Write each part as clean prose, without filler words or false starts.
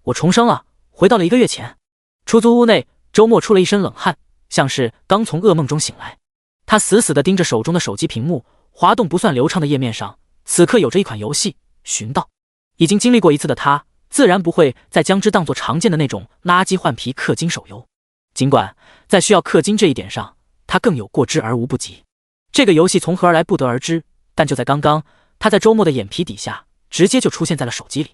我重生了，回到了1个月前。出租屋内，周末出了一身冷汗，像是刚从噩梦中醒来。他死死地盯着手中的手机屏幕，滑动不算流畅的页面上，此刻有着一款游戏《寻道》。已经经历过一次的他，自然不会再将之当作常见的那种垃圾换皮氪金手游。尽管在需要氪金这一点上，他更有过之而无不及。这个游戏从何而来不得而知，但就在刚刚，他在周末的眼皮底下直接就出现在了手机里，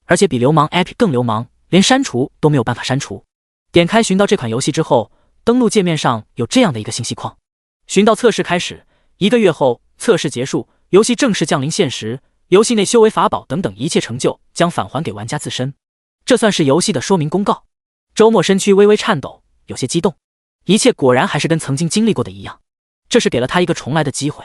而且比流氓 App 更流氓，连删除都没有办法删除。点开寻道这款游戏之后，登录界面上有这样的一个信息框：寻道测试开始，1个月后测试结束，游戏正式降临现实，游戏内修为法宝等等一切成就将返还给玩家自身。这算是游戏的说明公告。周末身躯微微颤抖，有些激动，一切果然还是跟曾经经历过的一样，这是给了他一个重来的机会。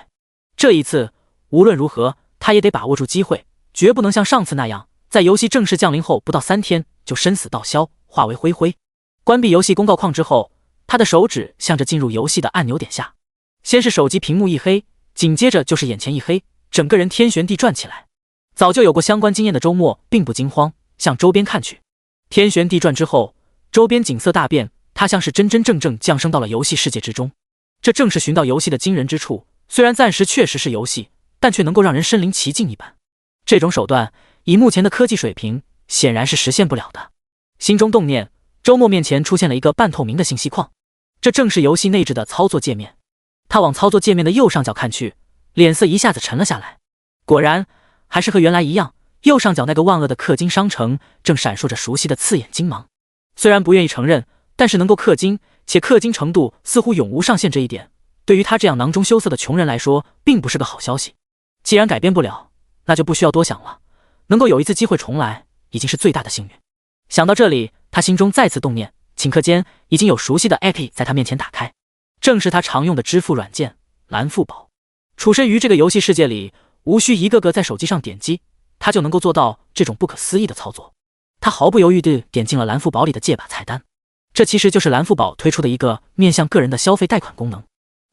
这一次无论如何他也得把握住机会，绝不能像上次那样在游戏正式降临后不到3天就生死道消，化为灰灰。关闭游戏公告框之后，他的手指向着进入游戏的按钮点下，先是手机屏幕一黑，紧接着就是眼前一黑，整个人天旋地转起来。早就有过相关经验的周末并不惊慌，向周边看去，天旋地转之后，周边景色大变，他像是真真正正降生到了游戏世界之中。这正是寻道游戏的惊人之处，虽然暂时确实是游戏，但却能够让人身临其境一般。这种手段以目前的科技水平显然是实现不了的。心中动念，周末面前出现了一个半透明的信息框，这正是游戏内置的操作界面。他往操作界面的右上角看去，脸色一下子沉了下来。果然还是和原来一样，右上角那个万恶的氪金商城正闪烁着熟悉的刺眼金芒。虽然不愿意承认，但是能够氪金，且氪金程度似乎永无上限，这一点对于他这样囊中羞涩的穷人来说并不是个好消息。既然改变不了，那就不需要多想了，能够有一次机会重来已经是最大的幸运。想到这里，他心中再次动念，顷刻间已经有熟悉的 App 在他面前打开，正是他常用的支付软件蓝付宝。处身于这个游戏世界里，无需一个个在手机上点击，他就能够做到这种不可思议的操作。他毫不犹豫地点进了蓝付宝里的借把菜单，这其实就是蓝付宝推出的一个面向个人的消费贷款功能。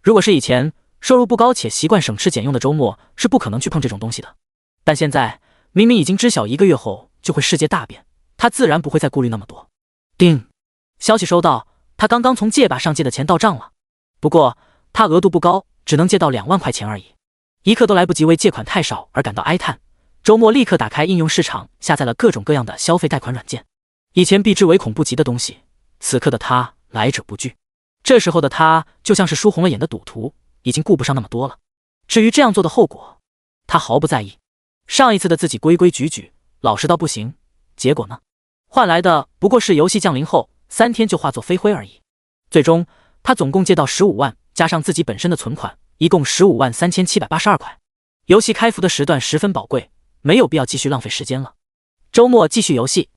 如果是以前收入不高且习惯省吃俭用的周末，是不可能去碰这种东西的。但现在明明已经知晓1个月后就会世界大变，他自然不会再顾虑那么多。叮，消息收到，他刚刚从借把上借的钱到账了，不过他额度不高，只能借到2万块钱而已。一刻都来不及为借款太少而感到哀叹，周末立刻打开应用市场，下载了各种各样的消费贷款软件。以前避之唯恐不及的东西，此刻的他来者不拒。这时候的他就像是输红了眼的赌徒，已经顾不上那么多了。至于这样做的后果，他毫不在意。上一次的自己规规矩矩，老实到不行，结果呢？换来的不过是游戏降临后3天就化作飞灰而已。最终他总共借到15万，加上自己本身的存款，一共15万3782块。游戏开服的时段十分宝贵，没有必要继续浪费时间了。周末继续游戏。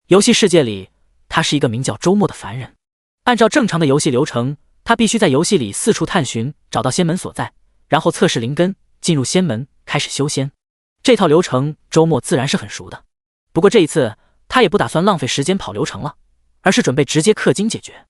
游戏世界里，他是一个名叫周末的凡人。按照正常的游戏流程，他必须在游戏里四处探寻，找到仙门所在，然后测试灵根，进入仙门，开始修仙。这套流程周末自然是很熟的。不过这一次他也不打算浪费时间跑流程了，而是准备直接氪金解决。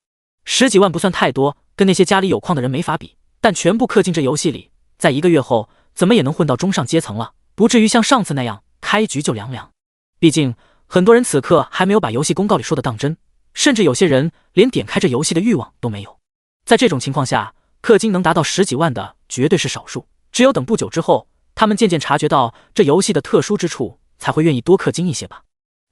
10几万不算太多，跟那些家里有矿的人没法比，但全部氪进这游戏里，在1个月后怎么也能混到中上阶层了，不至于像上次那样开局就凉凉。毕竟很多人此刻还没有把游戏公告里说的当真，甚至有些人连点开这游戏的欲望都没有。在这种情况下，氪金能达到10几万的绝对是少数，只有等不久之后，他们渐渐察觉到这游戏的特殊之处，才会愿意多氪金一些吧。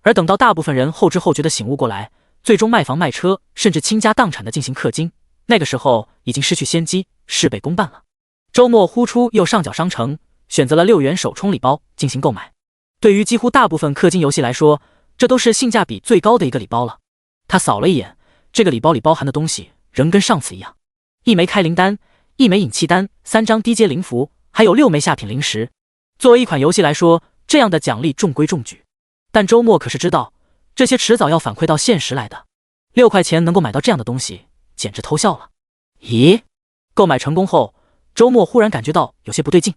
而等到大部分人后知后觉的醒悟过来，最终卖房卖车，甚至倾家荡产的进行氪金，那个时候已经失去先机，事倍功半了。周末呼出右上角商城，选择了6元首充礼包进行购买。对于几乎大部分氪金游戏来说，这都是性价比最高的一个礼包了。他扫了一眼，这个礼包里包含的东西仍跟上次一样：1枚开灵丹，1枚引气丹，3张低阶灵符，还有6枚下品灵石。作为一款游戏来说，这样的奖励中规中矩。但周末可是知道，这些迟早要反馈到现实来的。6块钱能够买到这样的东西，简直偷笑了。咦？购买成功后，周末忽然感觉到有些不对劲。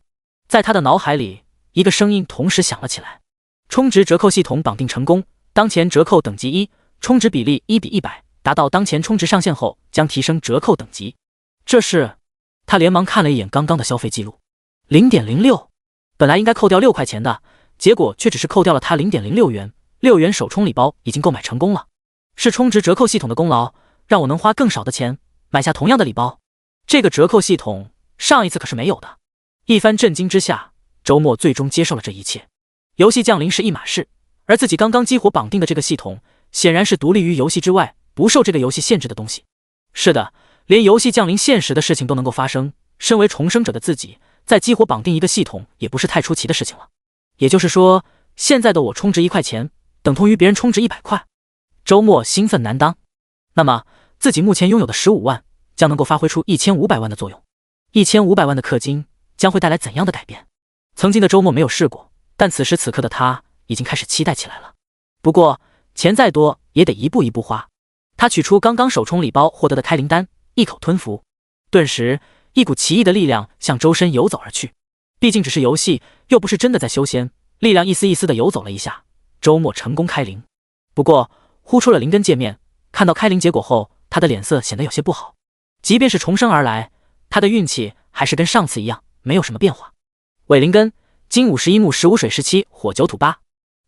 在他的脑海里，一个声音同时响了起来：充值折扣系统绑定成功，当前折扣等级1，充值比例1比100，达到当前充值上限后将提升折扣等级。这是……他连忙看了一眼刚刚的消费记录 0.06， 本来应该扣掉6块钱的，结果却只是扣掉了他 0.06 元， 6元首充礼包已经购买成功了，是充值折扣系统的功劳，让我能花更少的钱买下同样的礼包。这个折扣系统上一次可是没有的。一番震惊之下，周末最终接受了这一切。游戏降临是一码事，而自己刚刚激活绑定的这个系统，显然是独立于游戏之外，不受这个游戏限制的东西。是的，连游戏降临现实的事情都能够发生，身为重生者的自己，再激活绑定一个系统也不是太出奇的事情了。也就是说，现在的我充值1块钱，等同于别人充值100块。周末兴奋难当。那么，自己目前拥有的15万，将能够发挥出1500万的作用。1500万的氪金将会带来怎样的改变？曾经的周末没有试过，但此时此刻的他已经开始期待起来了。不过，钱再多也得一步一步花。他取出刚刚首充礼包获得的开灵丹，一口吞服，顿时一股奇异的力量向周身游走而去。毕竟只是游戏，又不是真的在修仙，力量一丝一丝的游走了一下，周末成功开灵。不过，呼出了灵根界面，看到开灵结果后，他的脸色显得有些不好。即便是重生而来，他的运气还是跟上次一样，没有什么变化。伪灵根，金51木15水17火9土8，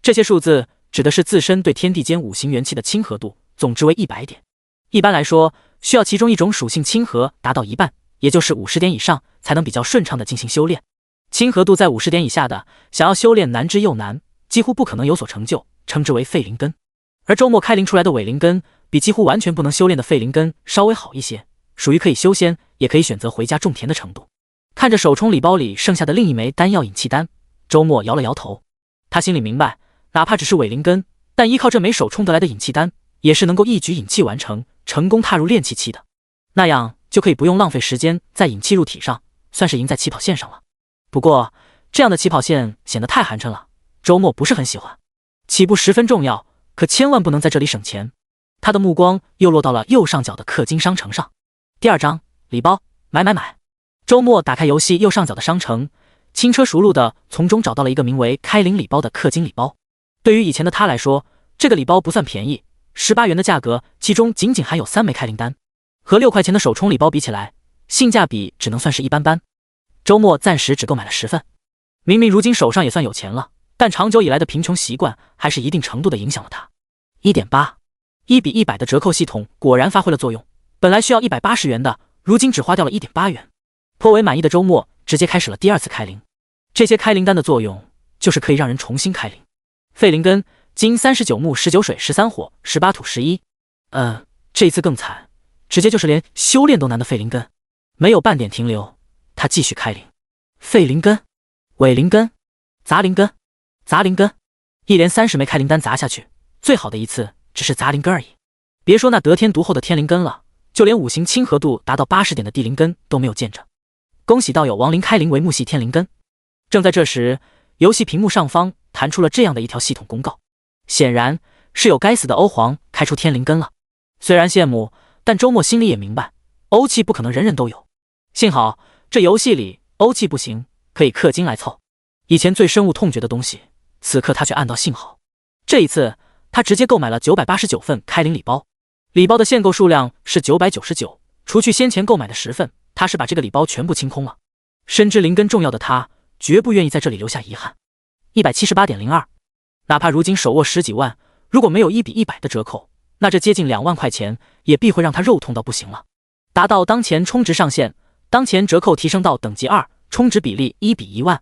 这些数字指的是自身对天地间5行元气的亲和度，总值为100点。一般来说，需要其中一种属性亲和达到一半，也就是50点以上，才能比较顺畅的进行修炼。亲和度在50点以下的，想要修炼难之又难，几乎不可能有所成就，称之为废灵根。而周末开灵出来的伪灵根，比几乎完全不能修炼的废灵根稍微好一些，属于可以修仙，也可以选择回家种田的程度。看着首充礼包里剩下的另一枚丹药引气丹，周末摇了摇头。他心里明白，哪怕只是伪灵根，但依靠这枚首充得来的引气丹，也是能够一举引气完成，成功踏入炼气期的。那样就可以不用浪费时间在引气入体上，算是赢在起跑线上了。不过，这样的起跑线显得太寒碜了，周末不是很喜欢。起步十分重要，可千万不能在这里省钱。他的目光又落到了右上角的氪金商城上。第2章礼包，买。周末打开游戏右上角的商城，轻车熟路的从中找到了一个名为开灵礼包的氪金礼包。对于以前的他来说，这个礼包不算便宜，18元的价格，其中仅仅含有3枚开灵丹，和6块钱的首充礼包比起来，性价比只能算是一般般。周末暂时只购买了10份。明明如今手上也算有钱了，但长久以来的贫穷习惯还是一定程度的影响了他。1.8 1比100的折扣系统果然发挥了作用，本来需要180元的，如今只花掉了 1.8 元。颇为满意的周末直接开始了第2次开灵。这些开灵丹的作用就是可以让人重新开灵。废灵根，金39木19水13火18土11。这一次更惨，直接就是连修炼都难的废灵根，没有半点停留，他继续开灵。废灵根、伪灵根、杂灵根、杂灵根，一连30枚开灵丹砸下去，最好的一次只是杂灵根而已。别说那得天独厚的天灵根了，就连5行亲和度达到80点的地灵根都没有见着。恭喜道友亡灵开灵为木系天灵根。正在这时，游戏屏幕上方弹出了这样的一条系统公告，显然是有该死的欧皇开出天灵根了。虽然羡慕，但周末心里也明白，欧气不可能人人都有。幸好这游戏里欧气不行，可以氪金来凑。以前最深恶痛绝的东西，此刻他却暗道幸好。这一次他直接购买了989份开灵礼包，礼包的限购数量是999，除去先前购买的10份，他是把这个礼包全部清空了。深知灵根重要的他，绝不愿意在这里留下遗憾。178.02，哪怕如今手握10几万，如果没有1比100的折扣，那这接近2万块钱也必会让他肉痛到不行了。达到当前充值上限，当前折扣提升到等级2，充值比例1比1万。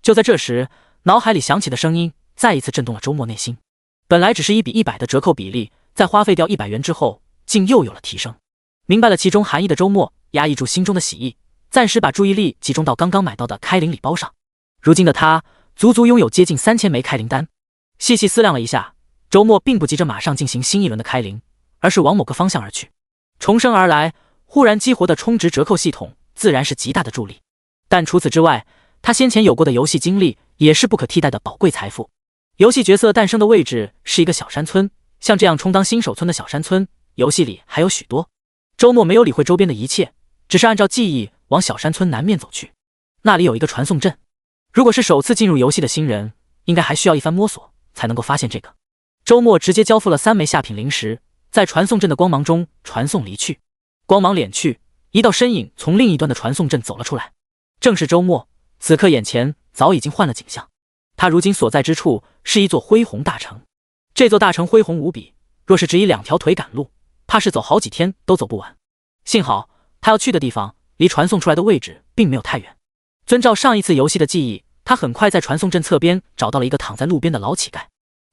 就在这时，脑海里响起的声音再一次震动了周末内心。本来只是1比100的折扣比例，在花费掉100元之后，竟又有了提升。明白了其中含义的周末，压抑住心中的喜意，暂时把注意力集中到刚刚买到的开灵礼包上。如今的他足足拥有接近3000枚开灵丹。细细思量了一下，周末并不急着马上进行新一轮的开灵，而是往某个方向而去。重生而来，忽然激活的充值折扣系统自然是极大的助力，但除此之外，他先前有过的游戏经历也是不可替代的宝贵财富。游戏角色诞生的位置是一个小山村，像这样充当新手村的小山村，游戏里还有许多。周末没有理会周边的一切，只是按照记忆往小山村南面走去。那里有一个传送阵，如果是首次进入游戏的新人，应该还需要一番摸索才能够发现这个。周末直接交付了3枚下品灵石，在传送阵的光芒中传送离去。光芒敛去，一道身影从另一端的传送阵走了出来，正是周末。此刻眼前早已经换了景象，他如今所在之处是一座恢宏大城。这座大城恢宏无比，若是只以2条腿赶路，怕是走好几天都走不完。幸好他要去的地方离传送出来的位置并没有太远。遵照上一次游戏的记忆，他很快在传送阵侧边找到了一个躺在路边的老乞丐。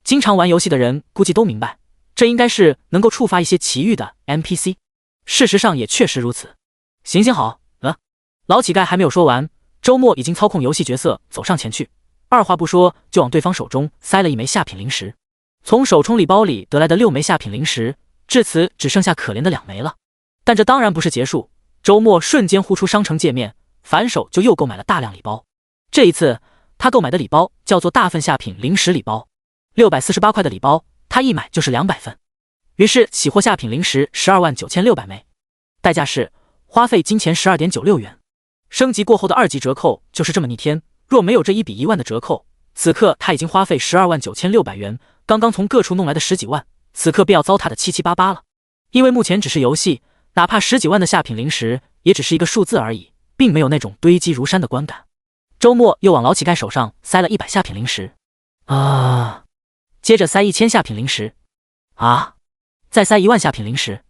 经常玩游戏的人估计都明白，这应该是能够触发一些奇遇的 NPC。事实上也确实如此。行好，老乞丐还没有说完，周末已经操控游戏角色走上前去，二话不说就往对方手中塞了一枚下品灵石。从手冲礼包里得来的6枚下品灵石，至此只剩下可怜的2枚了。但这当然不是结束，周末瞬间呼出商城界面，反手就又购买了大量礼包。这一次他购买的礼包叫做大份下品灵石礼包，648块的礼包，他一买就是200份。于是喜获下品灵石129600枚，代价是花费金钱12.96元。升级过后的2级折扣就是这么逆天，若没有这1比1万的折扣，此刻他已经花费129600元，刚刚从各处弄来的10几万，此刻便要糟蹋的七七八八了。因为目前只是游戏，哪怕10几万的下品灵石也只是一个数字而已，并没有那种堆积如山的观感。周末又往老乞丐手上塞了100下品灵石，接着塞1000下品灵石，再塞1万下品灵石，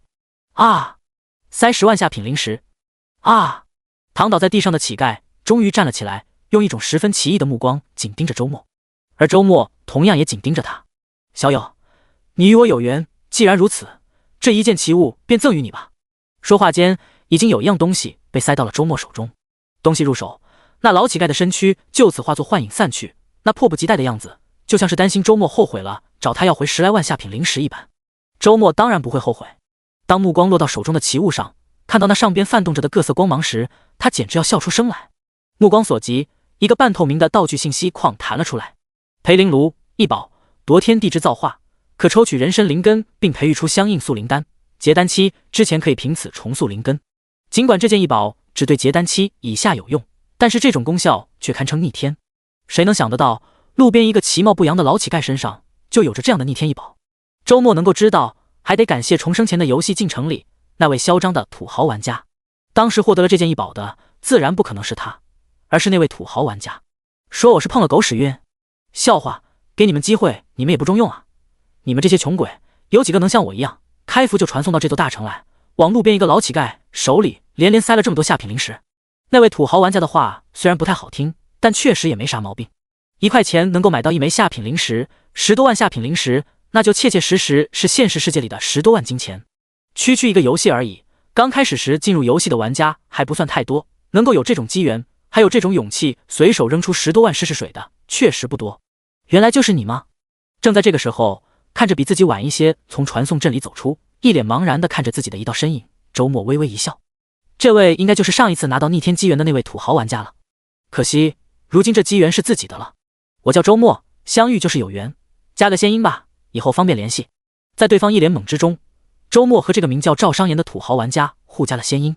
塞10万下品灵石，躺倒在地上的乞丐终于站了起来，用一种十分奇异的目光紧盯着周末，而周末同样也紧盯着他。小友，你与我有缘，既然如此，这一件奇物便赠予你吧。说话间，已经有一样东西被塞到了周末手中。东西入手，那老乞丐的身躯就此化作幻影散去，那迫不及待的样子，就像是担心周末后悔了，找他要回10来万下品灵石一般。周末当然不会后悔。当目光落到手中的奇物上，看到那上边泛动着的各色光芒时，他简直要笑出声来。目光所及，一个半透明的道具信息框弹了出来：培灵炉一宝，夺天地之造化，可抽取人参灵根并培育出相应速灵丹，结丹期之前可以凭此重塑灵根。尽管这件异宝只对结丹期以下有用，但是这种功效却堪称逆天。谁能想得到，路边一个其貌不扬的老乞丐身上就有着这样的逆天异宝？周末能够知道，还得感谢重生前的游戏进程里那位嚣张的土豪玩家。当时获得了这件异宝的，自然不可能是他，而是那位土豪玩家。说我是碰了狗屎运？笑话，给你们机会，你们也不中用啊！你们这些穷鬼，有几个能像我一样，开服就传送到这座大城来，往路边一个老乞丐手里连连塞了这么多下品灵石？那位土豪玩家的话虽然不太好听，但确实也没啥毛病。1块钱能够买到1枚下品灵石，10多万下品灵石，那就切切实实是现实世界里的10多万金钱。区区一个游戏而已，刚开始时进入游戏的玩家还不算太多，能够有这种机缘，还有这种勇气随手扔出10多万试试水的，确实不多。原来就是你吗？正在这个时候，看着比自己晚一些从传送阵里走出，一脸茫然地看着自己的一道身影，周末微微一笑。这位应该就是上一次拿到逆天机缘的那位土豪玩家了。可惜，如今这机缘是自己的了。我叫周末，相遇就是有缘，加个仙音吧，以后方便联系。在对方一脸懵之中，周末和这个名叫赵商言的土豪玩家互加了仙音。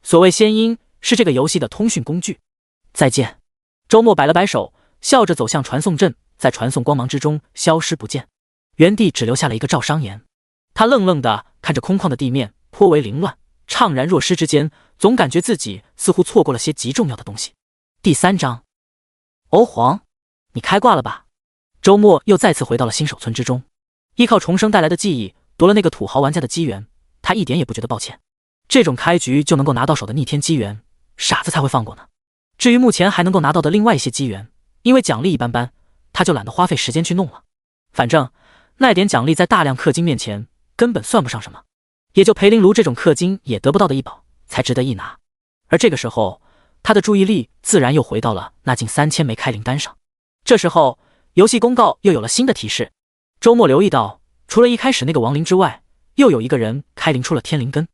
所谓仙音，是这个游戏的通讯工具。再见。周末摆了摆手，笑着走向传送阵，在传送光芒之中消失不见，原地只留下了一个赵商言。他愣愣地看着空旷的地面，颇为凌乱，怅然若失之间，总感觉自己似乎错过了些极重要的东西。第3章，欧皇，你开挂了吧？周末又再次回到了新手村之中，依靠重生带来的记忆夺了那个土豪玩家的机缘，他一点也不觉得抱歉。这种开局就能够拿到手的逆天机缘，傻子才会放过呢。至于目前还能够拿到的另外一些机缘，因为奖励一般般，他就懒得花费时间去弄了。反正那点奖励在大量氪金面前根本算不上什么，也就培灵炉这种氪金也得不到的异宝才值得一拿。而这个时候，他的注意力自然又回到了那近3000枚开灵丹上。这时候，游戏公告又有了新的提示。周末留意到，除了一开始那个亡灵之外，又有一个人开灵出了天灵根。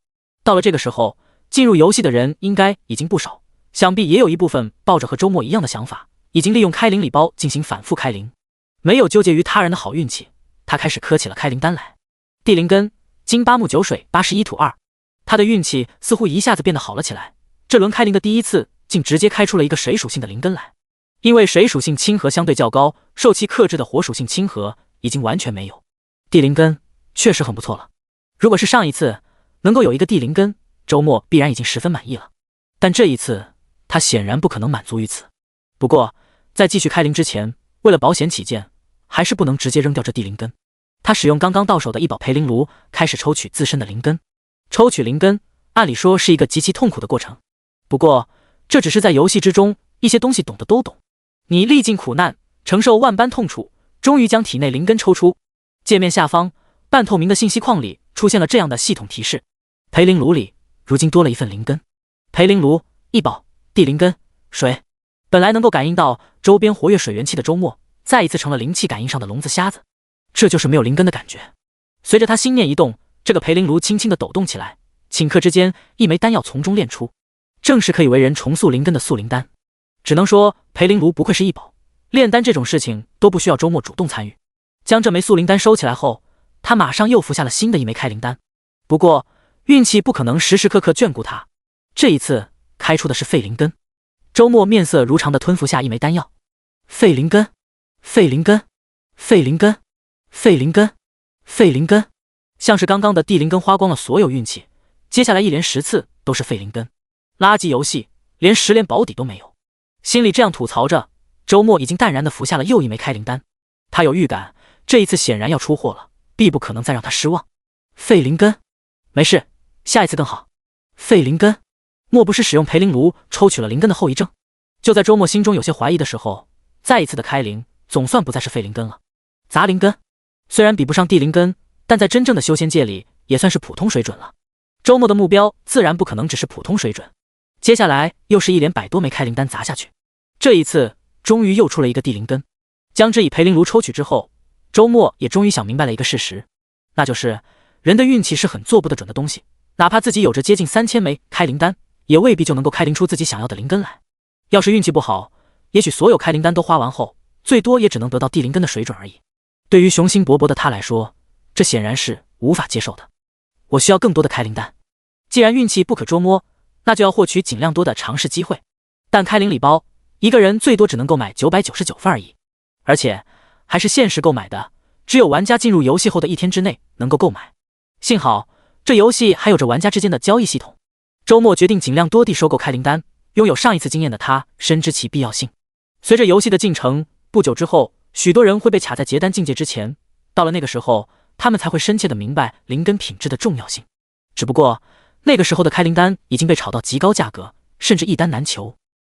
到了这个时候，进入游戏的人应该已经不少，想必也有一部分抱着和周末一样的想法，已经利用开灵礼包进行反复开灵，没有纠结于他人的好运气，他开始磕起了开灵丹来。地灵根，金8木9水81土2，他的运气似乎一下子变得好了起来。这轮开灵的第一次，竟直接开出了一个水属性的灵根来。因为水属性亲和相对较高，受其克制的火属性亲和已经完全没有。地灵根确实很不错了，如果是上一次能够有一个地灵根，周末必然已经十分满意了。但这一次，他显然不可能满足于此。不过，在继续开灵之前，为了保险起见，还是不能直接扔掉这地灵根。他使用刚刚到手的一宝培灵炉，开始抽取自身的灵根。抽取灵根，按理说是一个极其痛苦的过程，不过这只是在游戏之中，一些东西懂的都懂。你历尽苦难，承受万般痛楚，终于将体内灵根抽出。界面下方半透明的信息框里出现了这样的系统提示：培灵炉里如今多了一份灵根。培灵炉一宝，地灵根，水。本来能够感应到周边活跃水元气的周末，再一次成了灵气感应上的聋子瞎子。这就是没有灵根的感觉。随着他心念一动，这个培灵炉轻轻地抖动起来，顷刻之间，一枚丹药从中炼出，正是可以为人重塑灵根的塑灵丹。只能说培灵炉不愧是一宝，炼丹这种事情都不需要周末主动参与。将这枚塑灵丹收起来后，他马上又服下了新的一枚开灵丹。不过运气不可能时时刻刻眷顾他，这一次开出的是废灵根。周末面色如常地吞服下一枚丹药。废灵根，废灵根，废灵根，废灵根，废灵根，像是刚刚的地灵根花光了所有运气，接下来一连10次都是废灵根。垃圾游戏，连10连保底都没有。心里这样吐槽着，周末已经淡然地服下了又一枚开灵丹。他有预感，这一次显然要出货了，必不可能再让他失望。废灵根，没事，下一次更好。废灵根，莫不是使用培灵炉抽取了灵根的后遗症？就在周末心中有些怀疑的时候，再一次的开灵，总算不再是废灵根了。杂灵根，虽然比不上地灵根，但在真正的修仙界里也算是普通水准了。周末的目标自然不可能只是普通水准。接下来又是一连100多枚开灵丹砸下去，这一次终于又出了一个地灵根。将之以培灵炉抽取之后，周末也终于想明白了一个事实，那就是人的运气是很做不得准的东西，哪怕自己有着接近3000枚开灵丹，也未必就能够开灵出自己想要的灵根来。要是运气不好，也许所有开灵丹都花完后，最多也只能得到地灵根的水准而已。对于雄心勃勃的他来说，这显然是无法接受的。我需要更多的开灵丹，既然运气不可捉摸，那就要获取尽量多的尝试机会。但开灵礼包，一个人最多只能购买999份而已，而且还是限时购买的，只有玩家进入游戏后的1天之内能够购买。幸好这游戏还有着玩家之间的交易系统。周末决定尽量多地收购开灵丹，拥有上一次经验的他深知其必要性。随着游戏的进程，不久之后，许多人会被卡在结丹境界之前，到了那个时候，他们才会深切地明白灵根品质的重要性。只不过那个时候的开灵丹已经被炒到极高价格，甚至一单难求。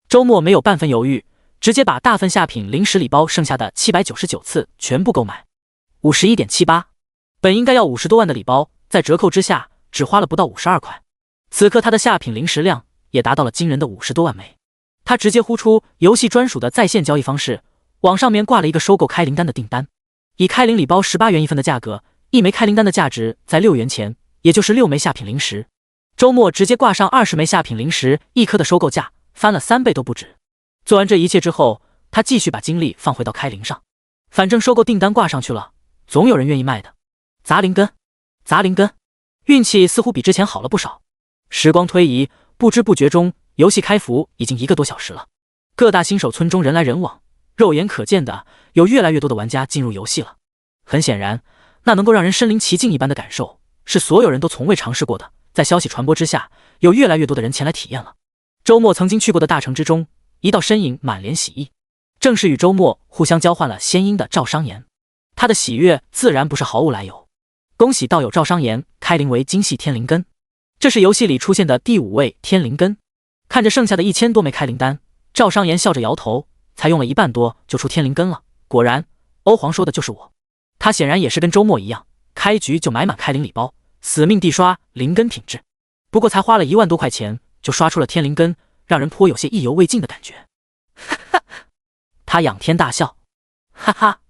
周末没有半分犹豫，直接把大份下品零食礼包剩下的799次全部购买。51.78，本应该要50多万的礼包，在折扣之下只花了不到52块。此刻他的下品零食量也达到了惊人的50多万枚。他直接呼出游戏专属的在线交易方式，网上面挂了一个收购开灵丹的订单，以开灵礼包18元一份的价格，一枚开灵丹的价值在6元钱，也就是6枚下品零食。周末直接挂上20枚下品零食一颗的收购价，翻了3倍都不止。做完这一切之后，他继续把精力放回到开灵上，反正收购订单挂上去了，总有人愿意卖的。砸灵根，砸灵根，运气似乎比之前好了不少。时光推移，不知不觉中，游戏开服已经1个多小时了。各大新手村中人来人往，肉眼可见的有越来越多的玩家进入游戏了。很显然，那能够让人身临其境一般的感受，是所有人都从未尝试过的。在消息传播之下，有越来越多的人前来体验了。周末曾经去过的大城之中，一道身影满脸喜意，正是与周末互相交换了仙音的赵商言。他的喜悦自然不是毫无来由。恭喜道友赵商言开灵为精细天灵根，这是游戏里出现的第5位天灵根。看着剩下的1000多枚开灵丹，赵商言笑着摇头，才用了1半多就出天灵根了。果然，欧皇说的就是我。他显然也是跟周末一样，开局就买满开灵礼包，死命地刷灵根品质。不过才花了1万多块钱就刷出了天灵根，让人颇有些意犹未尽的感觉。哈哈，他仰天大笑，哈哈，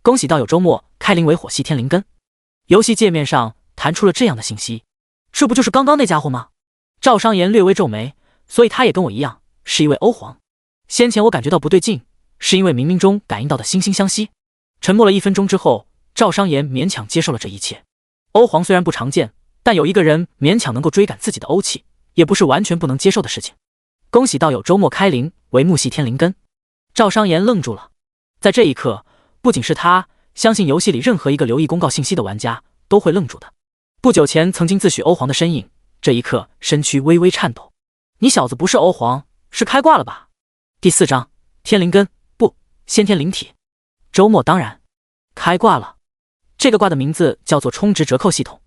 恭喜道友周末开灵为火系天灵根。游戏界面上弹出了这样的信息，这不就是刚刚那家伙吗？赵商言略微皱眉，所以他也跟我一样是一位欧皇。先前我感觉到不对劲，是因为冥冥中感应到的惺惺相惜。沉默了1分钟之后，赵商言勉强接受了这一切。欧皇虽然不常见，但有一个人勉强能够追赶自己的欧气，也不是完全不能接受的事情。恭喜道友周末开灵为木系天灵根。赵商言愣住了，在这一刻，不仅是他，相信游戏里任何一个留意公告信息的玩家都会愣住的。不久前曾经自诩欧皇的身影，这一刻身躯微微颤抖。你小子不是欧皇，是开挂了吧？第4章天灵根，不，先天灵体。周末当然开挂了。这个卦的名字叫做充值折扣系统。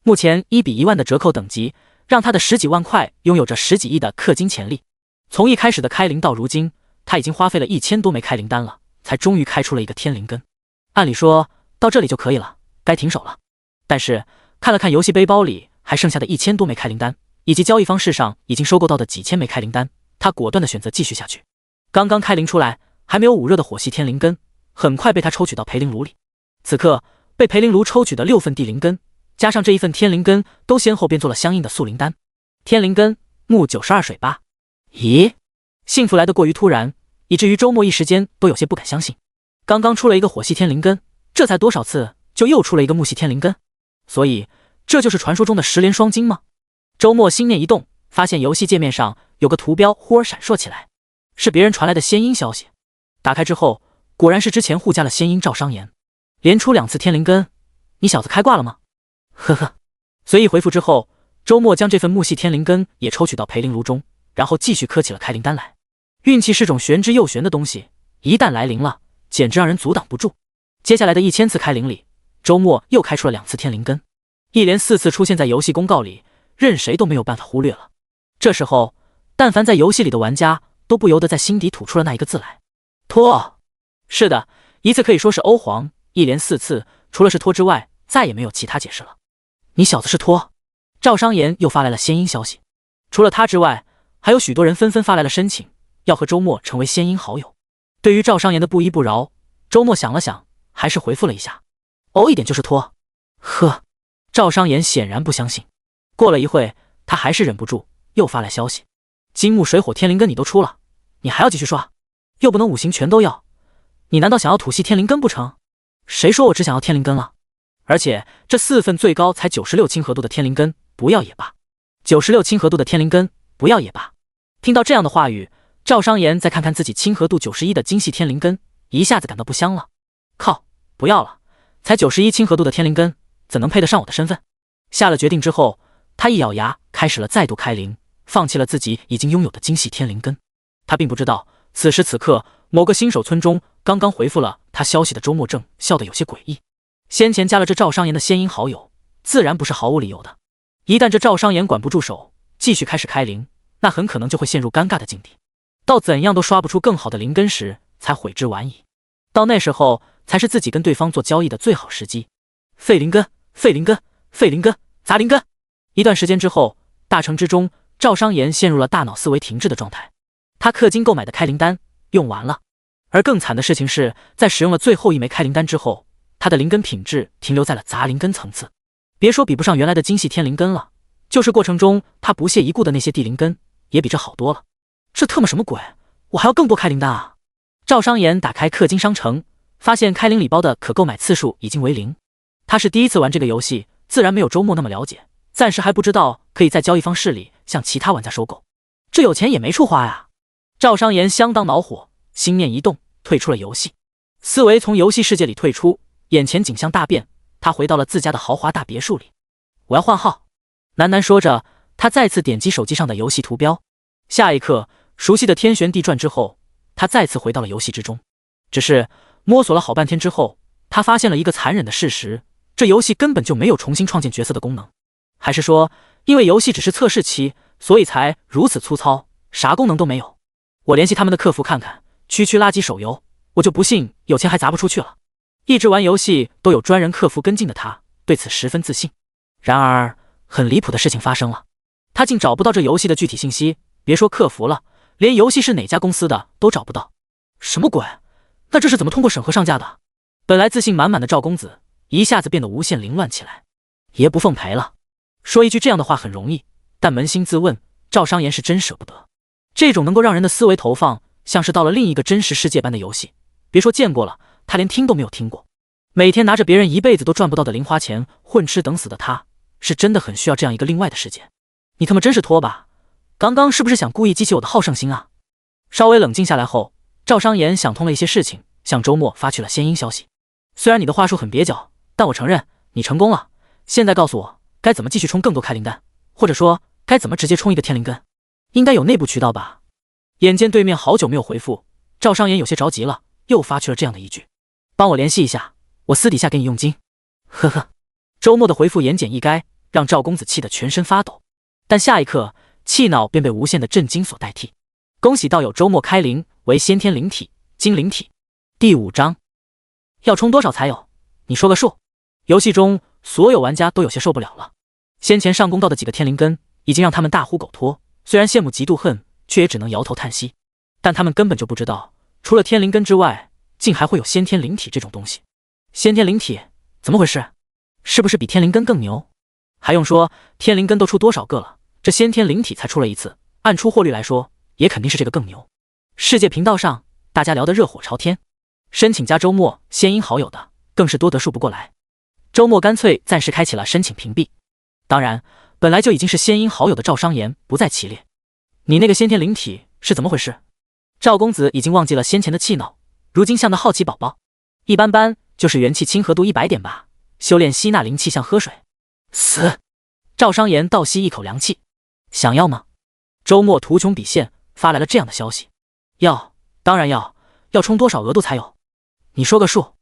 目前1比1万的折扣等级，让他的10几万块拥有着10几亿的氪金潜力。从一开始的开灵到如今，他已经花费了1000多枚开灵丹了，才终于开出了一个天灵根。按理说到这里就可以了，该停手了。但是看了看游戏背包里还剩下的1000多枚开灵丹，以及交易方式上已经收购到的几千枚开灵丹，他果断的选择继续下去。刚刚开灵出来，还没有捂热的火系天灵根，很快被他抽取到培灵炉里。此刻被培灵炉抽取的6份地灵根，加上这一份天灵根，都先后变做了相应的速灵丹。天灵根木92水8。咦，幸福来得过于突然，以至于周末一时间都有些不敢相信。刚刚出了一个火系天灵根，这才多少次就又出了一个木系天灵根，所以这就是传说中的10连双金吗？周末心念一动，发现游戏界面上有个图标忽而闪烁起来，是别人传来的仙音消息。打开之后，果然是之前互加了仙音赵商言，连出2次天灵根，你小子开挂了吗？呵呵。随意回复之后，周末将这份木系天灵根也抽取到培灵炉中，然后继续磕起了开灵丹来。运气是种玄之又玄的东西，一旦来临了，简直让人阻挡不住。接下来的1000次开灵里，周末又开出了2次天灵根，一连4次出现在游戏公告里，任谁都没有办法忽略了。这时候，但凡在游戏里的玩家都不由得在心底吐出了那一个字来：拖。是的，一次可以说是欧皇，一连4次，除了是拖之外，再也没有其他解释了。你小子是拖？赵商言又发来了仙音消息。除了他之外，还有许多人纷纷发来了申请，要和周末成为仙音好友。对于赵商言的不依不饶，周末想了想，还是回复了一下：偶一点就是拖。呵，赵商言显然不相信。过了一会，他还是忍不住又发来消息：金木水火天灵根你都出了，你还要继续刷？又不能5行全都要，你难道想要土系天灵根不成？谁说我只想要天灵根了？而且这4份最高才96亲和度的天灵根，不要也罢。96亲和度的天灵根，不要也罢。听到这样的话语，赵商言再看看自己亲和度91的精细天灵根，一下子感到不香了。靠，不要了，才91亲和度的天灵根，怎能配得上我的身份？下了决定之后，他一咬牙，开始了再度开灵，放弃了自己已经拥有的精细天灵根。他并不知道，此时此刻，某个新手村中刚刚回复了他消息的周末正笑得有些诡异。先前加了这赵商言的仙音好友，自然不是毫无理由的。一旦这赵商言管不住手，继续开始开灵，那很可能就会陷入尴尬的境地，到怎样都刷不出更好的灵根时，才悔之晚矣。到那时候，才是自己跟对方做交易的最好时机。废灵根，废灵根，废灵根，砸灵根。一段时间之后，大城之中，赵商言陷入了大脑思维停滞的状态。他氪金购买的开灵丹用完了，而更惨的事情是，在使用了最后一枚开灵丹之后，他的灵根品质停留在了杂灵根层次。别说比不上原来的精细天灵根了，就是过程中他不屑一顾的那些地灵根，也比这好多了。这特么什么鬼？我还要更多开灵丹啊！赵商言打开氪金商城，发现开灵礼包的可购买次数已经为0。他是第一次玩这个游戏，自然没有周末那么了解，暂时还不知道可以在交易方式里向其他玩家收购。这有钱也没处花呀！赵商言相当恼火，心念一动，退出了游戏，思维从游戏世界里退出，眼前景象大变，他回到了自家的豪华大别墅里。我要换号，喃喃说着，他再次点击手机上的游戏图标。下一刻，熟悉的天旋地转之后，他再次回到了游戏之中。只是摸索了好半天之后，他发现了一个残忍的事实，这游戏根本就没有重新创建角色的功能。还是说，因为游戏只是测试期，所以才如此粗糙，啥功能都没有？我联系他们的客服看看，区垃圾手游，我就不信有钱还砸不出去了。一直玩游戏都有专人客服跟进的他，对此十分自信。然而，很离谱的事情发生了，他竟找不到这游戏的具体信息，别说客服了，连游戏是哪家公司的都找不到。什么鬼？那这是怎么通过审核上架的？本来自信满满的赵公子，一下子变得无限凌乱起来。爷不奉陪了。说一句这样的话很容易，但扪心自问，赵商言是真舍不得。这种能够让人的思维投放，像是到了另一个真实世界般的游戏，别说见过了，他连听都没有听过。每天拿着别人一辈子都赚不到的零花钱混吃等死的他，是真的很需要这样一个另外的世界。你他妈真是拖吧？刚刚是不是想故意激起我的好胜心啊？稍微冷静下来后，赵商言想通了一些事情，向周末发去了仙音消息。虽然你的话术很蹩脚，但我承认你成功了。现在告诉我该怎么继续冲更多开灵丹，或者说该怎么直接冲一个天灵根？应该有内部渠道吧？眼见对面好久没有回复，赵商言有些着急了，又发去了这样的一句：帮我联系一下，我私底下给你佣金。呵呵。周末的回复言简意赅，让赵公子气得全身发抖，但下一刻气恼便被无限的震惊所代替。恭喜道友周末开灵为先天灵体、精灵体。第5章，要充多少才有？你说个数。游戏中所有玩家都有些受不了了，先前上攻到的几个天灵根已经让他们大呼狗拖，虽然羡慕嫉妒恨，却也只能摇头叹息。但他们根本就不知道，除了天灵根之外，竟还会有先天灵体这种东西。先天灵体怎么回事？是不是比天灵根更牛？还用说，天灵根都出多少个了，这先天灵体才出了一次，按出货率来说，也肯定是这个更牛。世界频道上大家聊得热火朝天，申请加周末仙音好友的更是多得数不过来。周末干脆暂时开启了申请屏蔽。当然，本来就已经是仙音好友的赵商言不在其列。你那个先天灵体是怎么回事？赵公子已经忘记了先前的气恼，如今像个好奇宝宝。一般般，就是元气亲和度100点吧，修炼吸纳灵气像喝水。死！赵商言倒吸一口凉气。想要吗？周末图穷匕现发来了这样的消息。要，当然要，要充多少额度才有？你说个数。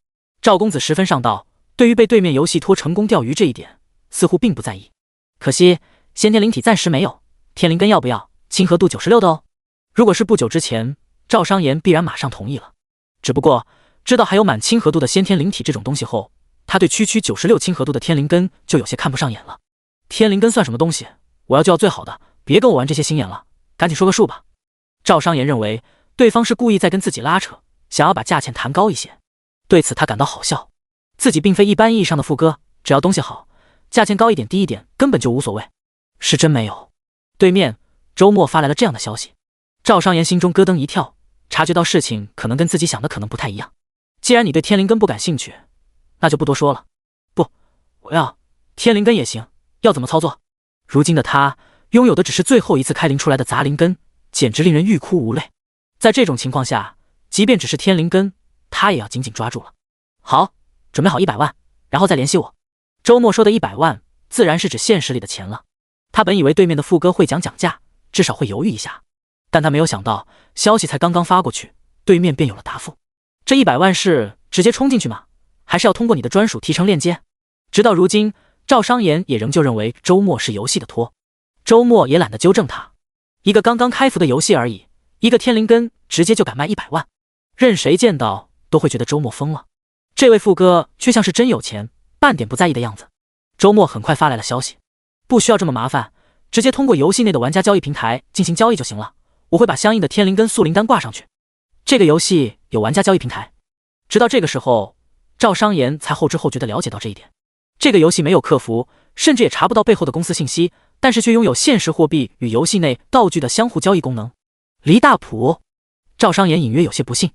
赵公子十分上道，对于被对面游戏拖成功钓鱼这一点，似乎并不在意。可惜先天灵体暂时没有，天灵根要不要？亲和度96的哦。如果是不久之前，赵商言必然马上同意了。只不过知道还有满亲和度的先天灵体这种东西后，他对区区96亲和度的天灵根就有些看不上眼了。天灵根算什么东西？我要就要最好的，别跟我玩这些心眼了，赶紧说个数吧。赵商言认为对方是故意在跟自己拉扯，想要把价钱谈高一些。对此他感到好笑，自己并非一般意义上的副歌，只要东西好，价钱高一点低一点根本就无所谓。是真没有。对面周末发来了这样的消息，赵商言心中咯噔一跳，察觉到事情可能跟自己想的可能不太一样。既然你对天灵根不感兴趣，那就不多说了。不，我要天灵根也行，要怎么操作？如今的他拥有的只是最后一次开灵出来的杂灵根，简直令人欲哭无泪。在这种情况下，即便只是天灵根，他也要紧紧抓住了。好，准备好100万，然后再联系我。周末说的100万自然是指现实里的钱了。他本以为对面的副歌会讲价，至少会犹豫一下，但他没有想到消息才刚刚发过去，对面便有了答复。这100万是直接冲进去吗？还是要通过你的专属提成链接？直到如今，赵商言也仍旧认为周末是游戏的托。周末也懒得纠正他，一个刚刚开服的游戏而已，一个天灵根直接就敢卖100万，任谁见到都会觉得周末疯了。这位副歌却像是真有钱，半点不在意的样子。周末很快发来了消息，不需要这么麻烦，直接通过游戏内的玩家交易平台进行交易就行了，我会把相应的天灵根速灵丹挂上去。这个游戏有玩家交易平台？直到这个时候，赵商言才后知后觉地了解到这一点。这个游戏没有客服，甚至也查不到背后的公司信息，但是却拥有现实货币与游戏内道具的相互交易功能。离大谱！赵商言隐约有些不信，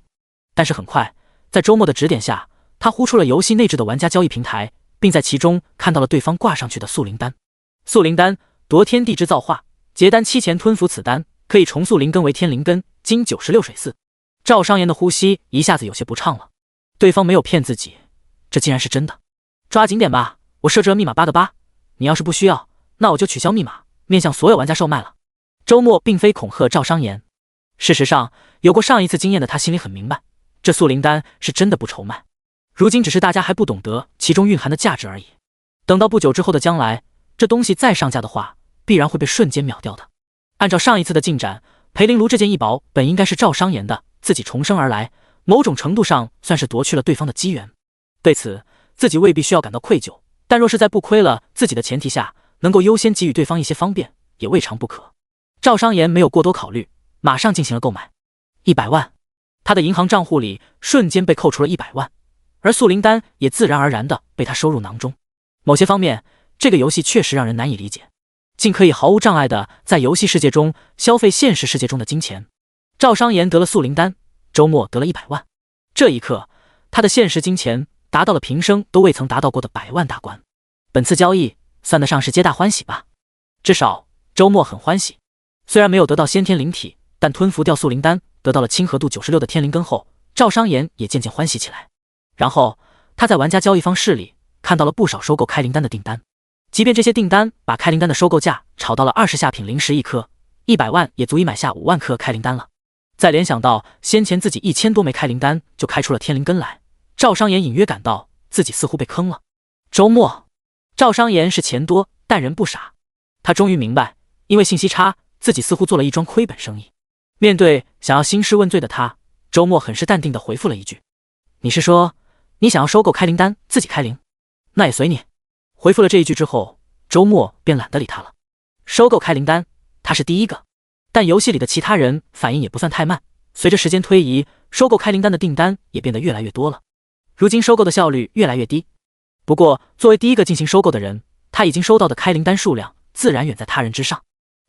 但是很快在周末的指点下，他呼出了游戏内置的玩家交易平台，并在其中看到了对方挂上去的速灵丹。速灵丹夺天地之造化，结丹期前吞服此丹，可以重塑灵根为天灵根，经96水4。赵商言的呼吸一下子有些不畅了，对方没有骗自己，这竟然是真的。抓紧点吧，我设置了密码8个8，你要是不需要，那我就取消密码，面向所有玩家售卖了。周末并非恐吓赵商言，事实上有过上一次经验的他心里很明白，这速灵丹是真的不愁卖，如今只是大家还不懂得其中蕴含的价值而已。等到不久之后的将来，这东西再上架的话，必然会被瞬间秒掉的。按照上一次的进展，培灵炉这件异宝本应该是赵商言的，自己重生而来，某种程度上算是夺去了对方的机缘。对此自己未必需要感到愧疚，但若是在不亏了自己的前提下，能够优先给予对方一些方便，也未尝不可。赵商言没有过多考虑，马上进行了购买。100万，他的银行账户里瞬间被扣除了100万，而速灵丹也自然而然地被他收入囊中。某些方面，这个游戏确实让人难以理解，竟可以毫无障碍地在游戏世界中消费现实世界中的金钱。赵商言得了速灵丹，周末得了100万，这一刻他的现实金钱达到了平生都未曾达到过的100万大关。本次交易算得上是皆大欢喜吧，至少周末很欢喜。虽然没有得到先天灵体，但吞服掉速灵丹，得到了亲和度96的天灵根后，赵商言也渐渐欢喜起来。然后他在玩家交易方式里看到了不少收购开灵丹的订单，即便这些订单把开灵丹的收购价炒到了20下品0.10一颗，100万也足以买下5万颗开灵丹了。再联想到先前自己1000多枚开灵丹就开出了天灵根来，赵商言隐约感到自己似乎被坑了。周末，赵商言是钱多但人不傻，他终于明白，因为信息差，自己似乎做了一桩亏本生意。面对想要兴师问罪的他，周末很是淡定地回复了一句：“你是说你想要收购开灵丹，自己开灵？那也随你。”回复了这一句之后，周末便懒得理他了。收购开灵丹，他是第一个，但游戏里的其他人反应也不算太慢。随着时间推移，收购开灵丹的订单也变得越来越多了。如今收购的效率越来越低。不过，作为第一个进行收购的人，他已经收到的开灵丹数量自然远在他人之上。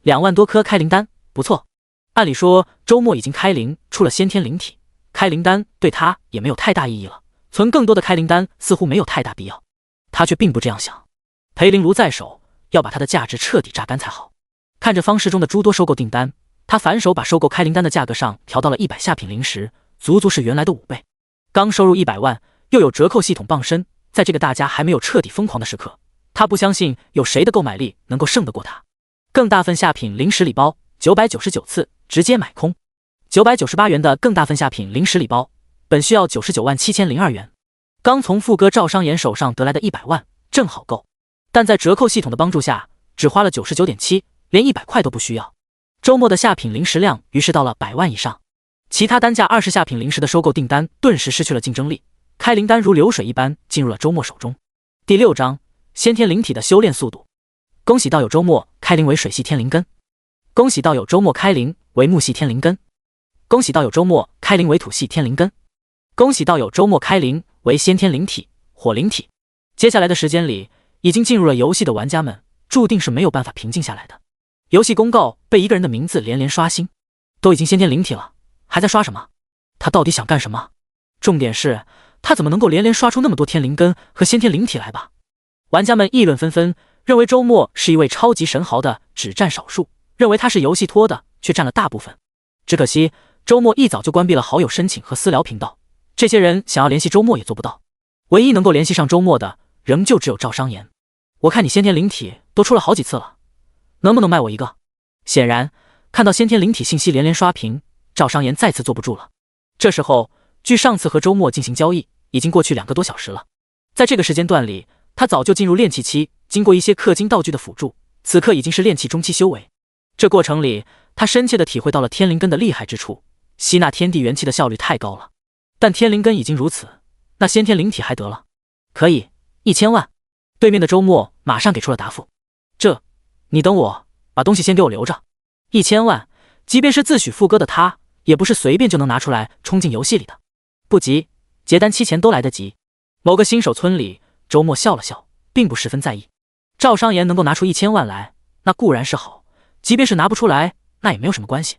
2万多颗开灵丹，不错。按理说，周末已经开灵出了先天灵体，开灵丹对他也没有太大意义了，存更多的开灵丹似乎没有太大必要。他却并不这样想，培灵炉在手，要把它的价值彻底榨干才好。看着方式中的诸多收购订单，他反手把收购开灵丹的价格上调到了100下品灵石，足足是原来的5倍。刚收入100万，又有折扣系统傍身，在这个大家还没有彻底疯狂的时刻，他不相信有谁的购买力能够胜得过他。更大份下品灵石礼包999次，直接买空。998元的更大份下品灵石礼包，本需要99万7002元。刚从富哥赵商言手上得来的100万正好够，但在折扣系统的帮助下，只花了99.7，连100块都不需要。周末的下品灵石量于是到了100万以上，其他单价20下品灵石的收购订单顿时失去了竞争力，开灵丹如流水一般进入了周末手中。第6章，先天灵体的修炼速度。恭喜道友周末开灵为水系天灵根，恭喜道友周末开灵为木系天灵根，恭喜道友周末开灵为土系天灵根，恭喜道友周末开灵为先天灵体火灵体。接下来的时间里，已经进入了游戏的玩家们注定是没有办法平静下来的。游戏公告被一个人的名字连连刷新，都已经先天灵体了，还在刷什么？他到底想干什么？重点是他怎么能够连连刷出那么多天灵根和先天灵体来吧？玩家们议论纷纷，认为周末是一位超级神豪的只占少数，认为他是游戏拖的却占了大部分。只可惜周末一早就关闭了好友申请和私聊频道，这些人想要联系周末也做不到，唯一能够联系上周末的仍旧只有赵商言。我看你先天灵体都出了好几次了，能不能卖我一个？显然看到先天灵体信息连连刷屏，赵商言再次坐不住了。这时候距上次和周末进行交易已经过去2个多小时了，在这个时间段里，他早就进入炼气期，经过一些氪金道具的辅助，此刻已经是炼气中期修为。这过程里，他深切地体会到了天灵根的厉害之处，吸纳天地元气的效率太高了。但天灵根已经如此，那先天灵体还得了？可以，1000万。对面的周末马上给出了答复。你等我，把东西先给我留着。1000万，即便是自诩富哥的他，也不是随便就能拿出来冲进游戏里的。不急，结单期前都来得及。某个新手村里，周末笑了笑，并不十分在意。赵商言能够拿出1000万来，那固然是好，即便是拿不出来，那也没有什么关系。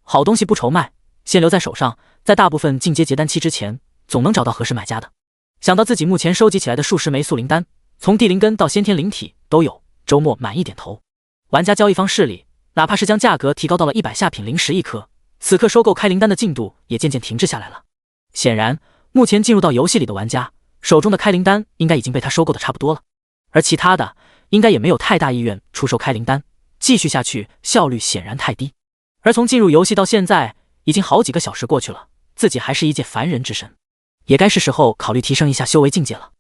好东西不愁卖，先留在手上，在大部分进阶结单期之前，总能找到合适买家的。想到自己目前收集起来的数十枚速灵丹，从地灵根到先天灵体都有，周末满意点头。玩家交易方式里，哪怕是将价格提高到了100下品灵石一颗，此刻收购开灵丹的进度也渐渐停滞下来了。显然，目前进入到游戏里的玩家手中的开灵丹应该已经被他收购的差不多了，而其他的应该也没有太大意愿出售开灵丹，继续下去效率显然太低。而从进入游戏到现在，已经好几个小时过去了，自己还是一介凡人之身，也该是时候考虑提升一下修为境界了。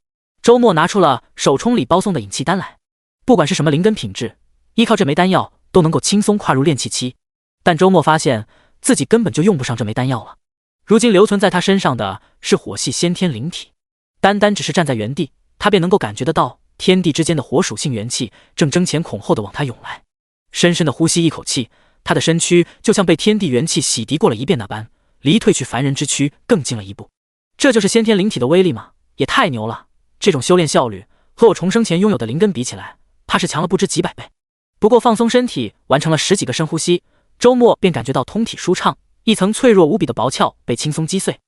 周末拿出了首充礼包送的引气丹来，不管是什么灵根品质，依靠这枚丹药都能够轻松跨入炼气期，但周末发现自己根本就用不上这枚丹药了。如今留存在他身上的是火系先天灵体，单单只是站在原地，他便能够感觉得到天地之间的火属性元气正争前恐后的往他涌来。深深的呼吸一口气，他的身躯就像被天地元气洗涤过了一遍那般，离退去凡人之躯更近了一步。这就是先天灵体的威力吗？也太牛了！这种修炼效率和我重生前拥有的灵根比起来，怕是强了不知几百倍。不过放松身体，完成了10几个深呼吸，周末便感觉到通体舒畅，一层脆弱无比的薄壳被轻松击碎。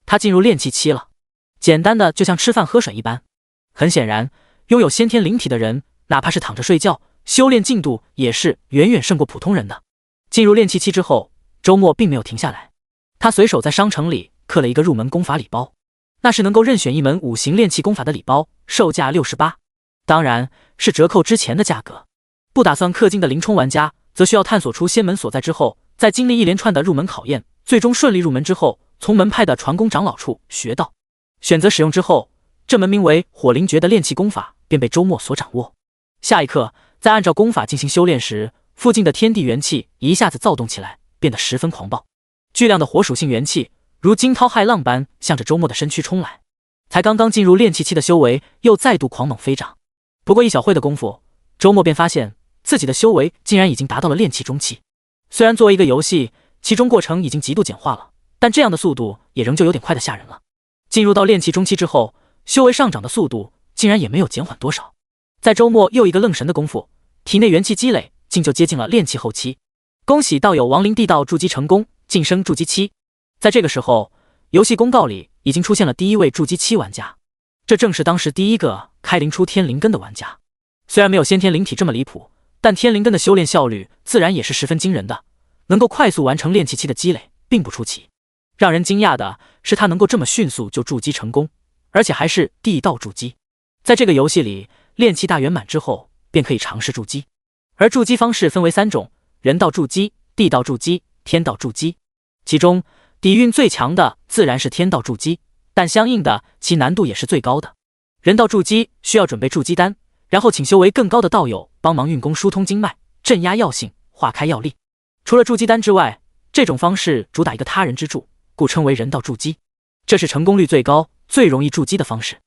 他进入炼气期了，简单的就像吃饭喝水一般。很显然，拥有先天灵体的人，哪怕是躺着睡觉，修炼进度也是远远胜过普通人的。进入炼气期之后，周末并没有停下来，他随手在商城里刻了一个入门功法礼包，那是能够任选一门5行炼气功法的礼包，售价68，当然是折扣之前的价格。不打算氪金的灵充玩家，则需要探索出仙门所在之后，再经历一连串的入门考验，最终顺利入门之后，从门派的传功长老处学到。选择使用之后，这门名为火灵诀的炼气功法便被周末所掌握。下一刻，在按照功法进行修炼时，附近的天地元气一下子躁动起来，变得十分狂暴。巨量的火属性元气如惊涛骇浪般向着周末的身躯冲来。才刚刚进入炼气期的修为又再度狂猛飞涨。不过一小会的功夫，周末便发现自己的修为竟然已经达到了炼气中期。虽然作为一个游戏，其中过程已经极度简化了，但这样的速度也仍旧有点快的吓人了。进入到炼气中期之后，修为上涨的速度竟然也没有减缓多少。在周末又一个愣神的功夫，体内元气积累竟就接近了炼气后期。恭喜道友亡灵地道筑基成功，晋升筑基7。在这个时候，游戏公告里已经出现了第一位筑基7玩家，这正是当时第一个开灵出天灵根的玩家。虽然没有先天灵体这么离谱，但天灵根的修炼效率自然也是十分惊人的，能够快速完成炼气期的积累并不出奇。让人惊讶的是他能够这么迅速就筑基成功，而且还是地道筑基。在这个游戏里，炼气大圆满之后便可以尝试筑基，而筑基方式分为3种：人道筑基、地道筑基、天道筑基。其中底蕴最强的自然是天道筑基，但相应的其难度也是最高的。人道筑基需要准备筑基丹，然后请修为更高的道友帮忙运功疏通经脉，镇压药性，化开药力。除了筑基丹之外，这种方式主打一个他人之助，故称为人道筑基，这是成功率最高、最容易筑基的方式。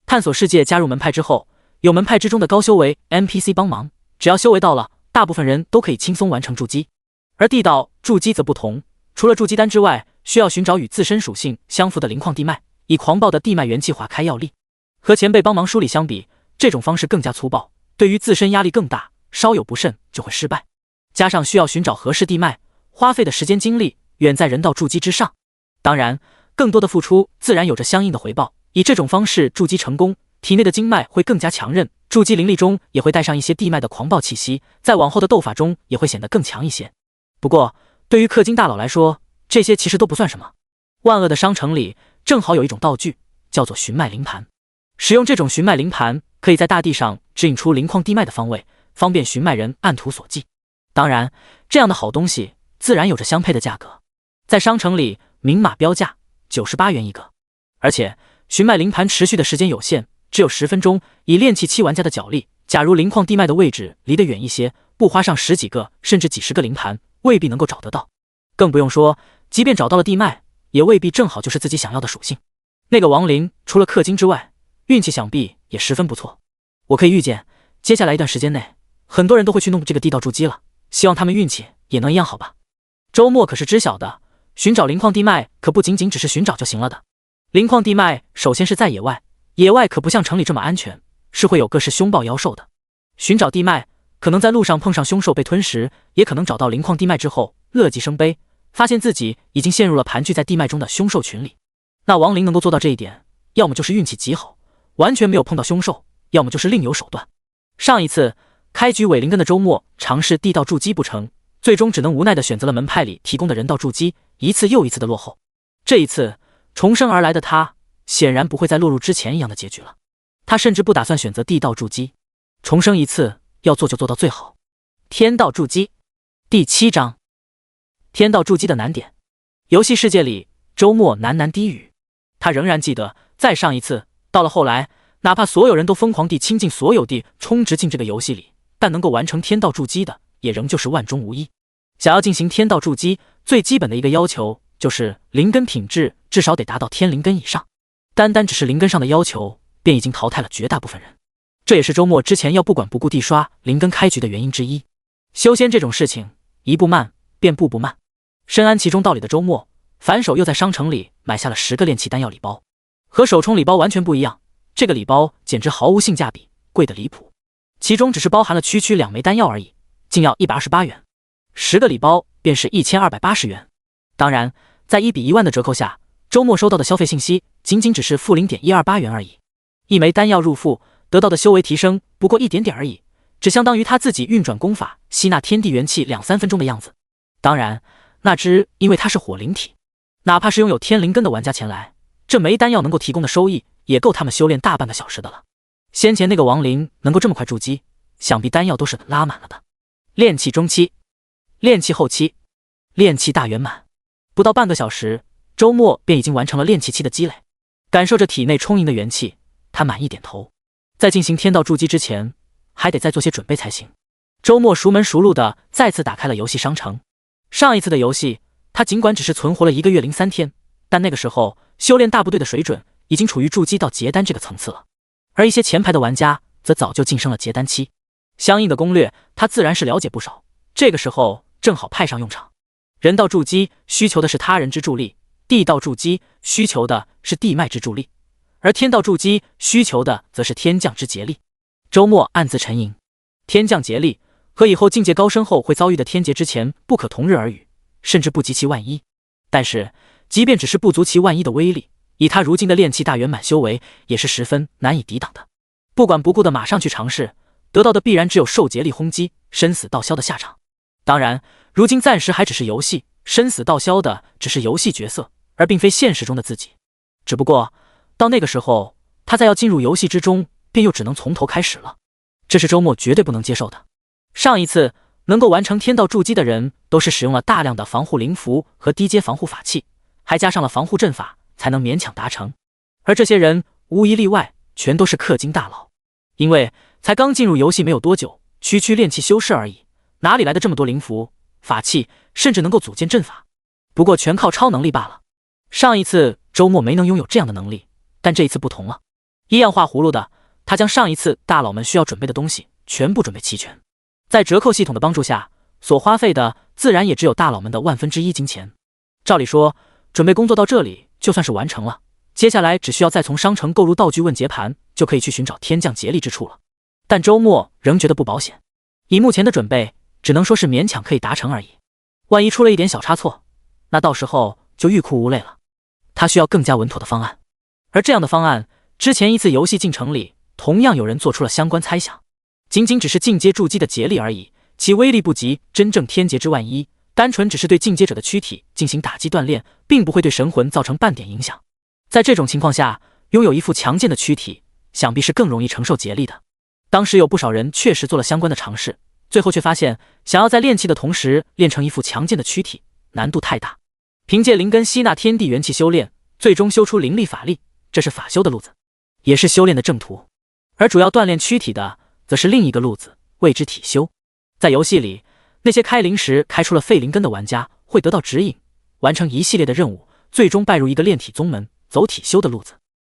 探索世界加入门派之后，有门派之中的高修为 NPC 帮忙，只要修为到了，大部分人都可以轻松完成筑基。而地道筑基则不同，除了筑基丹之外，需要寻找与自身属性相符的灵矿地脉，以狂暴的地脉元气化开药力。和前辈帮忙梳理相比，这种方式更加粗暴，对于自身压力更大，稍有不慎就会失败。加上需要寻找合适地脉，花费的时间精力远在人道筑基之上。当然，更多的付出自然有着相应的回报。以这种方式筑基成功，体内的经脉会更加强韧，筑基灵力中也会带上一些地脉的狂暴气息，在往后的斗法中也会显得更强一些。不过，对于氪金大佬来说，这些其实都不算什么。万恶的商城里正好有一种道具，叫做寻脉灵盘。使用这种寻脉灵盘，可以在大地上指引出灵矿地脉的方位，方便寻脉人按图索骥。当然，这样的好东西自然有着相配的价格，在商城里明码标价98元一个。而且寻脉灵盘持续的时间有限，只有10分钟。以炼气期玩家的脚力，假如灵矿地脉的位置离得远一些，不花上10几个甚至几十个灵盘，未必能够找得到。更不用说，即便找到了地脉，也未必正好就是自己想要的属性。那个亡灵除了氪金之外，运气想必也十分不错。我可以预见，接下来一段时间内，很多人都会去弄这个地道筑基了，希望他们运气也能一样好吧。周末可是知晓的，寻找灵矿地脉可不仅仅只是寻找就行了的。灵矿地脉首先是在野外，野外可不像城里这么安全，是会有各式凶暴妖兽的。寻找地脉，可能在路上碰上凶兽被吞食，也可能找到灵矿地脉之后乐极生悲，发现自己已经陷入了盘踞在地脉中的凶兽群里。那亡灵能够做到这一点，要么就是运气极好，完全没有碰到凶兽，要么就是另有手段。上一次开局伪灵根的周末尝试地道筑基不成，最终只能无奈地选择了门派里提供的人道筑基，一次又一次的落后。这一次重生而来的他显然不会再落入之前一样的结局了，他甚至不打算选择地道筑基，重生一次要做就做到最好。天道筑基第7章，天道筑基的难点。游戏世界里周末喃喃低语，他仍然记得再上一次，到了后来，哪怕所有人都疯狂地倾尽所有地充值进这个游戏里，但能够完成天道筑基的也仍旧是万中无一。想要进行天道筑基，最基本的一个要求就是灵根品质至少得达到天灵根以上，单单只是灵根上的要求便已经淘汰了绝大部分人。这也是周末之前要不管不顾地刷灵根开局的原因之一。修仙这种事情，一步慢便步步慢。深谙其中道理的周末，反手又在商城里买下了10个炼气丹药礼包。和手冲礼包完全不一样，这个礼包简直毫无性价比，贵得离谱。其中只是包含了区2枚丹药而已，竟要128元，10个礼包便是1280元。当然，在1比1万的折扣下，周末收到的消费信息仅仅只是负 0.128 元而已。一枚丹药入腹，得到的修为提升不过一点点而已，只相当于他自己运转功法吸纳天地元气2-3分钟的样子。当然，那只因为他是火灵体，哪怕是拥有天灵根的玩家前来，这枚丹药能够提供的收益也够他们修炼大半个小时的了。先前那个亡灵能够这么快筑基，想必丹药都是拉满了的。炼气中期、炼气后期、炼气大圆满，不到半个小时，周末便已经完成了炼气期的积累。感受着体内充盈的元气，他满意点头。在进行天道筑基之前，还得再做些准备才行。周末熟门熟路的再次打开了游戏商城。上一次的游戏，他尽管只是存活了1个月0.3天，但那个时候修炼大部队的水准已经处于筑基到结丹这个层次了，而一些前排的玩家则早就晋升了结丹期。相应的攻略，他自然是了解不少。这个时候正好派上用场。人道筑基需求的是他人之助力，地道筑基需求的是地脉之助力，而天道筑基需求的则是天降之劫力。周末暗自沉吟，天降劫力和以后境界高深后会遭遇的天劫之前不可同日而语，甚至不及其万一。但是即便只是不足其万一的威力，以他如今的炼气大圆满修为，也是十分难以抵挡的。不管不顾的马上去尝试，得到的必然只有受劫力轰击，生死道消的下场。当然，如今暂时还只是游戏，生死道消的只是游戏角色，而并非现实中的自己。只不过到那个时候，他再要进入游戏之中，便又只能从头开始了。这是周末绝对不能接受的。上一次能够完成天道筑基的人，都是使用了大量的防护灵符和低阶防护法器，还加上了防护阵法，才能勉强达成。而这些人无一例外，全都是氪金大佬，因为才刚进入游戏没有多久，区区炼气修士而已，哪里来的这么多灵符、法器，甚至能够组建阵法？不过全靠超能力罢了。上一次周末没能拥有这样的能力，但这一次不同了，一样画葫芦的，他将上一次大佬们需要准备的东西全部准备齐全。在折扣系统的帮助下，所花费的自然也只有大佬们的1/1000金钱。照理说，准备工作到这里就算是完成了，接下来只需要再从商城购入道具问劫盘，就可以去寻找天降劫力之处了。但周末仍觉得不保险，以目前的准备，只能说是勉强可以达成而已。万一出了一点小差错，那到时候就欲哭无泪了。他需要更加稳妥的方案，而这样的方案，之前一次游戏进程里，同样有人做出了相关猜想。仅仅只是进阶筑基的劫力而已，其威力不及真正天劫之万一，单纯只是对进阶者的躯体进行打击锻炼，并不会对神魂造成半点影响。在这种情况下，拥有一副强健的躯体，想必是更容易承受劫力的。当时有不少人确实做了相关的尝试，最后却发现，想要在练气的同时练成一副强健的躯体，难度太大。凭借灵根吸纳天地元气修炼，最终修出灵力法力，这是法修的路子，也是修炼的正途。而主要锻炼躯体的，则是另一个路子，谓之体修。在游戏里，那些开灵时开出了废灵根的玩家会得到指引，完成一系列的任务，最终拜入一个炼体宗门，走体修的路子。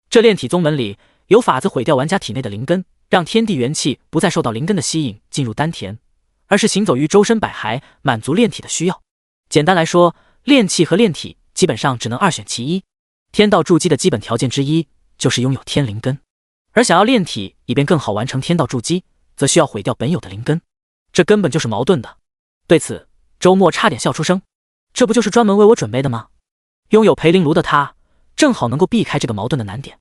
这炼体宗门里有法子毁掉玩家体内的灵根，让天地元气不再受到灵根的吸引进入丹田，而是行走于周身百骸，满足炼体的需要。简单来说，炼气和炼体基本上只能二选其一。天道筑基的基本条件之一就是拥有天灵根，而想要炼体以便更好完成天道筑基，则需要毁掉本有的灵根，这根本就是矛盾的。对此，周末差点笑出声，这不就是专门为我准备的吗？拥有培灵炉的他，正好能够避开这个矛盾的难点。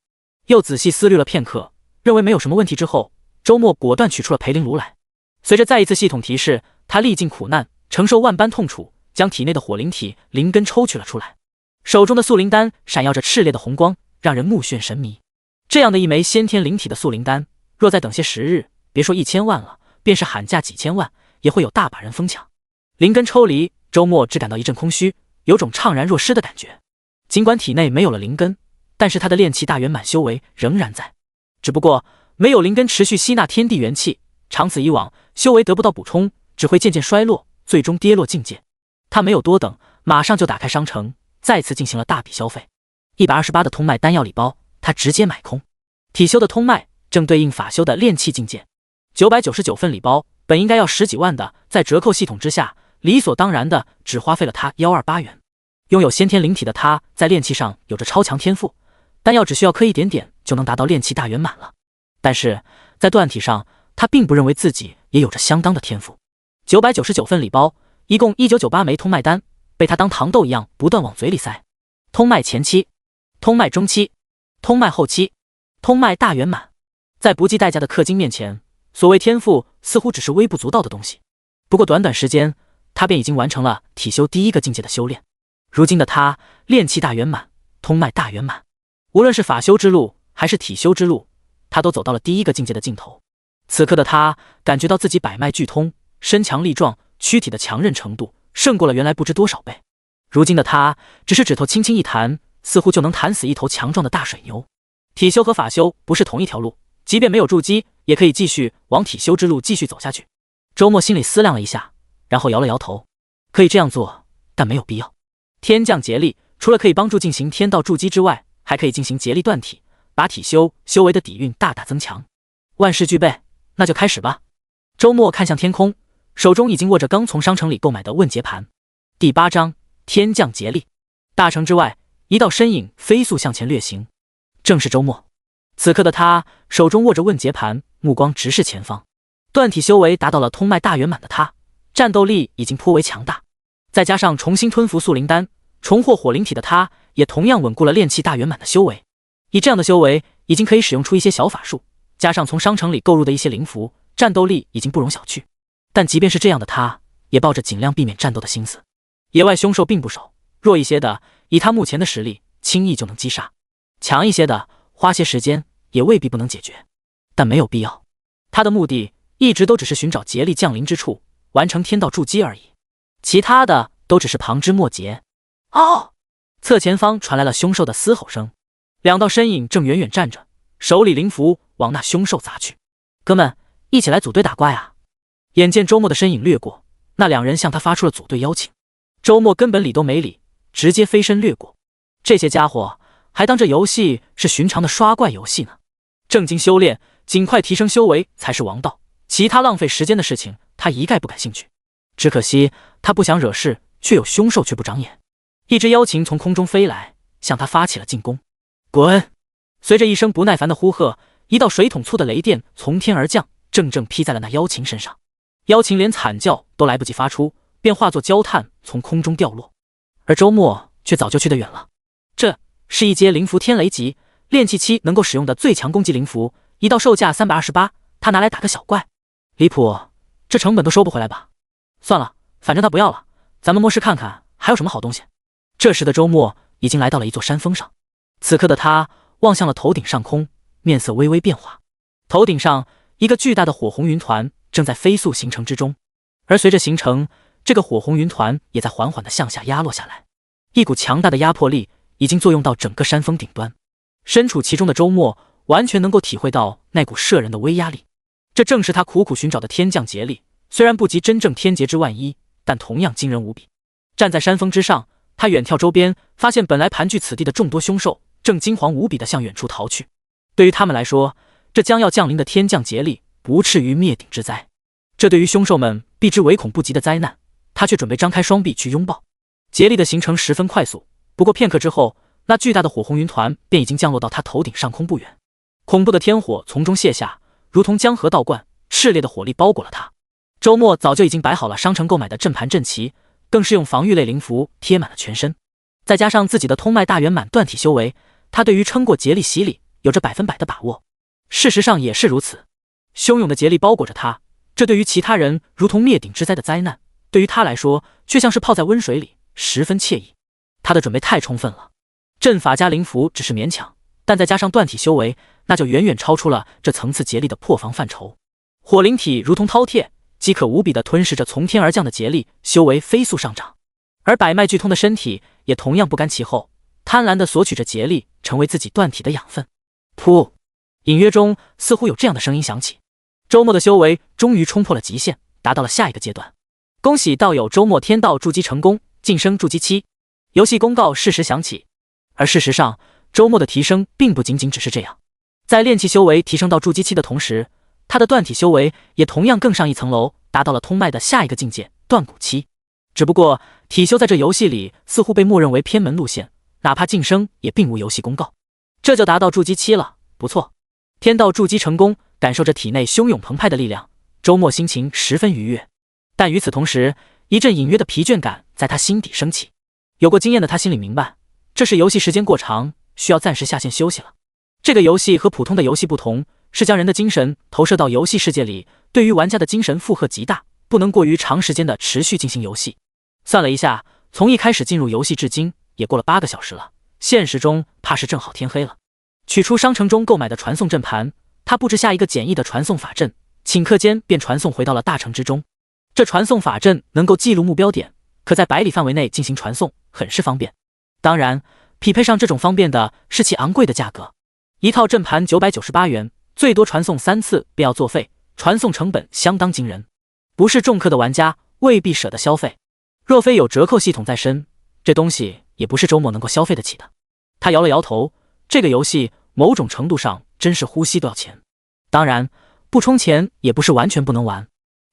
又仔细思虑了片刻，认为没有什么问题之后，周末果断取出了培灵炉来。随着再一次系统提示，他历尽苦难，承受万般痛楚，将体内的火灵体灵根抽取了出来。手中的素灵丹闪耀着炽烈的红光，让人目眩神迷。这样的一枚先天灵体的素灵丹，若再等些时日，别说1000万了，便是喊价几千万，也会有大把人疯抢。灵根抽离，周末只感到一阵空虚，有种怅然若失的感觉。尽管体内没有了灵根，但是他的炼气大圆满修为仍然在。只不过没有灵根持续吸纳天地元气，长此以往，修为得不到补充，只会渐渐衰落，最终跌落境界。他没有多等，马上就打开商城，再次进行了大笔消费。128的通脉丹药礼包，他直接买空。体修的通脉正对应法修的炼气境界。999份礼包本应该要10几万的，在折扣系统之下，理所当然的只花费了他128元。拥有先天灵体的他，在炼气上有着超强天赋，丹药只需要磕一点点就能达到炼气大圆满了。但是在锻体上，他并不认为自己也有着相当的天赋。999份礼包，一共1998枚通脉丹，被他当糖豆一样不断往嘴里塞。通脉前期，通脉中期，通脉后期，通脉大圆满。在不计代价的氪金面前，所谓天赋似乎只是微不足道的东西。不过短短时间，他便已经完成了体修第一个境界的修炼。如今的他，炼气大圆满，通脉大圆满，无论是法修之路还是体修之路，他都走到了第一个境界的尽头。此刻的他感觉到自己百脉俱通，身强力壮，躯体的强韧程度胜过了原来不知多少倍。如今的他只是指头轻轻一弹，似乎就能弹死一头强壮的大水牛。体修和法修不是同一条路，即便没有筑基，也可以继续往体修之路继续走下去。周末心里思量了一下，然后摇了摇头，可以这样做，但没有必要。天降劫力除了可以帮助进行天道筑基之外，还可以进行劫力断体，把体修修为的底蕴大大增强。万事俱备，那就开始吧。周末看向天空，手中已经握着刚从商城里购买的问劫盘。第8章天降劫力。大城之外，一道身影飞速向前掠行，正是周末。此刻的他手中握着问劫盘，目光直视前方。断体修为达到了通脉大圆满的他，战斗力已经颇为强大，再加上重新吞服素灵丹，重获火灵体的他，也同样稳固了炼气大圆满的修为。以这样的修为，已经可以使用出一些小法术，加上从商城里购入的一些灵符，战斗力已经不容小觑。但即便是这样的他，也抱着尽量避免战斗的心思。野外凶兽并不少，弱一些的，以他目前的实力，轻易就能击杀；强一些的，花些时间也未必不能解决。但没有必要，他的目的一直都只是寻找劫力降临之处，完成天道筑基而已，其他的都只是旁枝末节。哦！侧前方传来了凶兽的嘶吼声，两道身影正远远站着，手里灵符往那凶兽砸去。哥们，一起来组队打怪啊！眼见周末的身影掠过，那两人向他发出了组队邀请。周末根本理都没理，直接飞身掠过。这些家伙还当这游戏是寻常的刷怪游戏呢。正经修炼，尽快提升修为才是王道，其他浪费时间的事情他一概不感兴趣。只可惜他不想惹事，却有凶兽却不长眼。一只妖禽从空中飞来，向他发起了进攻。滚！随着一声不耐烦的呼喝，一道水桶粗的雷电从天而降，正正劈在了那妖禽身上。妖禽连惨叫都来不及发出，便化作焦炭从空中掉落。而周末却早就去得远了。这是一阶灵符天雷级，炼气期能够使用的最强攻击灵符，一道售价328，他拿来打个小怪，离谱，这成本都收不回来吧？算了，反正他不要了，咱们摸石看看还有什么好东西。这时的周末已经来到了一座山峰上，此刻的他望向了头顶上空，面色微微变化。头顶上一个巨大的火红云团正在飞速形成之中，而随着形成，这个火红云团也在缓缓地向下压落下来，一股强大的压迫力已经作用到整个山峰顶端。身处其中的周末完全能够体会到那股摄人的威压力，这正是他苦苦寻找的天降劫力，虽然不及真正天劫之万一，但同样惊人无比。站在山峰之上，他远眺周边，发现本来盘踞此地的众多凶兽正惊惶无比地向远处逃去。对于他们来说，这将要降临的天降劫力不至于灭顶之灾，这对于凶兽们避之唯恐不及的灾难，他却准备张开双臂去拥抱。劫力的形成十分快速，不过片刻之后，那巨大的火红云团便已经降落到他头顶上空不远。恐怖的天火从中泻下，如同江河倒灌，炽烈的火力包裹了他。周末早就已经摆好了商城购买的阵盘阵旗，更是用防御类灵符贴满了全身，再加上自己的通脉大圆满断体修为，他对于撑过劫力洗礼有着100%的把握。事实上也是如此，汹涌的劫力包裹着他，这对于其他人如同灭顶之灾的灾难，对于他来说却像是泡在温水里，十分惬意。他的准备太充分了，阵法加灵符只是勉强，但再加上断体修为，那就远远超出了这层次劫力的破防范畴。火灵体如同饕餮，饥渴无比地吞噬着从天而降的劫力，修为飞速上涨。而百脉俱通的身体也同样不甘其后，贪婪地索取着劫力，成为自己断体的养分。噗！隐约中似乎有这样的声音响起。周末的修为终于冲破了极限，达到了下一个阶段。恭喜道友周末天道筑基成功，晋升筑基期。游戏公告适时响起。而事实上，周末的提升并不仅仅只是这样，在炼气修为提升到筑基期的同时，他的断体修为也同样更上一层楼，达到了通脉的下一个境界断骨期。只不过体修在这游戏里似乎被默认为偏门路线，哪怕晋升也并无游戏公告。这就达到筑基期了，不错，天道筑基成功。感受着体内汹涌澎湃的力量，周末心情十分愉悦。但与此同时，一阵隐约的疲倦感在他心底升起。有过经验的他心里明白，这是游戏时间过长，需要暂时下线休息了。这个游戏和普通的游戏不同，是将人的精神投射到游戏世界里，对于玩家的精神负荷极大，不能过于长时间的持续进行游戏。算了一下，从一开始进入游戏至今也过了8个小时了，现实中怕是正好天黑了。取出商城中购买的传送阵盘，他布置下一个简易的传送法阵，顷刻间便传送回到了大城之中。这传送法阵能够记录目标点，可在100里范围内进行传送，很是方便。当然，匹配上这种方便的是其昂贵的价格。一套正盘998元，最多传送3次便要作废，传送成本相当惊人。不是重氪的玩家未必舍得消费，若非有折扣系统在身，这东西也不是周末能够消费得起的。他摇了摇头，这个游戏某种程度上真是呼吸都要钱。当然，不充钱也不是完全不能玩。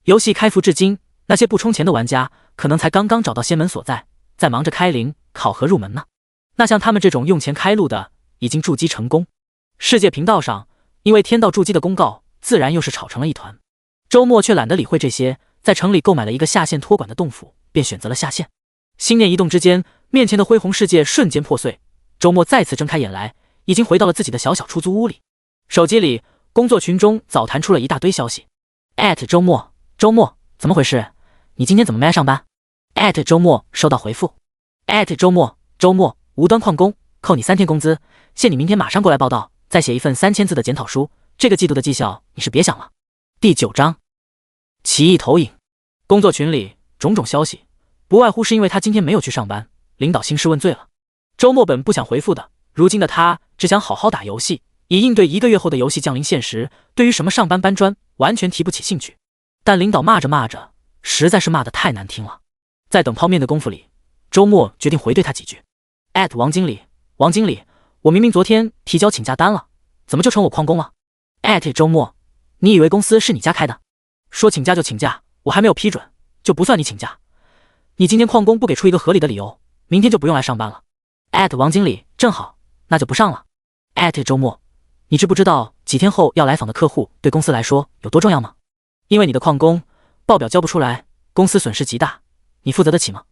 游戏开服至今，那些不充钱的玩家可能才刚刚找到仙门所在，在忙着开灵、考核入门呢。那像他们这种用钱开路的，已经筑基成功。世界频道上，因为天道筑基的公告，自然又是吵成了一团。周末却懒得理会这些，在城里购买了一个下线托管的洞府，便选择了下线。心念一动之间，面前的恢宏世界瞬间破碎。周末再次睁开眼来，已经回到了自己的小小出租屋里。手机里工作群中早弹出了一大堆消息，@周末，周末怎么回事？你今天怎么没来上班？周末收到回复，周末，周末无端旷工，扣你3天工资，限你明天马上过来报到，再写一份3000字的检讨书，这个季度的绩效你是别想了。第9章奇异投影。工作群里种种消息，不外乎是因为他今天没有去上班，领导兴师问罪了。周末本不想回复的，如今的他只想好好打游戏，以应对1个月后的游戏降临现实。对于什么上班搬砖完全提不起兴趣，但领导骂着骂着，实在是骂得太难听了。在等泡面的功夫里，周末决定回对他几句。王经理，王经理，我明明昨天提交请假单了，怎么就成我旷工了？周末，你以为公司是你家开的？说请假就请假，我还没有批准，就不算你请假。你今天旷工不给出一个合理的理由，明天就不用来上班了。王经理，正好，那就不上了。周末，你知不知道几天后要来访的客户对公司来说有多重要吗？因为你的旷工，报表交不出来，公司损失极大，你负责得起吗？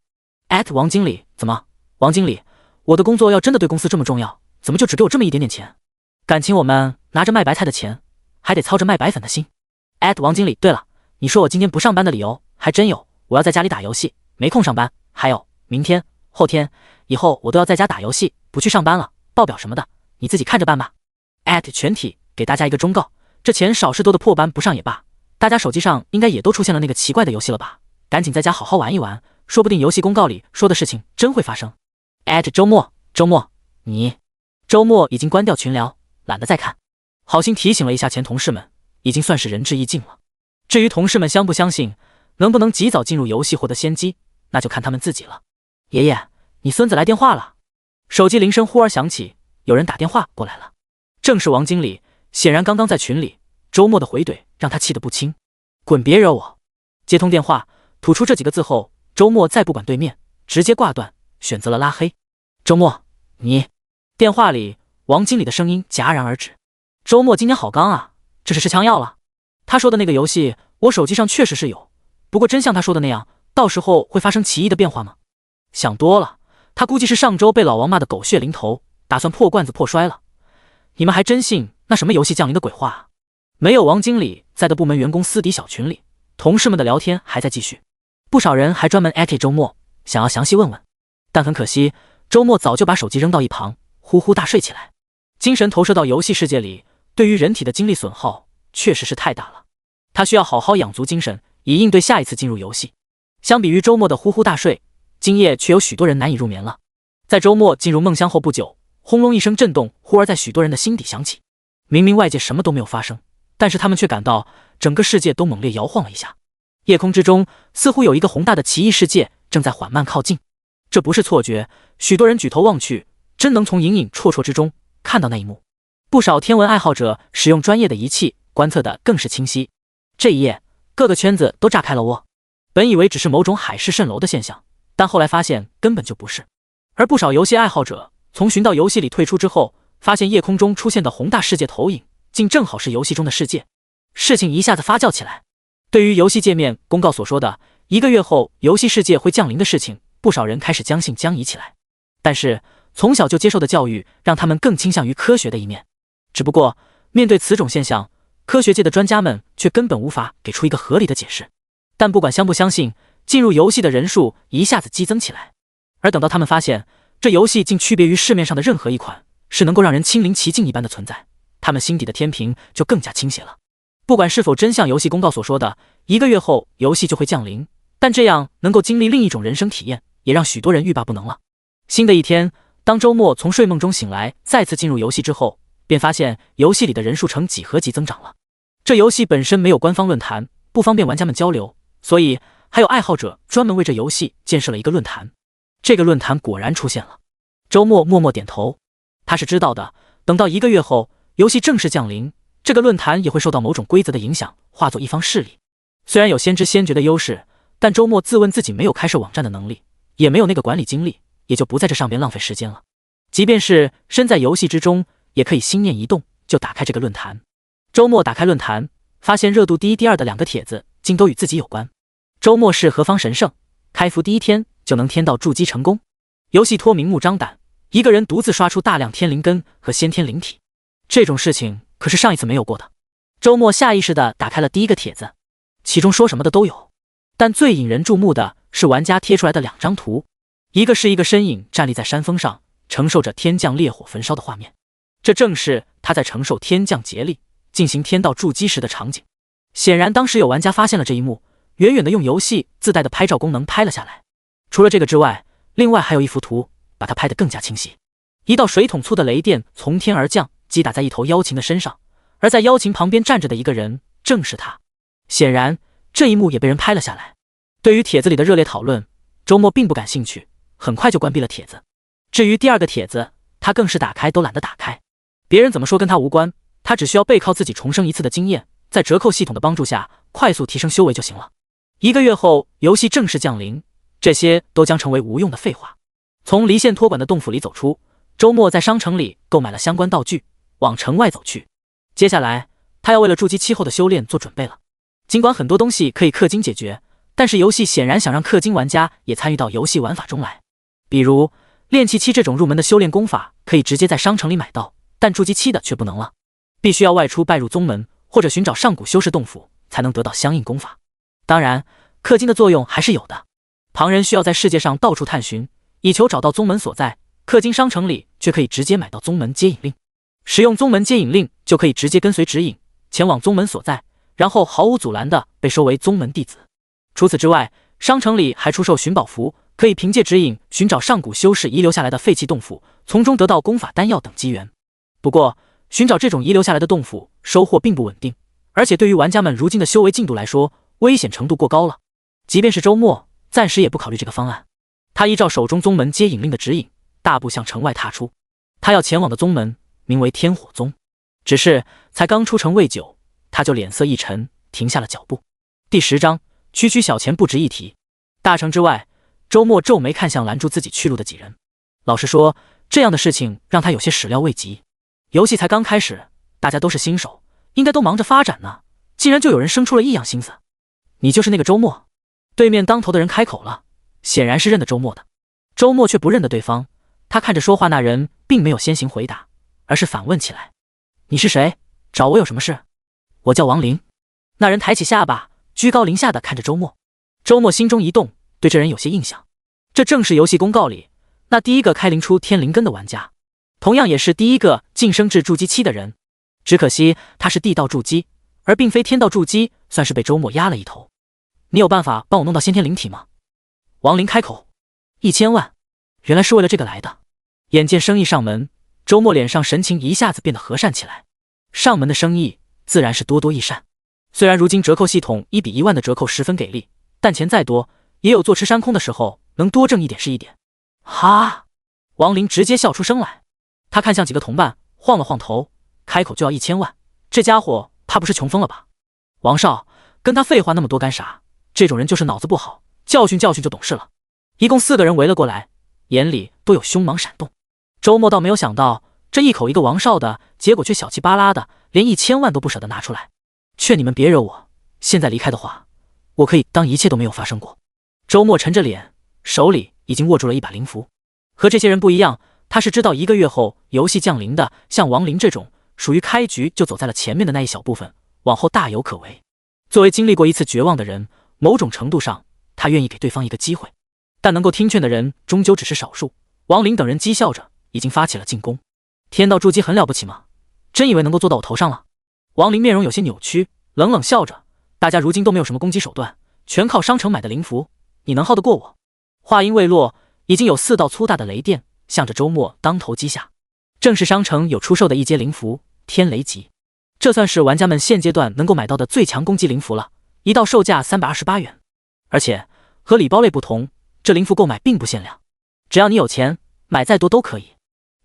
王经理，怎么？王经理，我的工作要真的对公司这么重要，怎么就只给我这么一点点钱？感情我们拿着卖白菜的钱，还得操着卖白粉的心。王经理，对了，你说我今天不上班的理由还真有，我要在家里打游戏，没空上班。还有明天、后天、以后我都要在家打游戏，不去上班了，报表什么的你自己看着办吧。全体给大家一个忠告，这钱少是多的破班不上也罢，大家手机上应该也都出现了那个奇怪的游戏了吧？赶紧在家好好玩一玩，说不定游戏公告里说的事情真会发生。周末，周末，周末已经关掉群聊，懒得再看。好心提醒了一下前同事们，已经算是仁至义尽了。至于同事们相不相信，能不能及早进入游戏获得先机，那就看他们自己了。爷爷，你孙子来电话了。手机铃声忽而响起，有人打电话过来了，正是王经理。显然刚刚在群里，周末的回怼让他气得不轻。滚，别惹我！接通电话，吐出这几个字后，周末再不管对面，直接挂断，选择了拉黑。周末，你……电话里王经理的声音戛然而止。周末今天好刚啊，这是吃枪药了。他说的那个游戏，我手机上确实是有，不过真像他说的那样，到时候会发生奇异的变化吗？想多了，他估计是上周被老王骂的狗血淋头，打算破罐子破摔了。你们还真信那什么游戏降临的鬼话啊？没有王经理在的部门员工私底小群里，同事们的聊天还在继续，不少人还专门周末，想要详细问问。但很可惜，周末早就把手机扔到一旁，呼呼大睡起来。精神投射到游戏世界里，对于人体的精力损耗确实是太大了，他需要好好养足精神，以应对下一次进入游戏。相比于周末的呼呼大睡，今夜却有许多人难以入眠了。在周末进入梦乡后不久，轰隆一声震动忽而在许多人的心底响起。明明外界什么都没有发生，但是他们却感到整个世界都猛烈摇晃了一下。夜空之中似乎有一个宏大的奇异世界正在缓慢靠近。这不是错觉，许多人举头望去，真能从隐隐绰绰之中看到那一幕。不少天文爱好者使用专业的仪器观测的更是清晰。这一夜，各个圈子都炸开了窝。本以为只是某种海市蜃楼的现象，但后来发现根本就不是。而不少游戏爱好者从寻到游戏里退出之后，发现夜空中出现的宏大世界投影，竟正好是游戏中的世界。事情一下子发酵起来。对于游戏界面公告所说的1个月后游戏世界会降临的事情，不少人开始将信将疑起来。但是从小就接受的教育让他们更倾向于科学的一面。只不过面对此种现象，科学界的专家们却根本无法给出一个合理的解释。但不管相不相信，进入游戏的人数一下子激增起来。而等到他们发现这游戏竟区别于市面上的任何一款，是能够让人亲临其境一般的存在，他们心底的天平就更加倾斜了。不管是否真像游戏公告所说的1个月后游戏就会降临，但这样能够经历另一种人生体验，也让许多人欲罢不能了。新的一天，当周末从睡梦中醒来，再次进入游戏之后，便发现游戏里的人数呈几何级增长了。这游戏本身没有官方论坛，不方便玩家们交流，所以还有爱好者专门为这游戏建设了一个论坛。这个论坛果然出现了。周末默默点头，他是知道的，等到1个月后，游戏正式降临，这个论坛也会受到某种规则的影响，化作一方势力。虽然有先知先觉的优势，但周末自问自己没有开设网站的能力，也没有那个管理精力，也就不在这上边浪费时间了。即便是身在游戏之中，也可以心念一动就打开这个论坛。周末打开论坛，发现热度第1、第2的2个帖子竟都与自己有关。周末是何方神圣？开服第1天就能天道筑基成功。游戏托明目张胆，一个人独自刷出大量天灵根和先天灵体，这种事情可是上一次没有过的。周末下意识地打开了第1个帖子，其中说什么的都有，但最引人注目的是玩家贴出来的2张图，一个是一个身影站立在山峰上，承受着天降烈火焚烧的画面，这正是他在承受天降劫力进行天道筑基时的场景。显然当时有玩家发现了这一幕，远远的用游戏自带的拍照功能拍了下来。除了这个之外，另外还有一幅图把它拍得更加清晰，一道水桶粗的雷电从天而降，击打在一头妖禽的身上，而在妖禽旁边站着的一个人正是他。显然这一幕也被人拍了下来。对于帖子里的热烈讨论，周末并不感兴趣，很快就关闭了帖子。至于第2个帖子，他更是打开都懒得打开，别人怎么说跟他无关，他只需要背靠自己重生一次的经验，在折扣系统的帮助下快速提升修为就行了。1个月后，游戏正式降临，这些都将成为无用的废话。从离线托管的洞府里走出，周末在商城里购买了相关道具，往城外走去。接下来他要为了筑基期后的修炼做准备了。尽管很多东西可以氪金解决，但是游戏显然想让氪金玩家也参与到游戏玩法中来。比如炼气期这种入门的修炼功法可以直接在商城里买到，但筑基期的却不能了，必须要外出拜入宗门或者寻找上古修士洞府才能得到相应功法。当然氪金的作用还是有的，旁人需要在世界上到处探寻，以求找到宗门所在，氪金商城里却可以直接买到宗门接引令，使用宗门接引令就可以直接跟随指引前往宗门所在，然后毫无阻拦地被收为宗门弟子。除此之外，商城里还出售寻宝符，可以凭借指引寻找上古修士遗留下来的废弃洞府，从中得到功法丹药等机缘。不过寻找这种遗留下来的洞府收获并不稳定，而且对于玩家们如今的修为进度来说，危险程度过高了。即便是周末暂时也不考虑这个方案，他依照手中宗门接引令的指引，大步向城外踏出。他要前往的宗门名为天火宗，只是才刚出城未久，他就脸色一沉，停下了脚步。第10章，区区小钱不值一提。大城之外，周末皱眉看向拦住自己去路的几人。老实说，这样的事情让他有些始料未及。游戏才刚开始，大家都是新手，应该都忙着发展呢，竟然就有人生出了异样心思。你就是那个周末？对面当头的人开口了，显然是认得周末的。周末却不认得对方，他看着说话那人并没有先行回答，而是反问起来：你是谁？找我有什么事？我叫王林。那人抬起下巴，居高临下的看着周末。周末心中一动，对这人有些印象，这正是游戏公告里那第1个开灵出天灵根的玩家，同样也是第1个晋升至筑基期的人。只可惜他是地道筑基，而并非天道筑基，算是被周末压了一头。你有办法帮我弄到先天灵体吗？王林开口。1000万，原来是为了这个来的。眼见生意上门，周末脸上神情一下子变得和善起来。上门的生意自然是多多益善，虽然如今折扣系统1比1万的折扣十分给力，但钱再多也有坐吃山空的时候，能多挣一点是一点。哈！王林直接笑出声来，他看向几个同伴，晃了晃头，开口就要1000万，这家伙怕不是穷疯了吧？王少，跟他废话那么多干啥？这种人就是脑子不好，教训教训就懂事了。一共4个人围了过来，眼里都有凶芒闪动。周末倒没有想到，这一口一个王少的，结果却小气巴拉的，连1000万都不舍得拿出来。劝你们别惹我，现在离开的话，我可以当一切都没有发生过。周末沉着脸，手里已经握住了一把灵符。和这些人不一样，他是知道1个月后游戏降临的，像王林这种属于开局就走在了前面的那一小部分，往后大有可为。作为经历过一次绝望的人，某种程度上他愿意给对方一个机会，但能够听劝的人终究只是少数。王林等人讥笑着，已经发起了进攻。天道筑基很了不起吗？真以为能够坐到我头上了？王林面容有些扭曲，冷冷笑着，大家如今都没有什么攻击手段，全靠商城买的灵符，你能耗得过我？话音未落，已经有4道粗大的雷电向着周末当头击下。正是商城有出售的一阶灵符天雷级，这算是玩家们现阶段能够买到的最强攻击灵符了，一道售价328元。而且和礼包类不同，这灵符购买并不限量，只要你有钱，买再多都可以。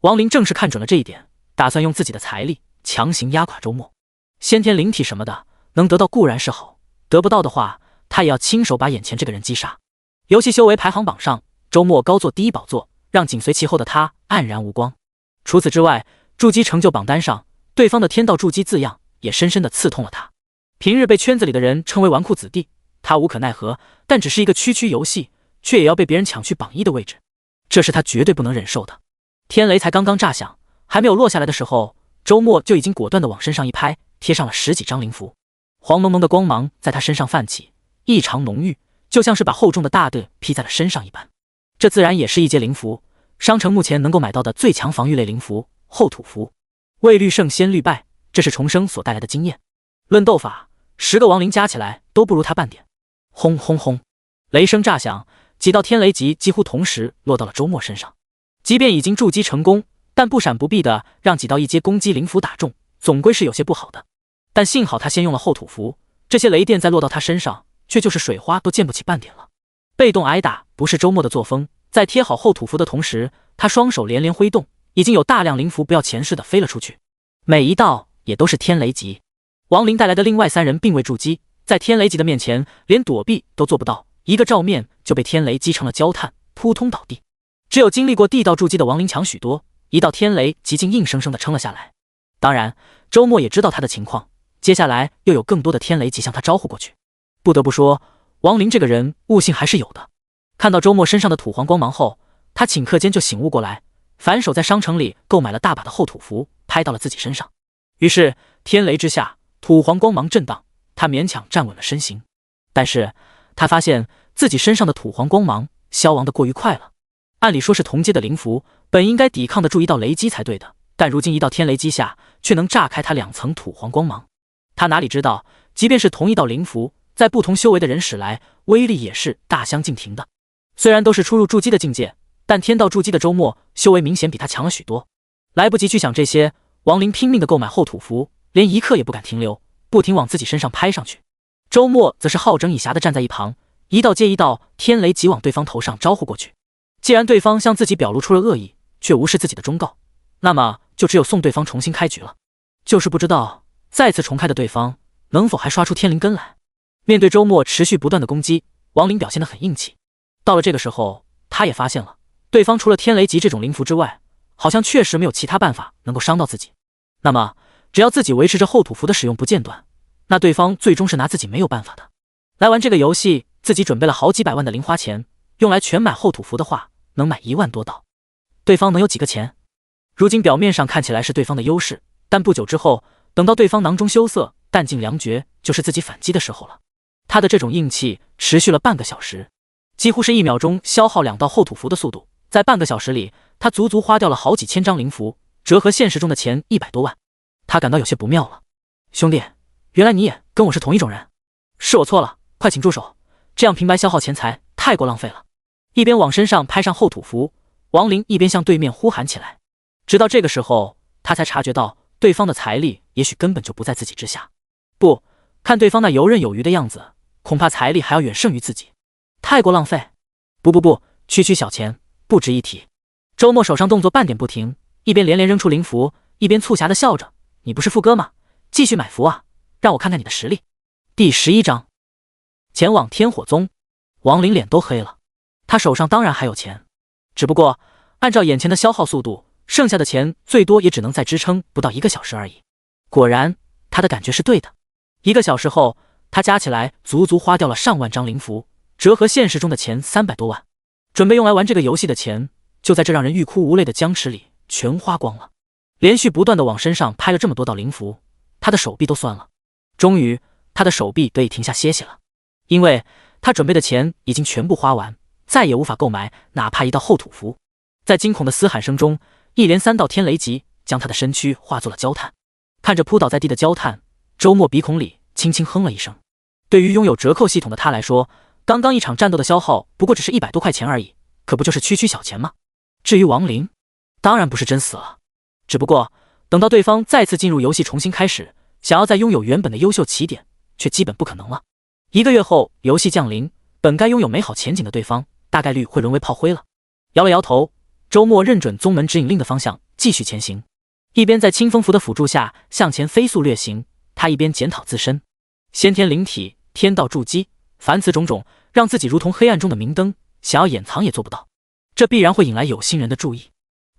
王林正是看准了这一点，打算用自己的财力强行压垮周末。先天灵体什么的能得到固然是好，得不到的话，他也要亲手把眼前这个人击杀。游戏修为排行榜上，周末高坐第一宝座，让紧随其后的他黯然无光。除此之外，筑基成就榜单上，对方的天道筑基字样也深深地刺痛了他。平日被圈子里的人称为纨绔子弟，他无可奈何，但只是一个区区游戏，却也要被别人抢去榜一的位置，这是他绝对不能忍受的。天雷才刚刚炸响，还没有落下来的时候，周末就已经果断地往身上一拍，贴上了10几张灵符。黄蒙蒙的光芒在他身上泛起，异常浓郁，就像是把厚重的大地披在了身上一般。这自然也是一阶灵符，商城目前能够买到的最强防御类灵符厚土符。未虑胜先虑败，这是重生所带来的经验。论斗法，10个亡灵加起来都不如他半点。轰轰轰，雷声炸响，几道天雷击几乎同时落到了周末身上。即便已经筑基成功，但不闪不避的让几道一阶攻击灵符打中，总归是有些不好的。但幸好他先用了厚土符，这些雷电再落到他身上，却就是水花都溅不起半点了。被动挨打不是周末的作风，在贴好厚土符的同时，他双手连连挥动，已经有大量灵符不要钱似的飞了出去，每一道也都是天雷级。王林带来的另外3人并未筑基，在天雷级的面前连躲避都做不到，一个照面就被天雷击成了焦炭，扑通倒地。只有经历过地道筑基的王林强许多，一道天雷极尽硬生生的撑了下来。当然周末也知道他的情况，接下来又有更多的天雷击向他招呼过去。不得不说，王林这个人悟性还是有的。看到周末身上的土黄光芒后，他顷刻间就醒悟过来，反手在商城里购买了大把的厚土符，拍到了自己身上。于是天雷之下，土黄光芒震荡，他勉强站稳了身形。但是他发现自己身上的土黄光芒消亡得过于快了。按理说是同阶的灵符，本应该抵抗得住一道雷击才对的，但如今一道天雷击下，却能炸开他2层土黄光芒。他哪里知道，即便是同一道灵符，在不同修为的人使来，威力也是大相径庭的。虽然都是初入筑基的境界，但天道筑基的周末修为明显比他强了许多。来不及去想这些，王林拼命地购买厚土符，连一刻也不敢停留，不停往自己身上拍上去。周末则是好整以暇地站在一旁，一道接一道天雷击往对方头上招呼过去。既然对方向自己表露出了恶意，却无视自己的忠告，那么就只有送对方重新开局了。就是不知道再次重开的对方能否还刷出天灵根来。面对周末持续不断的攻击，王林表现得很硬气。到了这个时候，他也发现了，对方除了天雷级这种灵符之外，好像确实没有其他办法能够伤到自己。那么只要自己维持着厚土符的使用不间断，那对方最终是拿自己没有办法的。来玩这个游戏，自己准备了好几百万的零花钱，用来全买厚土符的话，能买1万多道。对方能有几个钱？如今表面上看起来是对方的优势，但不久之后，等到对方囊中羞涩，弹尽粮绝，就是自己反击的时候了。他的这种硬气持续了半个小时，几乎是1秒钟消耗2道厚土符的速度。在半个小时里，他足足花掉了好几千张灵符，折合现实中的钱100多万。他感到有些不妙了。兄弟，原来你也跟我是同一种人。是我错了，快请住手，这样平白消耗钱财太过浪费了。一边往身上拍上厚土符，王林一边向对面呼喊起来。直到这个时候，他才察觉到对方的财力也许根本就不在自己之下。不，看对方那游刃有余的样子，恐怕财力还要远胜于自己，太过浪费。不，区区小钱不值一提。周末手上动作半点不停，一边连连扔出灵符，一边促狭地笑着：“你不是副哥吗？继续买符啊，让我看看你的实力。”第11章，前往天火宗。王林脸都黑了，他手上当然还有钱，只不过按照眼前的消耗速度，剩下的钱最多也只能再支撑不到1个小时而已。果然，他的感觉是对的。1个小时后，他加起来足足花掉了上万张灵符，折合现实中的钱300多万。准备用来玩这个游戏的钱，就在这让人欲哭无泪的僵持里全花光了。连续不断的往身上拍了这么多道灵符，他的手臂都酸了。终于，他的手臂得以停下歇息了，因为他准备的钱已经全部花完，再也无法购买哪怕1道厚土符。在惊恐的嘶喊声中，一连3道天雷击将他的身躯化作了焦炭。看着扑倒在地的焦炭，周末鼻孔里轻轻哼了一声。对于拥有折扣系统的他来说，刚刚一场战斗的消耗不过只是100多块钱而已，可不就是区区小钱吗？至于王林，当然不是真死了，只不过等到对方再次进入游戏重新开始，想要再拥有原本的优秀起点，却基本不可能了。1个月后，游戏降临，本该拥有美好前景的对方，大概率会沦为炮灰了。摇了摇头，周末认准宗门指引令的方向，继续前行。一边在清风符的辅助下向前飞速掠行，他一边检讨自身：先天灵体、天道筑基，凡此种种，让自己如同黑暗中的明灯，想要掩藏也做不到。这必然会引来有心人的注意。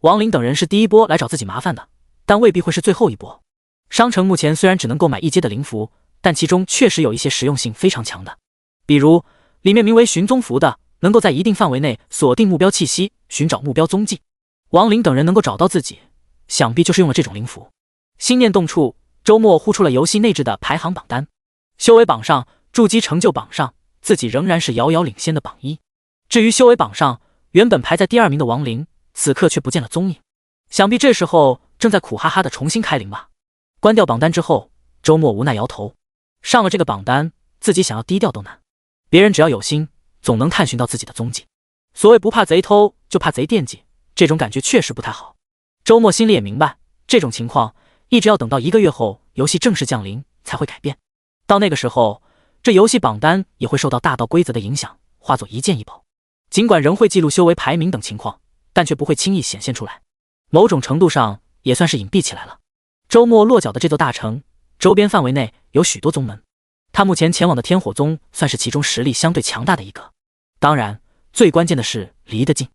王林等人是第一波来找自己麻烦的，但未必会是最后一波。商城目前虽然只能购买1阶的灵符，但其中确实有一些实用性非常强的，比如里面名为寻踪符的，能够在一定范围内锁定目标气息，寻找目标踪迹。王林等人能够找到自己，想必就是用了这种灵符。心念动处，周末呼出了游戏内置的排行榜单，修为榜上、筑基成就榜上，自己仍然是遥遥领先的榜1。至于修为榜上原本排在第2名的王林，此刻却不见了踪影，想必这时候正在苦哈哈的重新开灵吧。关掉榜单之后，周末无奈摇头，上了这个榜单，自己想要低调都难。别人只要有心，总能探寻到自己的踪迹。所谓不怕贼偷，就怕贼惦记，这种感觉确实不太好。周末心里也明白，这种情况一直要等到1个月后游戏正式降临才会改变。到那个时候，这游戏榜单也会受到大道规则的影响，化作一件一宝。尽管仍会记录修为排名等情况，但却不会轻易显现出来，某种程度上也算是隐蔽起来了。周末落脚的这座大城周边范围内有许多宗门，他目前前往的天火宗算是其中实力相对强大的一个。当然，最关键的是离得近，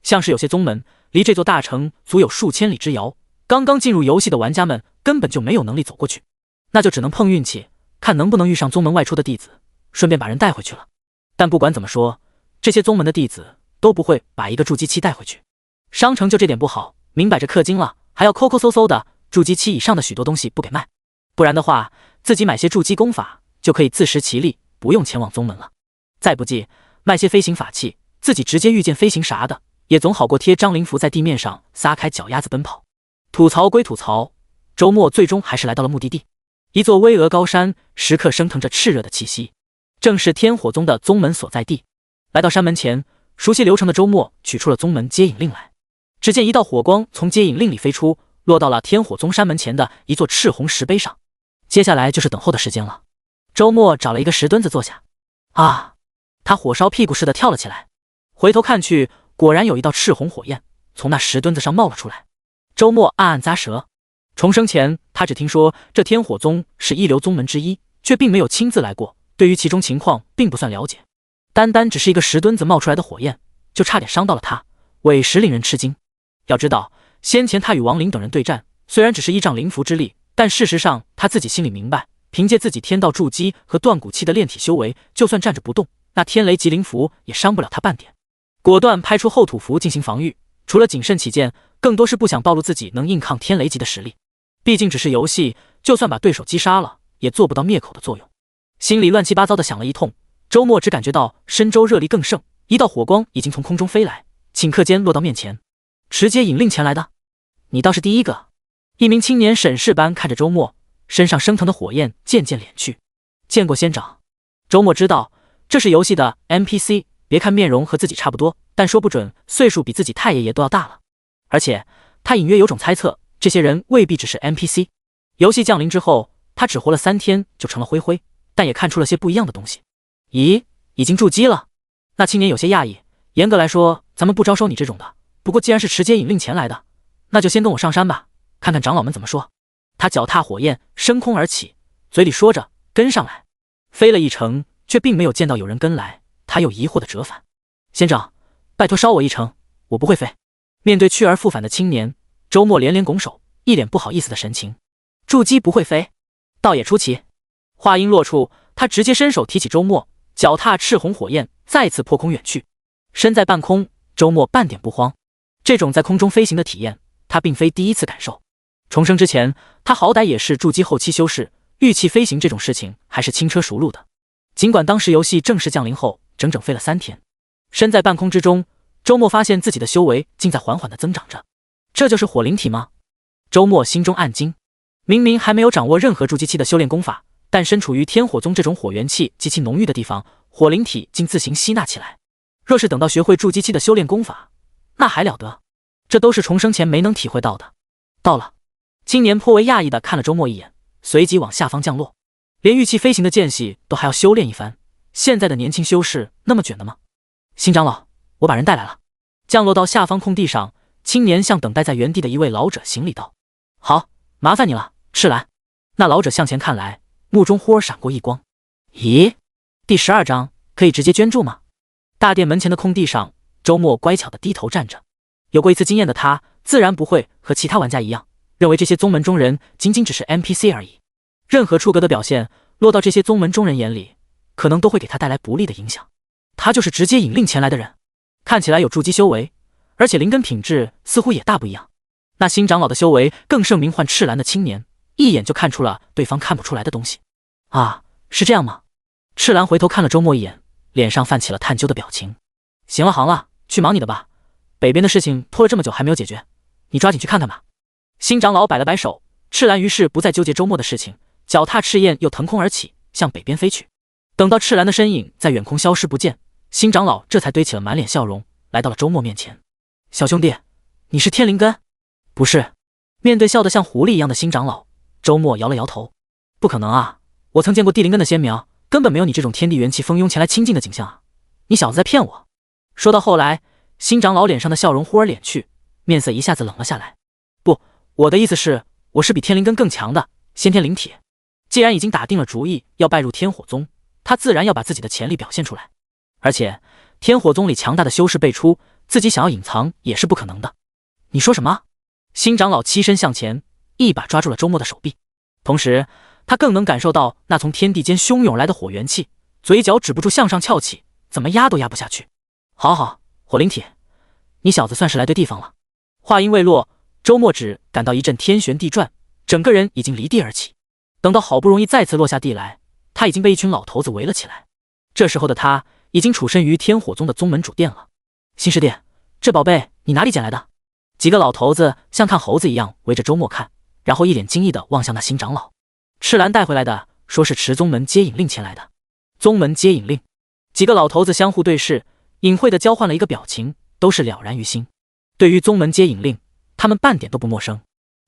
像是有些宗门离这座大城足有数千里之遥，刚刚进入游戏的玩家们根本就没有能力走过去，那就只能碰运气，看能不能遇上宗门外出的弟子，顺便把人带回去了。但不管怎么说，这些宗门的弟子都不会把一个筑基期带回去。商城就这点不好，明摆着氪金了，还要抠抠搜搜的，筑基期以上的许多东西不给卖，不然的话，自己买些筑基功法就可以自食其力，不用前往宗门了。再不济，卖些飞行法器，自己直接御剑飞行啥的，也总好过贴张灵符在地面上撒开脚丫子奔跑。吐槽归吐槽，周末最终还是来到了目的地，一座巍峨高山，时刻升腾着炽热的气息，正是天火宗的宗门所在地。来到山门前，熟悉流程的周末取出了宗门接引令来。只见一道火光从接引令里飞出，落到了天火宗山门前的一座赤红石碑上。接下来就是等候的时间了。周末找了一个石墩子坐下，他火烧屁股似的跳了起来，回头看去，果然有一道赤红火焰从那石墩子上冒了出来。周末暗暗咂舌，重生前他只听说这天火宗是一流宗门之一，却并没有亲自来过，对于其中情况并不算了解。单单只是一个石墩子冒出来的火焰，就差点伤到了他，委实令人吃惊。要知道，先前他与王林等人对战，虽然只是依仗灵符之力，但事实上他自己心里明白，凭借自己天道筑基和断骨期的炼体修为，就算站着不动，那天雷级灵符也伤不了他半点。果断拍出后土符进行防御，除了谨慎起见，更多是不想暴露自己能硬抗天雷级的实力。毕竟只是游戏，就算把对手击杀了，也做不到灭口的作用。心里乱七八糟的想了一通，周末只感觉到身周热力更盛，一道火光已经从空中飞来，顷刻间落到面前。持接引令前来的，你倒是第一个。一名青年审视般看着周末，身上升腾的火焰渐渐敛去。见过仙长。周末知道这是游戏的 NPC， 别看面容和自己差不多，但说不准岁数比自己太爷爷都要大了。而且他隐约有种猜测，这些人未必只是 NPC。 游戏降临之后，他只活了3天就成了灰灰，但也看出了些不一样的东西。咦，已经筑基了？那青年有些讶异，严格来说咱们不招收你这种的，不过既然是持接引令前来的，那就先跟我上山吧，看看长老们怎么说。他脚踏火焰升空而起，嘴里说着跟上来。飞了一程，却并没有见到有人跟来，他又疑惑的折返：仙长，拜托捎我一程，我不会飞。面对去而复返的青年，周末连连拱手，一脸不好意思的神情。筑基不会飞，倒也出奇。话音落处，他直接伸手提起周末，脚踏赤红火焰，再次破空远去。身在半空，周末半点不慌。这种在空中飞行的体验，他并非第一次感受。重生之前，他好歹也是筑基后期修士，御气飞行这种事情还是轻车熟路的。尽管当时游戏正式降临后，整整飞了3天，身在半空之中，周末发现自己的修为竟在缓缓地增长着。这就是火灵体吗？周末心中暗惊，明明还没有掌握任何筑基期的修炼功法，但身处于天火宗这种火元气极其浓郁的地方，火灵体竟自行吸纳起来。若是等到学会筑基期的修炼功法，那还了得？这都是重生前没能体会到的。到了。青年颇为讶异的看了周末一眼，随即往下方降落。连玉器飞行的间隙都还要修炼一番，现在的年轻修士那么卷的吗？新长老，我把人带来了。降落到下方空地上，青年向等待在原地的一位老者行礼道：好，麻烦你了，赤兰。那老者向前看来，目中忽而闪过一光。咦，第12章可以直接捐助吗？大殿门前的空地上，周末乖巧的低头站着。有过一次经验的他，自然不会和其他玩家一样，认为这些宗门中人仅仅只是 NPC 而已。任何出格的表现，落到这些宗门中人眼里，可能都会给他带来不利的影响。他就是直接引令前来的人，看起来有筑基修为，而且灵根品质似乎也大不一样。那新长老的修为更胜名唤赤兰的青年，一眼就看出了对方看不出来的东西。啊，是这样吗？赤兰回头看了周末一眼，脸上泛起了探究的表情。行了，去忙你的吧。北边的事情拖了这么久还没有解决，你抓紧去看看吧。新长老摆了摆手，赤兰于是不再纠结周末的事情，脚踏赤焰又腾空而起，向北边飞去。等到赤兰的身影在远空消失不见，新长老这才堆起了满脸笑容，来到了周末面前。小兄弟，你是天灵根？不是。面对笑得像狐狸一样的新长老，周末摇了摇头。不可能啊，我曾见过地灵根的仙苗，根本没有你这种天地元气蜂拥前来亲近的景象啊！你小子在骗我！说到后来，新长老脸上的笑容忽而敛去，面色一下子冷了下来。不，我的意思是，我是比天灵根更强的先天灵体。既然已经打定了主意要拜入天火宗，他自然要把自己的潜力表现出来。而且天火宗里强大的修士辈出，自己想要隐藏也是不可能的。你说什么？新长老欺身向前，一把抓住了周末的手臂，同时他更能感受到那从天地间汹涌来的火元气，嘴角止不住向上翘起，怎么压都压不下去。好，火灵体，你小子算是来对地方了。话音未落，周末只感到一阵天旋地转，整个人已经离地而起。等到好不容易再次落下地来，他已经被一群老头子围了起来。这时候的他已经处身于天火宗的宗门主殿了。新师弟，这宝贝你哪里捡来的？几个老头子像看猴子一样围着周末看，然后一脸惊异地望向那新长老。赤兰带回来的，说是持宗门接引令前来的。宗门接引令，几个老头子相互对视，隐晦地交换了一个表情，都是了然于心。对于宗门接引令，他们半点都不陌生。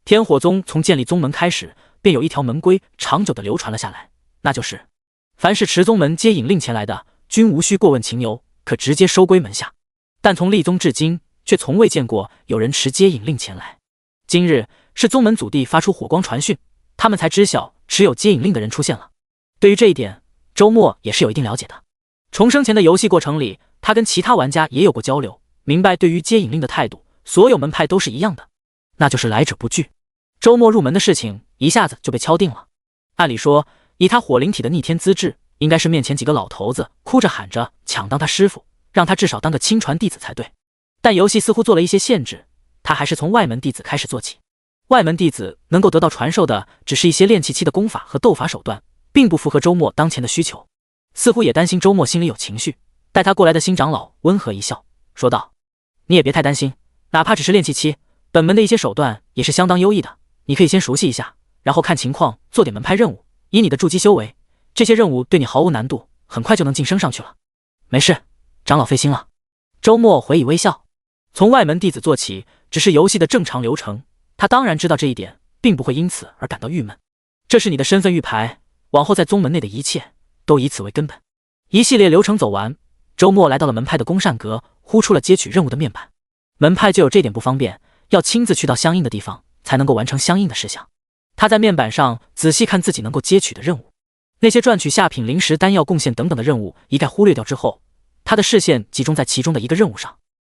天火宗从建立宗门开始，便有一条门规长久地流传了下来，那就是凡是持宗门接引令前来的，均无需过问情由，可直接收归门下。但从立宗至今，却从未见过有人持接引令前来。今日是宗门祖弟发出火光传讯，他们才知晓持有接引令的人出现了。对于这一点，周末也是有一定了解的。重生前的游戏过程里，他跟其他玩家也有过交流，明白对于接引令的态度，所有门派都是一样的，那就是来者不拒。周末入门的事情一下子就被敲定了。按理说，以他火灵体的逆天资质，应该是面前几个老头子哭着喊着抢当他师傅，让他至少当个亲传弟子才对。但游戏似乎做了一些限制，他还是从外门弟子开始做起。外门弟子能够得到传授的只是一些炼气期的功法和斗法手段，并不符合周末当前的需求。似乎也担心周末心里有情绪，带他过来的新长老温和一笑，说道：你也别太担心，哪怕只是炼气期，本门的一些手段也是相当优异的，你可以先熟悉一下，然后看情况做点门派任务。以你的筑基修为，这些任务对你毫无难度，很快就能晋升上去了。没事，长老费心了。周末回以微笑。从外门弟子做起，只是游戏的正常流程，他当然知道这一点，并不会因此而感到郁闷。这是你的身份玉牌，往后在宗门内的一切都以此为根本。一系列流程走完，周末来到了门派的公膳阁，呼出了接取任务的面板。门派就有这点不方便，要亲自去到相应的地方，才能够完成相应的事项。他在面板上仔细看自己能够接取的任务，那些赚取下品灵石、丹药、贡献等等的任务一概忽略掉之后，他的视线集中在其中的一个任务上。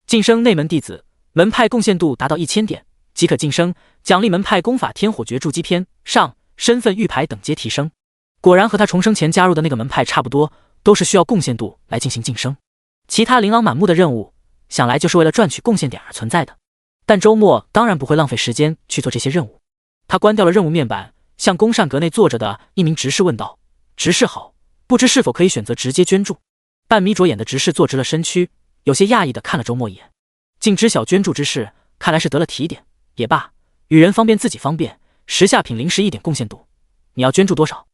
晋升内门弟子，门派贡献度达到1000点即可晋升，奖励门派功法天火诀筑基篇上，身份玉牌等阶提升。果然和他重生前加入的那个门派差不多，都是需要贡献度来进行晋升。其他琳琅满目的任务，想来就是为了赚取贡献点而存在的。但周末当然不会浪费时间去做这些任务，他关掉了任务面板，向公膳阁内坐着的一名执事问道：执事好，不知是否可以选择直接捐助？半眯着眼的执事坐直了身躯，有些讶异的看了周末一眼。竟知晓捐助之事，看来是得了提点。也罢，与人方便自己方便，10下品灵石1点贡献度，你要捐助多少？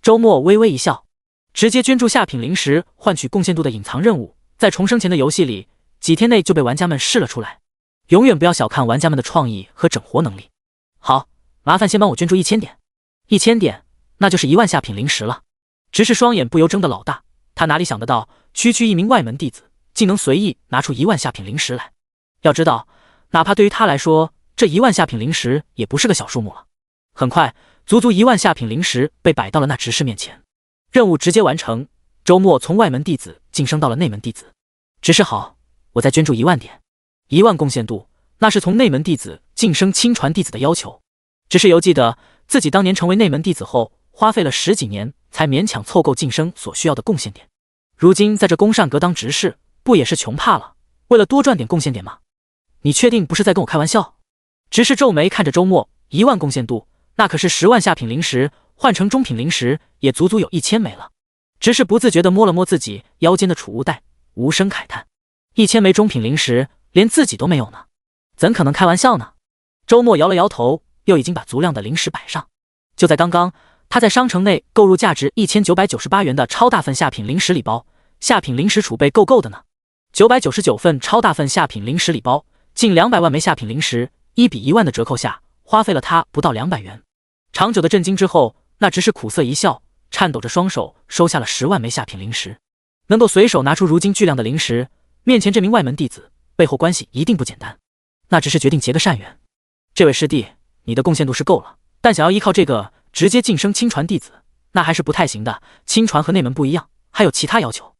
周末微微一笑，直接捐助下品灵石换取贡献度的隐藏任务，在重生前的游戏里，几天内就被玩家们试了出来。永远不要小看玩家们的创意和整活能力。好，麻烦先帮我捐助1000点。1000点，那就是1万下品灵石了。执事双眼不由睁得老大，他哪里想得到，区区一名外门弟子，竟能随意拿出1万下品灵石来。要知道，哪怕对于他来说，这1万下品灵石也不是个小数目了。很快，足足1万下品灵石被摆到了那执事面前。任务直接完成，周末从外门弟子晋升到了内门弟子。执事好，我再捐助1万点，1万贡献度，那是从内门弟子晋升亲传弟子的要求。执事犹记得自己当年成为内门弟子后，花费了10几年才勉强凑够晋升所需要的贡献点。如今在这宫善阁当执事，不也是穷怕了？为了多赚点贡献点吗？你确定不是在跟我开玩笑？执事皱眉看着周末，1万贡献度，那可是10万下品灵石，换成中品灵石也足足有1000枚了。执事不自觉地摸了摸自己腰间的储物袋，无声慨叹：1000枚中品灵石，连自己都没有呢，怎可能开玩笑呢？周末摇了摇头，又已经把足量的灵石摆上。就在刚刚，他在商城内购入价值1998元的超大份下品灵石礼包，下品灵石储备够的呢。999份超大份下品灵石礼包，近200万枚下品灵石，1比1万的折扣下，花费了他不到200元。长久的震惊之后，那只是苦涩一笑，颤抖着双手收下了10万枚下品灵石。能够随手拿出如今巨量的灵石，面前这名外门弟子背后关系一定不简单。那只是决定结个善缘。这位师弟，你的贡献度是够了，但想要依靠这个直接晋升亲传弟子，那还是不太行的。亲传和内门不一样，还有其他要求。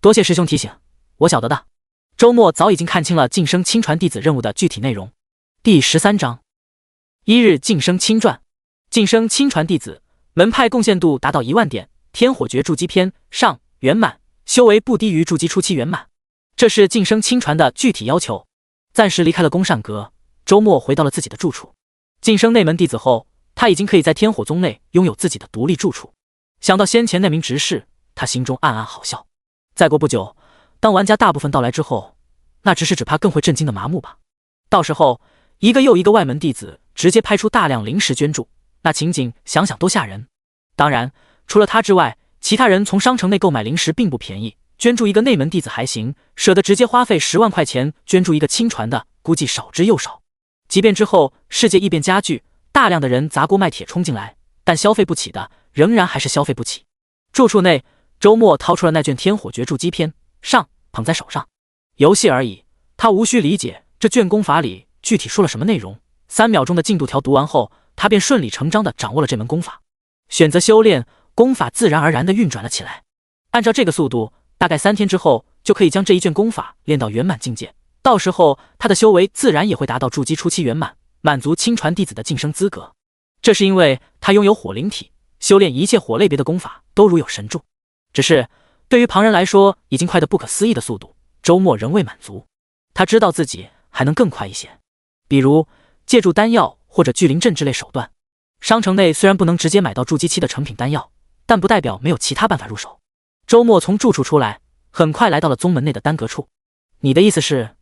多谢师兄提醒，我晓得的。周末早已经看清了晋升亲传弟子任务的具体内容。第13章，1日晋升亲传。晋升亲传弟子，门派贡献度达到1万点，天火诀筑基篇上圆满，修为不低于筑基初期圆满。这是晋升亲传的具体要求。暂时离开了宫善阁，周末回到了自己的住处。晋升内门弟子后，他已经可以在天火宗内拥有自己的独立住处。想到先前那名执事，他心中暗暗好笑。再过不久，当玩家大部分到来之后，那执事只怕更会震惊的麻木吧。到时候，一个又一个外门弟子直接拍出大量灵石捐助，那情景想想都吓人。当然，除了他之外，其他人从商城内购买灵石并不便宜，捐助一个内门弟子还行，舍得直接花费10万块钱捐助一个亲传的，估计少之又少。即便之后世界异变加剧，大量的人砸锅卖铁冲进来，但消费不起的仍然还是消费不起。住处内，周末掏出了那卷天火诀筑基篇上，捧在手上。游戏而已，他无需理解这卷功法里具体说了什么内容。3秒钟的进度条读完后，他便顺理成章地掌握了这门功法。选择修炼，功法自然而然地运转了起来。按照这个速度，大概3天之后就可以将这一卷功法练到圆满境界。到时候他的修为自然也会达到筑基初期圆满，满足亲传弟子的晋升资格。这是因为他拥有火灵体，修炼一切火类别的功法都如有神助。只是对于旁人来说，已经快得不可思议的速度，周末仍未满足。他知道自己还能更快一些，比如借助丹药或者聚灵阵之类手段。商城内虽然不能直接买到筑基期的成品丹药，但不代表没有其他办法入手。周末从住处出来，很快来到了宗门内的丹阁处。你的意思是，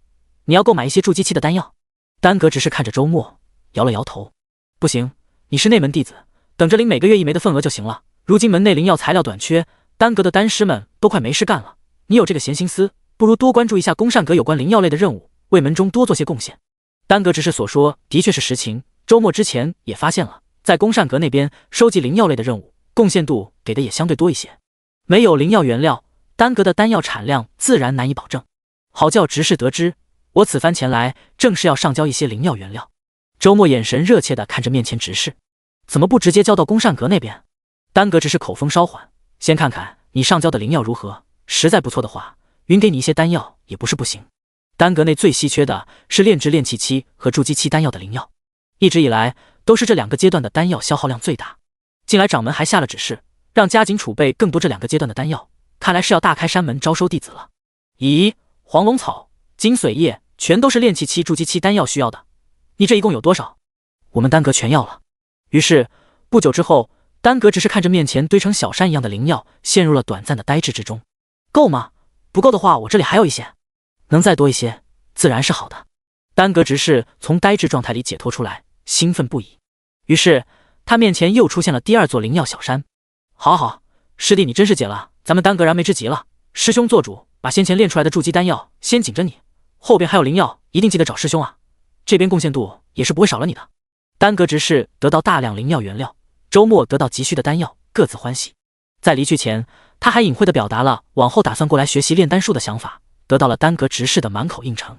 你要购买一些筑基期的丹药？丹阁只是看着周末，摇了摇头。不行，你是内门弟子，等着领每个月1枚的份额就行了。如今门内灵药材料短缺，丹阁的丹师们都快没事干了。你有这个闲心思，不如多关注一下宫善阁有关灵药类的任务，为门中多做些贡献。丹阁执事所说的确是实情，周末之前也发现了，在宫善阁那边收集灵药类的任务，贡献度给的也相对多一些。没有灵药原料，丹阁的丹药产量自然难以保证。好叫执事得知，我此番前来正是要上交一些灵药原料。周末眼神热切地看着面前执事，怎么不直接交到宫善阁那边？丹阁执事口风稍缓，先看看你上交的灵药如何，实在不错的话，允给你一些丹药也不是不行。丹阁内最稀缺的是炼制炼气期和筑基期丹药的灵药，一直以来都是这2个阶段的丹药消耗量最大。近来掌门还下了指示，让加紧储备更多这2个阶段的丹药，看来是要大开山门招收弟子了。咦，黄龙草、金髓叶全都是炼气期、筑基期丹药需要的，你这一共有多少？我们丹阁全要了。于是不久之后，丹阁只是看着面前堆成小山一样的灵药，陷入了短暂的呆滞之中。够吗？不够的话，我这里还有一些，能再多一些自然是好的。丹阁执事从呆滞状态里解脱出来，兴奋不已。于是他面前又出现了第2座灵药小山。好好，师弟你真是解了咱们丹阁燃眉之急了。师兄做主，把先前炼出来的筑基丹药先紧着你，后边还有灵药，一定记得找师兄啊。这边贡献度也是不会少了你的。丹阁执事得到大量灵药原料，周末得到急需的丹药，各自欢喜。在离去前，他还隐晦地表达了往后打算过来学习炼丹术的想法，得到了丹阁执事的满口应承。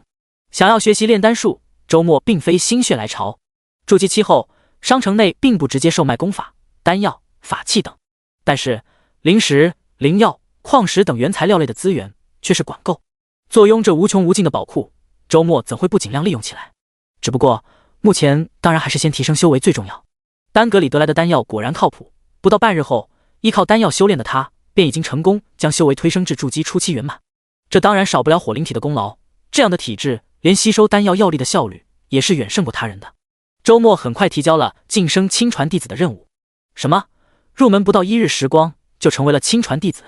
想要学习炼丹术，周末并非心血来潮。筑基期后，商城内并不直接售卖功法、丹药、法器等，但是灵石、灵药、矿石等原材料类的资源却是管够。坐拥这无穷无尽的宝库，周末怎会不尽量利用起来？只不过目前当然还是先提升修为最重要。丹阁里得来的丹药果然靠谱，不到半日后，依靠丹药修炼的他便已经成功将修为推升至筑基初期圆满。这当然少不了火灵体的功劳，这样的体质连吸收丹药药力的效率也是远胜过他人的。周末很快提交了晋升亲传弟子的任务。什么？入门不到1日时光就成为了亲传弟子？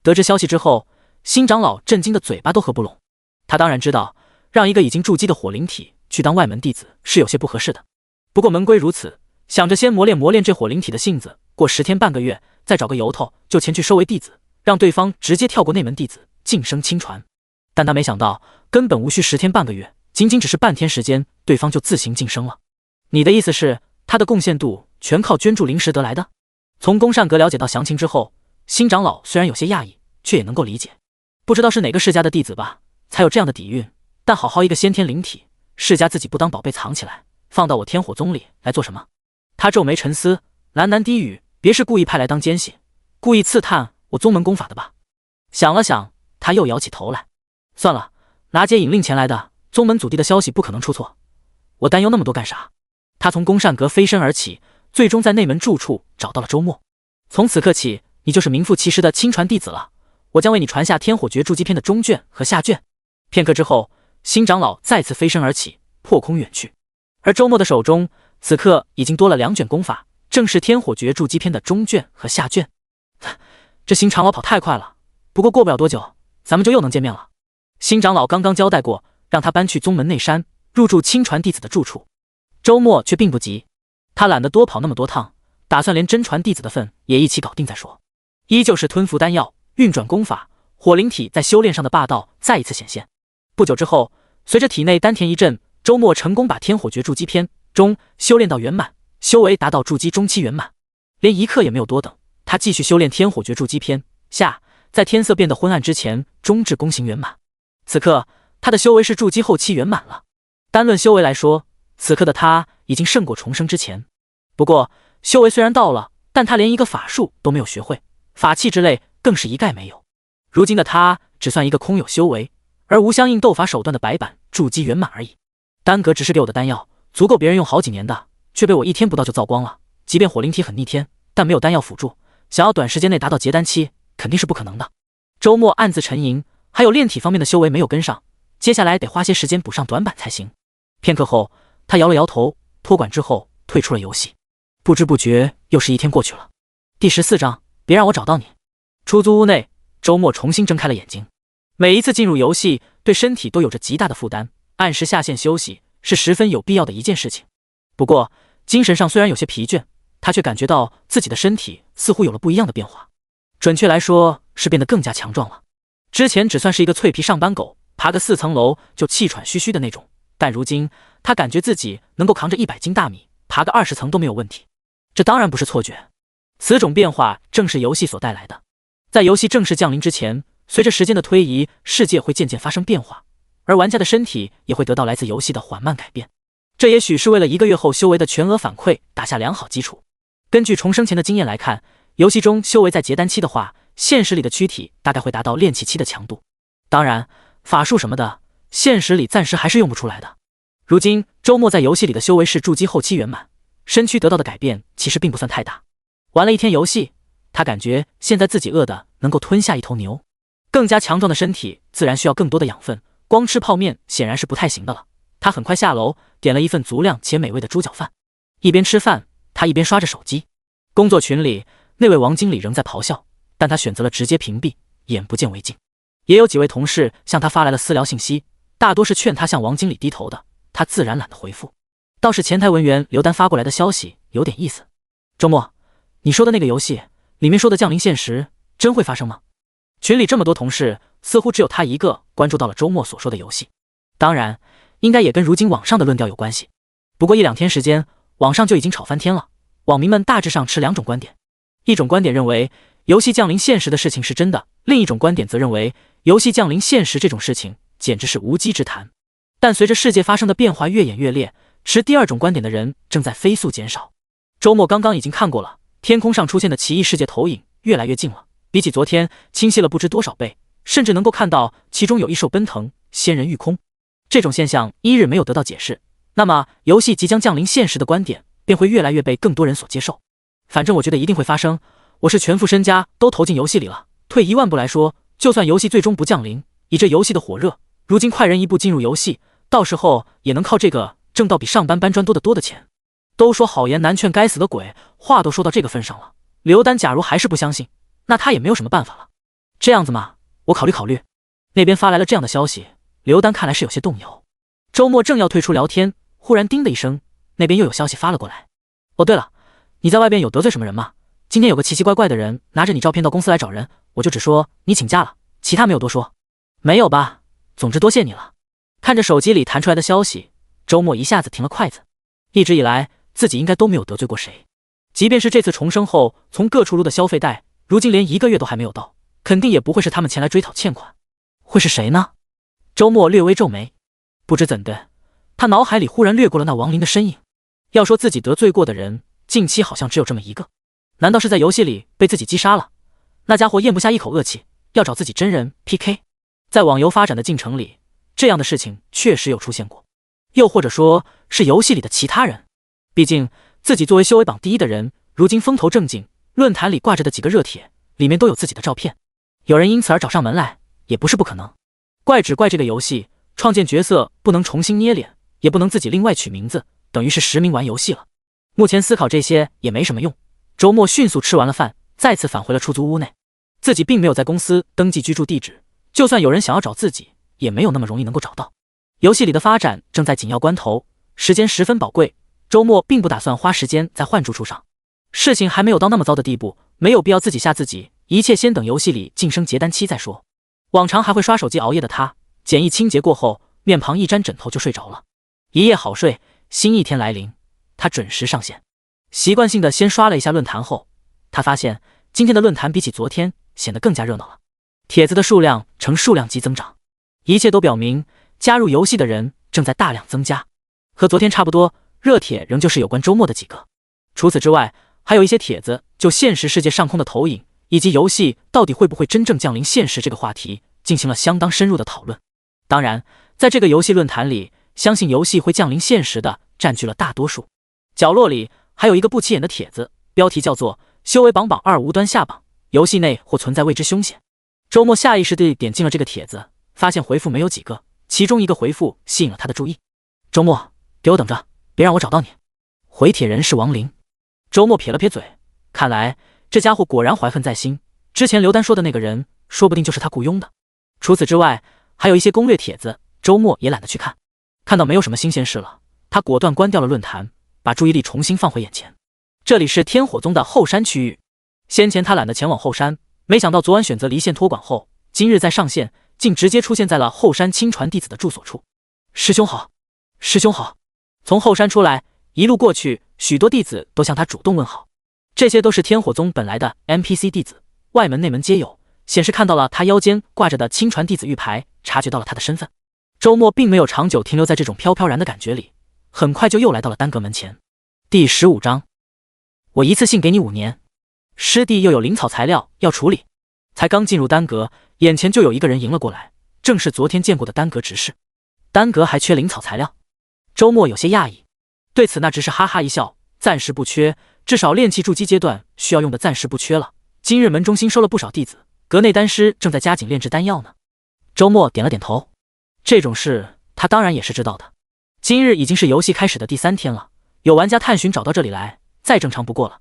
得知消息之后，新长老震惊的嘴巴都合不拢。他当然知道，让一个已经筑基的火灵体去当外门弟子是有些不合适的。不过门规如此，想着先磨练这火灵体的性子，过10天半个月，再找个由头就前去收为弟子，让对方直接跳过内门弟子，晋升亲传。但他没想到，根本无需10天半个月，仅仅只是半天时间，对方就自行晋升了。你的意思是，他的贡献度全靠捐助灵石得来的？从宫善阁了解到详情之后，新长老虽然有些讶异，却也能够理解。不知道是哪个世家的弟子吧，才有这样的底蕴。但好好一个先天灵体，世家自己不当宝贝藏起来，放到我天火宗里来做什么？他皱眉沉思，喃喃低语：“别是故意派来当奸细，故意刺探我宗门功法的吧？”想了想，他又摇起头来：“算了，拿接引令前来的，宗门祖弟的消息不可能出错，我担忧那么多干啥？”他从宫善阁飞身而起，最终在内门住处找到了周末。从此刻起，你就是名副其实的亲传弟子了。我将为你传下天火诀筑基篇的中卷和下卷。片刻之后，新长老再次飞身而起，破空远去。而周末的手中，此刻已经多了2卷功法，正是天火诀筑基篇的中卷和下卷。这新长老跑太快了，不过过不了多久，咱们就又能见面了。新长老刚刚交代过，让他搬去宗门内山，入住亲传弟子的住处。周末却并不急，他懒得多跑那么多趟，打算连真传弟子的份也一起搞定再说。依旧是吞服丹药，运转功法，火灵体在修炼上的霸道再一次显现。不久之后，随着体内丹田一震，周末成功把天火诀筑基篇中修炼到圆满，修为达到筑基中期圆满。连一刻也没有多等，他继续修炼天火诀筑基篇下，在天色变得昏暗之前，终至功行圆满。此刻他的修为是筑基后期圆满了。单论修为来说，此刻的他已经胜过重生之前。不过修为虽然到了，但他连一个法术都没有学会，法器之类更是一概没有。如今的他只算一个空有修为而无相应斗法手段的白板筑基圆满而已。丹阁只是给我的丹药足够别人用好几年的，却被我1天不到就造光了。即便火灵体很逆天，但没有丹药辅助，想要短时间内达到结丹期肯定是不可能的。周末暗自沉吟，还有炼体方面的修为没有跟上，接下来得花些时间补上短板才行。片刻后，他摇了摇头，托管之后退出了游戏。不知不觉又是1天过去了。第14章，别让我找到你。出租屋内，周末重新睁开了眼睛。每一次进入游戏，对身体都有着极大的负担，按时下线休息是十分有必要的一件事情。不过精神上虽然有些疲倦，他却感觉到自己的身体似乎有了不一样的变化，准确来说是变得更加强壮了。之前只算是一个脆皮上班狗，爬个4层楼就气喘吁吁的那种，但如今他感觉自己能够扛着100斤大米，爬个20层都没有问题。这当然不是错觉，此种变化正是游戏所带来的。在游戏正式降临之前，随着时间的推移，世界会渐渐发生变化，而玩家的身体也会得到来自游戏的缓慢改变。这也许是为了1个月后修为的全额反馈打下良好基础。根据重生前的经验来看，游戏中修为在结丹期的话，现实里的躯体大概会达到炼气期的强度。当然，法术什么的，现实里暂时还是用不出来的。如今周末在游戏里的修为是筑基后期圆满，身躯得到的改变其实并不算太大。玩了1天游戏，他感觉现在自己饿的能够吞下一头牛。更加强壮的身体自然需要更多的养分，光吃泡面显然是不太行的了。他很快下楼，点了一份足量且美味的猪脚饭。一边吃饭，他一边刷着手机。工作群里，那位王经理仍在咆哮，但他选择了直接屏蔽，眼不见为净。也有几位同事向他发来了私聊信息，大多是劝他向王经理低头的，他自然懒得回复。倒是前台文员刘丹发过来的消息有点意思。周末，你说的那个游戏里面说的降临现实真会发生吗？群里这么多同事，似乎只有他一个关注到了周末所说的游戏。当然应该也跟如今网上的论调有关系。不过1-2天时间，网上就已经吵翻天了。网民们大致上持两种观点，一种观点认为游戏降临现实的事情是真的，另一种观点则认为游戏降临现实这种事情简直是无稽之谈。但随着世界发生的变化越演越烈，持第二种观点的人正在飞速减少。周末刚刚已经看过了，天空上出现的奇异世界投影越来越近了，比起昨天清晰了不知多少倍，甚至能够看到其中有异兽奔腾，仙人御空。这种现象一日没有得到解释，那么游戏即将降临现实的观点便会越来越被更多人所接受。反正我觉得一定会发生，我是全副身家都投进游戏里了。退1万步来说，就算游戏最终不降临，以这游戏的火热，如今快人一步进入游戏，到时候也能靠这个挣到比上班搬砖多得多的钱。都说好言难劝该死的鬼，话都说到这个份上了，刘丹假如还是不相信，那他也没有什么办法了。这样子嘛，我考虑考虑。那边发来了这样的消息，刘丹看来是有些动摇。周末正要退出聊天，忽然叮的一声，那边又有消息发了过来。哦对了，你在外边有得罪什么人吗？今天有个奇奇怪怪的人拿着你照片到公司来找人，我就只说你请假了，其他没有多说。没有吧？总之多谢你了。看着手机里弹出来的消息，周末一下子停了筷子。一直以来自己应该都没有得罪过谁，即便是这次重生后从各处撸的消费贷，如今连1个月都还没有到，肯定也不会是他们前来追讨欠款。会是谁呢？周末略微皱眉，不知怎的，他脑海里忽然掠过了那亡灵的身影。要说自己得罪过的人，近期好像只有这么一个。难道是在游戏里被自己击杀了？那家伙咽不下一口恶气，要找自己真人 PK。 在网游发展的进程里，这样的事情确实有出现过。又或者说是游戏里的其他人，毕竟自己作为修为榜第1的人，如今风头正劲，论坛里挂着的几个热帖里面都有自己的照片，有人因此而找上门来，也不是不可能。怪只怪这个游戏创建角色不能重新捏脸，也不能自己另外取名字，等于是实名玩游戏了。目前思考这些也没什么用，周末迅速吃完了饭，再次返回了出租屋内。自己并没有在公司登记居住地址，就算有人想要找自己，也没有那么容易能够找到。游戏里的发展正在紧要关头，时间十分宝贵，周末并不打算花时间在换住处上。事情还没有到那么糟的地步，没有必要自己吓自己，一切先等游戏里晋升结丹期再说。往常还会刷手机熬夜的他，简易清洁过后，面庞一沾枕头就睡着了。一夜好睡，新一天来临，他准时上线。习惯性的先刷了一下论坛后，他发现今天的论坛比起昨天显得更加热闹了，帖子的数量呈数量级增长，一切都表明加入游戏的人正在大量增加。和昨天差不多，热帖仍旧是有关周末的几个。除此之外，还有一些帖子就现实世界上空的投影，以及游戏到底会不会真正降临现实这个话题进行了相当深入的讨论。当然，在这个游戏论坛里，相信游戏会降临现实的占据了大多数。角落里还有一个不起眼的帖子，标题叫做修为榜2无端下榜，游戏内或存在未知凶险。周末下意识地点进了这个帖子，发现回复没有几个，其中一个回复吸引了他的注意。周末，给我等着，别让我找到你。回帖人是亡灵。周末撇了撇嘴，看来这家伙果然怀恨在心，之前刘丹说的那个人说不定就是他雇佣的。除此之外，还有一些攻略帖子，周末也懒得去看。看到没有什么新鲜事了，他果断关掉了论坛，把注意力重新放回眼前。这里是天火宗的后山区域，先前他懒得前往后山，没想到昨晚选择离线托管后，今日再上线，竟直接出现在了后山亲传弟子的住所处。师兄好，师兄好。从后山出来，一路过去，许多弟子都向他主动问好。这些都是天火宗本来的 NPC 弟子，外门内门皆有，显示看到了他腰间挂着的亲传弟子玉牌，察觉到了他的身份。周末并没有长久停留在这种飘飘然的感觉里，很快就又来到了丹阁门前。第15章，我一次性给你5年。师弟又有灵草材料要处理。才刚进入丹阁，眼前就有一个人迎了过来，正是昨天见过的丹阁执事。丹阁还缺灵草材料？周末有些讶异，对此那执事哈哈一笑，暂时不缺，至少炼气筑基阶段需要用的暂时不缺了。今日门中新收了不少弟子，阁内丹师正在加紧炼制丹药呢。周末点了点头，这种事他当然也是知道的。今日已经是游戏开始的第3天了，有玩家探寻找到这里来，再正常不过了。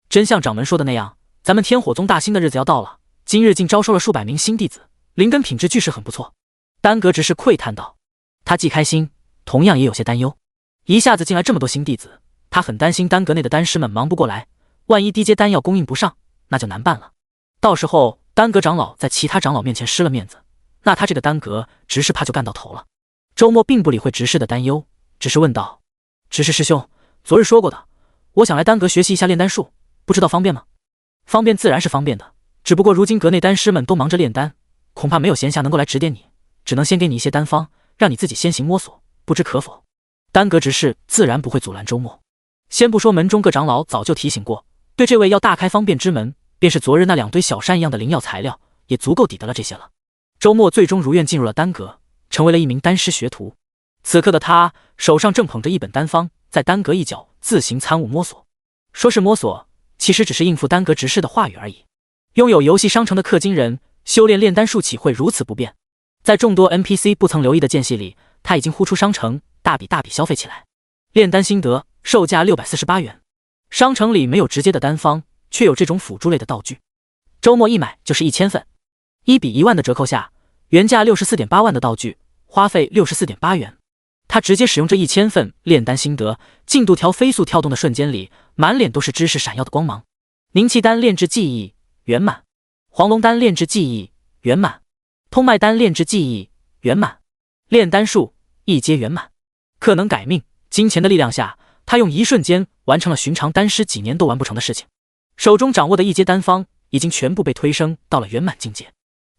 真像掌门说的那样，咱们天火宗大兴的日子要到了，今日竟招收了数百名新弟子，灵根品质俱是很不错。丹阁执事喟叹道，他既开心，同样也有些担忧。一下子进来这么多新弟子，他很担心丹阁内的丹师们忙不过来，万一低阶丹药供应不上，那就难办了。到时候丹阁长老在其他长老面前失了面子，那他这个丹阁执事怕就干到头了。周末并不理会执事的担忧，只是问道，执事师兄，昨日说过的，我想来丹阁学习一下炼丹术，不知道方便吗？方便自然是方便的，只不过如今阁内丹师们都忙着炼丹，恐怕没有闲暇能够来指点你，只能先给你一些丹方，让你自己先行摸索，不知可否？丹阁执事自然不会阻拦周末。先不说门中各长老早就提醒过，对这位要大开方便之门，便是昨日那2堆小山一样的灵药材料，也足够抵得了这些了。周末最终如愿进入了丹阁，成为了一名丹师学徒。此刻的他手上正捧着一本丹方，在丹阁一角自行参悟摸索。说是摸索，其实只是应付丹阁执事的话语而已。拥有游戏商城的氪金人，修炼炼丹术岂会如此不便？在众多 NPC 不曾留意的间隙里，他已经呼出商城，大笔消费起来。炼丹心得，售价648元。商城里没有直接的丹方，却有这种辅助类的道具。周末一买就是1000份，1比1万的折扣下，原价64.8万的道具，花费64.8元。他直接使用这1000份炼丹心得，进度条飞速跳动的瞬间里，满脸都是知识闪耀的光芒。凝气丹炼制技艺圆满，黄龙丹炼制技艺圆满，通脉丹炼制技艺圆满，炼丹术一阶圆满。克能改命，金钱的力量下，他用一瞬间完成了寻常丹师几年都完不成的事情。手中掌握的一阶丹方已经全部被推升到了圆满境界。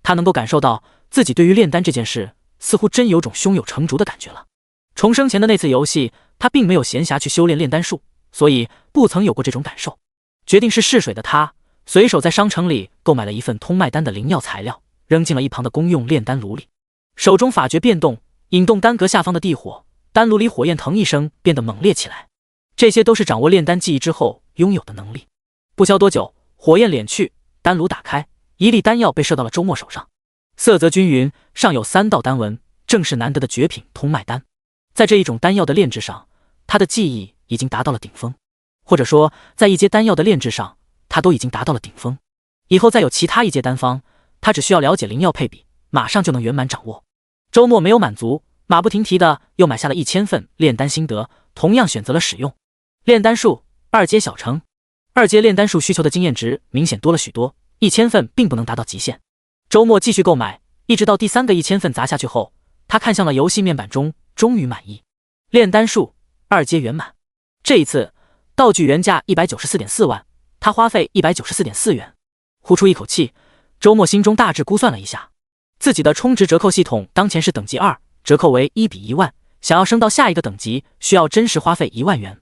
他能够感受到自己对于炼丹这件事，似乎真有种胸有成竹的感觉了。重生前的那次游戏，他并没有闲暇去修炼炼丹术，所以不曾有过这种感受。决定是试水的他，随手在商城里购买了一份通脉丹的灵药材料，扔进了一旁的公用炼丹炉里。手中法诀变动，引动丹阁下方的地火，丹炉里火焰腾一声变得猛烈起来。这些都是掌握炼丹技艺之后拥有的能力。不消多久，火焰敛去，丹炉打开，一粒丹药被射到了周末手上，色泽均匀，上有3道丹纹，正是难得的绝品通脉丹。在这一种丹药的炼制上，他的技艺已经达到了顶峰，或者说在一阶丹药的炼制上，他都已经达到了顶峰。以后再有其他一阶丹方，他只需要了解灵药配比，马上就能圆满掌握。周末没有满足，马不停蹄的又买下了1000份炼丹心得，同样选择了使用。炼丹术2阶小成，2阶炼丹术需求的经验值明显多了许多，1000份并不能达到极限。周末继续购买，一直到第3个1000份砸下去后，他看向了游戏面板中，终于满意。炼丹术2阶圆满。这一次道具原价194.4万，他花费194.4元。呼出一口气，周末心中大致估算了一下，自己的充值折扣系统当前是等级2，折扣为1比1万，想要升到下一个等级，需要真实花费1万元。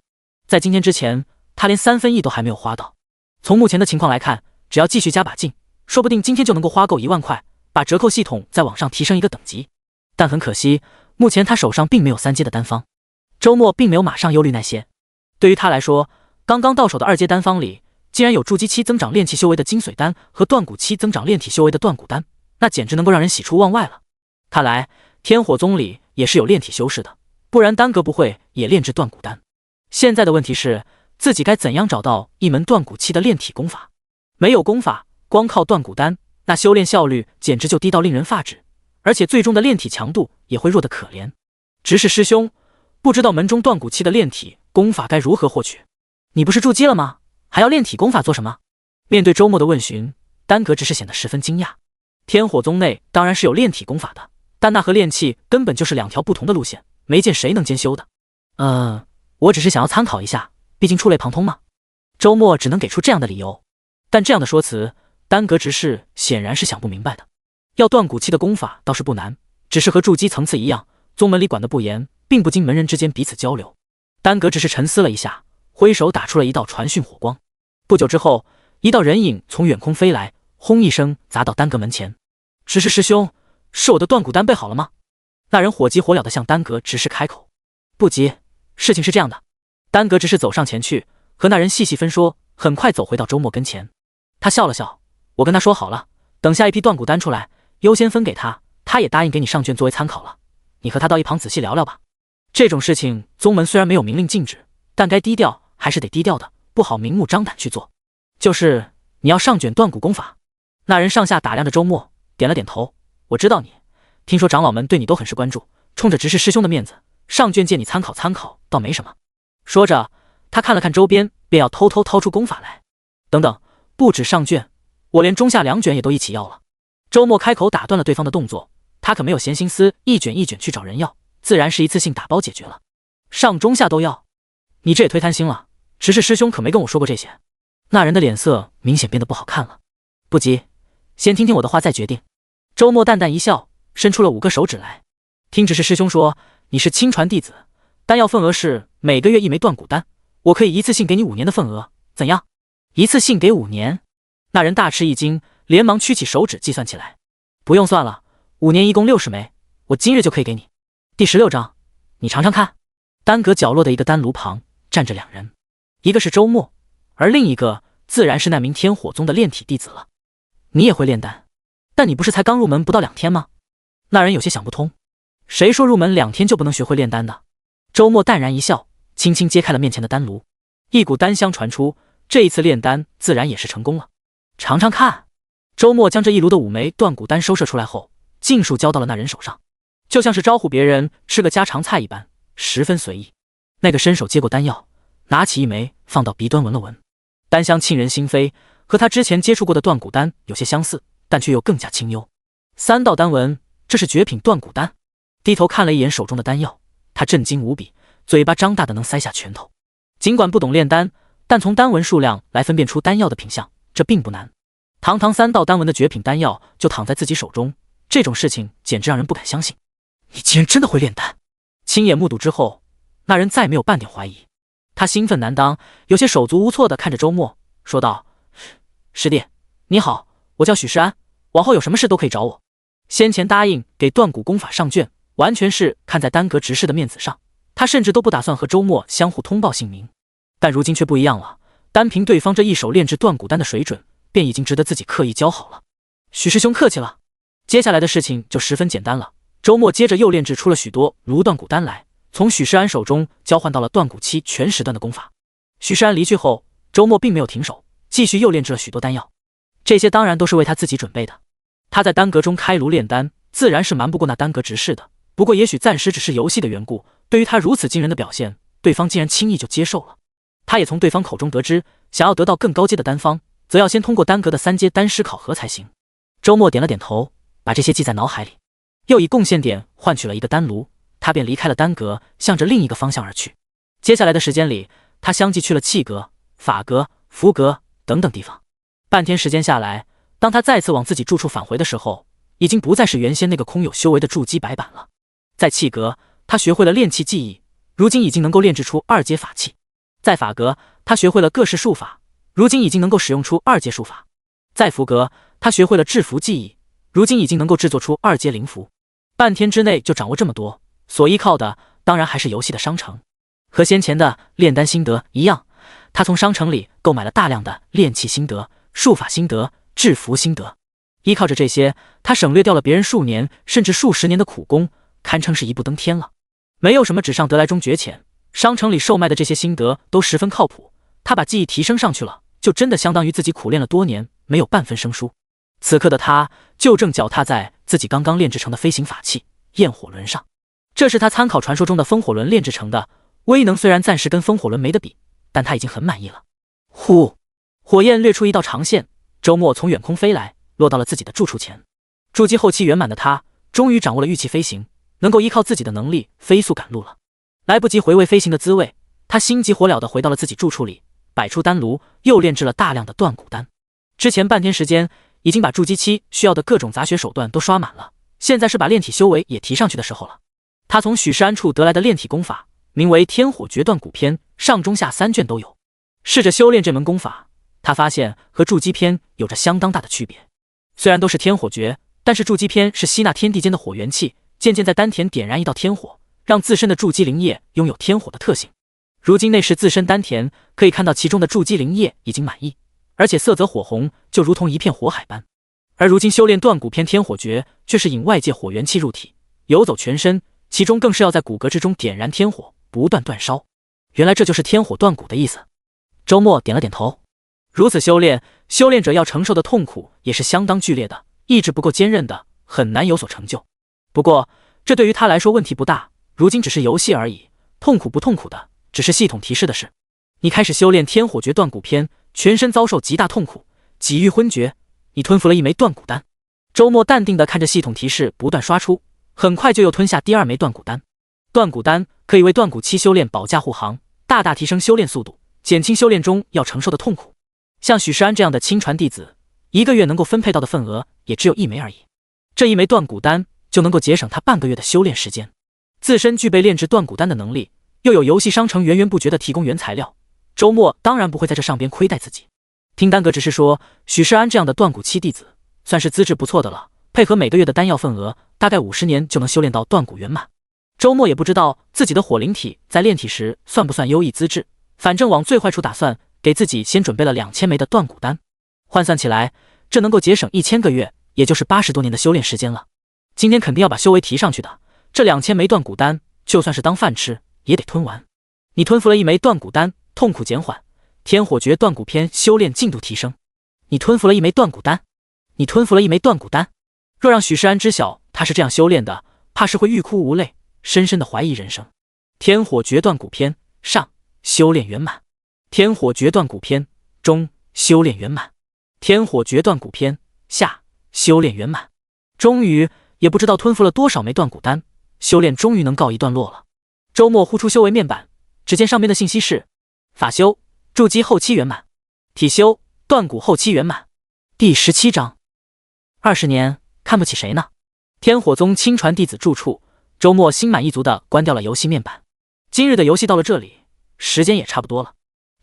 在今天之前，他连3分亿都还没有花到。从目前的情况来看，只要继续加把劲，说不定今天就能够花够1万块，把折扣系统再往上提升一个等级。但很可惜，目前他手上并没有3阶的丹方。周末并没有马上忧虑那些，对于他来说，刚刚到手的2阶丹方里，竟然有筑基期增长炼气修为的金髓丹和断骨期增长炼体修为的断骨丹，那简直能够让人喜出望外了。看来天火宗里也是有炼体修士的，不然丹阁不会也炼制断骨丹。现在的问题是，自己该怎样找到一门断骨期的炼体功法？没有功法，光靠断骨丹，那修炼效率简直就低到令人发指，而且最终的炼体强度也会弱得可怜。执事师兄，不知道门中断骨期的炼体功法该如何获取？你不是筑基了吗？还要炼体功法做什么？面对周末的问询，丹阁执事显得十分惊讶。天火宗内当然是有炼体功法的，但那和炼气根本就是2条不同的路线，没见谁能兼修的。我只是想要参考一下，毕竟触类旁通嘛。周末只能给出这样的理由，但这样的说辞，丹阁执事显然是想不明白的。要断骨期的功法倒是不难，只是和筑基层次一样，宗门里管得不严，并不经门人之间彼此交流。丹阁只是沉思了一下，挥手打出了一道传讯火光。不久之后，一道人影从远空飞来，轰一声砸到丹阁门前。执事师兄，是我的断骨丹备好了吗？那人火急火燎地向丹阁执事开口。不急，事情是这样的。丹阁执事走上前去，和那人细细分说，很快走回到周末跟前。他笑了笑，我跟他说好了，等下一批断骨丹出来，优先分给他，他也答应给你上卷作为参考了。你和他到一旁仔细聊聊吧。这种事情宗门虽然没有明令禁止，但该低调还是得低调的，不好明目张胆去做。就是你要上卷断骨功法。那人上下打量着周末，点了点头。我知道你，听说长老们对你都很是关注，冲着执事师兄的面子，上卷借你参考参考，倒没什么。说着，他看了看周边，便要偷偷掏出功法来。等等，不止上卷，我连中下2卷也都一起要了。周末开口打断了对方的动作，他可没有闲心思一卷一卷去找人要，自然是一次性打包解决了。上中下都要？你这也忒贪心了，执事师兄可没跟我说过这些。那人的脸色明显变得不好看了。不急，先听听我的话再决定。周末淡淡一笑，伸出了5个手指来。听执事师兄说，你是亲传弟子，丹药份额是每个月1枚断骨丹，我可以一次性给你5年的份额，怎样？一次性给5年？那人大吃一惊，连忙屈起手指计算起来。不用算了，5年一共60枚，我今日就可以给你。第16章，你尝尝看。丹阁角落的一个丹炉旁站着2人，一个是周末，而另一个自然是那名天火宗的炼体弟子了。你也会炼丹，但你不是才刚入门不到2天吗？那人有些想不通，谁说入门2天就不能学会炼丹的？周末淡然一笑，轻轻揭开了面前的丹炉，一股丹香传出，这一次炼丹自然也是成功了。尝尝看。周末将这一炉的5枚断骨丹收摄出来后，尽数交到了那人手上，就像是招呼别人吃个家常菜一般，十分随意。那个伸手接过丹药，拿起1枚放到鼻端闻了闻，丹香沁人心扉，和他之前接触过的断骨丹有些相似，但却又更加清幽。3道丹纹，这是绝品断骨丹。低头看了一眼手中的丹药，他震惊无比，嘴巴张大的能塞下拳头。尽管不懂炼丹，但从丹纹数量来分辨出丹药的品相，这并不难。堂堂3道丹纹的绝品丹药就躺在自己手中，这种事情简直让人不敢相信。你竟然真的会炼丹！亲眼目睹之后，那人再没有半点怀疑。他兴奋难当，有些手足无措地看着周末，说道：“师弟，你好，我叫许世安，往后有什么事都可以找我。先前答应给断骨功法上卷，完全是看在丹阁执事的面子上，他甚至都不打算和周末相互通报姓名。但如今却不一样了，单凭对方这一手炼制断骨丹的水准，便已经值得自己刻意交好了。许师兄客气了。”接下来的事情就十分简单了。周末接着又炼制出了许多炉断骨丹来，从许世安手中交换到了断骨期全时段的功法。许世安离去后，周末并没有停手，继续又炼制了许多丹药，这些当然都是为他自己准备的。他在丹阁中开炉炼丹，自然是瞒不过那丹阁执事的。不过也许暂时只是游戏的缘故，对于他如此惊人的表现，对方竟然轻易就接受了。他也从对方口中得知，想要得到更高阶的丹方，则要先通过丹阁的3阶丹师考核才行。周末点了点头，把这些记在脑海里，又以贡献点换取了一个丹炉，他便离开了丹阁，向着另一个方向而去。接下来的时间里，他相继去了气阁、法阁、符阁等等地方。半天时间下来，当他再次往自己住处返回的时候，已经不再是原先那个空有修为的筑基白板了。在气阁，他学会了炼气技艺，如今已经能够炼制出2阶法器；在法阁，他学会了各式术法，如今已经能够使用出2阶术法；在符阁，他学会了制符技艺，如今已经能够制作出2阶灵符。半天之内就掌握这么多，所依靠的当然还是游戏的商城。和先前的炼丹心得一样，他从商城里购买了大量的炼气心得、术法心得、制符心得。依靠着这些，他省略掉了别人数年甚至数十年的苦功，堪称是一步登天了。没有什么纸上得来终觉浅，商城里售卖的这些心得都十分靠谱。他把技艺提升上去了，就真的相当于自己苦练了多年，没有半分生疏。此刻的他就正脚踏在自己刚刚炼制成的飞行法器焰火轮上，这是他参考传说中的风火轮炼制成的，威能虽然暂时跟风火轮没得比，但他已经很满意了。呼，火焰掠出一道长线，周末从远空飞来，落到了自己的住处前。筑基后期圆满的他，终于掌握了御气飞行，能够依靠自己的能力飞速赶路了。来不及回味飞行的滋味，他心急火燎地回到了自己住处里，摆出丹炉，又炼制了大量的断骨丹。之前半天时间，已经把筑基期需要的各种杂学手段都刷满了，现在是把炼体修为也提上去的时候了。他从许世安处得来的炼体功法，名为天火诀断骨篇，上中下3卷都有。试着修炼这门功法，他发现和筑基篇有着相当大的区别。虽然都是天火诀，但是筑基篇是吸纳天地间的火元气，渐渐在丹田点燃一道天火，让自身的筑基灵液拥有天火的特性。如今内视自身丹田，可以看到其中的筑基灵液已经满溢，而且色泽火红，就如同一片火海般。而如今修炼断骨篇天火诀，却是引外界火元气入体，游走全身，其中更是要在骨骼之中点燃天火，不断煅烧。原来这就是天火断骨的意思。周末点了点头。如此修炼，修炼者要承受的痛苦也是相当剧烈的，意志不够坚韧的，很难有所成就。不过这对于他来说问题不大，如今只是游戏而已，痛苦不痛苦的，只是系统提示的事。你开始修炼天火诀断骨篇，全身遭受极大痛苦，几欲昏厥，你吞服了1枚断骨丹。周末淡定地看着系统提示不断刷出，很快就又吞下第2枚断骨丹。断骨丹可以为断骨期修炼保驾护航，大大提升修炼速度，减轻修炼中要承受的痛苦。像许世安这样的亲传弟子，一个月能够分配到的份额也只有1枚而已。这1枚断骨丹就能够节省他半个月的修炼时间。自身具备炼制断骨丹的能力，又有游戏商城源源不绝的提供原材料，周末当然不会在这上边亏待自己。听丹阁执事说，许世安这样的断骨期弟子算是资质不错的了，配合每个月的丹药份额，大概50年就能修炼到断骨圆满。周末也不知道自己的火灵体在炼体时算不算优异资质，反正往最坏处打算，给自己先准备了2000枚的断骨丹。换算起来，这能够节省1000个月，也就是80多年的修炼时间了。今天肯定要把修为提上去的，这2000枚断骨丹就算是当饭吃，也得吞完。你吞服了1枚断骨丹，痛苦减缓，天火诀断骨篇修炼进度提升。你吞服了1枚断骨丹，你吞服了1枚断骨丹。若让许世安知晓他是这样修炼的，怕是会欲哭无泪，深深的怀疑人生。天火诀断骨篇上，修炼圆满。天火诀断骨篇中，修炼圆满。天火诀断骨篇下，修炼圆满。终于，也不知道吞服了多少枚断骨丹，修炼终于能告一段落了。周末呼出修为面板，只见上面的信息是：法修筑基后期圆满，体修断骨后期圆满。第17章，20年看不起谁呢？天火宗亲传弟子住处，周末心满意足地关掉了游戏面板。今日的游戏到了这里，时间也差不多了。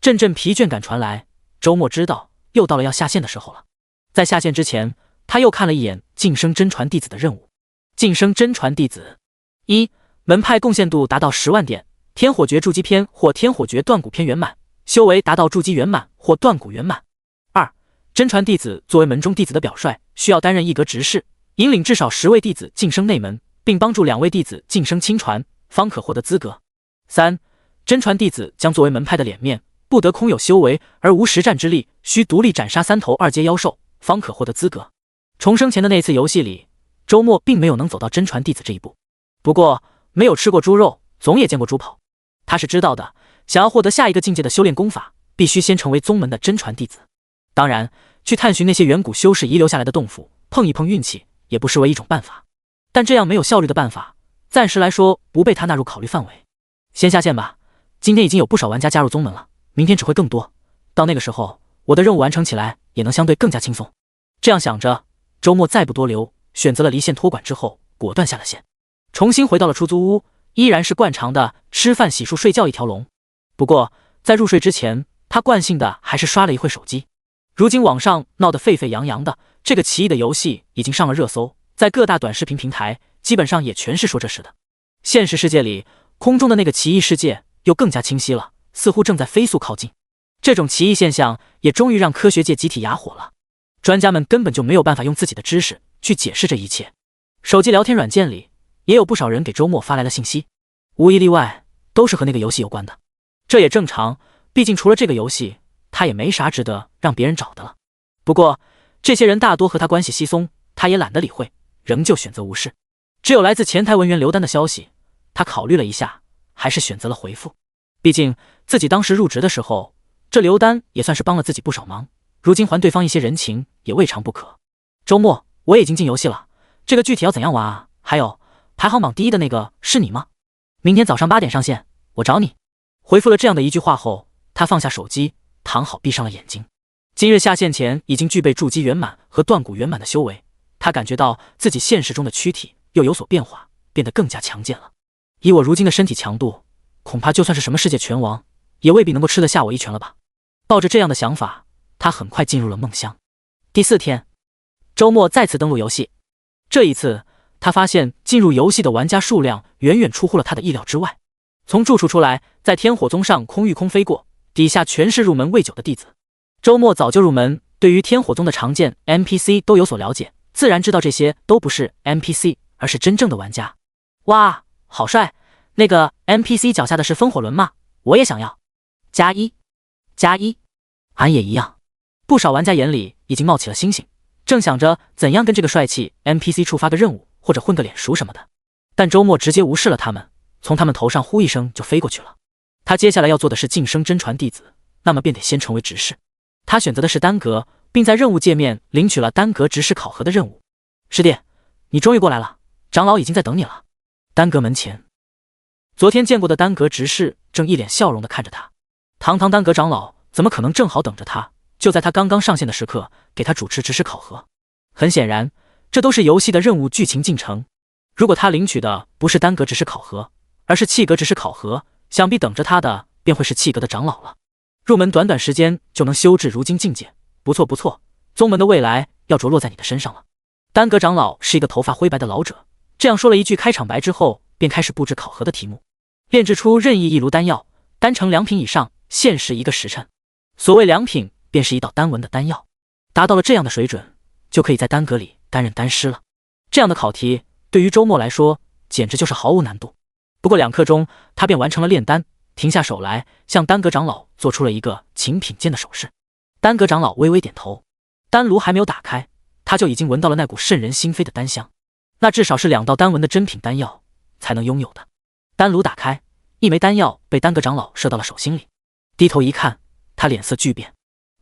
阵阵疲倦感传来，周末知道又到了要下线的时候了。在下线之前，他又看了一眼晋升真传弟子的任务。晋升真传弟子：1. 门派贡献度达到10万点，天火诀筑基篇或天火诀断骨篇圆满，修为达到筑基圆满或断骨圆满。2. 真传弟子作为门中弟子的表率，需要担任一阁执事，引领至少10位弟子晋升内门，并帮助2位弟子晋升亲传，方可获得资格。3. 真传弟子将作为门派的脸面，不得空有修为而无实战之力，需独立斩杀3头2阶妖兽，方可获得资格。重生前的那次游戏里，周末并没有能走到真传弟子这一步。不过，没有吃过猪肉，总也见过猪跑。他是知道的，想要获得下一个境界的修炼功法，必须先成为宗门的真传弟子。当然，去探寻那些远古修士遗留下来的洞府，碰一碰运气，也不失为一种办法。但这样没有效率的办法，暂时来说不被他纳入考虑范围。先下线吧，今天已经有不少玩家加入宗门了，明天只会更多。到那个时候，我的任务完成起来也能相对更加轻松。这样想着，周末再不多留，选择了离线托管之后，果断下了线，重新回到了出租屋，依然是惯常的吃饭、洗漱、睡觉一条龙。不过在入睡之前，他惯性的还是刷了一会手机。如今网上闹得沸沸扬扬的这个奇异的游戏已经上了热搜，在各大短视频平台基本上也全是说这事的。现实世界里，空中的那个奇异世界又更加清晰了，似乎正在飞速靠近。这种奇异现象也终于让科学界集体哑火了。专家们根本就没有办法用自己的知识去解释这一切。手机聊天软件里也有不少人给周末发来了信息，无一例外都是和那个游戏有关的。这也正常，毕竟除了这个游戏，他也没啥值得让别人找的了。不过这些人大多和他关系稀松，他也懒得理会，仍旧选择无视。只有来自前台文员刘丹的消息，他考虑了一下，还是选择了回复。毕竟自己当时入职的时候，这刘丹也算是帮了自己不少忙，如今还对方一些人情也未尝不可。周末我已经进游戏了，这个具体要怎样玩啊？还有排行榜第1的那个是你吗？明天早上8点上线，我找你。回复了这样的一句话后，他放下手机，躺好闭上了眼睛。今日下线前已经具备筑基圆满和断骨圆满的修为，他感觉到自己现实中的躯体又有所变化，变得更加强健了。以我如今的身体强度，恐怕就算是什么世界拳王，也未必能够吃得下我一拳了吧。抱着这样的想法，他很快进入了梦乡。第4天，周末再次登录游戏。这一次，他发现进入游戏的玩家数量远远出乎了他的意料之外。从住处出来，在天火宗上空域空飞过，底下全是入门未久的弟子。周末早就入门，对于天火宗的常见 NPC 都有所了解，自然知道这些都不是 NPC， 而是真正的玩家。哇，好帅！那个 NPC 脚下的是风火轮吗？我也想要。+1，+1，俺也一样。不少玩家眼里已经冒起了星星，正想着怎样跟这个帅气 NPC 触发个任务，或者混个脸熟什么的。但周末直接无视了他们，从他们头上呼一声就飞过去了。他接下来要做的是晋升真传弟子，那么便得先成为执事。他选择的是丹阁，并在任务界面领取了丹阁执事考核的任务。师弟，你终于过来了，长老已经在等你了。丹阁门前，昨天见过的丹阁执事正一脸笑容地看着他。堂堂丹阁长老怎么可能正好等着他，就在他刚刚上线的时刻给他主持指使考核？很显然，这都是游戏的任务剧情进程。如果他领取的不是丹阁指使考核，而是气阁指使考核，想必等着他的便会是气阁的长老了。入门短短时间就能修至如今境界，不错不错，宗门的未来要着落在你的身上了。丹阁长老是一个头发灰白的老者，这样说了一句开场白之后，便开始布置考核的题目。炼制出任意一炉丹药，丹成2品以上，限时1个时辰。所谓2品，便是1道丹纹的丹药，达到了这样的水准，就可以在丹阁里担任丹师了。这样的考题对于周末来说，简直就是毫无难度。不过2刻钟，他便完成了炼丹，停下手来，向丹阁长老做出了一个请品鉴的手势。丹阁长老微微点头，丹炉还没有打开，他就已经闻到了那股渗人心扉的丹香，那至少是2道丹纹的真品丹药才能拥有的。丹炉打开，一枚丹药被丹阁长老射到了手心里，低头一看，他脸色巨变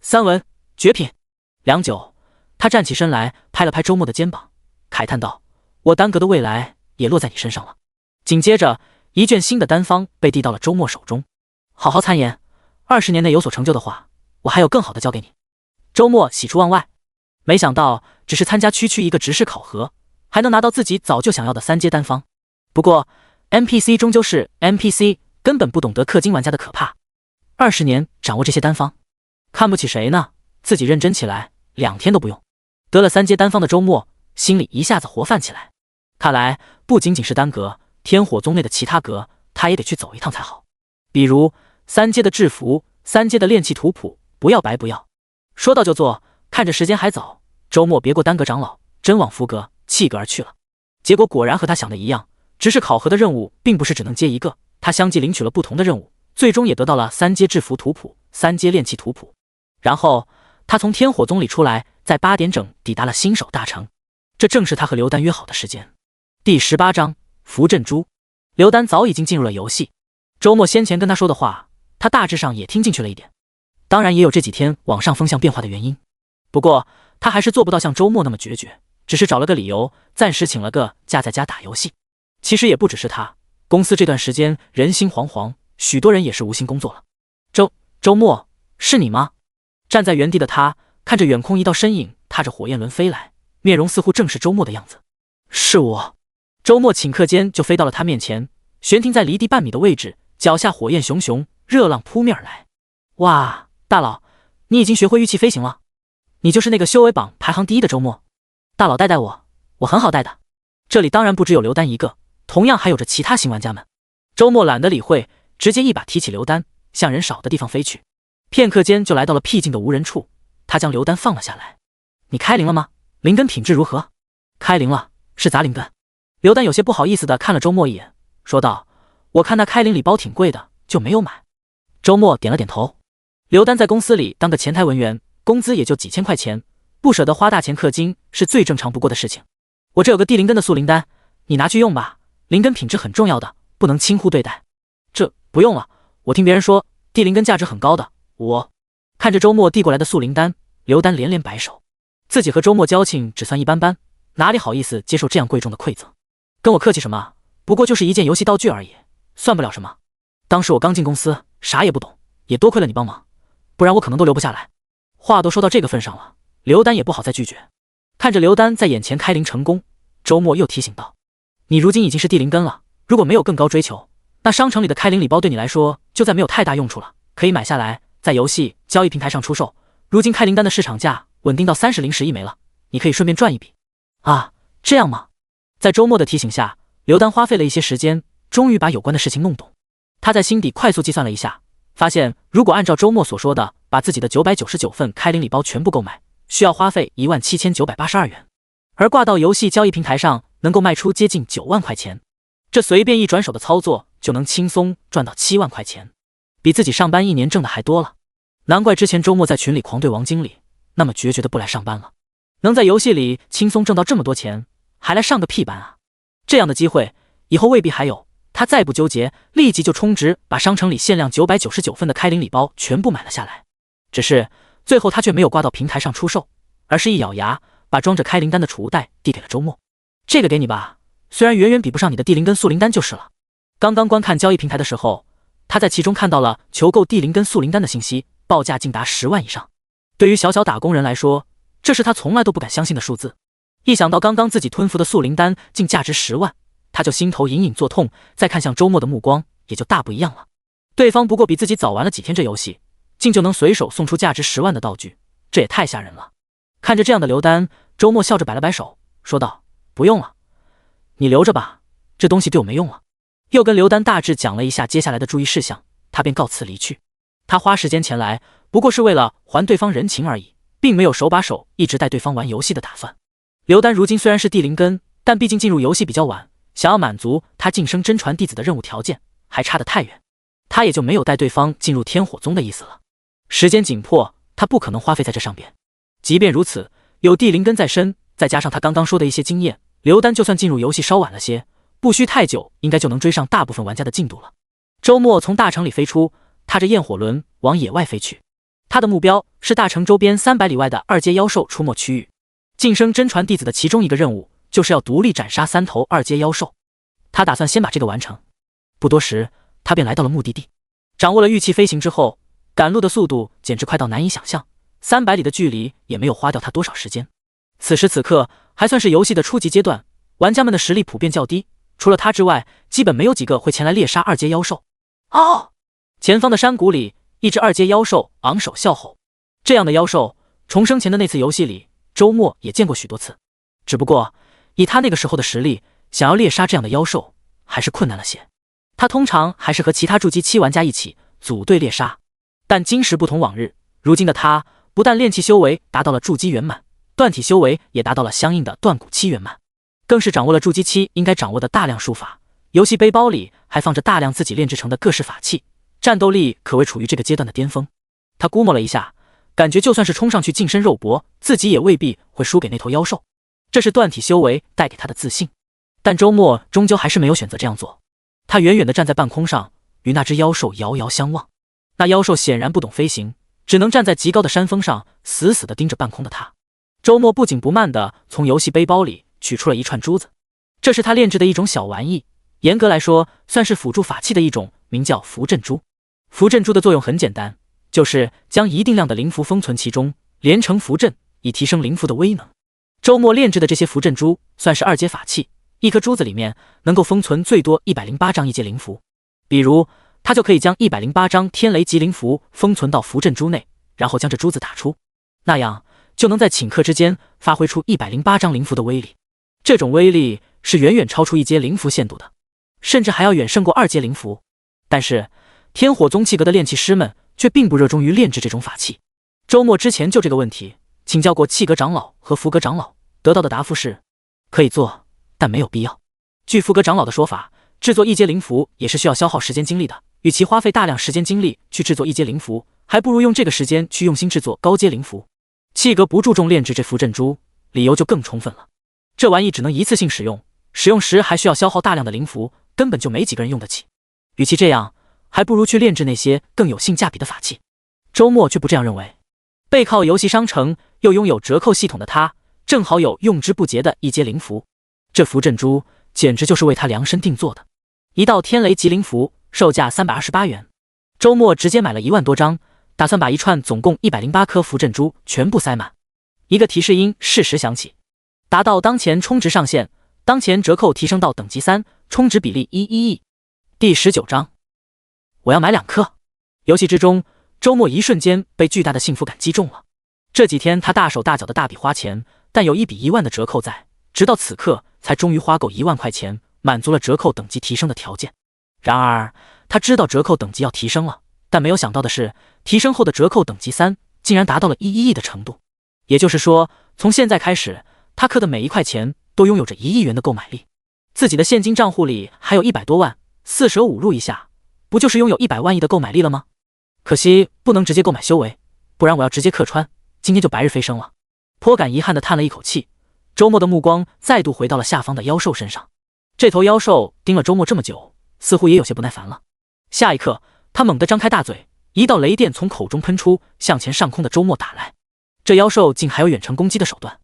，3纹绝品。良久，他站起身来，拍了拍周末的肩膀，慨叹道：“我丹阁的未来也落在你身上了。”紧接着，一卷新的丹方被递到了周末手中，好好参研，20年内有所成就的话，我还有更好的交给你。周末喜出望外，没想到只是参加区一个执事考核，还能拿到自己早就想要的3阶丹方。不过 NPC 终究是 NPC， 根本不懂得氪金玩家的可怕。20年掌握这些丹方，看不起谁呢？自己认真起来，2天都不用。得了3阶丹方的周末，心里一下子活泛起来。看来不仅仅是丹阁，天火宗内的其他阁，他也得去走一趟才好。比如3阶的制服，3阶的炼器图谱，不要白不要。说到就做，看着时间还早，周末别过丹阁长老，真往福阁、气阁而去了。结果果然和他想的一样，只是考核的任务并不是只能接一个，他相继领取了不同的任务，最终也得到了3阶制服图谱、3阶炼器图谱。然后他从天火宗里出来，在8点整抵达了新手大城，这正是他和刘丹约好的时间。第18章符阵珠。刘丹早已经进入了游戏，周末先前跟他说的话，他大致上也听进去了一点，当然也有这几天网上风向变化的原因。不过他还是做不到像周末那么决绝，只是找了个理由，暂时请了个假在家打游戏。其实也不只是他，公司这段时间人心惶惶，许多人也是无心工作了。周末，是你吗？站在原地的他看着远空一道身影踏着火焰轮飞来，面容似乎正是周末的样子。是我。周末顷刻间就飞到了他面前，悬停在离地半米的位置，脚下火焰熊熊，热浪扑面而来。哇，大佬，你已经学会玉器飞行了？你就是那个修为榜排行第1的周末？大佬带带我，我很好带的。这里当然不只有刘丹一个，同样还有着其他新玩家们。周末懒得理会，直接一把提起刘丹，向人少的地方飞去。片刻间就来到了僻静的无人处，他将刘丹放了下来。你开灵了吗？灵根品质如何？开灵了，是杂灵根。刘丹有些不好意思地看了周末一眼，说道：“我看那开灵礼包挺贵的，就没有买。”周末点了点头。刘丹在公司里当个前台文员，工资也就几千块钱，不舍得花大钱氪金是最正常不过的事情。我这有个地灵根的速灵丹，你拿去用吧，灵根品质很重要的，不能轻忽对待。这不用了，我听别人说地灵根价值很高的。我看着周末递过来的速灵丹，刘丹连连摆手，自己和周末交情只算一般般，哪里好意思接受这样贵重的馈赠？跟我客气什么？不过就是一件游戏道具而已，算不了什么。当时我刚进公司，啥也不懂，也多亏了你帮忙，不然我可能都留不下来。话都说到这个份上了，刘丹也不好再拒绝。看着刘丹在眼前开灵成功，周末又提醒道：“你如今已经是地灵根了，如果没有更高追求，那商城里的开灵礼包对你来说就再没有太大用处了，可以买下来，在游戏交易平台上出售。如今开灵丹的市场价稳定到30零10一枚了，你可以顺便赚一笔。”啊，这样吗？在周末的提醒下，刘丹花费了一些时间，终于把有关的事情弄懂。他在心底快速计算了一下，发现如果按照周末所说的，把自己的999份开灵礼包全部购买，需要花费17982元，而挂到游戏交易平台上能够卖出接近9万块钱，这随便一转手的操作就能轻松赚到7万块钱，比自己上班1年挣的还多了。难怪之前周末在群里狂对王经理那么决绝的不来上班了，能在游戏里轻松挣到这么多钱，还来上个屁班啊！这样的机会以后未必还有。他再不纠结，立即就充值把商城里限量999份的开灵礼包全部买了下来。只是最后他却没有挂到平台上出售，而是一咬牙把装着开灵丹的储物袋递给了周末。这个给你吧，虽然远远比不上你的地灵根速灵丹就是了。刚刚观看交易平台的时候，他在其中看到了求购地灵根速灵丹的信息，报价竟达10万以上。对于小小打工人来说，这是他从来都不敢相信的数字。一想到刚刚自己吞服的速灵丹竟价值10万，他就心头隐隐作痛，再看向周末的目光也就大不一样了。对方不过比自己早玩了几天这游戏，竟就能随手送出价值10万的道具，这也太吓人了。看着这样的刘丹，周末笑着摆了摆手，说道：“不用了，你留着吧，这东西对我没用了。”又跟刘丹大致讲了一下接下来的注意事项，他便告辞离去。他花时间前来，不过是为了还对方人情而已，并没有手把手一直带对方玩游戏的打算。刘丹如今虽然是地灵根，但毕竟进入游戏比较晚，想要满足他晋升真传弟子的任务条件还差得太远，他也就没有带对方进入天火宗的意思了。时间紧迫，他不可能花费在这上边。即便如此，有地灵根在身，再加上他刚刚说的一些经验，刘丹就算进入游戏稍晚了些，不需太久，应该就能追上大部分玩家的进度了。周末从大城里飞出，踏着焰火轮往野外飞去。他的目标是大城周边300里外的2阶妖兽出没区域。晋升真传弟子的其中一个任务，就是要独立斩杀3头2阶妖兽。他打算先把这个完成。不多时，他便来到了目的地。掌握了玉器飞行之后，赶路的速度简直快到难以想象，300里的距离也没有花掉他多少时间。此时此刻还算是游戏的初级阶段，玩家们的实力普遍较低，除了他之外，基本没有几个会前来猎杀2阶妖兽。哦！前方的山谷里，一只2阶妖兽昂首笑吼。这样的妖兽，重生前的那次游戏里，周末也见过许多次。只不过，以他那个时候的实力，想要猎杀这样的妖兽，还是困难了些。他通常还是和其他筑基期玩家一起组队猎杀。但今时不同往日，如今的他不但炼气修为达到了筑基圆满，断体修为也达到了相应的断骨期圆满，更是掌握了筑基期应该掌握的大量术法。游戏背包里还放着大量自己炼制成的各式法器，战斗力可谓处于这个阶段的巅峰。他估摸了一下，感觉就算是冲上去近身肉搏，自己也未必会输给那头妖兽。这是断体修为带给他的自信。但周末终究还是没有选择这样做。他远远地站在半空上，与那只妖兽遥遥相望。那妖兽显然不懂飞行，只能站在极高的山峰上，死死地盯着半空的他。周末不紧不慢地从游戏背包里取出了一串珠子，这是他炼制的一种小玩意，严格来说算是辅助法器的一种，名叫符阵珠。符阵珠的作用很简单，就是将一定量的灵符封存其中，连成符阵，以提升灵符的威能。周末炼制的这些符阵珠算是2阶法器，一颗珠子里面能够封存最多108张1阶灵符。比如他就可以将108张天雷级灵符封存到符阵珠内，然后将这珠子打出，那样就能在顷刻之间发挥出108张灵符的威力。这种威力是远远超出1阶灵符限度的，甚至还要远胜过2阶灵符。但是天火宗气阁的炼器师们却并不热衷于炼制这种法器。周末之前就这个问题请教过气阁长老和符阁长老，得到的答复是可以做，但没有必要。据符阁长老的说法，制作1阶灵符也是需要消耗时间精力的，与其花费大量时间精力去制作1阶灵符，还不如用这个时间去用心制作高阶灵符。气阁不注重炼制这符阵珠，理由就更充分了。这玩意只能一次性使用，使用时还需要消耗大量的灵符，根本就没几个人用得起。与其这样，还不如去炼制那些更有性价比的法器。周末却不这样认为。背靠游戏商城又拥有折扣系统的他，正好有用之不竭的1阶灵符。这符阵珠简直就是为他量身定做的。一道天雷级灵符售价328元，周末直接买了1万多张，打算把一串总共108颗符阵珠全部塞满。一个提示音适时响起，达到当前充值上限，当前折扣提升到等级3，充值比例1:1。第19章，我要买2颗。游戏之中，周末一瞬间被巨大的幸福感击中了。这几天他大手大脚的大笔花钱，但有1比1万的折扣在，直到此刻才终于花够1万块钱，满足了折扣等级提升的条件。然而他知道折扣等级要提升了，但没有想到的是，提升后的折扣等级3竟然达到了1:1的程度。也就是说，从现在开始，他氪的每1块钱都拥有着1亿元的购买力。自己的现金账户里还有100多万，4舍5入一下，不就是拥有100万亿的购买力了吗？可惜不能直接购买修为，不然我要直接氪穿，今天就白日飞升了。颇感遗憾地叹了一口气，周末的目光再度回到了下方的妖兽身上。这头妖兽盯了周末这么久，似乎也有些不耐烦了。下一刻，他猛地张开大嘴，一道雷电从口中喷出，向前上空的周末打来。这妖兽竟还有远程攻击的手段。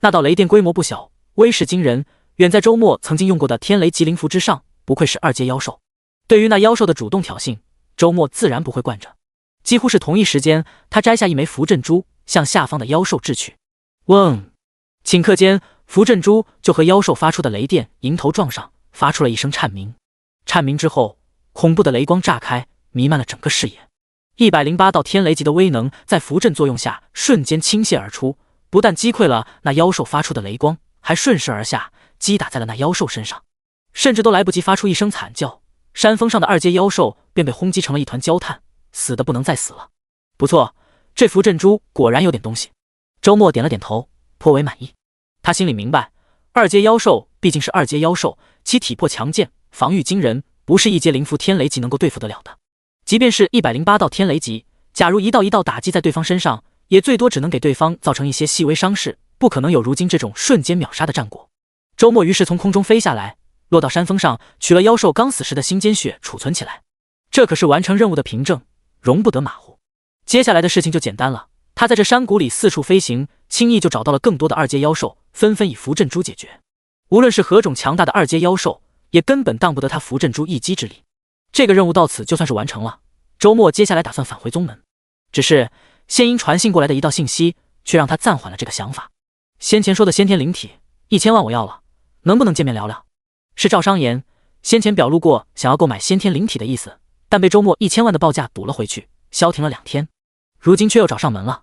那道雷电规模不小，威势惊人，远在周末曾经用过的天雷级灵符之上，不愧是2阶妖兽。对于那妖兽的主动挑衅，周末自然不会惯着。几乎是同一时间，他摘下一枚符阵珠，向下方的妖兽掷去。嗡！顷刻间，符阵珠就和妖兽发出的雷电迎头撞上，发出了一声颤鸣。颤鸣之后，恐怖的雷光炸开，弥漫了整个视野。108道天雷级的威能在符阵作用下瞬间倾泻而出，不但击溃了那妖兽发出的雷光，还顺势而下，击打在了那妖兽身上。甚至都来不及发出一声惨叫，山峰上的2阶妖兽便被轰击成了一团焦炭，死得不能再死了。不错，这符阵珠果然有点东西。周末点了点头，颇为满意。他心里明白，2阶妖兽毕竟是2阶妖兽，其体魄强健，防御惊人，不是1阶灵符天雷级能够对付得了的。即便是108道天雷级，假如一道一道打击在对方身上，也最多只能给对方造成一些细微伤势，不可能有如今这种瞬间秒杀的战果。周末于是从空中飞下来，落到山峰上，取了妖兽刚死时的心尖血储存起来。这可是完成任务的凭证，容不得马虎。接下来的事情就简单了，他在这山谷里四处飞行，轻易就找到了更多的2阶妖兽，纷纷以符阵珠解决。无论是何种强大的2阶妖兽，也根本当不得他符阵珠一击之力。这个任务到此就算是完成了。周末接下来打算返回宗门，只是现因传信过来的一道信息，却让他暂缓了这个想法。先前说的先天灵体1000万我要了，能不能见面聊聊？是赵商言先前表露过想要购买先天灵体的意思，但被周末1000万的报价堵了回去，消停了2天。如今却又找上门了。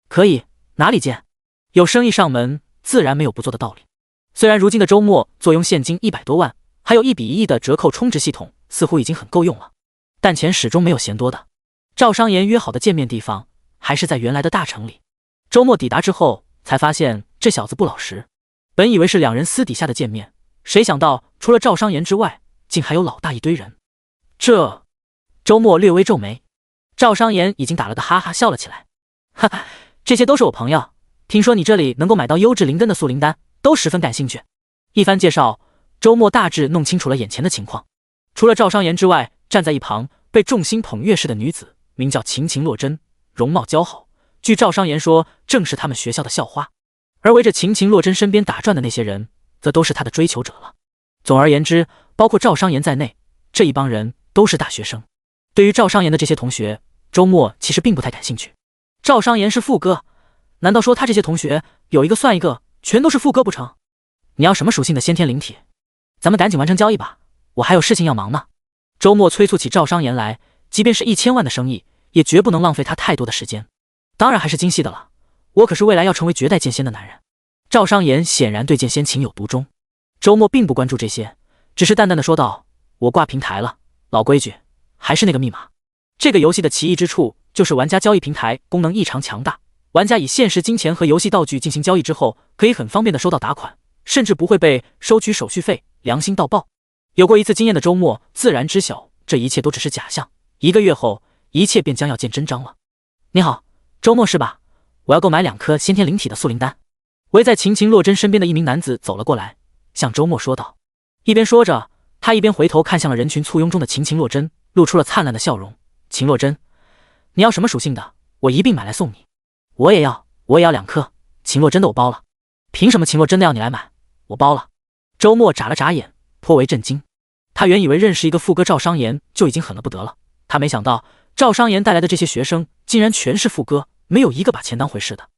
可以，哪里见？有生意上门，自然没有不做的道理。虽然如今的周末坐拥现金100多万，还有1笔1亿的折扣充值系统，似乎已经很够用了，但钱始终没有嫌多的。赵商言约好的见面地方还是在原来的大城里。周末抵达之后，才发现这小子不老实。本以为是2人私底下的见面，谁想到除了赵商言之外，竟还有老大一堆人。周末略微皱眉，赵商言已经打了个哈哈笑了起来。哈哈，这些都是我朋友，听说你这里能够买到优质灵根的速灵丹，都十分感兴趣。一番介绍，周末大致弄清楚了眼前的情况。除了赵商言之外，站在一旁被众星捧月式的女子，名叫秦秦洛真，容貌姣好，据赵商言说，正是他们学校的校花。而围着秦秦洛真身边打转的那些人，则都是他的追求者了。总而言之，包括赵商言在内，这一帮人都是大学生。对于赵商言的这些同学，周末其实并不太感兴趣。赵商言是副哥，难道说他这些同学有一个算一个，全都是副哥不成？你要什么属性的先天灵体？咱们赶紧完成交易吧，我还有事情要忙呢。周末催促起赵商言来，即便是1000万的生意，也绝不能浪费他太多的时间。当然还是精细的了，我可是未来要成为绝代剑仙的男人。赵商言显然对剑仙情有独钟。周末并不关注这些，只是淡淡的说道：我挂平台了，老规矩，还是那个密码。这个游戏的奇异之处，就是玩家交易平台功能异常强大，玩家以现实金钱和游戏道具进行交易之后，可以很方便的收到打款，甚至不会被收取手续费，良心到爆。有过一次经验的周末自然知晓，这一切都只是假象，1个月后，一切便将要见真章了。你好，周末是吧？我要购买2颗先天灵体的速灵丹。围在秦秦洛真身边的一名男子走了过来，向周末说道。一边说着，他一边回头看向了人群簇拥中的秦秦洛真，露出了灿烂的笑容。秦洛真，你要什么属性的，我一并买来送你。我也要2颗。秦洛真的我包了。凭什么秦洛真的要你来买？我包了。周末眨了眨眼，颇为震惊。他原以为认识一个副哥赵商言就已经狠了不得了，他没想到赵商言带来的这些学生竟然全是副哥，没有一个把钱当回事的。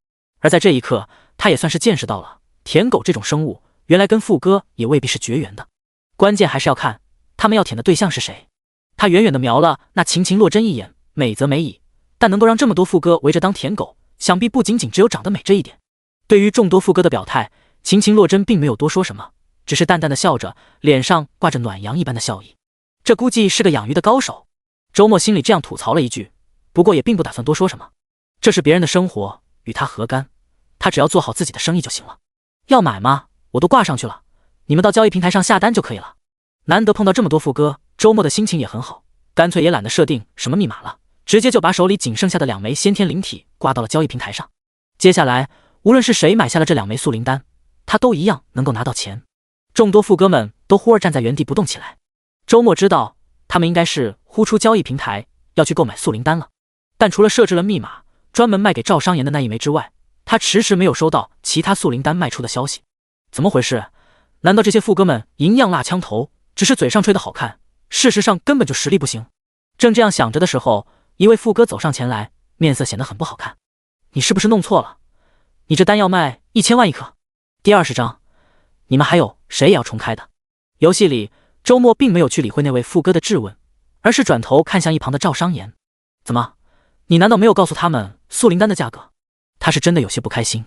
而在这一刻，他也算是见识到了舔狗这种生物原来跟副哥也未必是绝缘的，关键还是要看他们要舔的对象是谁。他远远地瞄了那秦秦洛真一眼，美则美矣，但能够让这么多副哥围着当舔狗，想必不仅仅只有长得美这一点。对于众多副哥的表态，秦秦洛真并没有多说什么，只是淡淡的笑着，脸上挂着暖阳一般的笑意。这估计是个养鱼的高手。周末心里这样吐槽了一句，不过也并不打算多说什么。这是别人的生活，与他何干？他只要做好自己的生意就行了。要买吗？我都挂上去了，你们到交易平台上下单就可以了。难得碰到这么多副哥，周末的心情也很好，干脆也懒得设定什么密码了，直接就把手里仅剩下的2枚先天灵体挂到了交易平台上。接下来无论是谁买下了这2枚速灵丹，他都一样能够拿到钱。众多副哥们都忽而站在原地不动起来。周末知道他们应该是呼出交易平台要去购买速灵丹了，但除了设置了密码专门卖给赵商言的那一枚之外，他迟迟没有收到其他速灵丹卖出的消息。怎么回事？难道这些副哥们银样蜡枪头，只是嘴上吹的好看，事实上根本就实力不行？正这样想着的时候，一位副歌走上前来，面色显得很不好看。你是不是弄错了？你这丹药卖1000万一颗。第20章，你们还有谁也要重开的？游戏里，周末并没有去理会那位副歌的质问，而是转头看向一旁的赵商言。怎么，你难道没有告诉他们速灵丹的价格？他是真的有些不开心。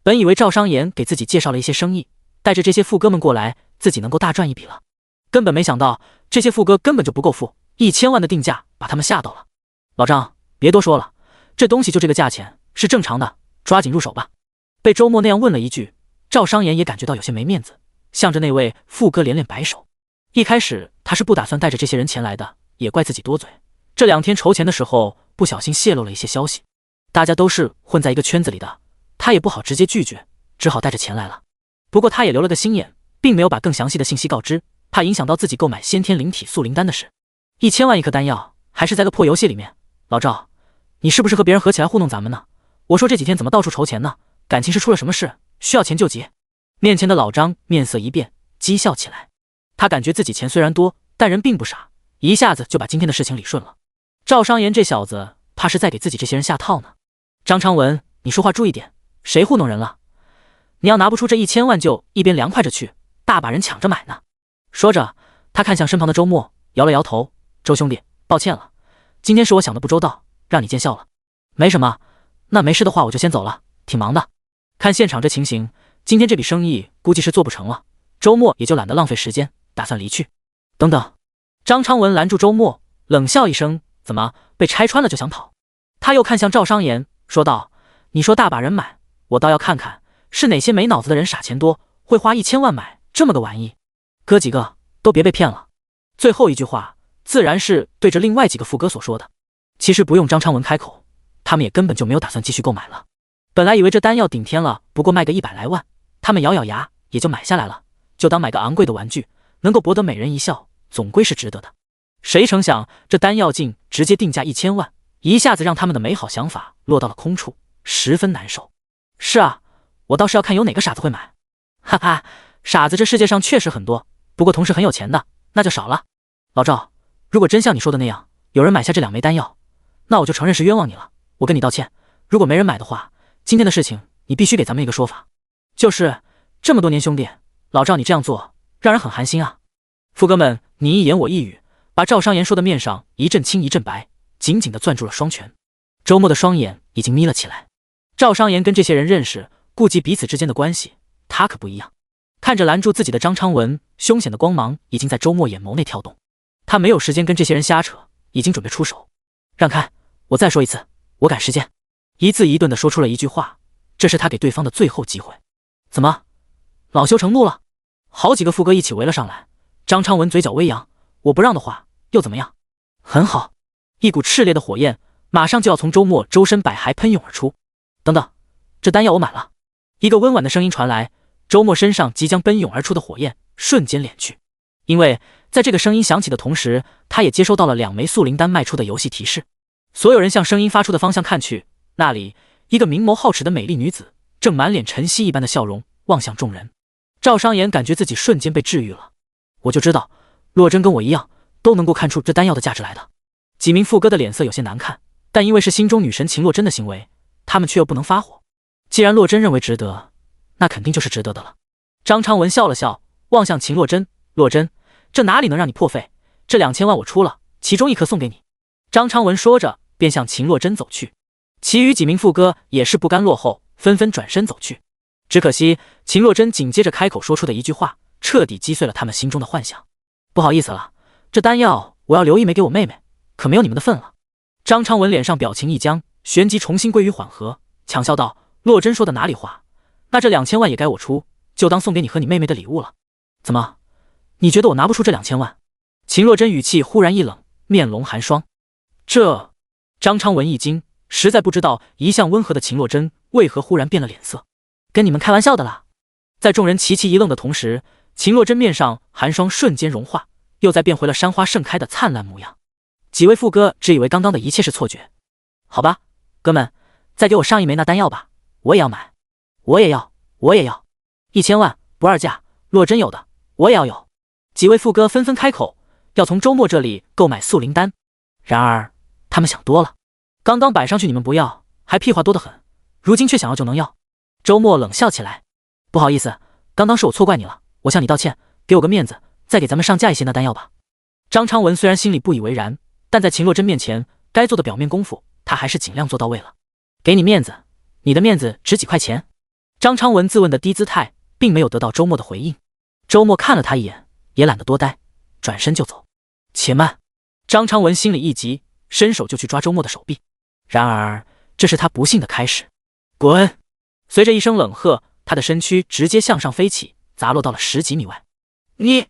本以为赵商言给自己介绍了一些生意，带着这些副歌们过来，自己能够大赚一笔了。根本没想到，这些副歌根本就不够付，1000万的定价把他们吓到了。老张，别多说了，这东西就这个价钱，是正常的，抓紧入手吧。被周末那样问了一句，赵商言也感觉到有些没面子，向着那位副歌连连摆手。一开始他是不打算带着这些人前来的，也怪自己多嘴。这2天筹钱的时候，不小心泄露了一些消息，大家都是混在一个圈子里的，他也不好直接拒绝，只好带着钱来了。不过他也留了个心眼，并没有把更详细的信息告知，怕影响到自己购买先天灵体速灵丹的事。1000万一颗丹药，还是在个破游戏里面。老赵，你是不是和别人合起来糊弄咱们呢？我说这几天怎么到处筹钱呢？感情是出了什么事，需要钱救急？面前的老张面色一变，讥笑起来。他感觉自己钱虽然多，但人并不傻，一下子就把今天的事情理顺了。赵商言这小子怕是在给自己这些人下套呢。张昌文，你说话注意点，谁糊弄人了？你要拿不出这1000万，就一边凉快着去，大把人抢着买呢。说着，他看向身旁的周末，摇了摇头。周兄弟，抱歉了，今天是我想的不周到，让你见笑了。没什么，那没事的话我就先走了，挺忙的。看现场这情形，今天这笔生意估计是做不成了。周末也就懒得浪费时间，打算离去。等等，张昌文拦住周末，冷笑一声，怎么被拆穿了就想跑？他又看向赵商言，说道：你说大把人买，我倒要看看是哪些没脑子的人傻钱多，会花1000万买这么个玩意。哥几个都别被骗了。最后一句话自然是对着另外几个副歌所说的。其实不用张昌文开口，他们也根本就没有打算继续购买了。本来以为这单要顶天了，不过卖个100来万，他们咬咬牙也就买下来了，就当买个昂贵的玩具，能够博得美人一笑，总归是值得的。谁成想这单要竟直接定价1000万，一下子让他们的美好想法落到了空处，十分难受。是啊，我倒是要看有哪个傻子会买。哈哈，傻子这世界上确实很多，不过同时很有钱的那就少了。老赵，如果真像你说的那样，有人买下这2枚丹药，那我就承认是冤枉你了，我跟你道歉。如果没人买的话，今天的事情你必须给咱们一个说法。就是这么多年兄弟，老赵你这样做让人很寒心啊。副歌们你一言我一语，把赵商言说的面上一阵青一阵白，紧紧地攥住了双拳。周末的双眼已经眯了起来。赵商言跟这些人认识，顾及彼此之间的关系，他可不一样。看着拦住自己的张昌文，凶险的光芒已经在周末眼眸内跳动。他没有时间跟这些人瞎扯，已经准备出手。让开，我再说一次，我赶时间。一字一顿地说出了一句话，这是他给对方的最后机会。怎么，恼羞成怒了？好几个副歌一起围了上来。张昌文嘴角微扬，我不让的话又怎么样？很好。一股炽烈的火焰马上就要从周末周身百骸喷涌而出。等等，这丹药我买了。一个温婉的声音传来，周末身上即将奔涌而出的火焰瞬间敛去。因为在这个声音响起的同时，他也接收到了2枚速灵丹卖出的游戏提示。所有人向声音发出的方向看去，那里一个明眸皓齿的美丽女子正满脸晨曦一般的笑容望向众人。赵商言感觉自己瞬间被治愈了。我就知道洛真跟我一样都能够看出这丹药的价值来的。几名副歌的脸色有些难看，但因为是心中女神秦洛真的行为，他们却又不能发火。既然洛真认为值得，那肯定就是值得的了。张昌文笑了笑，望向秦洛真，洛真，这哪里能让你破费？这2000万我出了，其中1颗送给你。张昌文说着便向秦洛真走去。其余几名副歌也是不甘落后，纷纷转身走去。只可惜秦洛真紧接着开口说出的一句话，彻底击碎了他们心中的幻想。不好意思了，这丹药我要留1枚给我妹妹，可没有你们的份了。张昌文脸上表情一僵，旋即重新归于缓和，强笑道：洛真说的哪里话？那这2000万也该我出，就当送给你和你妹妹的礼物了。怎么，你觉得我拿不出这2000万？秦洛真语气忽然一冷，面笼寒霜。这……张昌文一惊，实在不知道一向温和的秦洛真为何忽然变了脸色。跟你们开玩笑的啦！在众人齐齐一愣的同时，秦洛真面上寒霜瞬间融化，又再变回了山花盛开的灿烂模样。几位副歌只以为刚刚的一切是错觉。好吧，哥们，再给我上1枚那丹药吧，我也要买。我也要，1000万不二价，洛真有的我也要有。几位副歌纷纷开口，要从周末这里购买速灵丹。然而他们想多了，刚刚摆上去你们不要，还屁话多得很，如今却想要就能要。周末冷笑起来，不好意思，刚刚是我错怪你了，我向你道歉，给我个面子，再给咱们上架一些那丹药吧。张昌文虽然心里不以为然，但在秦若真面前，该做的表面功夫他还是尽量做到位了。给你面子，你的面子值几块钱？张昌文自问的低姿态并没有得到周末的回应。周末看了他一眼，也懒得多待，转身就走。且慢！张昌文心里一急，伸手就去抓周末的手臂。然而这是他不幸的开始。滚！随着一声冷喝，他的身躯直接向上飞起，砸落到了10几米外。你！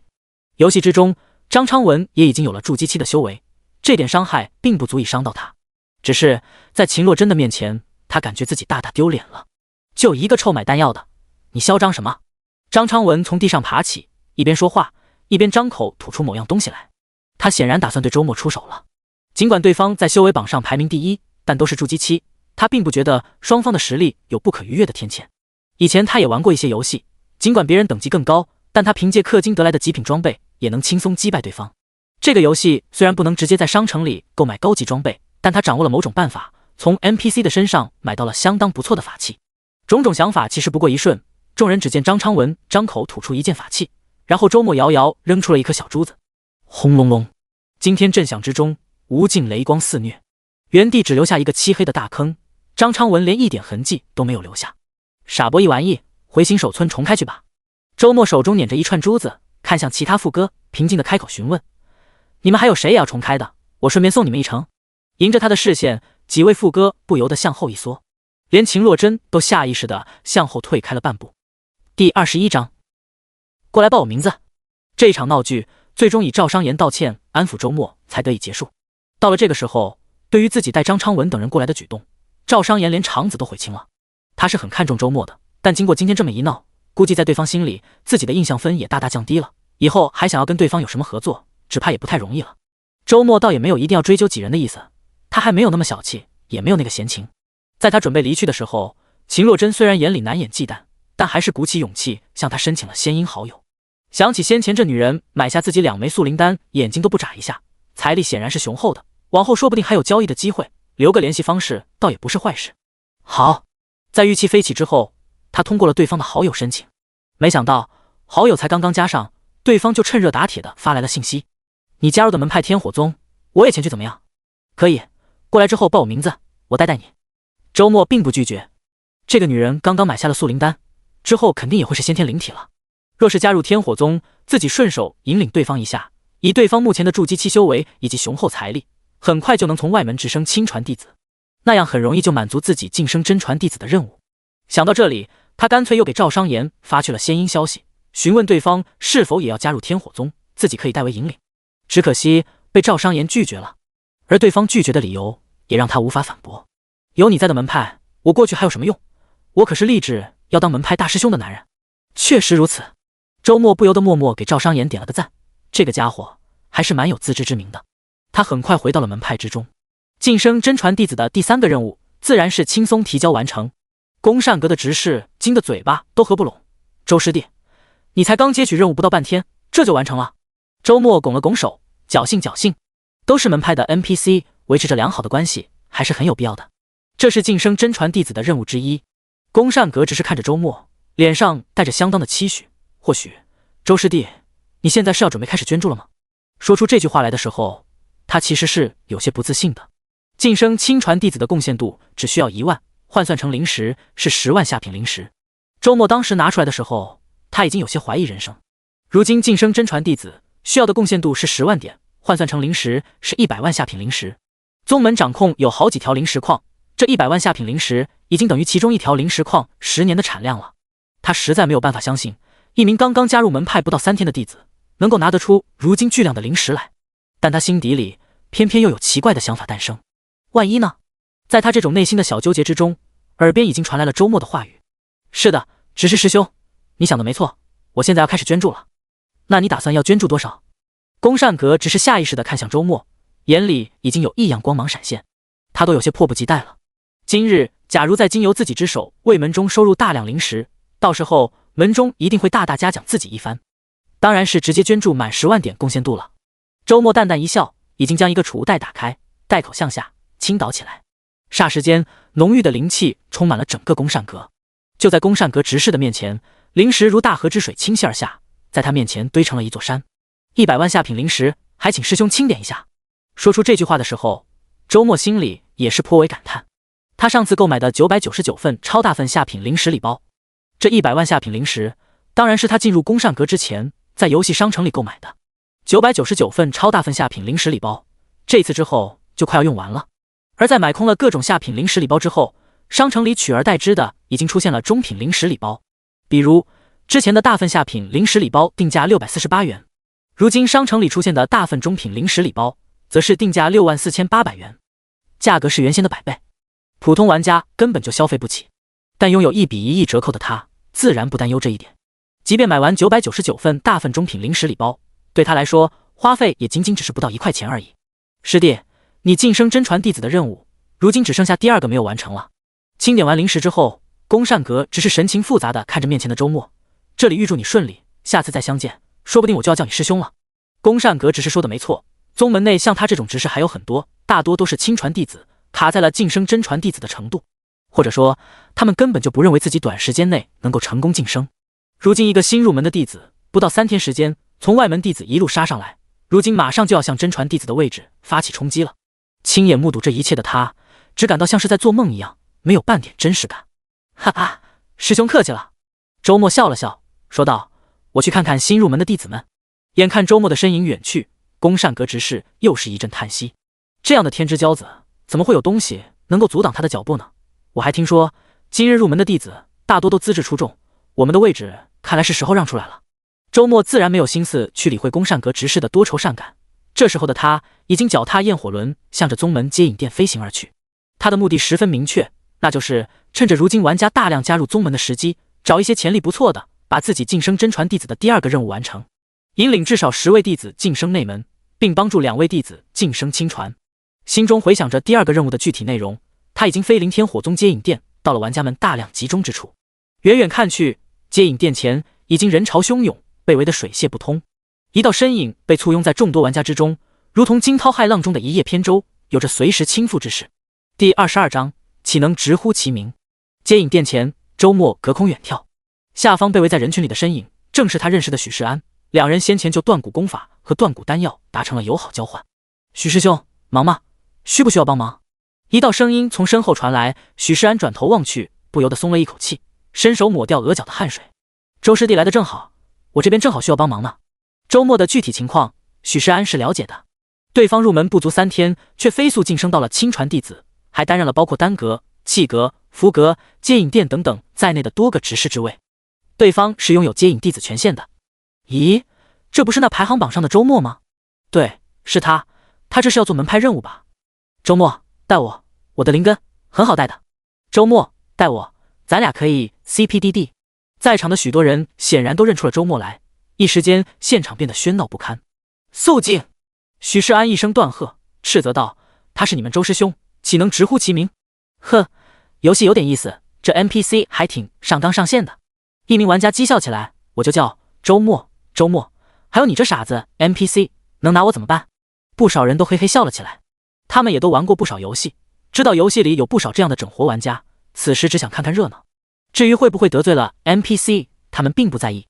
游戏之中，张昌文也已经有了筑基期的修为，这点伤害并不足以伤到他，只是在秦若真的面前，他感觉自己大大丢脸了。就一个臭买丹药的，你嚣张什么？张昌文从地上爬起，一边说话，一边张口吐出某样东西来。他显然打算对周末出手了。尽管对方在修为榜上排名第一，但都是筑基期，他并不觉得双方的实力有不可逾越的天堑。以前他也玩过一些游戏，尽管别人等级更高，但他凭借氪金得来的极品装备，也能轻松击败对方。这个游戏虽然不能直接在商城里购买高级装备，但他掌握了某种办法，从 NPC 的身上买到了相当不错的法器。种种想法其实不过一瞬，众人只见张昌文张口吐出一件法器，然后周末遥遥扔出了一颗小珠子。轰隆隆！惊天震响之中，无尽雷光肆虐，原地只留下一个漆黑的大坑。张昌文连一点痕迹都没有留下。傻波一玩意，回新手村重开去吧。周末手中捻着一串珠子，看向其他副歌，平静的开口询问：你们还有谁也要重开的？我顺便送你们一程。迎着他的视线，几位副歌不由得向后一缩，连秦若真都下意识的向后退开了半步。第21章，过来报我名字。这一场闹剧最终以赵商言道歉安抚周末才得以结束。到了这个时候，对于自己带张昌文等人过来的举动，赵商言连肠子都悔青了。他是很看重周末的，但经过今天这么一闹，估计在对方心里自己的印象分也大大降低了，以后还想要跟对方有什么合作，只怕也不太容易了。周末倒也没有一定要追究几人的意思，他还没有那么小气，也没有那个闲情。在他准备离去的时候，秦若真虽然眼里难掩忌惮，但还是鼓起勇气向他申请了仙婴好友。想起先前这女人买下自己2枚速灵丹，眼睛都不眨一下，财力显然是雄厚的，往后说不定还有交易的机会，留个联系方式倒也不是坏事。好，在玉器飞起之后，他通过了对方的好友申请，没想到好友才刚刚加上，对方就趁热打铁的发来了信息：你加入的门派天火宗，我也前去怎么样？可以，过来之后报我名字，我带你。周末并不拒绝，这个女人刚刚买下了速灵丹，之后肯定也会是先天灵体了。若是加入天火宗，自己顺手引领对方一下，以对方目前的筑基期修为以及雄厚财力，很快就能从外门直升亲传弟子，那样很容易就满足自己晋升真传弟子的任务。想到这里，他干脆又给赵商言发去了仙婴消息，询问对方是否也要加入天火宗，自己可以代为引领。只可惜被赵商言拒绝了，而对方拒绝的理由也让他无法反驳。有你在的门派，我过去还有什么用？我可是立志要当门派大师兄的男人。确实如此，周末不由得默默给赵商言点了个赞，这个家伙还是蛮有自知之明的。他很快回到了门派之中，晋升真传弟子的第3个任务自然是轻松提交完成。宫善阁的执事惊得嘴巴都合不拢，周师弟，你才刚接取任务不到半天，这就完成了？周末拱了拱手，侥幸侥幸，都是门派的 NPC， 维持着良好的关系还是很有必要的。这是晋升真传弟子的任务之一。宫善阁只是看着周末，脸上带着相当的期许。或许，周师弟，你现在是要准备开始捐助了吗？说出这句话来的时候，他其实是有些不自信的。晋升亲传弟子的贡献度只需要1万，换算成灵石是10万下品灵石。周末当时拿出来的时候，他已经有些怀疑人生。如今晋升真传弟子需要的贡献度是10万点，换算成灵石是100万下品灵石。宗门掌控有好几条灵石矿，这100万下品灵石已经等于其中一条灵石矿10年的产量了。他实在没有办法相信，一名刚刚加入门派不到3天的弟子能够拿得出如今巨量的灵石来，但他心底里偏偏又有奇怪的想法诞生。万一呢？在他这种内心的小纠结之中，耳边已经传来了周末的话语：是的，执事师兄，你想的没错，我现在要开始捐助了。那你打算要捐助多少？宫善阁只是下意识地看向周末，眼里已经有异样光芒闪现，他都有些迫不及待了。今日假如再经由自己之手为门中收入大量灵石，到时候门中一定会大大嘉奖自己一番，当然是直接捐助满10万点贡献度了。周末淡淡一笑，已经将一个储物袋打开，带口向下倾倒起来。霎时间，浓郁的灵气充满了整个宫善阁。就在宫善阁执事的面前，灵石如大河之水倾泻而下，在他面前堆成了一座山。100万下品灵石，还请师兄清点一下。说出这句话的时候，周末心里也是颇为感叹。他上次购买的999份超大份下品灵石礼包，这100万下品灵石当然是他进入宫善阁之前在游戏商城里购买的。999份超大份下品灵石礼包，这次之后就快要用完了。而在买空了各种下品灵石礼包之后，商城里取而代之的已经出现了中品灵石礼包。比如之前的大份下品灵石礼包定价648元，如今商城里出现的大份中品灵石礼包则是定价64800元，价格是原先的100倍，普通玩家根本就消费不起。但拥有1比1亿折扣的他自然不担忧这一点。即便买完999份大份中品灵石礼包，对他来说花费也仅仅只是不到1块钱而已。师弟，你晋升真传弟子的任务如今只剩下第2个没有完成了。清点完灵石之后，宫善阁只是神情复杂的看着面前的周末，这里预祝你顺利，下次再相见，说不定我就要叫你师兄了。宫善阁只是说的没错，宗门内像他这种执事还有很多，大多都是亲传弟子，卡在了晋升真传弟子的程度，或者说他们根本就不认为自己短时间内能够成功晋升。如今一个新入门的弟子不到3天时间从外门弟子一路杀上来，如今马上就要向真传弟子的位置发起冲击了。亲眼目睹这一切的他只感到像是在做梦一样，没有半点真实感。哈哈，师兄客气了。周末笑了笑说道，我去看看新入门的弟子们。眼看周末的身影远去，宫善阁执事又是一阵叹息，这样的天之骄子怎么会有东西能够阻挡他的脚步呢？我还听说今日入门的弟子大多都资质出众，我们的位置看来是时候让出来了。周末自然没有心思去理会宫善阁执事的多愁善感，这时候的他已经脚踏焰火轮向着宗门接引殿飞行而去。他的目的十分明确，那就是趁着如今玩家大量加入宗门的时机，找一些潜力不错的，把自己晋升真传弟子的第2个任务完成，引领至少10位弟子晋升内门，并帮助2位弟子晋升亲传。心中回想着第2个任务的具体内容，他已经飞临天火宗接引殿，到了玩家们大量集中之处。远远看去，接引殿前已经人潮汹涌，被围得水泄不通。一道身影被簇拥在众多玩家之中，如同惊涛骇浪中的一叶扁舟，有着随时倾覆之势。第22章，岂能直呼其名？接引殿前，周末隔空远眺，下方被围在人群里的身影正是他认识的许世安，两人先前就断骨功法和断骨丹药达成了友好交换。许师兄，忙吗？需不需要帮忙？一道声音从身后传来，许世安转头望去，不由得松了一口气，伸手抹掉额角的汗水。周师弟来得正好，我这边正好需要帮忙呢。周末的具体情况，许世安是了解的。对方入门不足3天，却飞速晋升到了亲传弟子，还担任了包括丹阁、气阁、符阁、接引殿等等在内的多个执事之位。对方是拥有接引弟子权限的。咦，这不是那排行榜上的周末吗？对，是他。他这是要做门派任务吧？周末，带我，我的灵根很好带的。周末，带我，咱俩可以 CPDD。在场的许多人显然都认出了周末来，一时间现场变得喧闹不堪。肃静！许世安一声断喝，斥责道：“他是你们周师兄，岂能直呼其名？”呵，游戏有点意思，这 NPC 还挺上纲上线的。一名玩家讥笑起来：“我就叫周末，周末，还有你这傻子 NPC， 能拿我怎么办？”不少人都嘿嘿笑了起来。他们也都玩过不少游戏，知道游戏里有不少这样的整活玩家，此时只想看看热闹。至于会不会得罪了 NPC， 他们并不在意。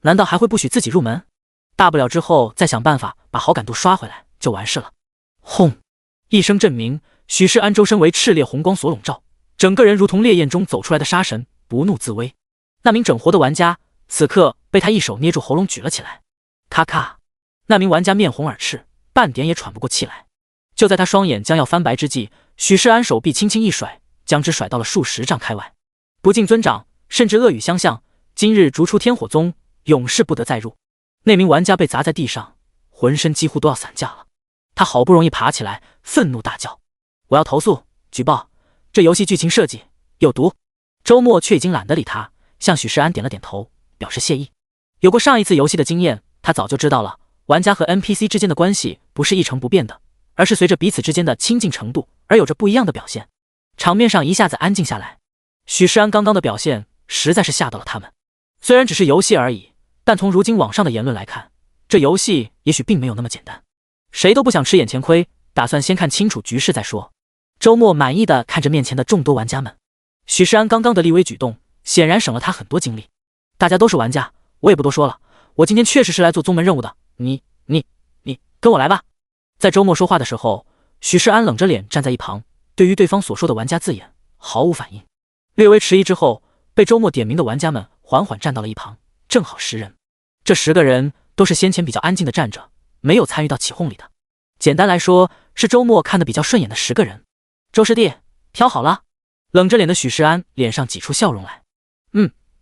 难道还会不许自己入门？大不了之后再想办法把好感度刷回来就完事了。轰！一声震鸣，许世安周身为炽烈红光所笼罩，整个人如同烈焰中走出来的杀神，不怒自威。那名整活的玩家此刻被他一手捏住喉咙举了起来。咔咔！那名玩家面红耳赤，半点也喘不过气来。就在他双眼将要翻白之际，许世安手臂轻轻一甩，将之甩到了数10丈开外。不敬尊长，甚至恶语相向，今日逐出天火宗，永世不得再入。那名玩家被砸在地上，浑身几乎都要散架了。他好不容易爬起来，愤怒大叫：“我要投诉，举报！这游戏剧情设计有毒！”周末却已经懒得理他，向许世安点了点头，表示谢意。有过上一次游戏的经验，他早就知道了，玩家和 NPC 之间的关系不是一成不变的，而是随着彼此之间的亲近程度而有着不一样的表现。场面上一下子安静下来。许世安刚刚的表现实在是吓到了他们。虽然只是游戏而已，但从如今网上的言论来看，这游戏也许并没有那么简单。谁都不想吃眼前亏，打算先看清楚局势再说。周末满意的看着面前的众多玩家们，许世安刚刚的立威举动显然省了他很多精力。大家都是玩家，我也不多说了，我今天确实是来做宗门任务的，你跟我来吧。在周末说话的时候，许世安冷着脸站在一旁，对于对方所说的玩家字眼毫无反应。略微迟疑之后，被周末点名的玩家们缓缓站到了一旁，正好10人。这10个人都是先前比较安静的站着，没有参与到起哄里的。简单来说，是周末看得比较顺眼的10个人。周师弟，挑好了。冷着脸的许世安脸上挤出笑容来。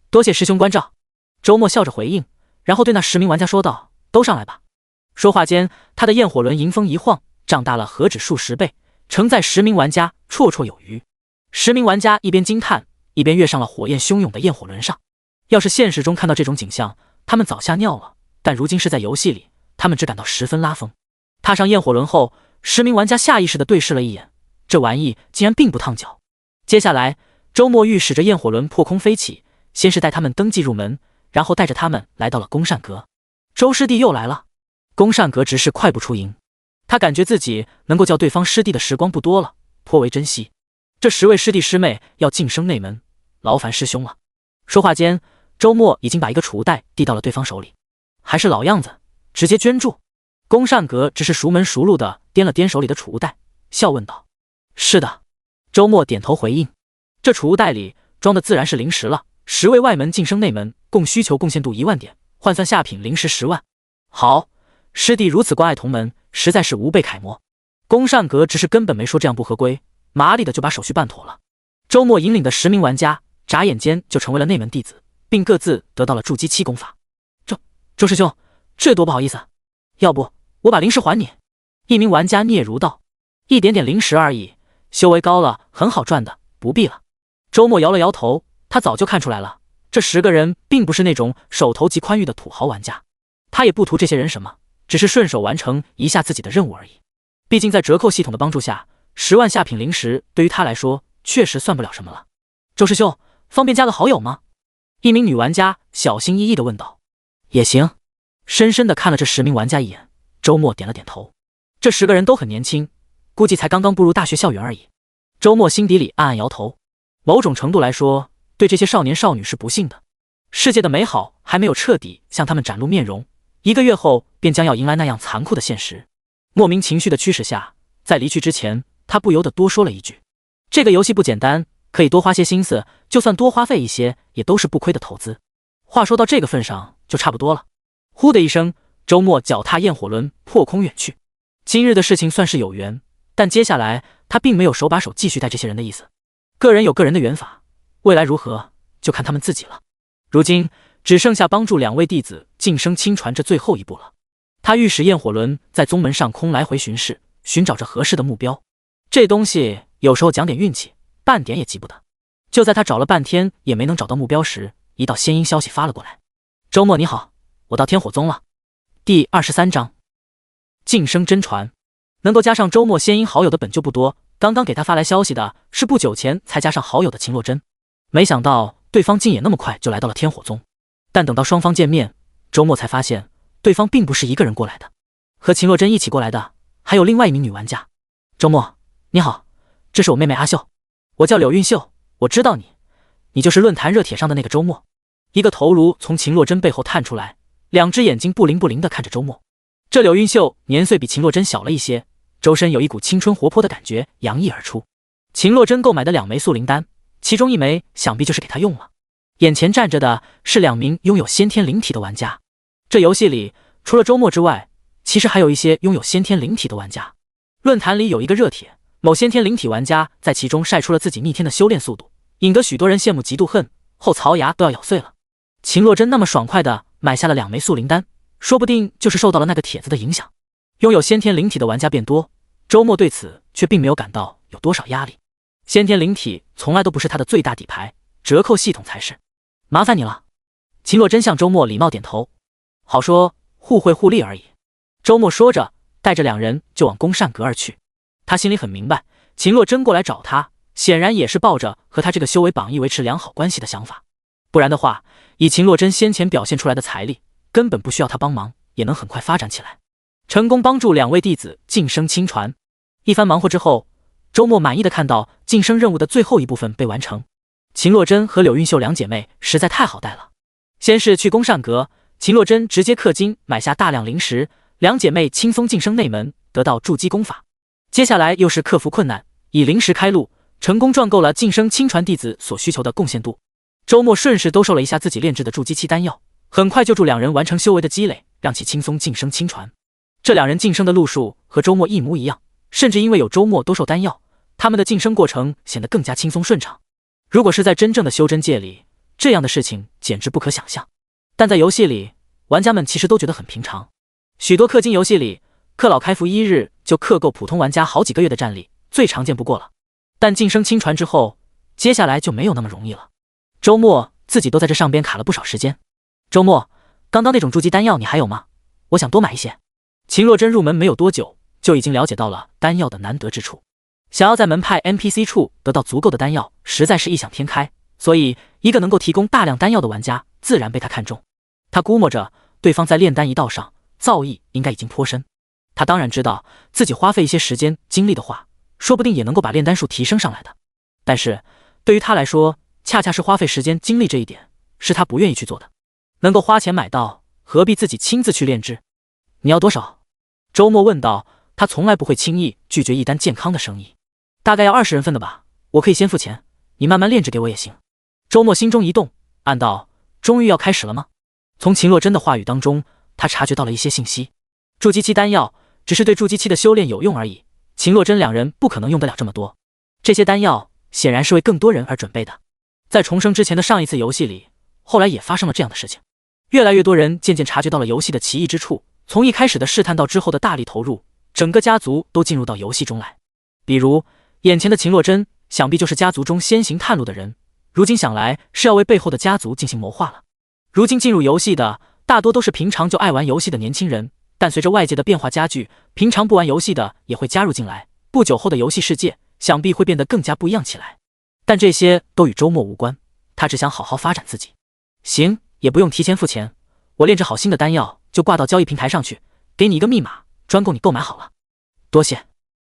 多谢师兄关照。周末笑着回应，然后对那10名玩家说道：都上来吧。说话间，他的焰火轮迎风一晃，胀大了何止数10倍，承载10名玩家绰绰有余。10名玩家一边惊叹，一边跃上了火焰汹涌的焰火轮上。要是现实中看到这种景象，他们早吓尿了，但如今是在游戏里，他们只感到十分拉风。踏上焰火轮后，10名玩家下意识地对视了一眼，这玩意竟然并不烫脚。接下来，周末玉使着焰火轮破空飞起，先是带他们登记入门，然后带着他们来到了宫善阁。周师弟又来了。宫善阁执事快步出迎，他感觉自己能够叫对方师弟的时光不多了，颇为珍惜。这10位师弟师妹要晋升内门，劳烦师兄了。说话间，周末已经把一个储物袋递到了对方手里。还是老样子，直接捐助。宫善阁只是熟门熟路的掂了掂手里的储物袋，笑问道：是的。周末点头回应。这储物袋里装的自然是灵石了，10位外门晋升内门，共需求贡献度1万点，换算下品灵石10万。好，师弟如此关爱同门，实在是无辈楷模。宫善阁只是根本没说这样不合规，麻利的就把手续办妥了。周末引领的10名玩家眨眼间就成为了内门弟子，并各自得到了筑基期功法。周师兄，这多不好意思，要不我把灵石还你。一名玩家嗫嚅道：一点点灵石而已，修为高了很好赚的，不必了。周末摇了摇头，他早就看出来了，这10个人并不是那种手头极宽裕的土豪玩家，他也不图这些人什么，只是顺手完成一下自己的任务而已。毕竟在折扣系统的帮助下，10万下品灵石对于他来说确实算不了什么了。周师兄，方便加个好友吗？一名女玩家小心翼翼地问道。也行。深深地看了这10名玩家一眼，周末点了点头。这10个人都很年轻，估计才刚刚步入大学校园而已。周末心底里暗暗摇头，某种程度来说，对这些少年少女是不幸的。世界的美好还没有彻底向他们展露面容，1个月后便将要迎来那样残酷的现实。莫名情绪的驱使下，在离去之前，他不由得多说了一句：这个游戏不简单，可以多花些心思，就算多花费一些，也都是不亏的投资。话说到这个份上，就差不多了。呼的一声，周末脚踏焰火轮破空远去。今日的事情算是有缘，但接下来他并没有手把手继续带这些人的意思。个人有个人的缘法，未来如何就看他们自己了。如今只剩下帮助2位弟子晋升亲传这最后一步了。他御使焰火轮在宗门上空来回巡视，寻找着合适的目标。这东西有时候讲点运气，半点也急不得。就在他找了半天也没能找到目标时，一道仙音消息发了过来：周末你好，我到天火宗了。第23章晋升真传。能够加上周末仙音好友的本就不多，刚刚给他发来消息的是不久前才加上好友的秦洛真。没想到对方竟也那么快就来到了天火宗。但等到双方见面，周末才发现对方并不是一个人过来的，和秦洛真一起过来的还有另外一名女玩家。周末你好，这是我妹妹阿秀，我叫柳韵秀，我知道你就是论坛热帖上的那个周末。一个头颅从秦洛真背后探出来，2只眼睛不灵不灵地看着周末。这柳韵秀年岁比秦洛真小了一些，周身有一股青春活泼的感觉洋溢而出。秦洛真购买的2枚速灵丹，其中1枚想必就是给他用了。眼前站着的是2名拥有先天灵体的玩家。这游戏里除了周末之外，其实还有一些拥有先天灵体的玩家。论坛里有一个热帖，某先天灵体玩家在其中晒出了自己逆天的修炼速度，引得许多人羡慕嫉妒恨，后槽牙都要咬碎了。秦洛真那么爽快地买下了2枚速灵丹，说不定就是受到了那个帖子的影响。拥有先天灵体的玩家变多，周末对此却并没有感到有多少压力。先天灵体从来都不是他的最大底牌，折扣系统才是。麻烦你了。秦洛真向周末礼貌点头，好说互惠互利而已。周末说着，带着2人就往宫善阁而去。他心里很明白，秦洛真过来找他，显然也是抱着和他这个修为榜一维持良好关系的想法。不然的话，以秦洛真先前表现出来的财力，根本不需要他帮忙，也能很快发展起来，成功帮助2位弟子晋升亲传。一番忙活之后，周末满意的看到晋升任务的最后一部分被完成。秦洛真和柳韵秀两姐妹实在太好带了。先是去宫善阁，秦洛真直接氪金买下大量灵石，两姐妹轻松晋升内门，得到筑基功法。接下来又是克服困难，以灵石开路，成功赚够了晋升亲传弟子所需求的贡献度。周末顺势兜售了一下自己炼制的筑基期丹药，很快就助两人完成修为的积累，让其轻松晋升亲传。这两人晋升的路数和周末一模一样，甚至因为有周末兜售丹药，他们的晋升过程显得更加轻松顺畅。如果是在真正的修真界里，这样的事情简直不可想象。但在游戏里，玩家们其实都觉得很平常。许多氪金游戏里，氪老开服1日就氪够普通玩家好几个月的战力，最常见不过了。但晋升亲传之后，接下来就没有那么容易了。周末自己都在这上边卡了不少时间。周末，刚刚那种筑基丹药你还有吗？我想多买一些。秦洛真入门没有多久，就已经了解到了丹药的难得之处。想要在门派 NPC 处得到足够的丹药，实在是异想天开，所以一个能够提供大量丹药的玩家自然被他看中。他估摸着对方在炼丹一道上造诣应该已经颇深，他当然知道自己花费一些时间精力的话，说不定也能够把炼丹术提升上来的。但是对于他来说，恰恰是花费时间精力这一点是他不愿意去做的。能够花钱买到，何必自己亲自去炼制？你要多少？周末问道。他从来不会轻易拒绝一单健康的生意。大概要20人份的吧，我可以先付钱，你慢慢炼制给我也行。周末心中一动，暗道：终于要开始了吗？从秦洛真的话语当中，他察觉到了一些信息。筑基期丹药只是对筑基期的修炼有用而已，秦洛真两人不可能用得了这么多。这些丹药显然是为更多人而准备的。在重生之前的上一次游戏里，后来也发生了这样的事情。越来越多人渐渐察觉到了游戏的奇异之处，从一开始的试探到之后的大力投入，整个家族都进入到游戏中来。比如眼前的秦洛真，想必就是家族中先行探路的人，如今想来是要为背后的家族进行谋划了。如今进入游戏的大多都是平常就爱玩游戏的年轻人，但随着外界的变化加剧，平常不玩游戏的也会加入进来，不久后的游戏世界想必会变得更加不一样起来。但这些都与周末无关，他只想好好发展自己。行，也不用提前付钱，我炼制好新的丹药就挂到交易平台上去，给你一个密码，专供你购买好了。多谢。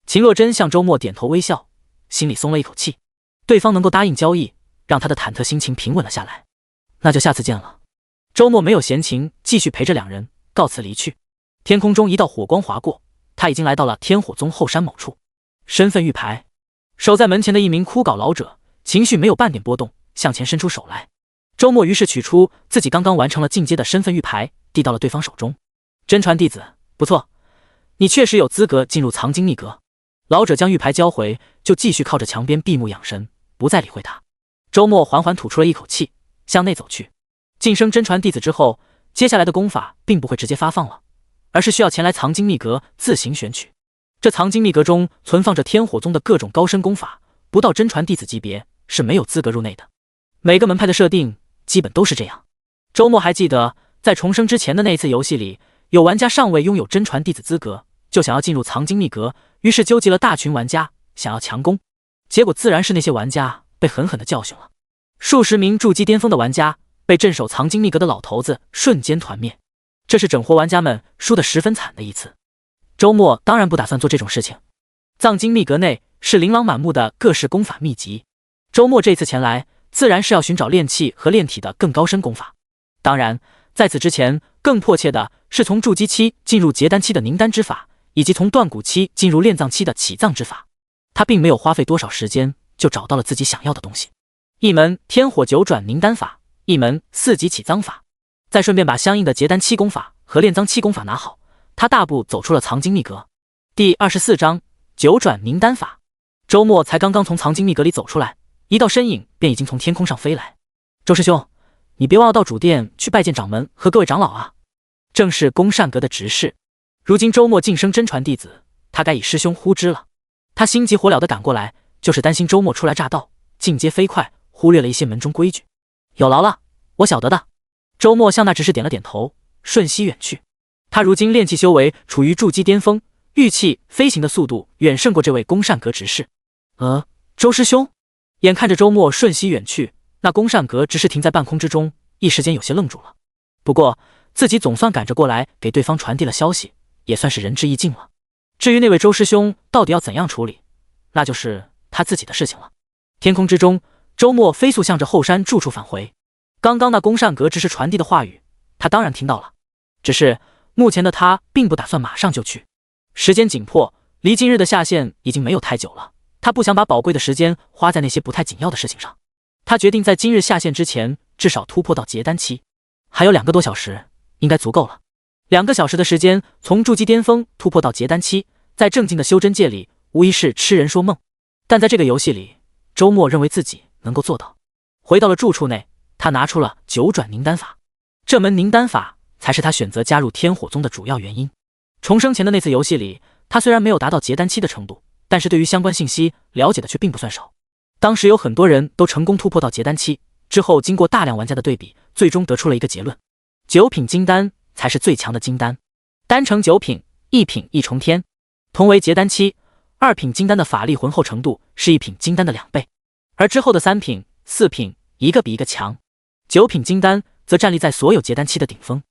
秦洛真向周末点头微笑，心里松了一口气。对方能够答应交易，让他的忐忑心情平稳了下来。那就下次见了。周末没有闲情继续陪着两人，告辞离去。天空中一道火光划过，他已经来到了天火宗后山某处。身份玉牌，守在门前的一名枯槁老者，情绪没有半点波动，向前伸出手来。周末于是取出自己刚刚完成了进阶的身份玉牌，递到了对方手中。真传弟子，不错，你确实有资格进入藏经秘阁。老者将玉牌交回，就继续靠着墙边闭目养神，不再理会他。周末缓缓吐出了一口气，向内走去。晋升真传弟子之后，接下来的功法并不会直接发放了，而是需要前来藏经秘阁自行选取。这藏经秘阁中存放着天火宗的各种高深功法，不到真传弟子级别是没有资格入内的。每个门派的设定基本都是这样。周末还记得，在重生之前的那一次游戏里，有玩家尚未拥有真传弟子资格，就想要进入藏经秘阁，于是纠集了大群玩家想要强攻，结果自然是那些玩家被狠狠地教训了。数十名筑基巅峰的玩家被镇守藏经秘阁的老头子瞬间团灭，这是整活玩家们输得十分惨的一次。周末当然不打算做这种事情。藏经秘阁内是琳琅满目的各式功法秘籍，周末这次前来自然是要寻找炼气和炼体的更高深功法。当然在此之前，更迫切的是从筑基期进入结丹期的凝丹之法，以及从断骨期进入炼藏期的起藏之法。他并没有花费多少时间就找到了自己想要的东西，一门天火九转凝丹法，一门4级起藏法，再顺便把相应的结丹期功法和炼藏期功法拿好，他大步走出了藏经秘阁。第24章九转凝丹法。周末才刚刚从藏经秘阁里走出来，一道身影便已经从天空上飞来。周师兄，你别忘了到主殿去拜见掌门和各位长老啊。正是宫善阁的执事，如今周末晋升真传弟子，他该以师兄呼之了。他心急火燎地赶过来，就是担心周末初来乍到，进阶飞快，忽略了一些门中规矩。有劳了，我晓得的。周末向那执事点了点头，瞬息远去。他如今炼气修为处于筑基巅峰，御气飞行的速度远胜过这位宫善阁执事。周师兄。眼看着周末瞬息远去，那宫善阁执事停在半空之中，一时间有些愣住了。不过自己总算赶着过来，给对方传递了消息，也算是仁至义尽了。至于那位周师兄到底要怎样处理，那就是他自己的事情了。天空之中，周末飞速向着后山住处返回。刚刚那宫善阁只是传递的话语，他当然听到了，只是目前的他并不打算马上就去。时间紧迫，离今日的下线已经没有太久了，他不想把宝贵的时间花在那些不太紧要的事情上。他决定在今日下线之前至少突破到结丹期，还有2个多小时应该足够了。2个小时的时间从筑基巅峰突破到结丹期，在正经的修真界里无疑是痴人说梦，但在这个游戏里，周末认为自己能够做到。回到了住处内，他拿出了九转凝丹法，这门凝丹法才是他选择加入天火宗的主要原因。重生前的那次游戏里，他虽然没有达到结丹期的程度，但是对于相关信息了解的却并不算少。当时有很多人都成功突破到结丹期，之后经过大量玩家的对比，最终得出了一个结论：9品金丹才是最强的金丹。丹成9品，1品一重天。同为结丹期，2品金丹的法力浑厚程度是1品金丹的2倍，而之后的3品、4品一个比一个强。9品金丹则站立在所有结丹期的顶峰。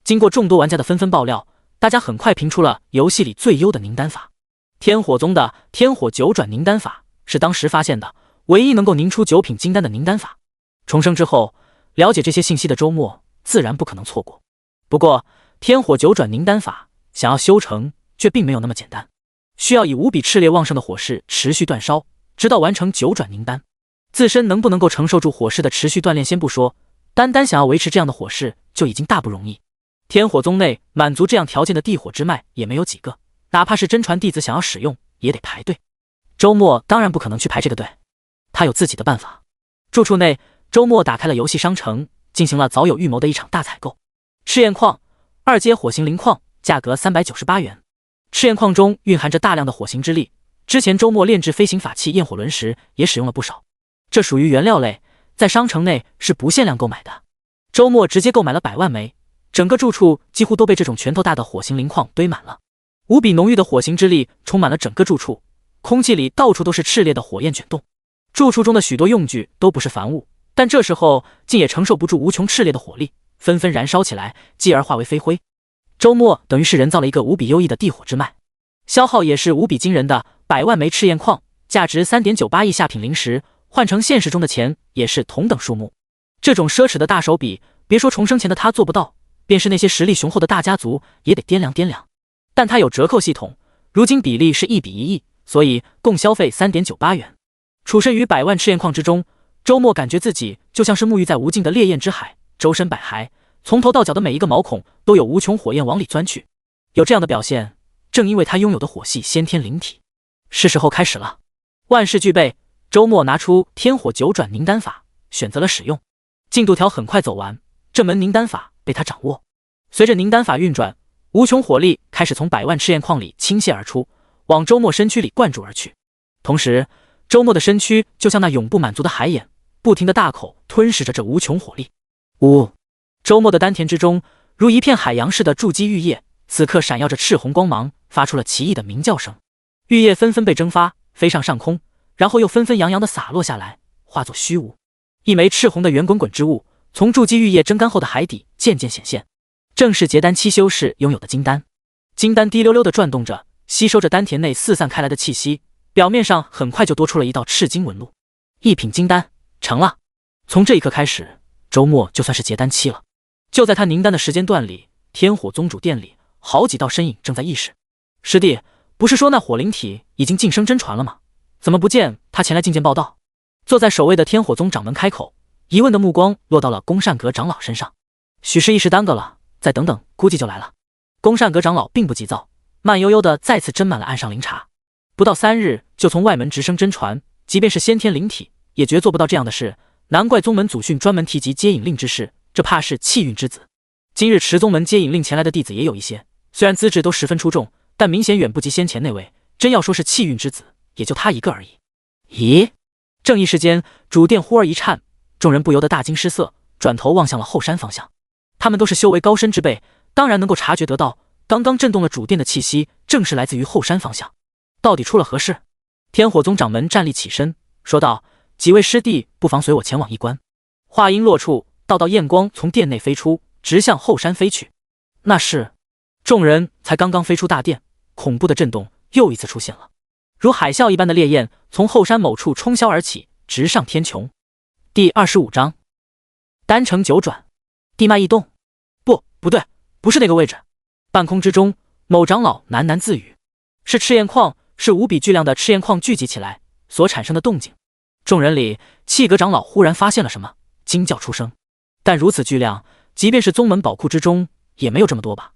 经过众多玩家的纷纷爆料，大家很快评出了游戏里最优的凝丹法。天火宗的天火九转凝丹法是当时发现的唯一能够凝出9品金丹的凝丹法。重生之后，了解这些信息的周末自然不可能错过。不过，天火九转凝丹法想要修成却并没有那么简单，需要以无比炽烈旺盛的火势持续煅烧，直到完成九转凝丹。自身能不能够承受住火势的持续锻炼先不说，单想要维持这样的火势就已经大不容易。天火宗内满足这样条件的地火之脉也没有几个，哪怕是真传弟子想要使用也得排队。周末当然不可能去排这个队，他有自己的办法。住处内，周末打开了游戏商城，进行了早有预谋的一场大采购。赤焰矿2阶火星灵矿，价格398元。赤焰矿中蕴含着大量的火星之力，之前周末炼制飞行法器焰火轮时也使用了不少。这属于原料类，在商城内是不限量购买的。周末直接购买了100万枚，整个住处几乎都被这种拳头大的火星灵矿堆满了。无比浓郁的火星之力充满了整个住处，空气里到处都是炽烈的火焰卷动。住处中的许多用具都不是凡物，但这时候竟也承受不住无穷炽烈的火力，纷纷燃烧起来，继而化为飞灰。周末等于是人造了一个无比优异的地火之脉，消耗也是无比惊人的100万枚赤焰矿，价值3.98亿下品灵石，换成现实中的钱也是同等数目。这种奢侈的大手笔，别说重生前的他做不到，便是那些实力雄厚的大家族也得掂量掂量。但他有折扣系统，如今比例是1比1亿，所以共消费3.98元。处身于100万赤焰矿之中，周末感觉自己就像是沐浴在无尽的烈焰之海，周身百骸，从头到脚的每一个毛孔都有无穷火焰往里钻去。有这样的表现，正因为他拥有的火系先天灵体。是时候开始了。万事俱备，周末拿出天火九转凝丹法，选择了使用。进度条很快走完，这门凝丹法被他掌握。随着凝丹法运转，无穷火力开始从100万赤焰矿里倾泻而出，往周末身躯里灌注而去。同时，周末的身躯就像那永不满足的海眼，不停的大口吞噬着这无穷火力。呜！周末的丹田之中，如一片海洋似的筑基玉液，此刻闪耀着赤红光芒，发出了奇异的鸣叫声。玉液纷纷被蒸发，飞上上空，然后又纷纷扬扬地洒落下来，化作虚无。一枚赤红的圆滚滚之物从筑基玉液蒸干后的海底渐渐显现，正是结丹期修士拥有的金丹。金丹滴溜溜地转动着，吸收着丹田内四散开来的气息，表面上很快就多出了一道赤金纹路。1品金丹成了。从这一刻开始，周末就算是结丹期了。就在他凝丹的时间段里，天火宗主殿里好几道身影正在议事。师弟，不是说那火灵体已经晋升真传了吗？怎么不见他前来觐见报道？坐在首位的天火宗掌门开口，疑问的目光落到了宫善阁长老身上。许是一时耽搁了，再等等，估计就来了。宫善阁长老并不急躁，慢悠悠的再次斟满了岸上灵茶。不到3日就从外门直升真传，即便是先天灵体也绝做不到这样的事，难怪宗门祖训专门提及接引令之事，这怕是气运之子。今日持宗门接引令前来的弟子也有一些，虽然资质都十分出众，但明显远不及先前那位。真要说是气运之子，也就他一个而已。咦？正义世间，主殿忽而一颤，众人不由得大惊失色，转头望向了后山方向。他们都是修为高深之辈，当然能够察觉得到，刚刚震动了主殿的气息，正是来自于后山方向。到底出了何事？天火宗掌门站立起身，说道：“几位师弟，不妨随我前往一观。”话音落处，道道焰光从殿内飞出，直向后山飞去。那是众人才刚刚飞出大殿，恐怖的震动又一次出现了，如海啸一般的烈焰从后山某处冲霄而起，直上天穹。第25章丹城九转，地脉异动。不对，不是那个位置。半空之中，某长老喃喃自语：“是赤焰矿，是无比巨量的赤焰矿聚集起来所产生的动静。”众人里，气阁长老忽然发现了什么，惊叫出声。但如此巨量，即便是宗门宝库之中，也没有这么多吧？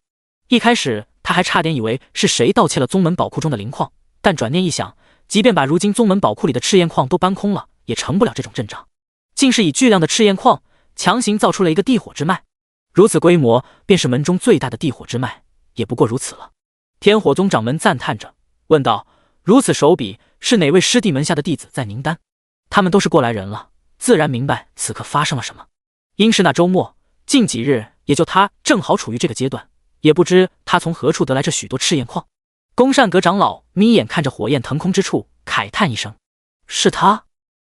一开始他还差点以为是谁盗窃了宗门宝库中的灵矿，但转念一想，即便把如今宗门宝库里的赤焰矿都搬空了，也成不了这种阵仗。竟是以巨量的赤焰矿强行造出了一个地火之脉，如此规模，便是门中最大的地火之脉，也不过如此了。天火宗掌门赞叹着，问道：“如此手笔，是哪位师弟门下的弟子在凝丹？”他们都是过来人了，自然明白此刻发生了什么。应是那周末，近几日也就他正好处于这个阶段，也不知他从何处得来这许多赤焰矿。宫善阁长老眯眼看着火焰腾空之处，慨叹一声：“是他？”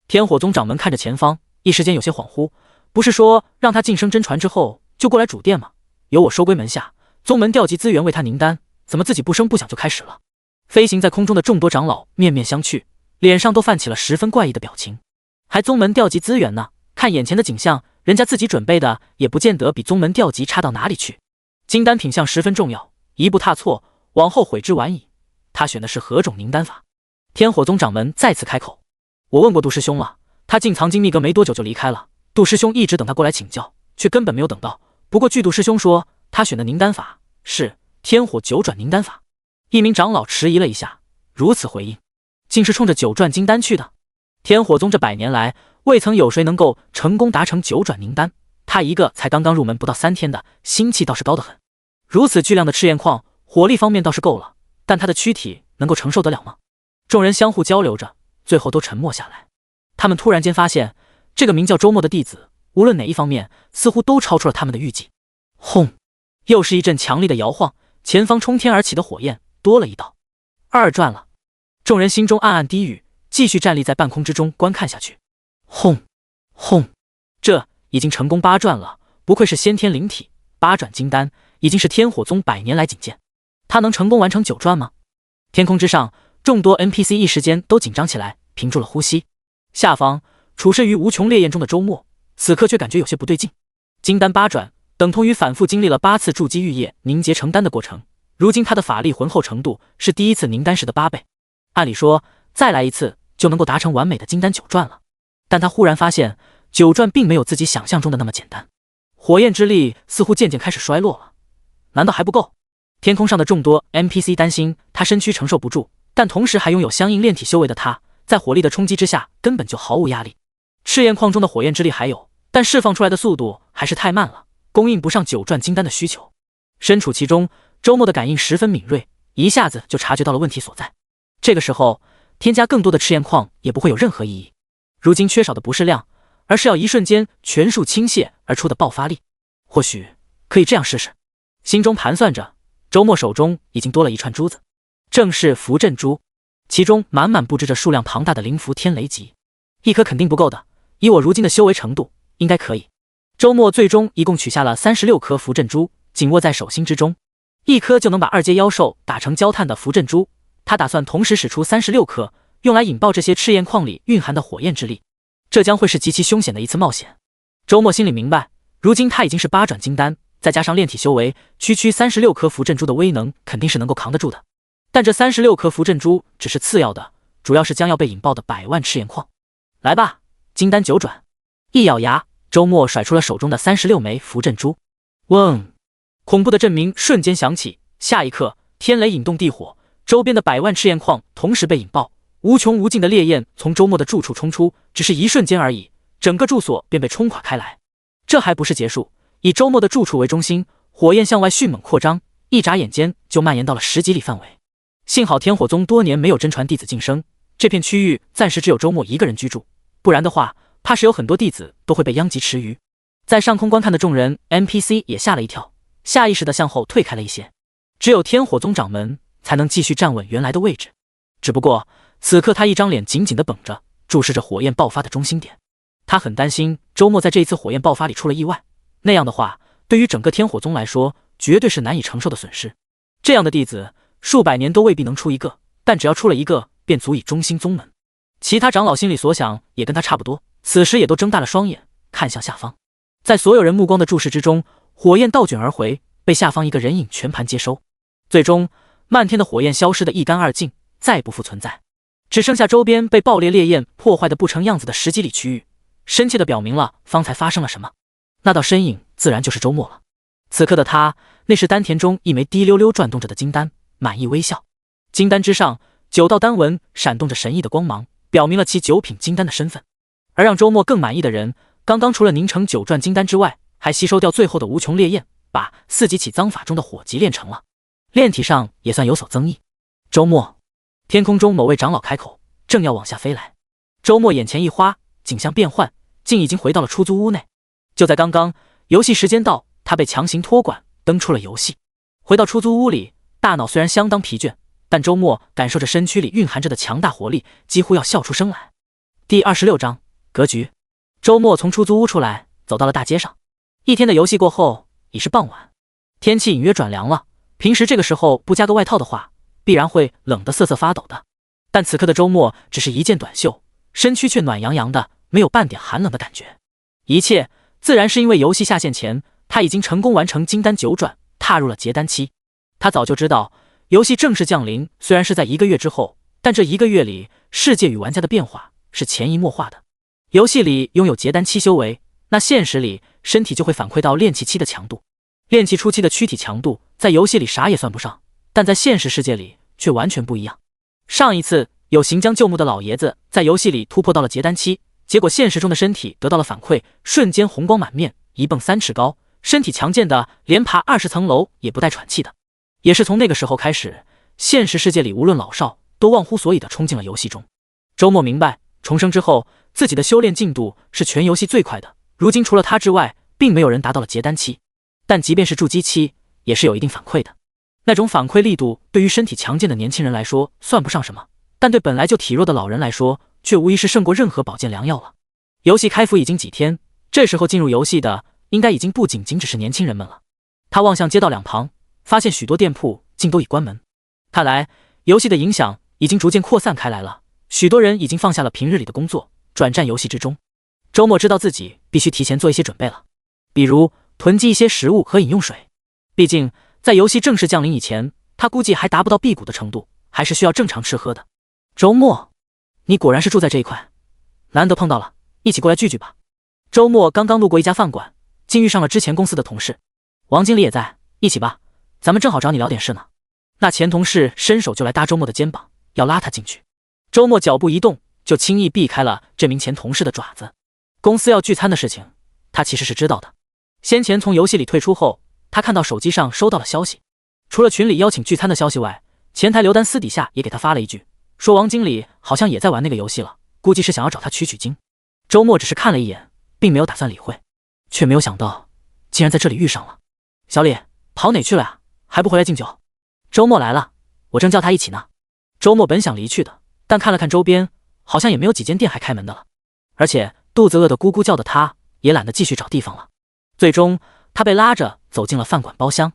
天火宗掌门看着前方，一时间有些恍惚，不是说让他晋升真传之后就过来主殿吗？由我收归门下，宗门调集资源为他凝丹，怎么自己不声不响就开始了？飞行在空中的众多长老面面相觑，脸上都泛起了十分怪异的表情。还宗门调集资源呢？看眼前的景象，人家自己准备的也不见得比宗门调集差到哪里去。金丹品相十分重要，一步踏错，往后悔之晚矣。他选的是何种凝丹法？天火宗掌门再次开口：“我问过杜师兄了，他进藏经秘阁没多久就离开了。杜师兄一直等他过来请教，却根本没有等到。不过据杜师兄说，他选的凝丹法是天火九转凝丹法。”一名长老迟疑了一下，如此回应，竟是冲着九转金丹去的。天火宗这100年来，未曾有谁能够成功达成九转凝丹，他一个才刚刚入门不到3天的，心气倒是高得很。如此巨量的赤焰矿，火力方面倒是够了，但他的躯体能够承受得了吗？众人相互交流着，最后都沉默下来。他们突然间发现，这个名叫周末的弟子，无论哪一方面，似乎都超出了他们的预计。轰！又是一阵强力的摇晃，前方冲天而起的火焰多了一道。2转了！众人心中暗暗低语，继续站立在半空之中观看下去。轰！轰！这已经成功8转了，不愧是先天灵体，8转金丹已经是天火宗100年来仅见。他能成功完成9转吗？天空之上，众多 NPC 一时间都紧张起来，屏住了呼吸。下方处身于无穷烈焰中的周末，此刻却感觉有些不对劲。金丹8转等同于反复经历了8次筑基玉液凝结成丹的过程，如今他的法力浑厚程度是第一次凝丹时的8倍。按理说再来一次就能够达成完美的金丹9转了，但他忽然发现9转并没有自己想象中的那么简单。火焰之力似乎渐渐开始衰落了，难道还不够？天空上的众多 NPC 担心他身躯承受不住，但同时还拥有相应炼体修为的他，在火力的冲击之下根本就毫无压力。赤焰矿中的火焰之力还有，但释放出来的速度还是太慢了，供应不上9转金丹的需求。身处其中，周末的感应十分敏锐，一下子就察觉到了问题所在。这个时候添加更多的赤焰矿也不会有任何意义，如今缺少的不是量，而是要一瞬间全数倾泻而出的爆发力。或许可以这样试试。心中盘算着，周末手中已经多了一串珠子，正是符阵珠，其中满满布置着数量庞大的灵符天雷级，一颗肯定不够的，以我如今的修为程度，应该可以。周末最终一共取下了36颗符阵珠，紧握在手心之中，一颗就能把2阶妖兽打成焦炭的符阵珠，他打算同时使出36颗，用来引爆这些赤焰矿里蕴含的火焰之力，这将会是极其凶险的一次冒险。周末心里明白，如今他已经是8转金丹，再加上炼体修为，区36颗符阵珠的威能肯定是能够扛得住的。但这36颗符阵珠只是次要的，主要是将要被引爆的100万赤焰矿。来吧，金丹9转！一咬牙，周末甩出了手中的36枚符阵珠。嗡！恐怖的震鸣瞬间响起，下一刻，天雷引动地火，周边的100万赤焰矿同时被引爆，无穷无尽的烈焰从周末的住处冲出，只是一瞬间而已，整个住所便被冲垮开来。这还不是结束，以周末的住处为中心，火焰向外迅猛扩张，一眨眼间就蔓延到了10几里范围。幸好天火宗多年没有真传弟子晋升，这片区域暂时只有周末一个人居住，不然的话，怕是有很多弟子都会被殃及池鱼。在上空观看的众人 NPC 也吓了一跳，下意识地向后退开了一些。只有天火宗掌门才能继续站稳原来的位置。只不过此刻他一张脸紧紧地绷着，注视着火焰爆发的中心点。他很担心周末在这一次火焰爆发里出了意外，那样的话，对于整个天火宗来说，绝对是难以承受的损失。这样的弟子数百年都未必能出一个，但只要出了一个，便足以中兴宗门。其他长老心里所想也跟他差不多，此时也都睁大了双眼，看向下方。在所有人目光的注视之中，火焰倒卷而回，被下方一个人影全盘接收。最终，漫天的火焰消失得一干二净，再不复存在，只剩下周边被爆裂烈焰破坏的不成样子的10几里区域，深切地表明了方才发生了什么。那道身影自然就是周末了。此刻的他，那是丹田中一枚滴溜溜转动着的金丹，满意微笑。金丹之上9道丹纹闪动着神异的光芒，表明了其9品金丹的身份。而让周末更满意的人，刚刚除了凝成9转金丹之外，还吸收掉最后的无穷烈焰，把4级起脏法中的火级炼成了，炼体上也算有所增益。周末，天空中某位长老开口，正要往下飞来。周末眼前一花，景象变换，竟已经回到了出租屋内。就在刚刚，游戏时间到，他被强行托管登出了游戏。回到出租屋里，大脑虽然相当疲倦，但周末感受着身躯里蕴含着的强大活力，几乎要笑出声来。第26章格局。周末从出租屋出来，走到了大街上。一天的游戏过后，已是傍晚，天气隐约转凉了。平时这个时候不加个外套的话，必然会冷得瑟瑟发抖的。但此刻的周末只是一件短袖，身躯却暖洋洋的，没有半点寒冷的感觉。一切自然是因为游戏下线前，他已经成功完成金丹9转，踏入了结丹期。他早就知道，游戏正式降临虽然是在1个月之后，但这1个月里，世界与玩家的变化是潜移默化的。游戏里拥有结丹期修为，那现实里身体就会反馈到炼气期的强度。炼气初期的躯体强度在游戏里啥也算不上，但在现实世界里却完全不一样。上一次有行将就木的老爷子在游戏里突破到了结丹期，结果现实中的身体得到了反馈，瞬间红光满面，一蹦3尺高，身体强健的连爬20层楼也不带喘气的。也是从那个时候开始，现实世界里无论老少都忘乎所以的冲进了游戏中。周末明白，重生之后自己的修炼进度是全游戏最快的，如今除了他之外，并没有人达到了结丹期。但即便是筑基期，也是有一定反馈的。那种反馈力度对于身体强健的年轻人来说算不上什么，但对本来就体弱的老人来说，却无疑是胜过任何保健良药了。游戏开服已经几天，这时候进入游戏的应该已经不仅只是年轻人们了。他望向街道两旁，发现许多店铺竟都已关门。看来游戏的影响已经逐渐扩散开来了，许多人已经放下了平日里的工作，转战游戏之中。周末知道自己必须提前做一些准备了，比如囤积一些食物和饮用水。毕竟在游戏正式降临以前，他估计还达不到辟谷的程度，还是需要正常吃喝的。周末，你果然是住在这一块，难得碰到了，一起过来聚聚吧。周末刚刚路过一家饭馆，竟遇上了之前公司的同事，王经理也在，一起吧，咱们正好找你聊点事呢。那前同事伸手就来搭周末的肩膀，要拉他进去。周末脚步一动，就轻易避开了这名前同事的爪子。公司要聚餐的事情，他其实是知道的。先前从游戏里退出后，他看到手机上收到了消息，除了群里邀请聚餐的消息外，前台刘丹私底下也给他发了一句，说王经理好像也在玩那个游戏了，估计是想要找他取经。周末只是看了一眼，并没有打算理会，却没有想到竟然在这里遇上了。小李，跑哪去了呀？还不回来敬酒？周末来了，我正叫他一起呢。周末本想离去的，但看了看周边，好像也没有几间店还开门的了，而且肚子饿得咕咕叫的他，也懒得继续找地方了。最终他被拉着走进了饭馆包厢。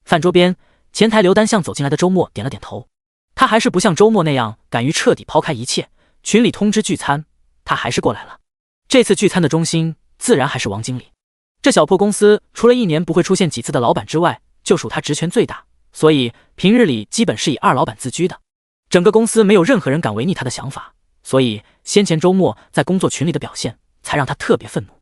饭桌边，前台刘丹向走进来的周末点了点头。他还是不像周末那样敢于彻底抛开一切，群里通知聚餐，他还是过来了。这次聚餐的中心自然还是王经理。这小破公司除了一年不会出现几次的老板之外，就属他职权最大，所以平日里基本是以二老板自居的。整个公司没有任何人敢违逆他的想法，所以先前周末在工作群里的表现才让他特别愤怒。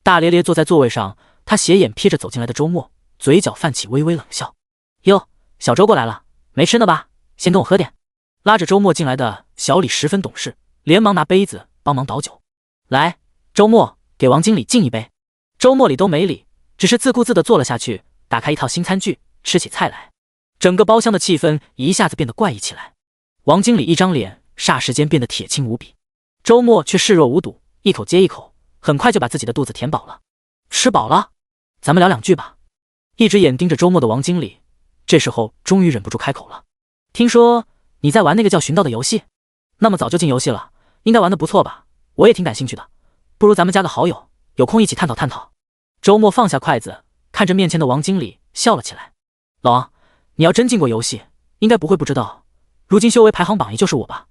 大咧咧坐在座位上，他斜眼瞥着走进来的周末，嘴角泛起微微冷笑。哟，小周过来了，没吃呢吧？先跟我喝点。拉着周末进来的小李十分懂事，连忙拿杯子帮忙倒酒。来，周末给王经理敬一杯。周末理都没理，只是自顾自地坐了下去，打开一套新餐具，吃起菜来。整个包厢的气氛一下子变得怪异起来。王经理一张脸霎时间变得铁青无比，周末却视若无睹，一口接一口，很快就把自己的肚子填饱了。吃饱了，咱们聊两句吧。一直眼盯着周末的王经理，这时候终于忍不住开口了。听说你在玩那个叫寻道的游戏，那么早就进游戏了，应该玩得不错吧？我也挺感兴趣的，不如咱们加个好友，有空一起探讨探讨。周末放下筷子，看着面前的王经理笑了起来。老王，你要真进过游戏，应该不会不知道，如今修为排行榜也就是我吧？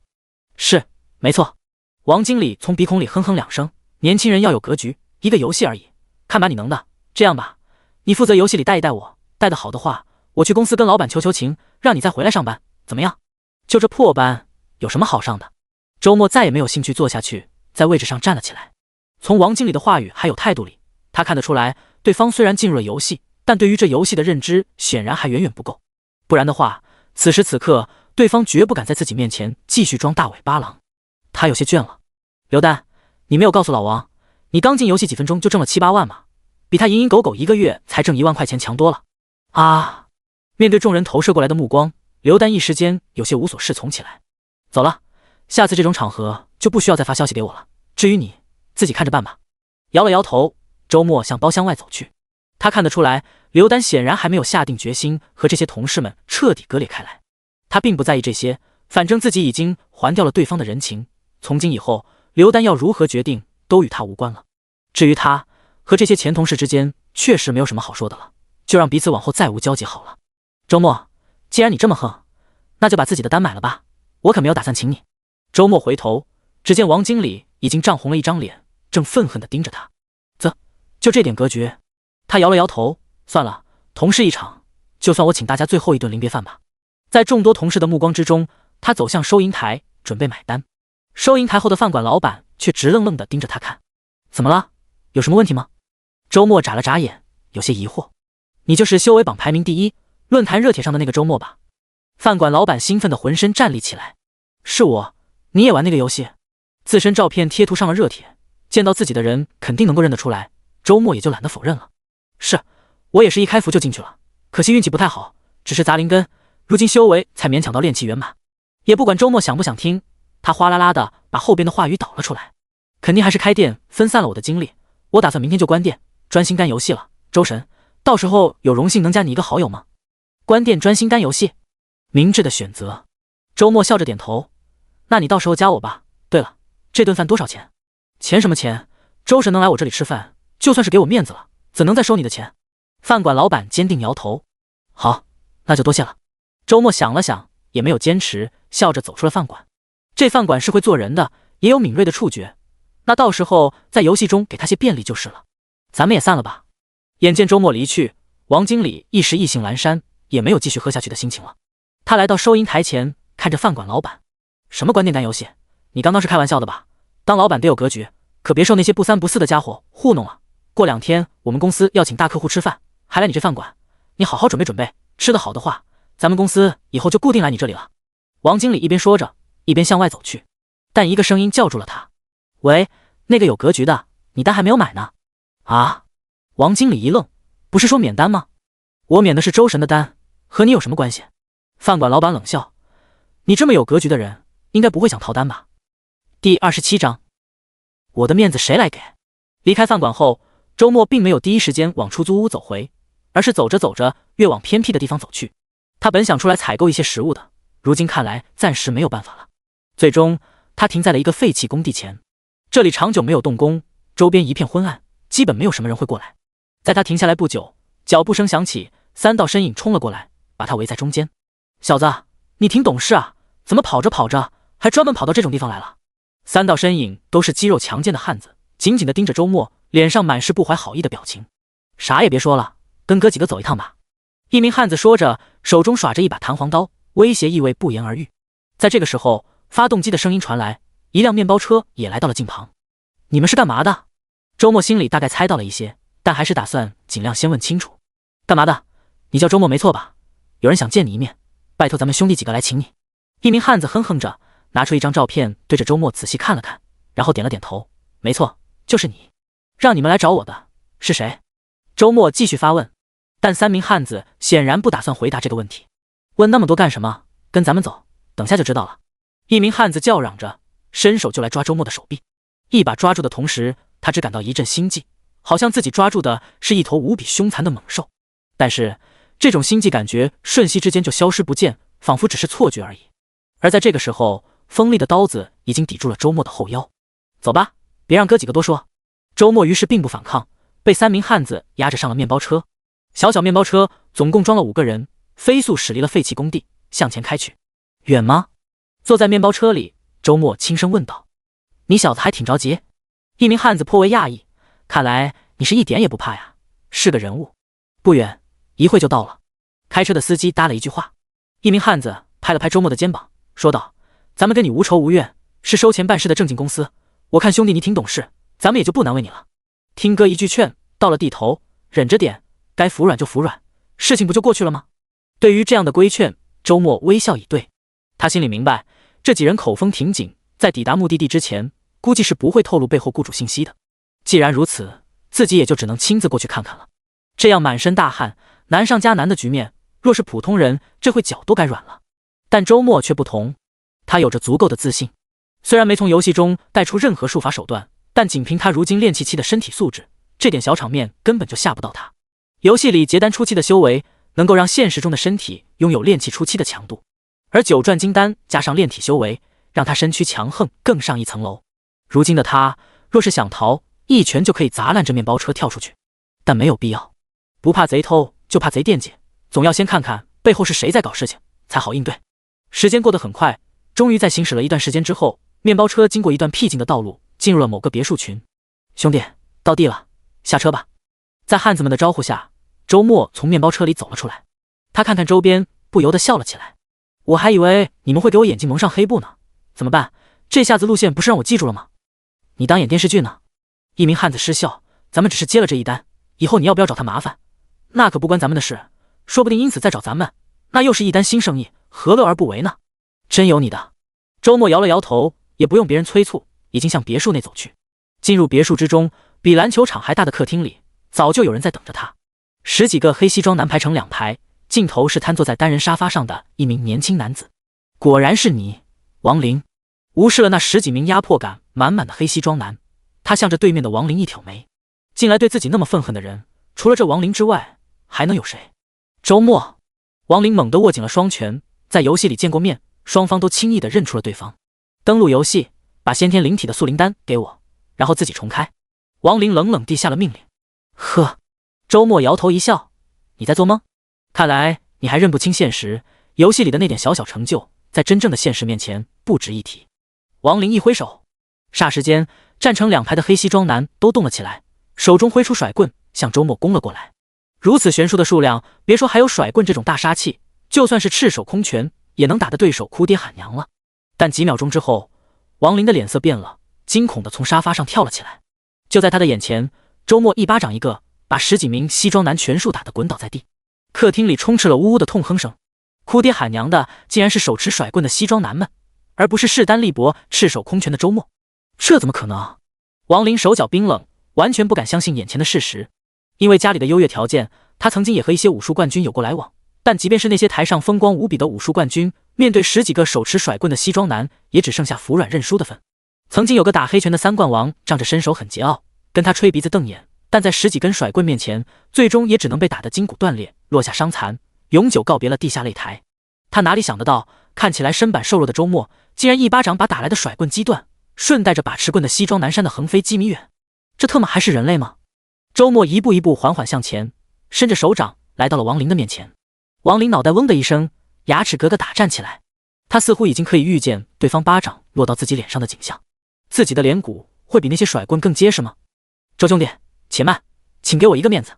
是，没错。王经理从鼻孔里哼哼两声，年轻人要有格局，一个游戏而已，看把你能的。这样吧，你负责游戏里带一带我，带得好的话，我去公司跟老板求求情，让你再回来上班，怎么样？就这破班，有什么好上的？周末再也没有兴趣坐下去，在位置上站了起来。从王经理的话语还有态度里，他看得出来，对方虽然进入了游戏，但对于这游戏的认知显然还远远不够。不然的话，此时此刻，对方绝不敢在自己面前继续装大尾巴狼。他有些倦了。刘丹，你没有告诉老王，你刚进游戏几分钟就挣了7、8万吗？比他蝇营狗苟1个月才挣1万块钱强多了。啊！面对众人投射过来的目光，刘丹一时间有些无所适从起来。走了，下次这种场合就不需要再发消息给我了。至于你，自己看着办吧。摇了摇头，周末向包厢外走去。他看得出来，刘丹显然还没有下定决心和这些同事们彻底割裂开来。他并不在意这些，反正自己已经还掉了对方的人情。从今以后，刘丹要如何决定都与他无关了。至于他和这些前同事之间，确实没有什么好说的了，就让彼此往后再无交集好了。周末，既然你这么横，那就把自己的单买了吧，我可没有打算请你。周末回头，只见王经理已经涨红了一张脸，正愤恨地盯着他。就这点格局？他摇了摇头，算了，同事一场，就算我请大家最后一顿临别饭吧。在众多同事的目光之中，他走向收银台，准备买单。收银台后的饭馆老板却直愣愣地盯着他看。怎么了？有什么问题吗？周末眨了眨眼，有些疑惑。你就是修为榜排名第1，论坛热帖上的那个周末吧？饭馆老板兴奋的浑身站立起来。是我，你也玩那个游戏？自身照片贴图上了热帖，见到自己的人肯定能够认得出来，周末也就懒得否认了。是，我也是一开服就进去了，可惜运气不太好，只是杂灵根，如今修为才勉强到炼气圆满。也不管周末想不想听，他哗啦啦的把后边的话语导了出来。肯定还是开店分散了我的精力，我打算明天就关店，专心干游戏了。周神，到时候有荣幸能加你一个好友吗？关店专心干游戏，明智的选择。周末笑着点头，那你到时候加我吧。对了，这顿饭多少钱？钱什么钱？周神能来我这里吃饭，就算是给我面子了，怎能再收你的钱？饭馆老板坚定摇头。好，那就多谢了。周末想了想，也没有坚持，笑着走出了饭馆。这饭馆是会做人的，也有敏锐的触觉，那到时候在游戏中给他些便利就是了。咱们也散了吧。眼见周末离去，王经理一时意兴阑珊，也没有继续喝下去的心情了。他来到收银台前，看着饭馆老板。什么关店单游戏？你刚刚是开玩笑的吧？当老板得有格局，可别受那些不三不四的家伙糊弄了。过2天我们公司要请大客户吃饭，还来你这饭馆，你好好准备准备，吃得好的话，咱们公司以后就固定来你这里了。王经理一边说着，一边向外走去，但一个声音叫住了他。喂，那个有格局的，你单还没有买呢。啊？王经理一愣，不是说免单吗？我免的是周神的单，和你有什么关系？饭馆老板冷笑，你这么有格局的人，应该不会想逃单吧？第27章，我的面子谁来给？离开饭馆后，周末并没有第一时间往出租屋走回，而是走着走着越往偏僻的地方走去。他本想出来采购一些食物的，如今看来暂时没有办法了。最终，他停在了一个废弃工地前。这里长久没有动工，周边一片昏暗，基本没有什么人会过来。在他停下来不久，脚步声响起，3道身影冲了过来，把他围在中间。小子，你挺懂事啊，怎么跑着跑着还专门跑到这种地方来了？3道身影都是肌肉强健的汉子，紧紧地盯着周末，脸上满是不怀好意的表情。啥也别说了，跟哥几个走一趟吧。一名汉子说着，手中耍着一把弹簧刀，威胁意味不言而喻。在这个时候，发动机的声音传来，一辆面包车也来到了近旁。你们是干嘛的？周末心里大概猜到了一些，但还是打算尽量先问清楚。干嘛的？你叫周末没错吧？有人想见你一面，拜托咱们兄弟几个来请你。一名汉子哼哼着，拿出一张照片，对着周末仔细看了看，然后点了点头。没错，就是你。让你们来找我的是谁？周末继续发问，但3名汉子显然不打算回答这个问题。问那么多干什么？跟咱们走，等下就知道了。一名汉子叫嚷着，伸手就来抓周末的手臂。一把抓住的同时，他只感到一阵心悸，好像自己抓住的是一头无比凶残的猛兽。但是这种心悸感觉瞬息之间就消失不见，仿佛只是错觉而已。而在这个时候，锋利的刀子已经抵住了周末的后腰。走吧，别让哥几个多说。周末于是并不反抗，被3名汉子压着上了面包车。小面包车总共装了5个人，飞速驶离了废弃工地，向前开去。远吗？坐在面包车里，周末轻声问道。你小子还挺着急。一名汉子颇为讶异，看来你是一点也不怕呀，是个人物。不远，一会就到了。开车的司机搭了一句话。一名汉子拍了拍周末的肩膀，说道：咱们跟你无仇无怨，是收钱办事的正经公司。我看兄弟你挺懂事，咱们也就不难为你了。听哥一句劝，到了地头，忍着点，该服软就服软，事情不就过去了吗？对于这样的规劝，周末微笑以对。他心里明白，这几人口风挺紧，在抵达目的地之前，估计是不会透露背后雇主信息的。既然如此，自己也就只能亲自过去看看了。这样满身大汗，难上加难的局面，若是普通人，这会脚都该软了。但周末却不同，他有着足够的自信。虽然没从游戏中带出任何术法手段，但仅凭他如今练气期的身体素质，这点小场面根本就吓不到他。游戏里结丹初期的修为，能够让现实中的身体拥有炼气初期的强度，而九转金丹加上炼体修为，让他身躯强横更上一层楼。如今的他，若是想逃，一拳就可以砸烂这面包车跳出去，但没有必要。不怕贼偷，就怕贼惦记，总要先看看背后是谁在搞事情，才好应对。时间过得很快，终于在行驶了一段时间之后，面包车经过一段僻静的道路，进入了某个别墅群。兄弟，到地了，下车吧。在汉子们的招呼下，周末从面包车里走了出来。他看看周边，不由得笑了起来。我还以为你们会给我眼睛蒙上黑布呢，怎么办？这下子路线不是让我记住了吗？你当演电视剧呢？一名汉子失笑，咱们只是接了这一单，以后你要不要找他麻烦，那可不关咱们的事，说不定因此再找咱们，那又是一单新生意，何乐而不为呢？真有你的。周末摇了摇头，也不用别人催促，已经向别墅内走去。进入别墅之中，比篮球场还大的客厅里，早就有人在等着他。10几个黑西装男排成2排，尽头是瘫坐在单人沙发上的一名年轻男子。果然是你，王林。无视了那10几名压迫感满满的黑西装男，他向着对面的王林一挑眉。近来对自己那么愤恨的人，除了这王林之外，还能有谁？周末，王林猛地握紧了双拳，在游戏里见过面，双方都轻易地认出了对方。登录游戏，把先天灵体的速灵丹给我，然后自己重开。王林冷冷地下了命令。呵，周末摇头一笑，你在做梦？看来你还认不清现实，游戏里的那点小小成就，在真正的现实面前不值一提。王林一挥手，霎时间站成2排的黑西装男都动了起来，手中挥出甩棍向周末攻了过来。如此悬殊的数量，别说还有甩棍这种大杀器，就算是赤手空拳也能打得对手哭爹喊娘了。但几秒钟之后，王林的脸色变了，惊恐地从沙发上跳了起来。就在他的眼前，周末一巴掌一个，把10几名西装男全数打得滚倒在地。客厅里充斥了呜呜的痛哼声，哭爹喊娘的竟然是手持甩棍的西装男们，而不是势单力薄赤手空拳的周末。这怎么可能？王林手脚冰冷，完全不敢相信眼前的事实。因为家里的优越条件，他曾经也和一些武术冠军有过来往，但即便是那些台上风光无比的武术冠军，面对10几个手持甩棍的西装男，也只剩下服软认输的份。曾经有个打黑拳的3冠王，仗着身手很桀骜，跟他吹鼻子瞪眼，但在10几根甩棍面前，最终也只能被打得筋骨断裂，落下伤残，永久告别了地下擂台。他哪里想得到，看起来身板瘦弱的周末，竟然一巴掌把打来的甩棍击断，顺带着把持棍的西装男扇得横飞几米远。这特么还是人类吗？周末一步一步缓缓向前，伸着手掌来到了王林的面前。王林脑袋嗡的一声，牙齿咯咯打颤起来。他似乎已经可以预见对方巴掌落到自己脸上的景象。自己的脸骨会比那些甩棍更结实吗？周兄弟，且慢，请给我一个面子。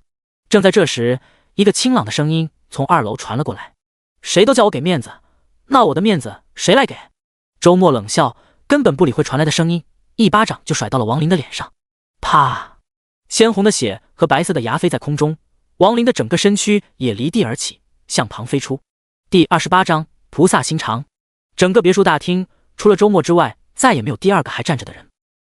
正在这时，一个清朗的声音从2楼传了过来。谁都叫我给面子，那我的面子谁来给？周末冷笑，根本不理会传来的声音，一巴掌就甩到了王林的脸上。啪！鲜红的血和白色的牙飞在空中，王林的整个身躯也离地而起，向旁飞出。第28章菩萨心肠。整个别墅大厅除了周末之外，再也没有第2个还站着的人。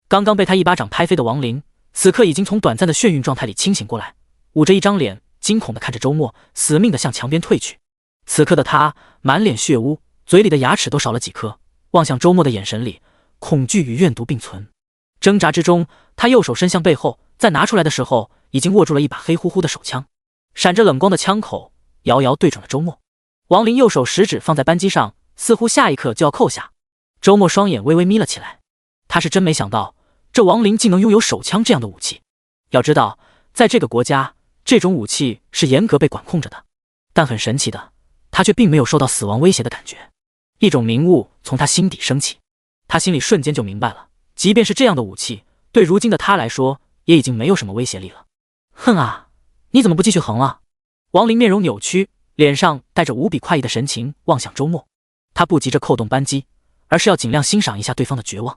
刚刚被他一巴掌拍飞的王林，此刻已经从短暂的眩晕状态里清醒过来，捂着一张脸，惊恐地看着周末，死命地向墙边退去。此刻的他满脸血污，嘴里的牙齿都少了几颗，望向周末的眼神里，恐惧与怨毒并存。挣扎之中，他右手伸向背后，再拿出来的时候，已经握住了一把黑乎乎的手枪，闪着冷光的枪口遥遥对准了周末。王林右手食指放在扳机上，似乎下一刻就要扣下。周末双眼微微眯了起来，他是真没想到，这王林竟能拥有手枪这样的武器。要知道，在这个国家，这种武器是严格被管控着的。但很神奇的，他却并没有受到死亡威胁的感觉。一种明悟从他心底升起，他心里瞬间就明白了，即便是这样的武器，对如今的他来说，也已经没有什么威胁力了。哼啊，你怎么不继续横了？王林面容扭曲，脸上带着无比快意的神情望向周末。他不急着扣动扳机，而是要尽量欣赏一下对方的绝望。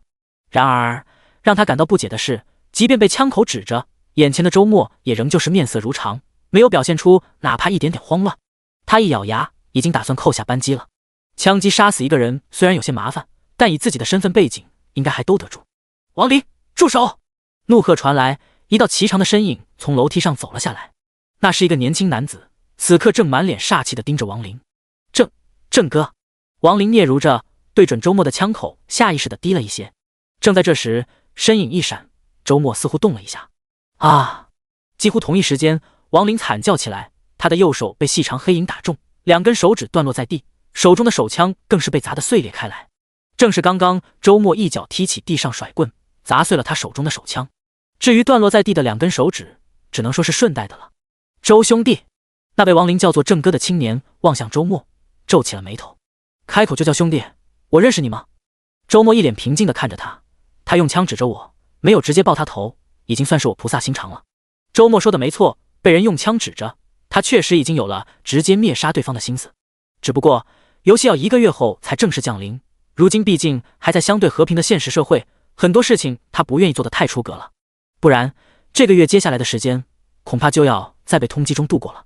然而让他感到不解的是，即便被枪口指着，眼前的周末也仍旧是面色如常，没有表现出哪怕一点点慌乱。他一咬牙，已经打算扣下扳机了。枪击杀死一个人虽然有些麻烦，但以自己的身份背景，应该还兜得住。王林，住手！怒喝传来，一道颀长的身影从楼梯上走了下来。那是一个年轻男子，此刻正满脸煞气地盯着王林。郑哥！王林嗫嚅着，对准周末的枪口下意识地低了一些。正在这时，身影一闪，周末似乎动了一下。啊！几乎同一时间，王林惨叫起来，他的右手被细长黑影打中，2根手指断落在地，手中的手枪更是被砸得碎裂开来。正是刚刚周末一脚踢起地上甩棍，砸碎了他手中的手枪。至于断落在地的2根手指，只能说是顺带的了。周兄弟，那被王林叫做郑哥的青年望向周末，皱起了眉头。开口就叫兄弟，我认识你吗？周末一脸平静地看着他，他用枪指着我，没有直接爆他头，已经算是我菩萨心肠了。周末说的没错，被人用枪指着，他确实已经有了直接灭杀对方的心思。只不过游戏要1个月后才正式降临，如今毕竟还在相对和平的现实社会，很多事情他不愿意做得太出格了，不然这个月接下来的时间恐怕就要在被通缉中度过了。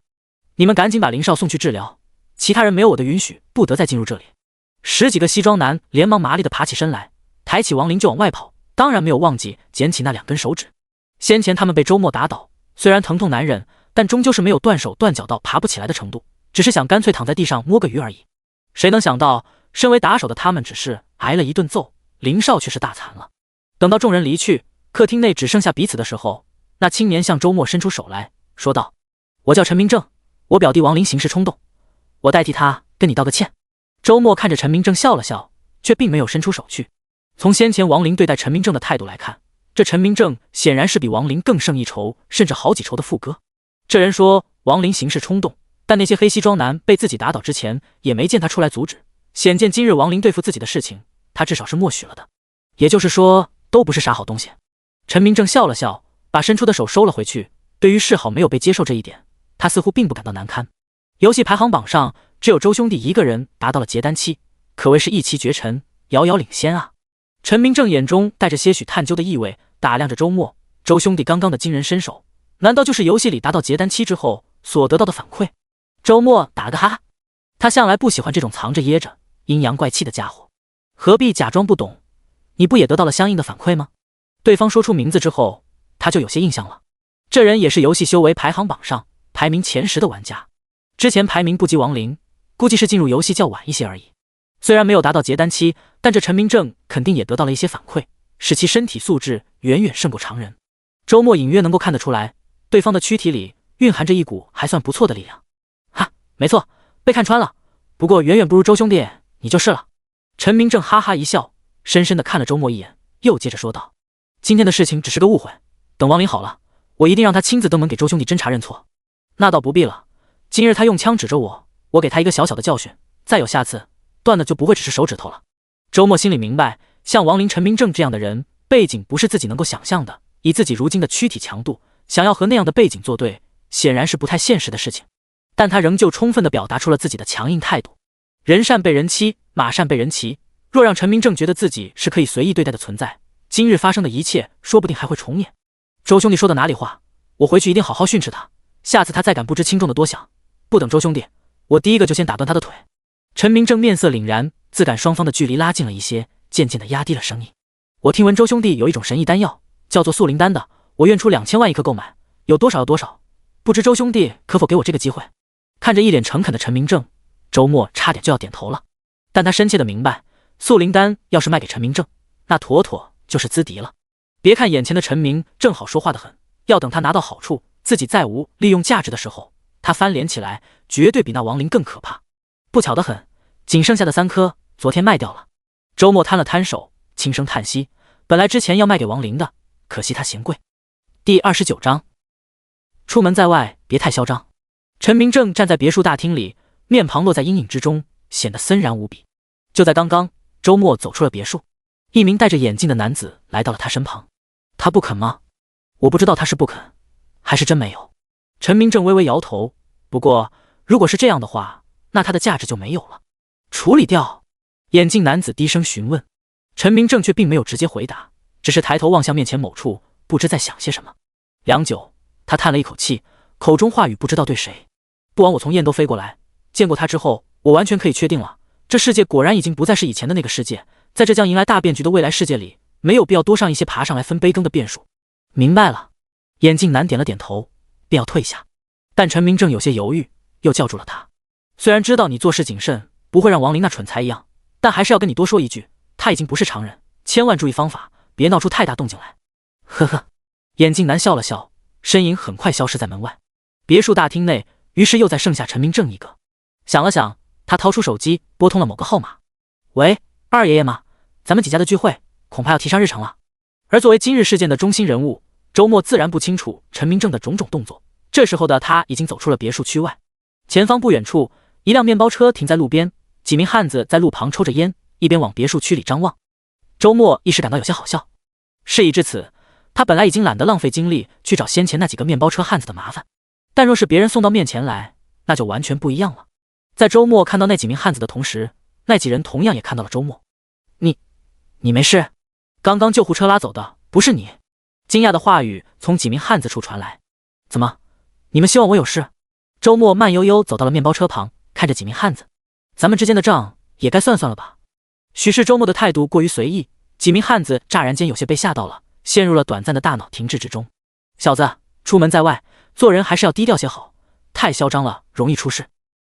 你们赶紧把林少送去治疗，其他人没有我的允许不得再进入这里。10几个西装男连忙麻利地爬起身来，抬起王林就往外跑，当然没有忘记捡起那2根手指。先前他们被周末打倒，虽然疼痛难忍，但终究是没有断手断脚到爬不起来的程度，只是想干脆躺在地上摸个鱼而已。谁能想到，身为打手的他们只是挨了一顿揍，林少却是大惨了。等到众人离去，客厅内只剩下彼此的时候，那青年向周末伸出手来说道：我叫陈明正，我表弟王林行事冲动，我代替他跟你道个歉。周末看着陈明正笑了笑，却并没有伸出手去。从先前王林对待陈明正的态度来看，这陈明正显然是比王林更胜一筹，甚至好几筹的副歌。这人说王林行事冲动，但那些黑西装男被自己打倒之前，也没见他出来阻止，显见今日王林对付自己的事情，他至少是默许了的。也就是说，都不是啥好东西。陈明正笑了笑，把伸出的手收了回去。对于示好没有被接受这一点，他似乎并不感到难堪。游戏排行榜上只有周兄弟一个人达到了结丹期，可谓是一骑绝尘，遥遥领先啊。陈明正眼中带着些许探究的意味，打量着周末。周兄弟刚刚的惊人身手，难道就是游戏里达到结丹期之后所得到的反馈？周末打了个哈哈，他向来不喜欢这种藏着掖着阴阳怪气的家伙，何必假装不懂？你不也得到了相应的反馈吗？对方说出名字之后，他就有些印象了。这人也是游戏修为排行榜上排名前10的玩家，之前排名不及王林，估计是进入游戏较晚一些而已。虽然没有达到结丹期，但这陈明正肯定也得到了一些反馈，使其身体素质远远胜过常人。周末隐约能够看得出来，对方的躯体里蕴含着一股还算不错的力量。哈，没错，被看穿了，不过远远不如周兄弟你就是了。陈明正哈哈一笑，深深地看了周末一眼，又接着说道：今天的事情只是个误会，等王林好了，我一定让他亲自登门给周兄弟侦查认错。那倒不必了，今日他用枪指着我，我给他一个小小的教训，再有下次，断的就不会只是手指头了。周末心里明白，像王林、陈明正这样的人，背景不是自己能够想象的，以自己如今的躯体强度，想要和那样的背景作对，显然是不太现实的事情。但他仍旧充分地表达出了自己的强硬态度。人善被人欺，马善被人骑，若让陈明正觉得自己是可以随意对待的存在，今日发生的一切说不定还会重演。周兄弟说的哪里话，我回去一定好好训斥他，下次他再敢不知轻重的多想，不等周兄弟，我第一个就先打断他的腿。陈明正面色凛然，自感双方的距离拉近了一些，渐渐地压低了声音。我听闻周兄弟有一种神异丹药，叫做速灵丹的，我愿出2000万一颗购买，有多少有多少，不知周兄弟可否给我这个机会？看着一脸诚恳的陈明正，周末差点就要点头了，但他深切地明白，速灵丹要是卖给陈明正，那妥妥就是资敌了。别看眼前的陈明正好说话得很，要等他拿到好处，自己再无利用价值的时候，他翻脸起来绝对比那王林更可怕。不巧得很，仅剩下的3颗昨天卖掉了。周末摊了摊手，轻声叹息，本来之前要卖给王林的，可惜他嫌贵。第29章，出门在外别太嚣张。陈明正站在别墅大厅里，面庞落在阴影之中，显得森然无比。就在刚刚，周末走出了别墅，一名戴着眼镜的男子来到了他身旁。他不肯吗？我不知道他是不肯，还是真没有。陈明正微微摇头。不过，如果是这样的话，那他的价值就没有了。处理掉。眼镜男子低声询问，陈明正却并没有直接回答，只是抬头望向面前某处，不知在想些什么。良久，他叹了一口气，口中话语不知道对谁。不枉我从燕都飞过来，见过他之后，我完全可以确定了，这世界果然已经不再是以前的那个世界，在这将迎来大变局的未来世界里，没有必要多上一些爬上来分杯羹的变数。明白了。眼镜男点了点头，便要退下，但陈明正有些犹豫，又叫住了他。虽然知道你做事谨慎，不会让王林那蠢材一样，但还是要跟你多说一句，他已经不是常人，千万注意方法，别闹出太大动静来。呵呵。眼镜男笑了笑，身影很快消失在门外。别墅大厅内，于是又再剩下陈明正一个。想了想，他掏出手机，拨通了某个号码。喂，二爷爷吗？咱们几家的聚会恐怕要提上日程了。而作为今日事件的中心人物，周末自然不清楚陈明正的种种动作。这时候的他已经走出了别墅区外，前方不远处，一辆面包车停在路边，几名汉子在路旁抽着烟，一边往别墅区里张望。周末一时感到有些好笑。事已至此，他本来已经懒得浪费精力去找先前那几个面包车汉子的麻烦，但若是别人送到面前来，那就完全不一样了。在周末看到那几名汉子的同时，那几人同样也看到了周末。你没事？刚刚救护车拉走的不是你？惊讶的话语从几名汉子处传来。怎么，你们希望我有事？周末慢悠悠走到了面包车旁，看着几名汉子，咱们之间的账也该算算了吧。许是周末的态度过于随意，几名汉子乍然间有些被吓到了，陷入了短暂的大脑停滞之中。小子，出门在外，做人还是要低调些好，太嚣张了，容易出事。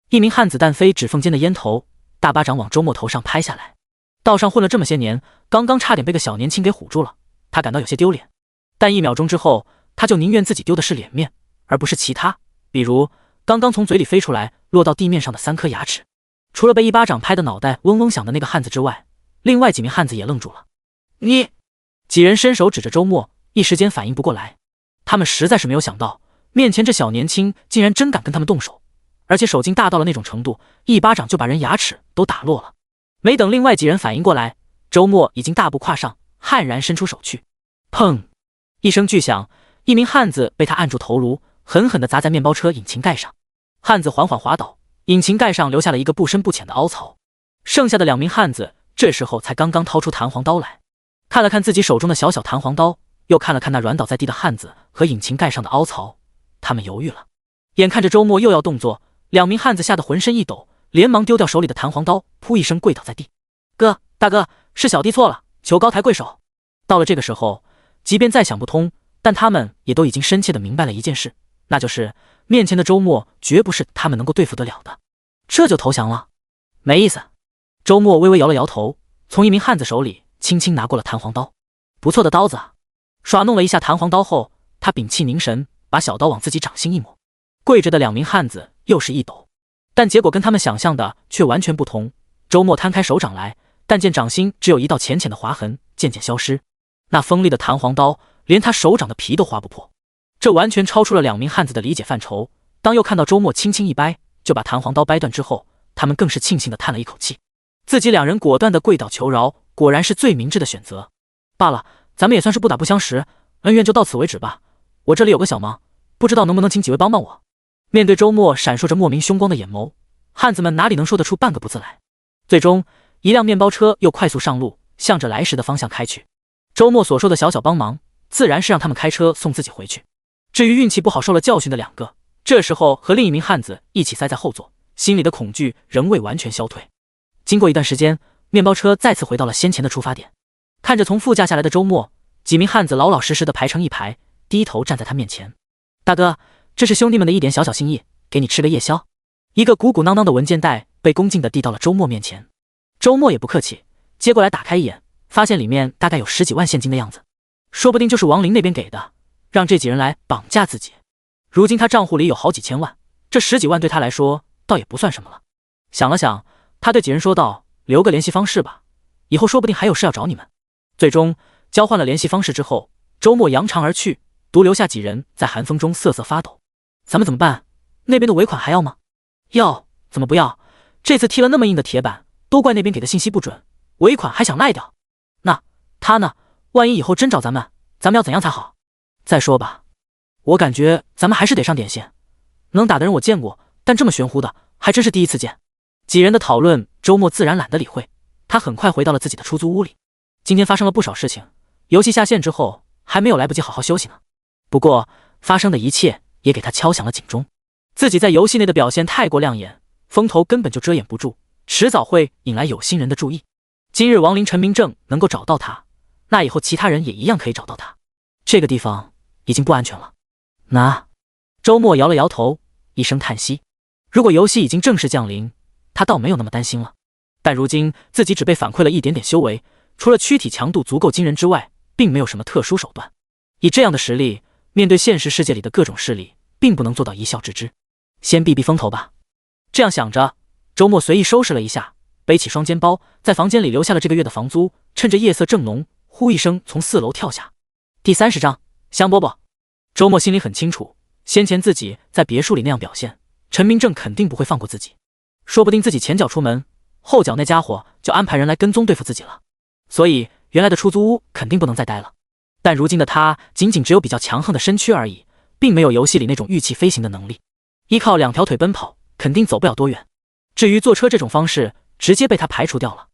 一名汉子弹飞指缝间的烟头，大巴掌往周末头上拍下来。道上混了这么些年，刚刚差点被个小年轻给唬住了，他感到有些丢脸。但1秒钟之后，他就宁愿自己丢的是脸面，而不是其他，比如刚刚从嘴里飞出来落到地面上的3颗牙齿。除了被一巴掌拍的脑袋嗡嗡响的那个汉子之外，另外几名汉子也愣住了。你！几人伸手指着周末，一时间反应不过来。他们实在是没有想到，面前这小年轻竟然真敢跟他们动手，而且手劲大到了那种程度，一巴掌就把人牙齿都打落了。没等另外几人反应过来，周末已经大步跨上，悍然伸出手去。砰！一声巨响，一名汉子被他按住头颅，狠狠地砸在面包车引擎盖上。汉子缓缓滑倒，引擎盖上留下了一个不深不浅的凹槽。剩下的2名汉子这时候才刚刚掏出弹簧刀来，看了看自己手中的小小弹簧刀，又看了看那软倒在地的汉子和引擎盖上的凹槽，他们犹豫了。眼看着周末又要动作，2名汉子吓得浑身一抖，连忙丢掉手里的弹簧刀，噗一声跪倒在地。哥，大哥，是小弟错了，求高抬贵手。到了这个时候，即便再想不通，但他们也都已经深切的明白了一件事，那就是面前的周末绝不是他们能够对付得了的。这就投降了？没意思。周末微微摇了摇头，从一名汉子手里轻轻拿过了弹簧刀。不错的刀子啊。耍弄了一下弹簧刀后，他屏气凝神，把小刀往自己掌心一抹。跪着的2名汉子又是一抖，但结果跟他们想象的却完全不同。周末摊开手掌来，但见掌心只有一道浅浅的划痕，渐渐消失。那锋利的弹簧刀连他手掌的皮都划不破，这完全超出了2名汉子的理解范畴。当又看到周末轻轻一掰就把弹簧刀掰断之后，他们更是庆幸地叹了一口气。自己2人果断地跪倒求饶，果然是最明智的选择。罢了，咱们也算是不打不相识，恩怨就到此为止吧。我这里有个小忙，不知道能不能请几位帮帮我。面对周末闪烁着莫名凶光的眼眸，汉子们哪里能说得出半个不字来。最终，一辆面包车又快速上路，向着来时的方向开去。周末所说的小小帮忙，自然是让他们开车送自己回去。至于运气不好受了教训的2个，这时候和另一名汉子一起塞在后座，心里的恐惧仍未完全消退。经过一段时间，面包车再次回到了先前的出发点。看着从副驾下来的周末，几名汉子老老实实的排成一排，低头站在他面前。大哥，这是兄弟们的一点小小心意，给你吃个夜宵。一个鼓鼓囊囊的文件袋被恭敬地递到了周末面前。周末也不客气，接过来打开一眼，发现里面大概有10几万现金的样子，说不定就是王林那边给的，让这几人来绑架自己。如今他账户里有好几千万，这10几万对他来说倒也不算什么了。想了想，他对几人说道：“留个联系方式吧，以后说不定还有事要找你们。”最终交换了联系方式之后，周末扬长而去，独留下几人在寒风中瑟瑟发抖。咱们怎么办？那边的尾款还要吗？要，怎么不要？这次踢了那么硬的铁板，都怪那边给的信息不准，尾款还想赖掉。那他呢？万一以后真找咱们要怎样才好？再说吧，我感觉咱们还是得上点线。能打的人我见过，但这么玄乎的还真是第一次见。几人的讨论，周末自然懒得理会。他很快回到了自己的出租屋里。今天发生了不少事情，游戏下线之后还没有来不及好好休息呢。不过发生的一切也给他敲响了警钟，自己在游戏内的表现太过亮眼，风头根本就遮掩不住，迟早会引来有心人的注意。今日亡灵陈明正能够找到他，那以后其他人也一样可以找到他。这个地方已经不安全了。周末摇了摇头，一声叹息。如果游戏已经正式降临，他倒没有那么担心了。但如今自己只被反馈了一点点修为，除了躯体强度足够惊人之外，并没有什么特殊手段。以这样的实力，面对现实世界里的各种势力，并不能做到一笑置之。先避避风头吧。这样想着，周末随意收拾了一下，背起双肩包，在房间里留下了这个月的房租。趁着夜色正浓，呼一声从4楼跳下。第30章，香饽饽。周末心里很清楚，先前自己在别墅里那样表现，陈明正肯定不会放过自己，说不定自己前脚出门，后脚那家伙就安排人来跟踪对付自己了。所以原来的出租屋肯定不能再待了。但如今的他仅仅只有比较强横的身躯而已，并没有游戏里那种御气飞行的能力，依靠2条腿奔跑肯定走不了多远。至于坐车这种方式，直接被他排除掉了。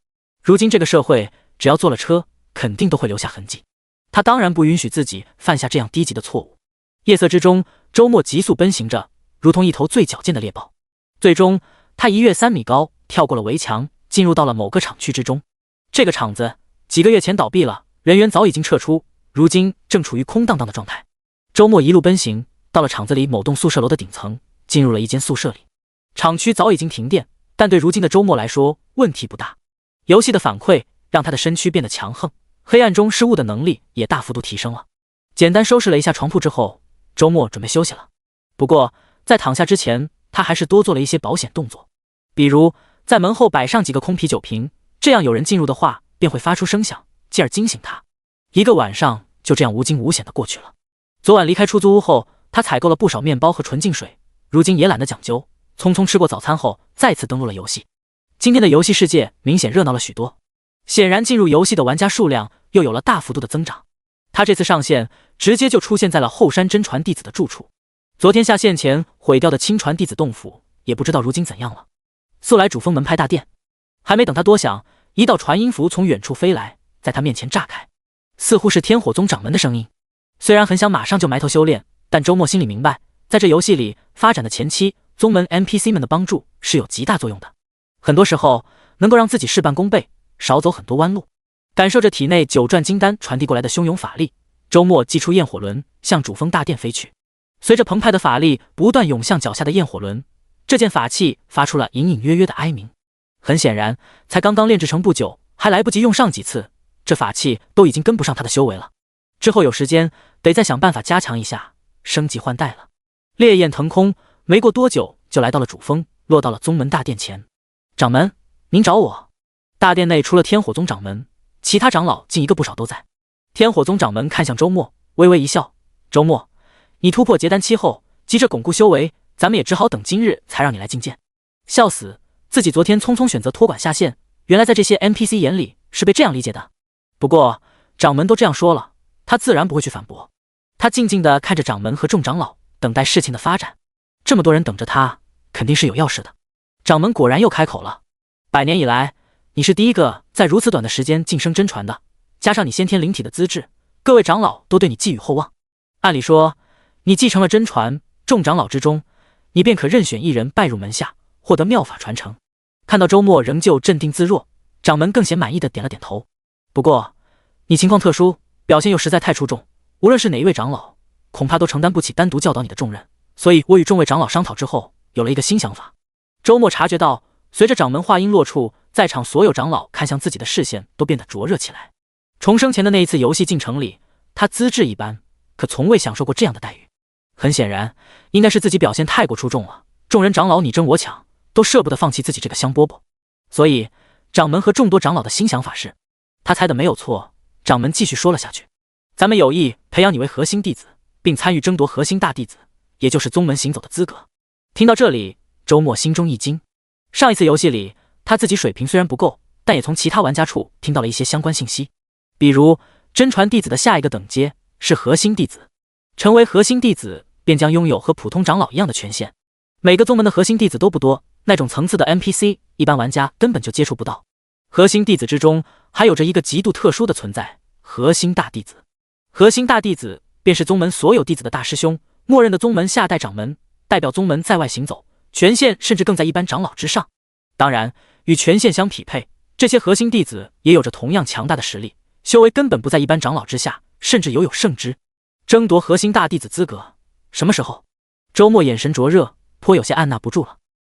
如今这个社会，只要坐了车，肯定都会留下痕迹。他当然不允许自己犯下这样低级的错误。夜色之中，周末急速奔行着，如同一头最矫健的猎豹。最终他一跃3米高，跳过了围墙，进入到了某个厂区之中。这个厂子几个月前倒闭了，人员早已经撤出，如今正处于空荡荡的状态。周末一路奔行，到了厂子里某栋宿舍楼的顶层，进入了一间宿舍里。厂区早已经停电，但对如今的周末来说问题不大。游戏的反馈让他的身躯变得强横，黑暗中失误的能力也大幅度提升了。简单收拾了一下床铺之后，周末准备休息了。不过在躺下之前，他还是多做了一些保险动作，比如在门后摆上几个空啤酒瓶，这样有人进入的话便会发出声响，进而惊醒他。一个晚上就这样无惊无险的过去了。昨晚离开出租屋后，他采购了不少面包和纯净水，如今也懒得讲究，匆匆吃过早餐后再次登录了游戏。今天的游戏世界明显热闹了许多，显然进入游戏的玩家数量又有了大幅度的增长。他这次上线直接就出现在了后山真传弟子的住处。昨天下线前毁掉的亲传弟子洞府也不知道如今怎样了。速来主峰门派大殿，还没等他多想，一道传音符从远处飞来，在他面前炸开，似乎是天火宗掌门的声音。虽然很想马上就埋头修炼，但周末心里明白，在这游戏里发展的前期，宗门 NPC 们的帮助是有极大作用的，很多时候能够让自己事半功倍，少走很多弯路。感受着体内9转金丹传递过来的汹涌法力，周末祭出焰火轮向主峰大殿飞去。随着澎湃的法力不断涌向脚下的焰火轮，这件法器发出了隐隐约约的哀鸣。很显然，才刚刚炼制成不久，还来不及用上几次，这法器都已经跟不上他的修为了。之后有时间得再想办法加强一下，升级换代了。烈焰腾空，没过多久就来到了主峰，落到了宗门大殿前。掌门，您找我？大殿内除了天火宗掌门，其他长老近一个不少都在。天火宗掌门看向周末，微微一笑：周末，你突破结丹期后，急着巩固修为，咱们也只好等今日才让你来觐见。笑死，自己昨天匆匆选择托管下线，原来在这些 NPC 眼里是被这样理解的。不过掌门都这样说了，他自然不会去反驳。他静静地看着掌门和众长老，等待事情的发展。这么多人等着他，肯定是有要事的。掌门果然又开口了：100年以来，你是第一个在如此短的时间晋升真传的，加上你先天灵体的资质，各位长老都对你寄予厚望。按理说，你继承了真传，众长老之中，你便可任选一人拜入门下，获得妙法传承。看到周末仍旧镇定自若，掌门更显满意的点了点头。不过你情况特殊，表现又实在太出众，无论是哪一位长老，恐怕都承担不起单独教导你的重任，所以我与众位长老商讨之后，有了一个新想法。周末察觉到，随着掌门话音落处，在场所有长老看向自己的视线都变得灼热起来。重生前的那一次游戏进城里，他资质一般，可从未享受过这样的待遇。很显然，应该是自己表现太过出众了，众人长老你争我抢，都舍不得放弃自己这个香饽饽。所以掌门和众多长老的新想法是，他猜的没有错。掌门继续说了下去：咱们有意培养你为核心弟子，并参与争夺核心大弟子，也就是宗门行走的资格。听到这里，周末心中一惊。上一次游戏里，他自己水平虽然不够，但也从其他玩家处听到了一些相关信息，比如真传弟子的下一个等阶是核心弟子，成为核心弟子便将拥有和普通长老一样的权限。每个宗门的核心弟子都不多，那种层次的 NPC 一般玩家根本就接触不到。核心弟子之中还有着一个极度特殊的存在，核心大弟子。核心大弟子便是宗门所有弟子的大师兄，默认的宗门下代掌门，代表宗门在外行走，权限甚至更在一般长老之上。当然，与权限相匹配，这些核心弟子也有着同样强大的实力，修为根本不在一般长老之下，甚至有胜之。争夺核心大弟子资格，什么时候？周末眼神灼热，颇有些按捺不住了。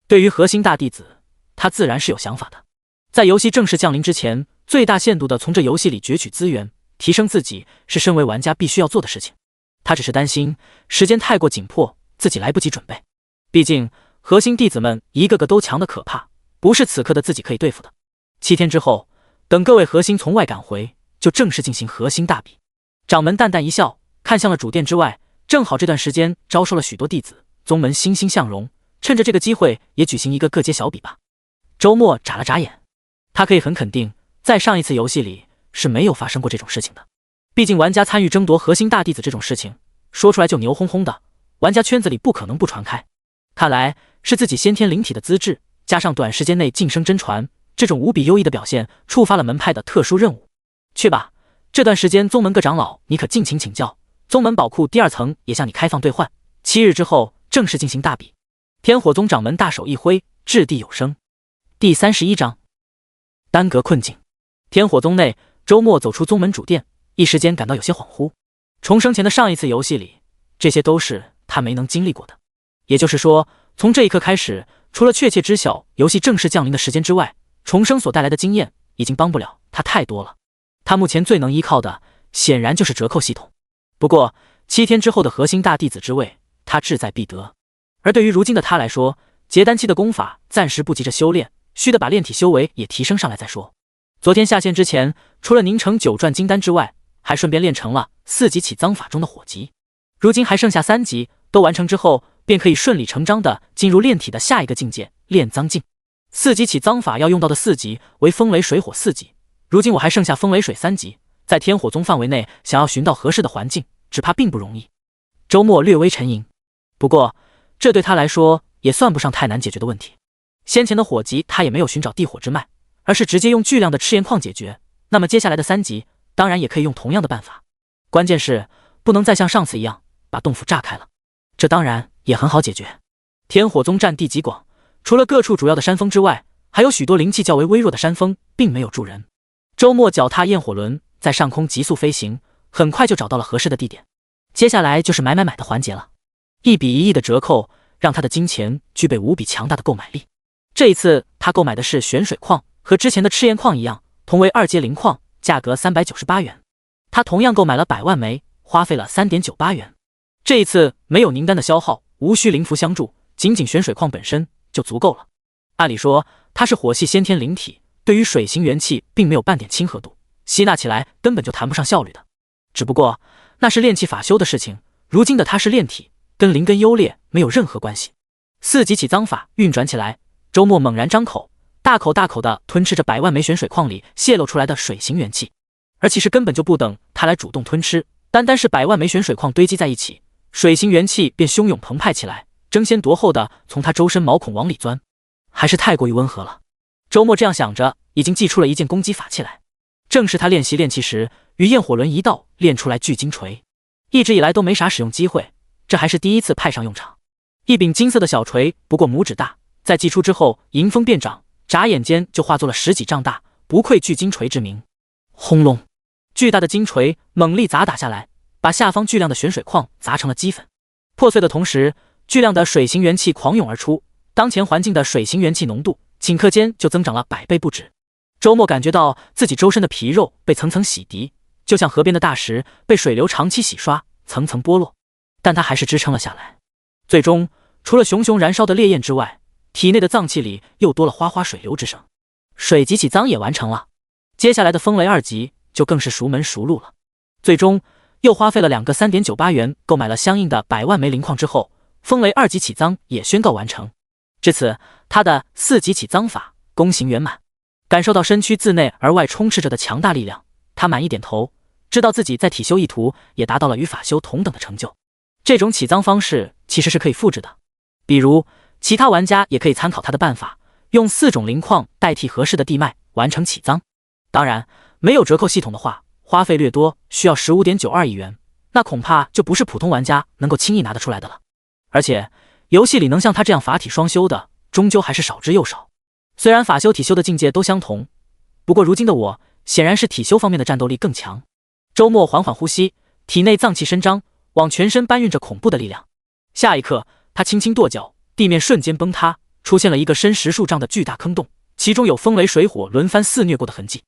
对于核心大弟子，他自然是有想法的。在游戏正式降临之前，最大限度地从这游戏里攫取资源，提升自己，是身为玩家必须要做的事情。他只是担心时间太过紧迫，自己来不及准备。毕竟核心弟子们一个个都强得可怕，不是此刻的自己可以对付的。7天之后，等各位核心从外赶回，就正式进行核心大比。掌门淡淡一笑，看向了主殿之外，正好这段时间招收了许多弟子，宗门欣欣向荣，趁着这个机会也举行一个各阶小比吧。周末眨了眨眼，他可以很肯定，在上一次游戏里是没有发生过这种事情的。毕竟玩家参与争夺核心大弟子这种事情，说出来就牛哄哄的，玩家圈子里不可能不传开。看来是自己先天灵体的资质，加上短时间内晋升真传，这种无比优异的表现，触发了门派的特殊任务。去吧，这段时间宗门各长老你可尽情请教，宗门宝库第2层也向你开放兑换，7日之后正式进行大比。天火宗掌门大手一挥，掷地有声。第31章单格困境。天火宗内，周末走出宗门主殿，一时间感到有些恍惚。重生前的上一次游戏里，这些都是他没能经历过的。也就是说，从这一刻开始，除了确切知晓游戏正式降临的时间之外，重生所带来的经验已经帮不了他太多了。他目前最能依靠的，显然就是折扣系统。不过7天之后的核心大弟子之位，他志在必得。而对于如今的他来说，结丹期的功法暂时不急着修炼，须得把炼体修为也提升上来再说。昨天下线之前，除了凝成9转金丹之外，还顺便练成了4级起脏法中的火级。如今还剩下3级，都完成之后，便可以顺理成章地进入炼体的下一个境界——炼脏境。4级起脏法要用到的4级为风雷水火4级，如今我还剩下风雷水3级，在天火宗范围内想要寻到合适的环境，只怕并不容易。周末略微沉吟，不过这对他来说也算不上太难解决的问题。先前的火级他也没有寻找地火之脉，而是直接用巨量的赤焰矿解决，那么接下来的3级当然也可以用同样的办法，关键是不能再像上次一样把洞府炸开了，这当然也很好解决。天火宗占地极广，除了各处主要的山峰之外，还有许多灵气较为微弱的山峰，并没有助人。周末脚踏焰火轮在上空急速飞行，很快就找到了合适的地点。接下来就是买的环节了，1比1亿的折扣让他的金钱具备无比强大的购买力。这一次他购买的是玄水矿，和之前的赤焰矿一样，同为2阶灵矿，价格398元。他同样购买了100万枚，花费了3.98元。这一次没有凝丹的消耗，无需灵符相助，仅仅玄水矿本身就足够了。按理说他是火系先天灵体，对于水行元气并没有半点亲和度，吸纳起来根本就谈不上效率的。只不过那是炼气法修的事情，如今的他是炼体，跟灵根优劣没有任何关系。4级起脏法运转起来，周末猛然张口，大口地吞吃着100万枚玄水矿里泄露出来的水行元气。而其实根本就不等他来主动吞吃，单是100万枚玄水矿堆积在一起，水行元气便汹涌澎湃起来，争先夺后的从他周身毛孔往里钻，还是太过于温和了。周末这样想着，已经祭出了一件攻击法器来，正是他练习炼气时与焰火轮一道练出来巨金锤，一直以来都没啥使用机会，这还是第一次派上用场。一柄金色的小锤不过拇指大，在祭出之后迎风便长，眨眼间就化作了10几丈大，不愧巨金锤之名。轰隆，巨大的金锤猛力砸打下来，把下方巨量的玄水矿砸成了齑粉。破碎的同时，巨量的水行元气狂涌而出，当前环境的水行元气浓度顷刻间就增长了100倍不止。周末感觉到自己周身的皮肉被层层洗涤，就像河边的大石被水流长期洗刷，层层剥落，但他还是支撑了下来。最终除了熊熊燃烧的烈焰之外，体内的脏器里又多了哗哗水流之声。水级起脏也完成了，接下来的风雷2级就更是熟门熟路了。最终又花费了2个3.98元购买了相应的100万枚灵矿之后，风雷2级起脏也宣告完成。至此他的4级起脏法功行圆满。感受到身躯自内而外充斥着的强大力量，他满意点头，知道自己在体修一途也达到了与法修同等的成就。这种起脏方式其实是可以复制的，比如其他玩家也可以参考他的办法，用4种灵矿代替合适的地脉完成起脏。当然，没有折扣系统的话，花费略多，需要 15.92 亿元，那恐怕就不是普通玩家能够轻易拿得出来的了。而且游戏里能像他这样法体双修的终究还是少之又少。虽然法修体修的境界都相同，不过如今的我显然是体修方面的战斗力更强。周末缓缓呼吸，体内脏气伸张，往全身搬运着恐怖的力量。下一刻，他轻轻跺脚，地面瞬间崩塌，出现了一个深10数丈的巨大坑洞，其中有风雷水火轮番肆虐过的痕迹。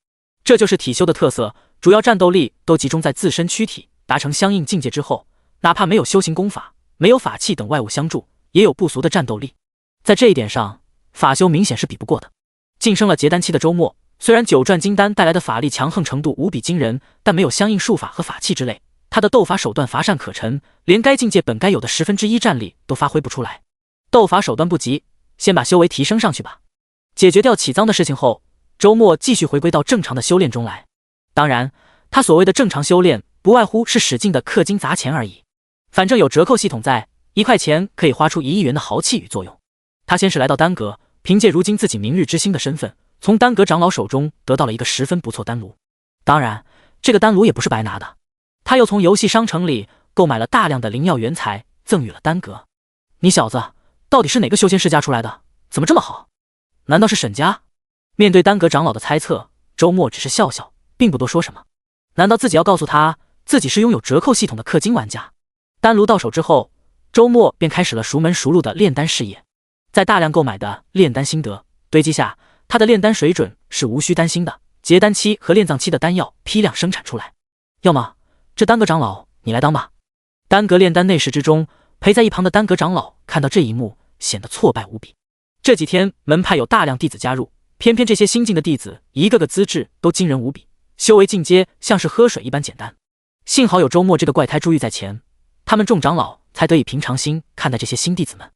这就是体修的特色，主要战斗力都集中在自身躯体，达成相应境界之后，哪怕没有修行功法，没有法器等外物相助，也有不俗的战斗力。在这一点上，法修明显是比不过的。晋升了结丹期的周末，虽然9转金丹带来的法力强横程度无比惊人，但没有相应术法和法器之类，他的斗法手段乏善可陈，连该境界本该有的1/10战力都发挥不出来。斗法手段不急，先把修为提升上去吧。解决掉起脏的事情后，周末继续回归到正常的修炼中来。当然，他所谓的正常修炼，不外乎是使劲的氪金砸钱而已。反正有折扣系统在，1块钱可以花出1亿元的豪气与作用。他先是来到丹阁，凭借如今自己明日之星的身份，从丹阁长老手中得到了一个十分不错丹炉。当然，这个丹炉也不是白拿的，他又从游戏商城里购买了大量的灵药原材，赠予了丹阁。你小子到底是哪个修仙世家出来的？怎么这么好？难道是沈家？面对丹阁长老的猜测，周末只是笑笑，并不多说什么。难道自己要告诉他自己是拥有折扣系统的氪金玩家？丹炉到手之后，周末便开始了熟门熟路的炼丹事业。在大量购买的炼丹心得堆积下，他的炼丹水准是无需担心的，结丹期和炼脏期的丹药批量生产出来。要么这丹阁长老你来当吧。丹阁炼丹内室之中，陪在一旁的丹阁长老看到这一幕，显得挫败无比。这几天门派有大量弟子加入，偏偏这些新进的弟子一个个资质都惊人无比，修为进阶像是喝水一般简单。幸好有周末这个怪胎珠玉在前，他们众长老才得以平常心看待这些新弟子们。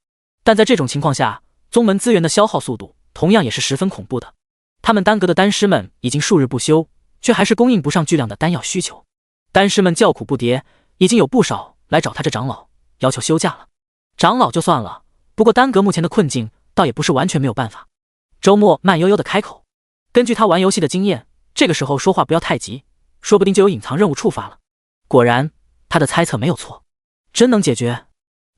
但在这种情况下，宗门资源的消耗速度同样也是十分恐怖的。他们丹阁的丹师们已经数日不休，却还是供应不上巨量的丹药需求。丹师们叫苦不迭，已经有不少来找他这长老要求休假了。长老就算了，不过丹阁目前的困境倒也不是完全没有办法。周末慢悠悠的开口，根据他玩游戏的经验，这个时候说话不要太急，说不定就有隐藏任务触发了。果然，他的猜测没有错，真能解决。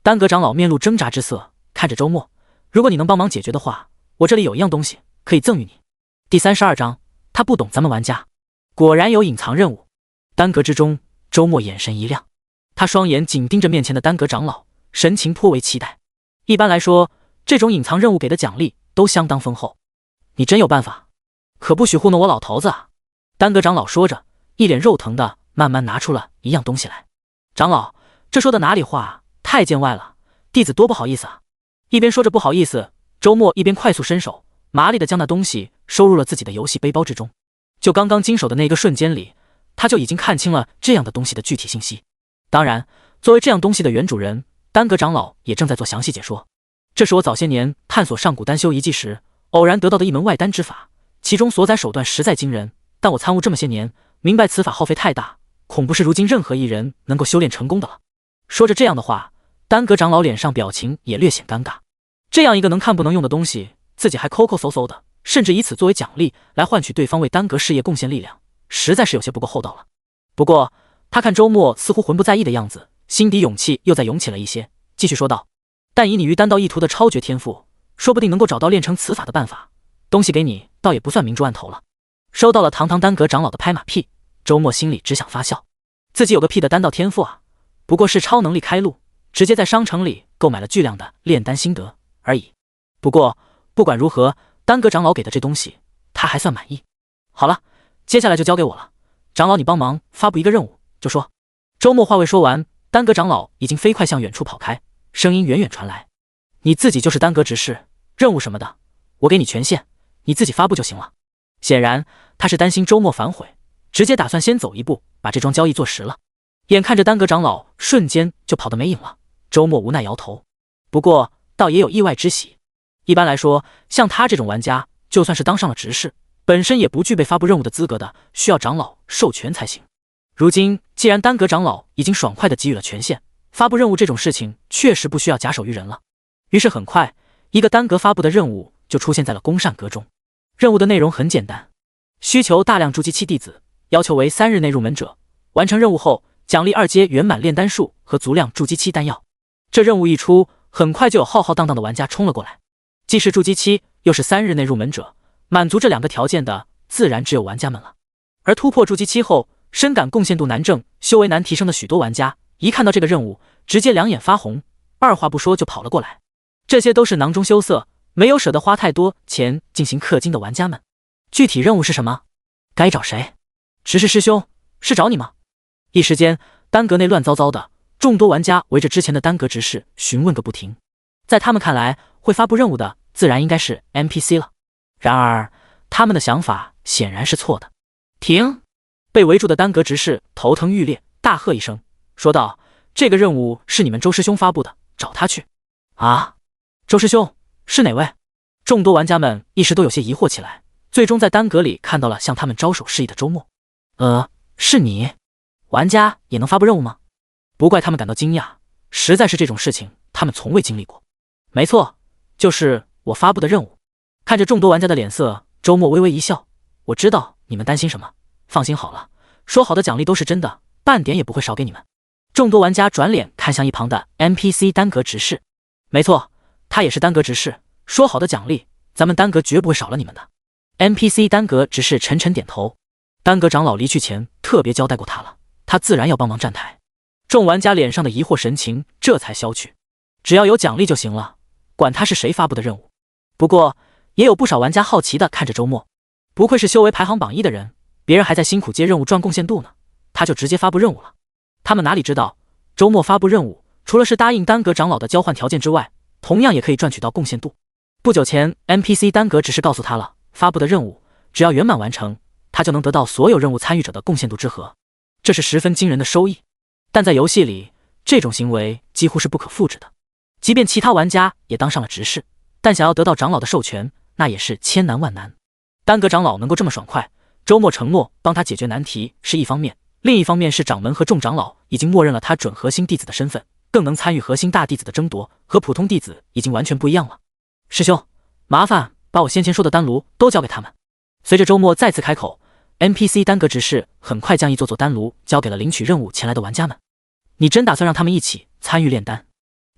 丹阁长老面露挣扎之色，看着周末，如果你能帮忙解决的话，我这里有一样东西可以赠予你。第32章，他不懂咱们玩家。果然有隐藏任务。丹阁之中，周末眼神一亮，他双眼紧盯着面前的丹阁长老，神情颇为期待。一般来说，这种隐藏任务给的奖励都相当丰厚。你真有办法，可不许糊弄我老头子啊！丹阁长老说着，一脸肉疼的慢慢拿出了一样东西来。长老，这说的哪里话，太见外了，弟子多不好意思啊！一边说着不好意思，周末一边快速伸手，麻利的将那东西收入了自己的游戏背包之中。就刚刚经手的那个瞬间里，他就已经看清了这样的东西的具体信息。当然，作为这样东西的原主人，丹阁长老也正在做详细解说。这是我早些年探索上古丹修遗迹时偶然得到的一门外丹之法，其中所载手段实在惊人，但我参悟这么些年，明白此法耗费太大，恐不是如今任何一人能够修炼成功的了。说着这样的话，丹阁长老脸上表情也略显尴尬。这样一个能看不能用的东西，自己还抠抠搜搜的，甚至以此作为奖励来换取对方为丹阁事业贡献力量，实在是有些不够厚道了。不过他看周末似乎浑不在意的样子，心底勇气又再涌起了一些，继续说道：但以你于丹道一途的超绝天赋，说不定能够找到炼成此法的办法，东西给你倒也不算明珠暗投了。收到了堂堂丹阁长老的拍马屁，周末心里只想发笑，自己有个屁的丹道天赋啊，不过是超能力开路，直接在商城里购买了巨量的炼丹心得而已。不过不管如何，丹阁长老给的这东西他还算满意。好了，接下来就交给我了，长老你帮忙发布一个任务就说。周末话未说完，丹阁长老已经飞快向远处跑开，声音远远传来：你自己就是丹阁执事，任务什么的我给你权限，你自己发布就行了。显然他是担心周末反悔，直接打算先走一步把这桩交易做实了。眼看着丹阁长老瞬间就跑得没影了，周末无奈摇头。不过倒也有意外之喜，一般来说像他这种玩家就算是当上了执事，本身也不具备发布任务的资格的，需要长老授权才行。如今既然丹阁长老已经爽快地给予了权限，发布任务这种事情确实不需要假手于人了。于是很快，一个丹阁发布的任务就出现在了宫善阁中。任务的内容很简单，需求大量筑基期弟子，要求为3日内入门者，完成任务后奖励2阶圆满炼丹术和足量筑基期丹药。这任务一出，很快就有浩浩荡荡的玩家冲了过来。既是筑基期，又是3日内入门者，满足这2个条件的，自然只有玩家们了。而突破筑基期后，深感贡献度难证、修为难提升的许多玩家，一看到这个任务，直接两眼发红，二话不说就跑了过来。这些都是囊中羞涩，没有舍得花太多钱进行氪金的玩家们。具体任务是什么？该找谁？执事师兄，是找你吗？一时间，丹阁内乱糟糟的，众多玩家围着之前的丹阁执事询问个不停。在他们看来，会发布任务的自然应该是 NPC 了。然而，他们的想法显然是错的。停！被围住的丹阁执事头疼欲裂，大喝一声，说道：“这个任务是你们周师兄发布的，找他去。”啊，周师兄是哪位？众多玩家们一时都有些疑惑起来，最终在丹阁里看到了向他们招手示意的周末。是你？玩家也能发布任务吗？不怪他们感到惊讶，实在是这种事情他们从未经历过。没错，就是我发布的任务。看着众多玩家的脸色，周末微微一笑，我知道你们担心什么，放心好了，说好的奖励都是真的，半点也不会少给你们。众多玩家转脸看向一旁的 NPC 丹阁执事，没错，他也是丹阁执事，说好的奖励，咱们丹阁绝不会少了你们的。NPC 丹阁执事沉沉点头，丹阁长老离去前特别交代过他了，他自然要帮忙站台。众玩家脸上的疑惑神情这才消去，只要有奖励就行了，管他是谁发布的任务。不过也有不少玩家好奇地看着周末，不愧是修为排行榜1的人，别人还在辛苦接任务赚贡献度呢，他就直接发布任务了。他们哪里知道，周末发布任务除了是答应丹阁长老的交换条件之外，同样也可以赚取到贡献度。不久前 NPC 丹阁只是告诉他了，发布的任务只要圆满完成，他就能得到所有任务参与者的贡献度之和，这是十分惊人的收益。但在游戏里，这种行为几乎是不可复制的。即便其他玩家也当上了执事，但想要得到长老的授权，那也是千难万难。丹阁长老能够这么爽快，周末承诺帮他解决难题是一方面，另一方面是掌门和众长老已经默认了他准核心弟子的身份，更能参与核心大弟子的争夺，和普通弟子已经完全不一样了。师兄，麻烦把我先前说的丹炉都交给他们。随着周末再次开口， NPC 丹阁执事很快将一座座丹炉交给了领取任务前来的玩家们。你真打算让他们一起参与炼丹？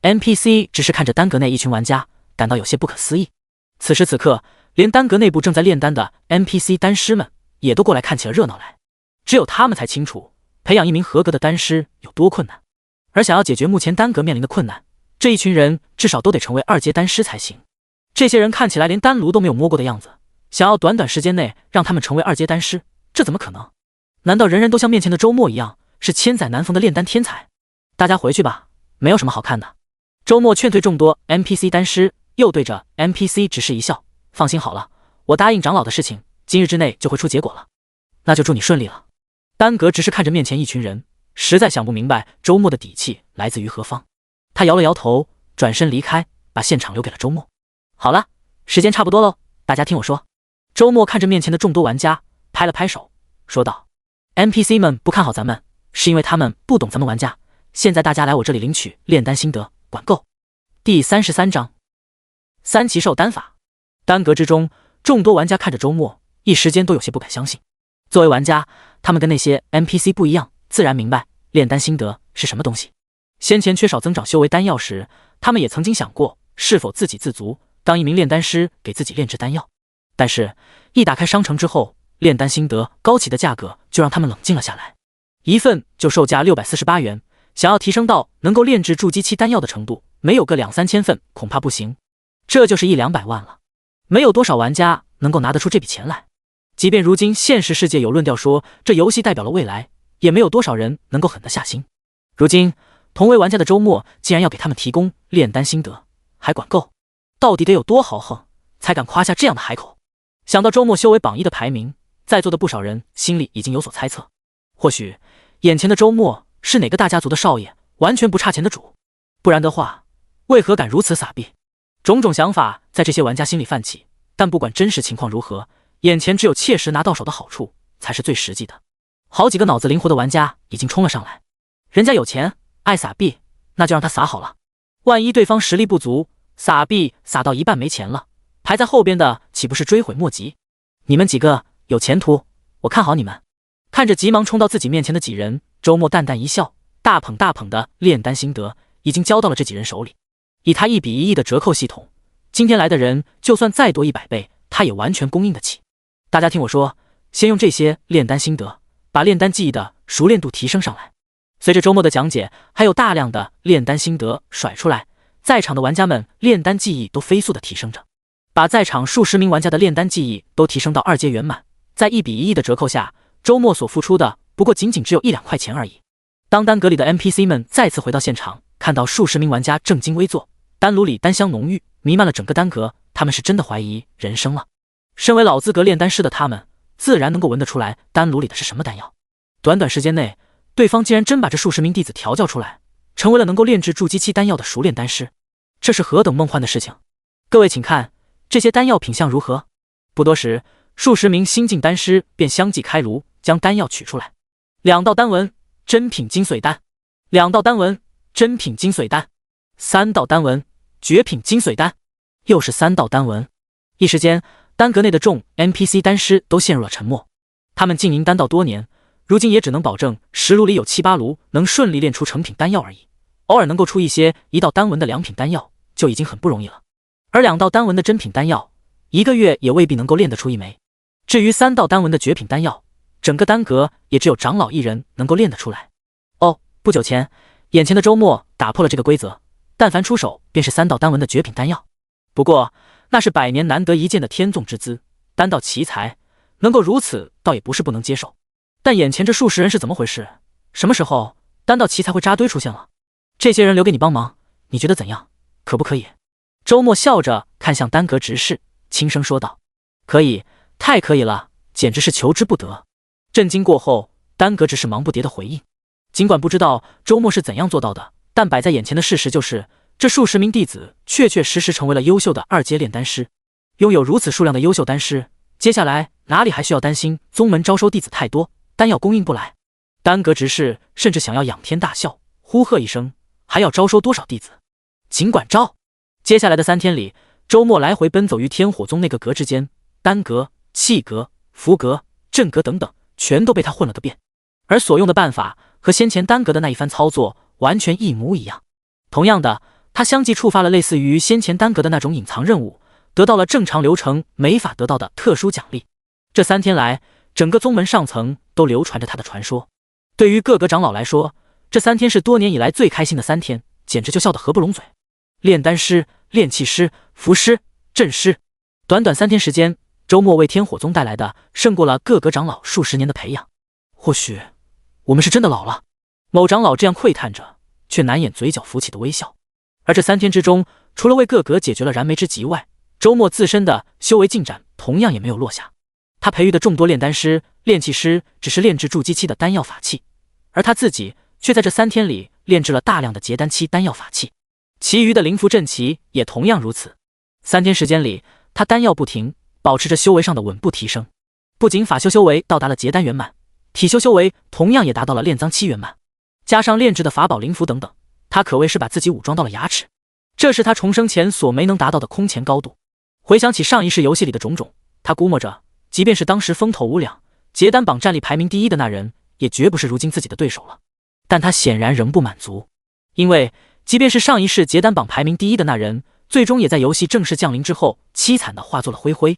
NPC 只是看着丹阁内一群玩家，感到有些不可思议。此时此刻，连丹阁内部正在炼丹的 NPC 丹师们也都过来看起了热闹来。只有他们才清楚，培养一名合格的丹师有多困难，而想要解决目前丹阁面临的困难，这一群人至少都得成为2阶丹师才行。这些人看起来连丹炉都没有摸过的样子，想要短短时间内让他们成为2阶丹师，这怎么可能？难道人人都像面前的周末一样，是千载难逢的炼丹天才？大家回去吧，没有什么好看的。周末劝退众多 NPC 丹师，又对着 NPC 只是一笑，放心好了，我答应长老的事情，今日之内就会出结果了。那就祝你顺利了。丹阁只是看着面前一群人，实在想不明白周末的底气来自于何方。他摇了摇头，转身离开，把现场留给了周末。好了，时间差不多喽，大家听我说。周末看着面前的众多玩家，拍了拍手，说道 ：NPC 们不看好咱们，是因为他们不懂咱们玩家。现在大家来我这里领取炼丹心得，管够。第33章三奇兽丹法。丹阁之中，众多玩家看着周末，一时间都有些不敢相信。作为玩家，他们跟那些 NPC 不一样，自然明白炼丹心得是什么东西。先前缺少增长修为丹药时，他们也曾经想过是否自给自足，当一名炼丹师给自己炼制丹药。但是，一打开商城之后，炼丹心得高企的价格就让他们冷静了下来。一份就售价648元，想要提升到能够炼制筑基期丹药的程度，没有个2-3千份恐怕不行。这就是100-200万了，没有多少玩家能够拿得出这笔钱来。即便如今现实世界有论调说这游戏代表了未来，也没有多少人能够狠得下心。如今同为玩家的周末竟然要给他们提供炼丹心得，还管够，到底得有多豪横才敢夸下这样的海口？想到周末修为榜1的排名，在座的不少人心里已经有所猜测，或许眼前的周末是哪个大家族的少爷，完全不差钱的主，不然的话为何敢如此撒币？种种想法在这些玩家心里泛起，但不管真实情况如何，眼前只有切实拿到手的好处才是最实际的。好几个脑子灵活的玩家已经冲了上来，人家有钱，爱撒币，那就让他撒好了。万一对方实力不足，撒币撒到一半没钱了，排在后边的岂不是追悔莫及？你们几个有前途，我看好你们。看着急忙冲到自己面前的几人，周末淡淡一笑，大捧大捧的炼丹心得已经交到了这几人手里。以他1比1亿的折扣系统，今天来的人就算再多100倍，他也完全供应得起。大家听我说，先用这些炼丹心得，把炼丹技艺的熟练度提升上来。随着周末的讲解，还有大量的炼丹心得甩出来，在场的玩家们炼丹技艺都飞速的提升着，把在场数十名玩家的炼丹技艺都提升到2阶圆满。在1比1亿的折扣下，周末所付出的不过仅仅只有1-2块钱而已。当丹阁里的 NPC 们再次回到现场，看到数十名玩家正襟危坐，丹炉里丹香浓郁，弥漫了整个丹阁，他们是真的怀疑人生了。身为老资格炼丹师的他们，自然能够闻得出来丹炉里的是什么丹药。短短时间内，对方竟然真把这数十名弟子调教出来，成为了能够炼制筑基期丹药的熟练丹师，这是何等梦幻的事情！各位请看，这些丹药品相如何？不多时，数十名新晋丹师便相继开炉，将丹药取出来。2道丹纹，珍品精髓丹；2道丹纹，珍品精髓丹；3道丹纹，绝品精髓丹；又是3道丹纹。一时间，丹阁内的众 NPC 丹师都陷入了沉默。他们经营丹道多年，如今也只能保证10炉里有7-8炉能顺利炼出成品丹药而已，偶尔能够出一些1道丹纹的良品丹药就已经很不容易了。而2道丹纹的珍品丹药，1个月也未必能够炼得出1枚。至于3道丹纹的绝品丹药，整个丹阁也只有长老1人能够炼得出来。不久前，眼前的周末打破了这个规则，但凡出手便是3道丹纹的绝品丹药。不过那是100年难得一见的天纵之资，丹道奇才能够如此，倒也不是不能接受。但眼前这数十人是怎么回事？什么时候丹道奇才会扎堆出现了？这些人留给你帮忙，你觉得怎样？可不可以？周末笑着看向丹阁执事，轻声说道：“可以，太可以了，简直是求之不得。”震惊过后，丹阁执事忙不迭的回应。尽管不知道周末是怎样做到的，但摆在眼前的事实就是，这数十名弟子确确实实成为了优秀的2阶炼丹师。拥有如此数量的优秀丹师，接下来哪里还需要担心宗门招收弟子太多，丹药供应不来？丹阁执事甚至想要仰天大笑，呼喝一声，还要招收多少弟子？尽管招！接下来的3天里，周末来回奔走于天火宗那个阁之间，丹阁、气阁、符阁、阵阁等等，全都被他混了个遍。而所用的办法和先前丹阁的那一番操作完全一模一样。同样的，他相继触发了类似于先前丹阁的那种隐藏任务，得到了正常流程没法得到的特殊奖励。这3天来，整个宗门上层都流传着他的传说。对于各个长老来说，这3天是多年以来最开心的3天，简直就笑得合不拢嘴。炼丹师、炼气师、符师、阵师，短短3天时间，周末为天火宗带来的胜过了各个长老数十年的培养。或许我们是真的老了，某长老这样喟叹着，却难掩嘴角浮起的微笑。而这3天之中，除了为各阁解决了燃眉之急外，周末自身的修为进展同样也没有落下。他培育的众多炼丹师、炼气师只是炼制筑基期的丹药法器，而他自己却在这3天里炼制了大量的结丹期丹药法器。其余的灵符阵旗也同样如此。3天时间里，他丹药不停，保持着修为上的稳步提升。不仅法修修为到达了结丹圆满，体修修为同样也达到了炼脏期圆满，加上炼制的法宝灵符等等，他可谓是把自己武装到了牙齿。这是他重生前所没能达到的空前高度。回想起上一世游戏里的种种，他估摸着，即便是当时风头无两、结丹榜战力排名第1的那人，也绝不是如今自己的对手了。但他显然仍不满足，因为即便是上一世结丹榜排名第1的那人，最终也在游戏正式降临之后凄惨地化作了灰灰。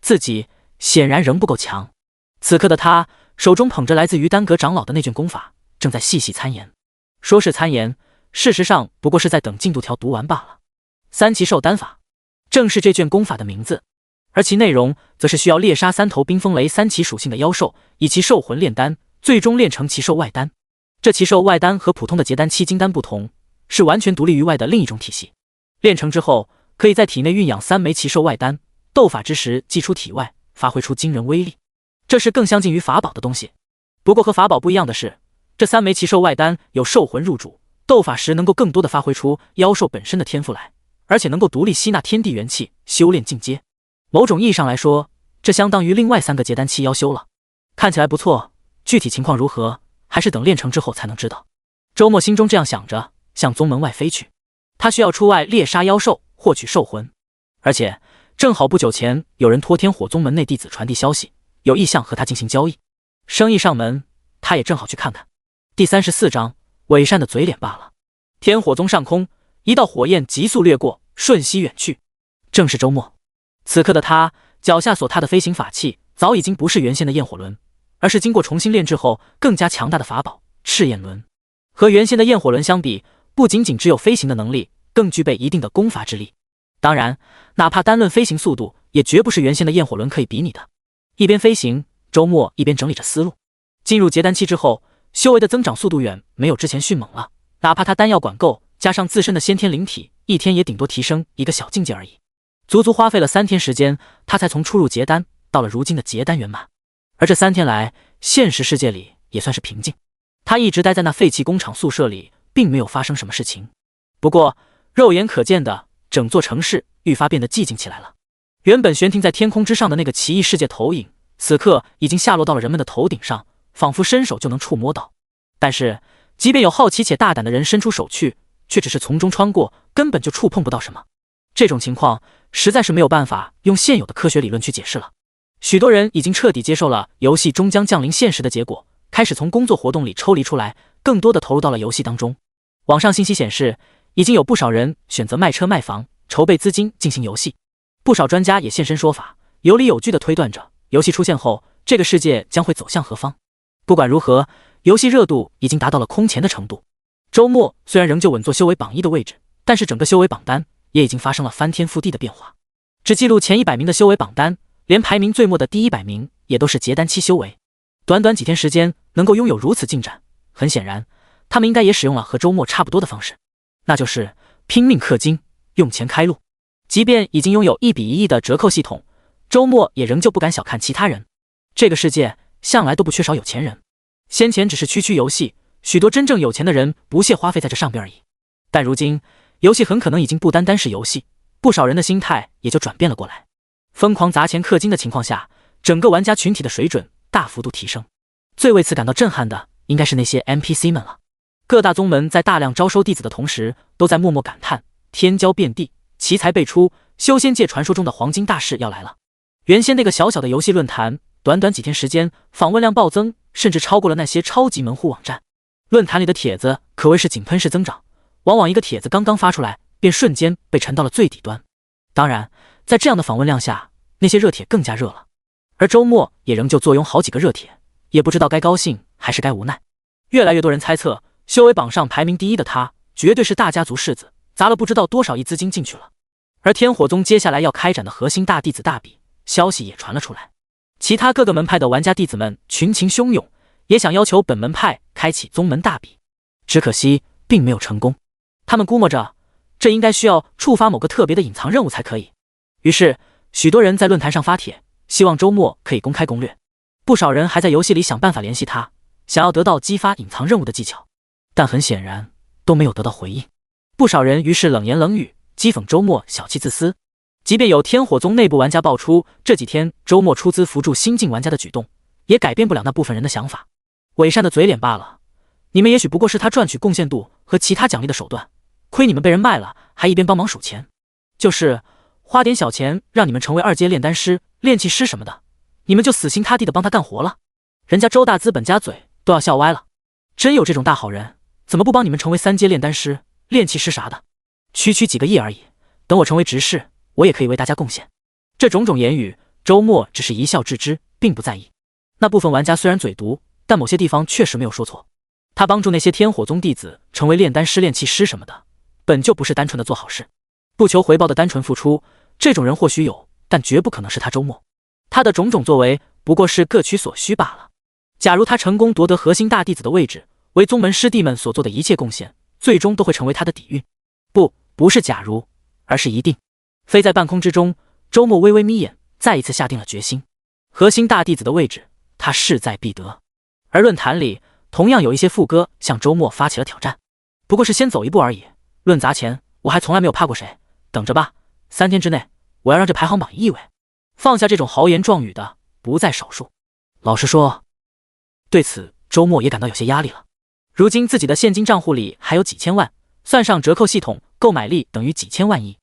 自己显然仍不够强。此刻的他手中捧着来自于丹阁长老的那卷功法，正在细细参研。说是参研，事实上不过是在等进度条读完罢了。三奇兽丹法正是这卷功法的名字，而其内容则是需要猎杀3头冰风雷3奇属性的妖兽，以其兽魂炼丹，最终炼成奇兽外丹。这奇兽外丹和普通的结丹期金丹不同，是完全独立于外的另一种体系。炼成之后，可以在体内蕴养3枚奇兽外丹，斗法之时祭出体外，发挥出惊人威力。这是更相近于法宝的东西。不过和法宝不一样的是，这3枚奇兽外丹有兽魂入主，斗法时能够更多的发挥出妖兽本身的天赋来，而且能够独立吸纳天地元气，修炼进阶。某种意义上来说，这相当于另外3个结丹期要修了。看起来不错，具体情况如何，还是等练成之后才能知道。周末心中这样想着，向宗门外飞去。他需要出外猎杀妖兽，获取兽魂，而且正好不久前有人托天火宗门内弟子传递消息，有意向和他进行交易。生意上门，他也正好去看看。第34章，伪善的嘴脸罢了。天火宗上空，一道火焰急速掠过，瞬息远去。正是周末。此刻的他脚下所踏的飞行法器，早已经不是原先的焰火轮，而是经过重新炼制后更加强大的法宝赤焰轮。和原先的焰火轮相比，不仅仅只有飞行的能力，更具备一定的攻伐之力。当然，哪怕单论飞行速度，也绝不是原先的焰火轮可以比拟的。一边飞行，周末一边整理着思路。进入结丹期之后，修为的增长速度远没有之前迅猛了，哪怕他丹药管够，加上自身的先天灵体，一天也顶多提升一个小境界而已。足足花费了3天时间，他才从初入结丹到了如今的结丹圆满。而这3天来，现实世界里也算是平静。他一直待在那废弃工厂宿舍里，并没有发生什么事情。不过肉眼可见的，整座城市愈发变得寂静起来了。原本悬停在天空之上的那个奇异世界投影，此刻已经下落到了人们的头顶上，仿佛伸手就能触摸到。但是即便有好奇且大胆的人伸出手去，却只是从中穿过，根本就触碰不到什么。这种情况实在是没有办法用现有的科学理论去解释了。许多人已经彻底接受了游戏终将降临现实的结果，开始从工作活动里抽离出来，更多的投入到了游戏当中。网上信息显示，已经有不少人选择卖车卖房，筹备资金进行游戏。不少专家也现身说法，有理有据地推断着，游戏出现后，这个世界将会走向何方。不管如何，游戏热度已经达到了空前的程度。周末虽然仍旧稳坐修为榜1的位置，但是整个修为榜单也已经发生了翻天覆地的变化。只记录前100名的修为榜单，连排名最末的第100名也都是结丹期修为。短短几天时间能够拥有如此进展，很显然他们应该也使用了和周末差不多的方式，那就是拼命氪金，用钱开路。即便已经拥有1比1亿的折扣系统，周末也仍旧不敢小看其他人。这个世界向来都不缺少有钱人，先前只是区区游戏，许多真正有钱的人不屑花费在这上边而已。但如今游戏很可能已经不单单是游戏，不少人的心态也就转变了过来。疯狂砸钱氪金的情况下，整个玩家群体的水准大幅度提升。最为此感到震撼的应该是那些 NPC 们了。各大宗门在大量招收弟子的同时，都在默默感叹天骄遍地，奇才辈出，修仙界传说中的黄金大事要来了。原先那个小小的游戏论坛，短短几天时间访问量暴增，甚至超过了那些超级门户网站。论坛里的帖子可谓是井喷式增长，往往一个帖子刚刚发出来，便瞬间被沉到了最底端。当然，在这样的访问量下，那些热帖更加热了。而周末也仍旧坐拥好几个热帖，也不知道该高兴还是该无奈。越来越多人猜测，修为榜上排名第1的他，绝对是大家族世子，砸了不知道多少亿资金进去了。而天火宗接下来要开展的核心大弟子大比，消息也传了出来。其他各个门派的玩家弟子们群情汹涌，也想要求本门派开启宗门大比，只可惜并没有成功。他们估摸着，这应该需要触发某个特别的隐藏任务才可以。于是，许多人在论坛上发帖，希望周末可以公开攻略。不少人还在游戏里想办法联系他，想要得到激发隐藏任务的技巧，但很显然都没有得到回应。不少人于是冷言冷语，讥讽周末小气自私。即便有天火宗内部玩家爆出这几天周末出资扶助新进玩家的举动，也改变不了那部分人的想法。伪善的嘴脸罢了，你们也许不过是他赚取贡献度和其他奖励的手段，亏你们被人卖了，还一边帮忙数钱，就是花点小钱让你们成为2阶炼丹师、炼器师什么的，你们就死心塌地的帮他干活了。人家周大资本家嘴都要笑歪了，真有这种大好人，怎么不帮你们成为3阶炼丹师、炼器师啥的？区区几个亿而已，等我成为执事，我也可以为大家贡献。这种种言语，周末只是一笑置之，并不在意。那部分玩家虽然嘴毒，但某些地方确实没有说错。他帮助那些天火宗弟子成为炼丹师、炼器师什么的，本就不是单纯的做好事，不求回报的单纯付出，这种人或许有，但绝不可能是他周末。他的种种作为不过是各取所需罢了。假如他成功夺得核心大弟子的位置，为宗门师弟们所做的一切贡献，最终都会成为他的底蕴。不是假如，而是一定。飞在半空之中，周末微微眯眼，再一次下定了决心。核心大弟子的位置，他势在必得。而论坛里同样有一些副歌向周末发起了挑战，不过是先走一步而已。论砸钱，我还从来没有怕过谁，等着吧，3天之内我要让这排行榜1位。放下这种豪言壮语的不在少数。老实说，对此周末也感到有些压力了。如今自己的现金账户里还有几千万，算上折扣系统，购买力等于几千万亿。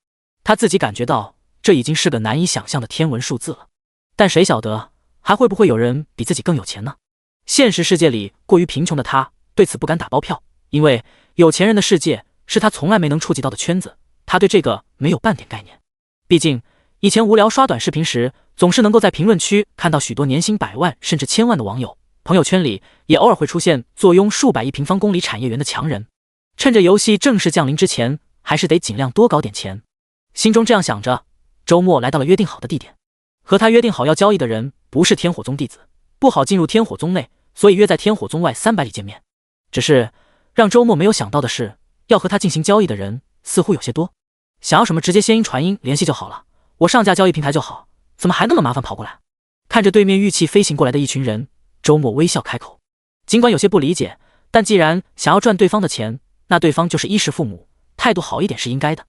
他自己感觉到这已经是个难以想象的天文数字了。但谁晓得还会不会有人比自己更有钱呢？现实世界里过于贫穷的他对此不敢打包票，因为有钱人的世界是他从来没能触及到的圈子，他对这个没有半点概念。毕竟以前无聊刷短视频时，总是能够在评论区看到许多年薪百万甚至千万的网友，朋友圈里也偶尔会出现坐拥数百亿平方公里产业园的强人。趁着游戏正式降临之前，还是得尽量多搞点钱。心中这样想着，周末来到了约定好的地点。和他约定好要交易的人不是天火宗弟子，不好进入天火宗内，所以约在天火宗外300里见面。只是让周末没有想到的是，要和他进行交易的人似乎有些多。想要什么直接先音传音联系就好了，我上架交易平台就好，怎么还那么麻烦跑过来？看着对面玉气飞行过来的一群人，周末微笑开口。尽管有些不理解，但既然想要赚对方的钱，那对方就是衣食父母，态度好一点是应该的。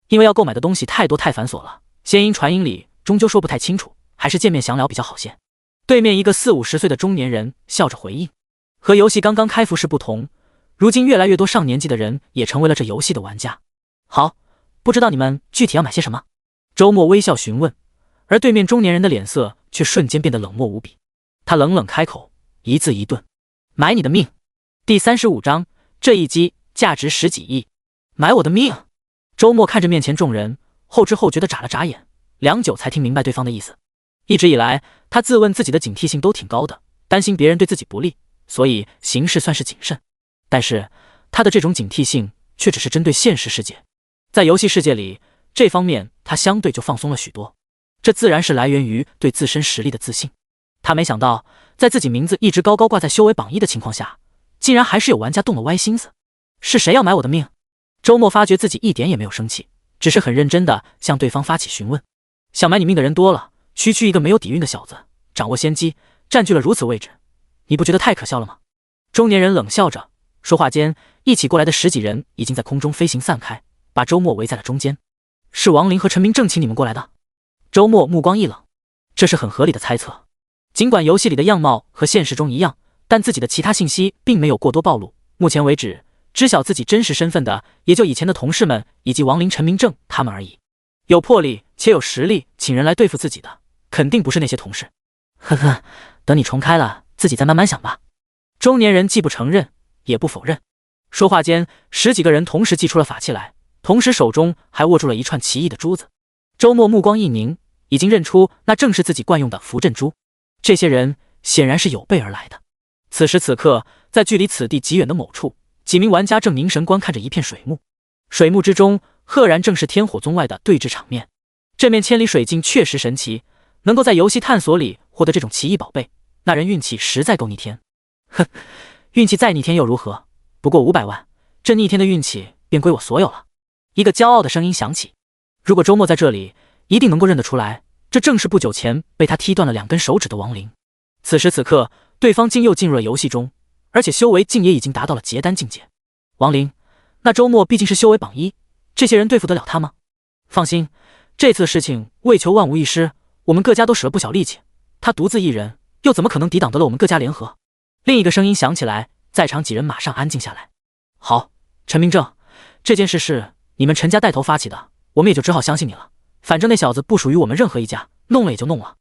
因为要购买的东西太多太繁琐了，先音传音里终究说不太清楚，还是见面详聊比较好些。对面一个40-50岁的中年人笑着回应。和游戏刚刚开服时不同，如今越来越多上年纪的人也成为了这游戏的玩家。好，不知道你们具体要买些什么？周末微笑询问，而对面中年人的脸色却瞬间变得冷漠无比。他冷冷开口，一字一顿：买你的命。第35章，这一击价值10几亿。买我的命？周末看着面前众人，后知后觉地眨了眨眼，良久才听明白对方的意思。一直以来，他自问自己的警惕性都挺高的，担心别人对自己不利，所以行事算是谨慎。但是他的这种警惕性却只是针对现实世界，在游戏世界里，这方面他相对就放松了许多。这自然是来源于对自身实力的自信。他没想到，在自己名字一直高高挂在修为榜1的情况下，竟然还是有玩家动了歪心思。是谁要买我的命？周末发觉自己一点也没有生气，只是很认真地向对方发起询问。想买你命的人多了，区区一个没有底蕴的小子，掌握先机，占据了如此位置，你不觉得太可笑了吗？中年人冷笑着，说话间，一起过来的10几人已经在空中飞行散开，把周末围在了中间。是王林和陈明正请你们过来的？周末目光一冷，这是很合理的猜测。尽管游戏里的样貌和现实中一样，但自己的其他信息并没有过多暴露。目前为止，知晓自己真实身份的也就以前的同事们以及王林、陈明正他们而已。有魄力且有实力请人来对付自己的，肯定不是那些同事。呵呵，等你重开了，自己再慢慢想吧。中年人既不承认，也不否认。说话间，10几个人同时祭出了法器来，同时手中还握住了一串奇异的珠子。周末目光一凝，已经认出那正是自己惯用的符阵珠。这些人显然是有备而来的。此时此刻，在距离此地极远的某处，几名玩家正凝神观看着一片水幕。水幕之中，赫然正是天火宗外的对峙场面。这面千里水镜确实神奇，能够在游戏探索里获得这种奇异宝贝，那人运气实在够逆天。哼，运气再逆天又如何？不过500万，这逆天的运气便归我所有了。一个骄傲的声音响起。如果周末在这里，一定能够认得出来，这正是不久前被他踢断了2根手指的亡灵。此时此刻，对方竟又进入了游戏中，而且修为竟也已经达到了结丹境界。亡灵，那周末毕竟是修为榜1，这些人对付得了他吗？放心，这次的事情为求万无一失，我们各家都使了不小力气，他独自一人又怎么可能抵挡得了我们各家联合？另一个声音响起来，在场几人马上安静下来。好，陈明正，这件事是你们陈家带头发起的，我们也就只好相信你了。反正那小子不属于我们任何一家，弄了也就弄了。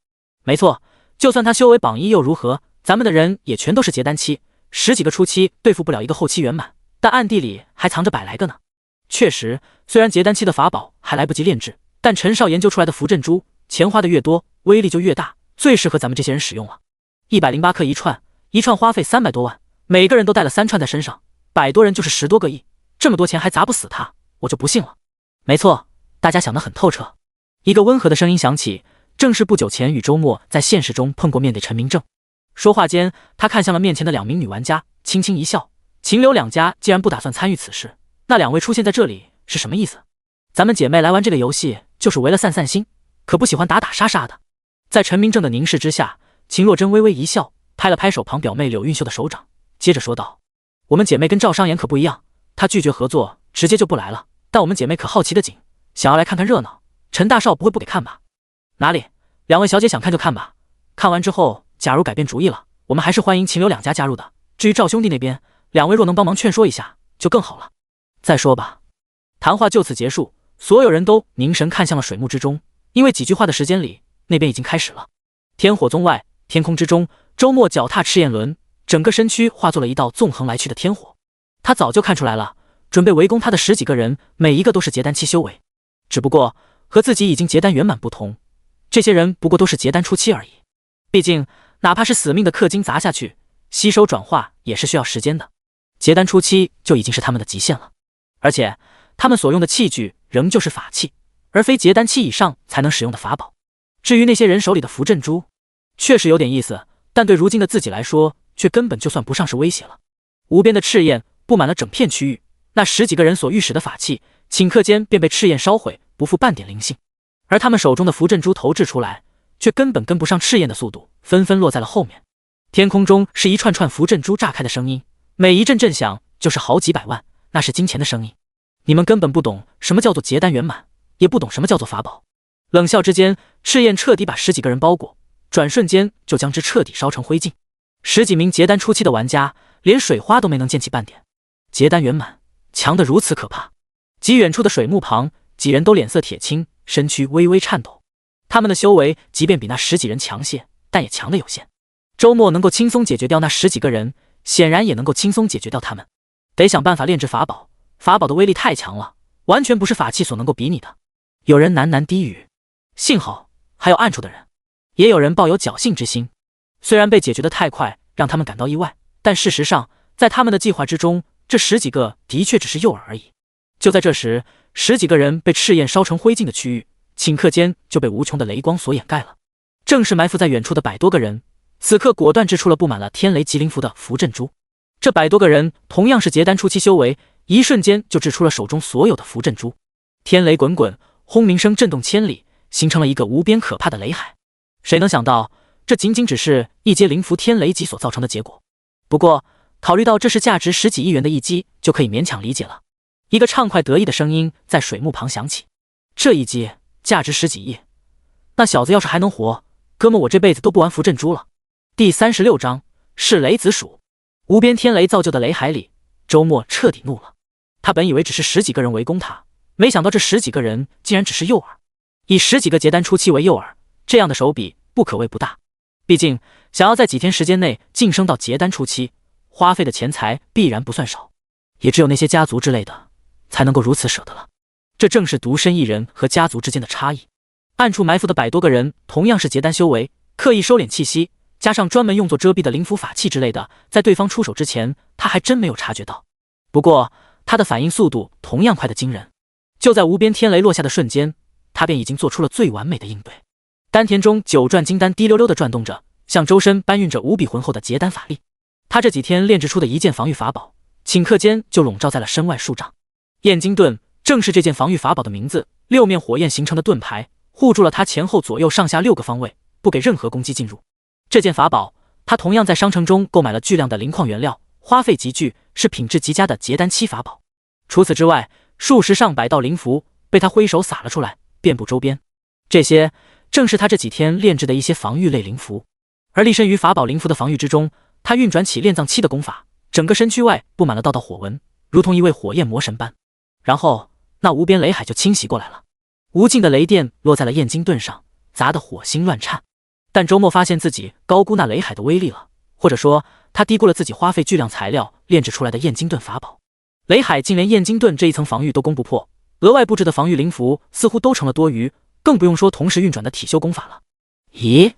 没错，就算他修为榜1又如何？咱们的人也全都是结丹期，10几个初期对付不了一个后期圆满，但暗地里还藏着100来个呢。确实，虽然结丹期的法宝还来不及炼制，但陈少研究出来的符阵珠，钱花的越多，威力就越大，最适合咱们这些人使用了。108克一串，一串花费300多万，每个人都带了3串在身上，100多人就是10多个亿，这么多钱还砸不死他，我就不信了。没错，大家想得很透彻。一个温和的声音响起，正是不久前与周末在现实中碰过面的陈明正。说话间，他看向了面前的2名女玩家，轻轻一笑。秦刘2家既然不打算参与此事，那2位出现在这里是什么意思？咱们姐妹来玩这个游戏，就是为了散散心，可不喜欢打打杀杀的。在陈明正的凝视之下，秦若真微微一笑，拍了拍手旁表妹柳韵秀的手掌，接着说道：我们姐妹跟赵商言可不一样，她拒绝合作，直接就不来了。但我们姐妹可好奇的紧，想要来看看热闹。陈大少不会不给看吧？哪里，两位小姐想看就看吧，看完之后，假如改变主意了，我们还是欢迎秦刘两家加入的。至于赵兄弟那边，两位若能帮忙劝说一下，就更好了。再说吧。谈话就此结束，所有人都凝神看向了水幕之中，因为几句话的时间里，那边已经开始了。天火宗外，天空之中，周末脚踏赤焰轮，整个身躯化作了一道纵横来去的天火。他早就看出来了，准备围攻他的10几个人，每一个都是结丹期修为，只不过和自己已经结丹圆满不同，这些人不过都是结丹初期而已。毕竟，哪怕是死命的氪金砸下去，吸收转化也是需要时间的。结丹初期就已经是他们的极限了，而且他们所用的器具仍旧是法器，而非结丹期以上才能使用的法宝。至于那些人手里的符阵珠，确实有点意思，但对如今的自己来说，却根本就算不上是威胁了。无边的赤焰布满了整片区域，那10几个人所御使的法器，顷刻间便被赤焰烧毁，不复半点灵性。而他们手中的符阵珠投掷出来，却根本跟不上赤焰的速度，纷纷落在了后面。天空中是一串串符阵珠炸开的声音，每一阵阵响就是好几百万，那是金钱的声音。你们根本不懂什么叫做结丹圆满，也不懂什么叫做法宝。冷笑之间，赤焰彻底把10几个人包裹，转瞬间就将之彻底烧成灰烬。10几名结丹初期的玩家，连水花都没能溅起半点。结丹圆满，强得如此可怕。极远处的水幕旁，几人都脸色铁青，身躯微微颤抖。他们的修为即便比那10几人强些，但也强得有限。周末能够轻松解决掉那10几个人，显然也能够轻松解决掉他们。得想办法炼制法宝，法宝的威力太强了，完全不是法器所能够比拟的。有人喃喃低语，幸好还有暗处的人，也有人抱有侥幸之心。虽然被解决得太快，让他们感到意外，但事实上，在他们的计划之中，这10几个的确只是诱饵而已。就在这时，10几个人被赤焰烧成灰烬的区域，顷刻间就被无穷的雷光所掩盖了。正是埋伏在远处的100多个人，此刻果断掷出了布满了天雷极灵符的符阵珠。这100多个人同样是结丹初期修为，一瞬间就掷出了手中所有的符阵珠。天雷滚滚，轰鸣声震动千里，形成了一个无边可怕的雷海。谁能想到，这仅仅只是一阶灵符天雷击所造成的结果。不过，考虑到这是价值10几亿元的一击，就可以勉强理解了。一个畅快得意的声音在水幕旁响起：“这一击价值10几亿，那小子要是还能活，哥们我这辈子都不玩符阵珠了。”第36章是雷子鼠。无边天雷造就的雷海里，周末彻底怒了。他本以为只是10几个人围攻他，没想到这10几个人竟然只是诱饵。以10几个结丹初期为诱饵，这样的手笔不可谓不大。毕竟想要在几天时间内晋升到结丹初期，花费的钱财必然不算少，也只有那些家族之类的才能够如此舍得了。这正是独身一人和家族之间的差异。暗处埋伏的100多个人同样是结丹修为，刻意收敛气息，加上专门用作遮蔽的灵符法器之类的，在对方出手之前，他还真没有察觉到。不过他的反应速度同样快得惊人，就在无边天雷落下的瞬间，他便已经做出了最完美的应对。丹田中9转金丹滴溜溜地转动着，向周身搬运着无比浑厚的结丹法力。他这几天炼制出的一件防御法宝，顷刻间就笼罩在了身外数丈。燕京盾正是这件防御法宝的名字，6面火焰形成的盾牌护住了他前后左右上下6个方位，不给任何攻击进入。这件法宝，他同样在商城中购买了巨量的灵矿原料，花费极巨，是品质极佳的结丹期法宝。除此之外，数十上百道灵符被他挥手撒了出来，遍布周边。这些正是他这几天炼制的一些防御类灵符。而立身于法宝灵符的防御之中，他运转起炼藏期的功法，整个身躯外布满了道道火纹，如同一位火焰魔神般。然后那无边雷海就侵袭过来了，无尽的雷电落在了燕京盾上，砸得火星乱颤。但周末发现自己高估那雷海的威力了，或者说他低估了自己花费巨量材料炼制出来的燕京盾法宝。雷海竟连燕京盾这一层防御都攻不破，额外布置的防御灵符似乎都成了多余，更不用说同时运转的体修功法了。咦，